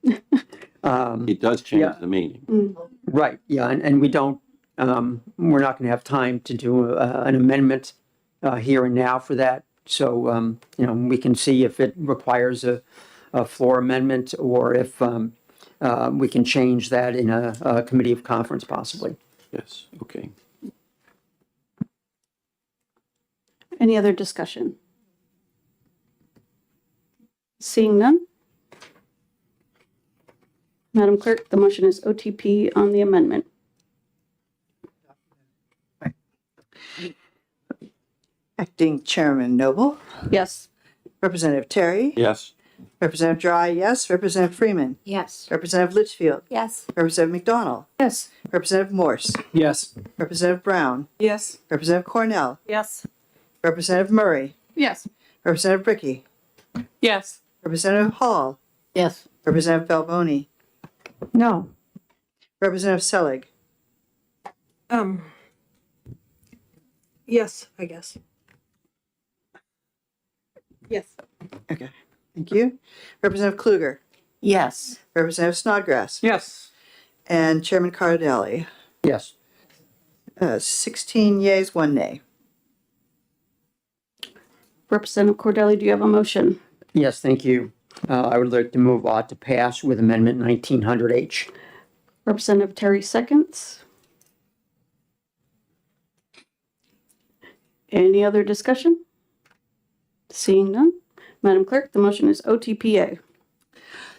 It does change the meaning. Right, yeah, and we don't, we're not going to have time to do an amendment here and now for that. So, we can see if it requires a floor amendment or if we can change that in a committee of conference possibly. Yes, okay. Any other discussion? Seeing none. Madam Clerk, the motion is OTP on the amendment. Acting Chairman Noble, Yes. Representative Terry, Yes. Representative Dry, yes. Representative Freeman, Yes. Representative Litchfield, Yes. Representative McDonald, Yes. Representative Morse, Yes. Representative Brown, Yes. Representative Cornell, Yes. Representative Murray, Yes. Representative Bricky, Yes. Representative Hall, Yes. Representative Balboni, No. Representative Selig, Yes, I guess. Yes. Okay, thank you. Representative Kluger, Yes. Representative Snodgrass, Yes. and Chairman Cardelli. Yes. 16 yeas, 1 nay. Representative Cordelli, do you have a motion? Yes, thank you. I would like to move ought to pass with Amendment 1900H. Representative Terry seconds. Any other discussion? Seeing none. Madam Clerk, the motion is OTPA.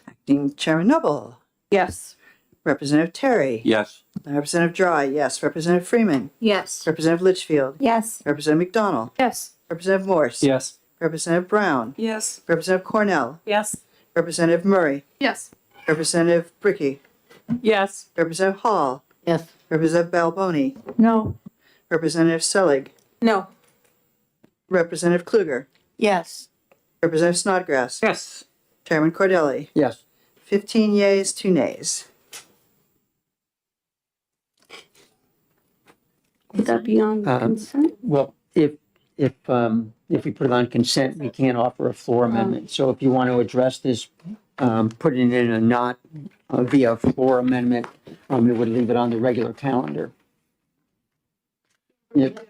Acting Chairman Noble, Yes. Representative Terry. Yes. Representative Dry, yes. Representative Freeman. Yes. Representative Litchfield. Yes. Representative McDonald. Yes. Representative Morse. Yes. Representative Brown. Yes. Representative Cornell. Yes. Representative Murray. Yes. Representative Bricky. Yes. Representative Hall. Yes. Representative Balboni. No. Representative Selig. No. Representative Kluger. Yes. Representative Snodgrass. Yes. Chairman Cordelli. Yes. 15 yeas, 2 nays. Would that be on consent? Well, if we put it on consent, we can't offer a floor amendment. So if you want to address this, put it in a not via floor amendment, it would leave it on the regular calendar. Yep.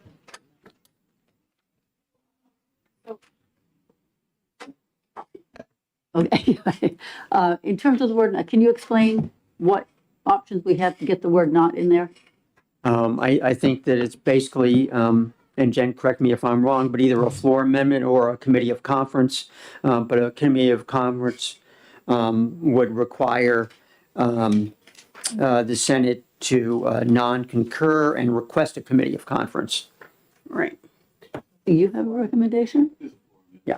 Okay. In terms of the word, can you explain what options we have to get the word not in there? I think that it's basically, and Jen, correct me if I'm wrong, but either a floor amendment or a committee of conference. But a committee of conference would require the Senate to non-concur and request a committee of conference. Right. Do you have a recommendation? Yeah.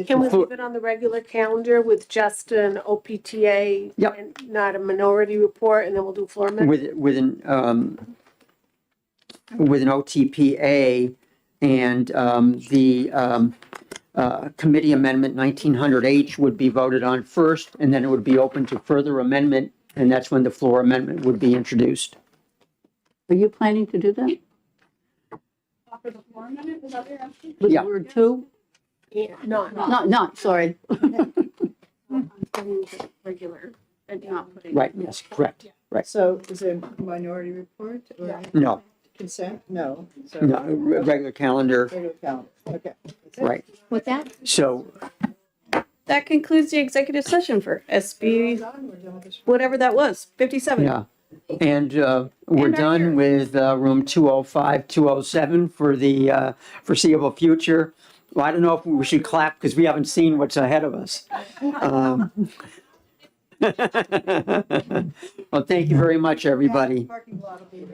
Can we leave it on the regular calendar with just an OPTA? Yep. And not a minority report, and then we'll do floor amendment? With an OTPA and the committee amendment 1900H would be voted on first, and then it would be open to further amendment, and that's when the floor amendment would be introduced. Are you planning to do that? Offer the floor amendment, is that what you're asking? With Yeah. word two? Yeah, not. Not, sorry. Regular and not putting. Right, yes, correct, right. So is it a minority report or No, consent? No. So no, regular calendar, regular calendar. Okay. That's it. right. With that, So, That concludes the executive session for SB, whatever that was, 57. yeah. And we're done with room 205, 207 for the foreseeable future. Well, I don't know if we should clap because we haven't seen what's ahead of us. Well, thank you very much, everybody. Parking lot will be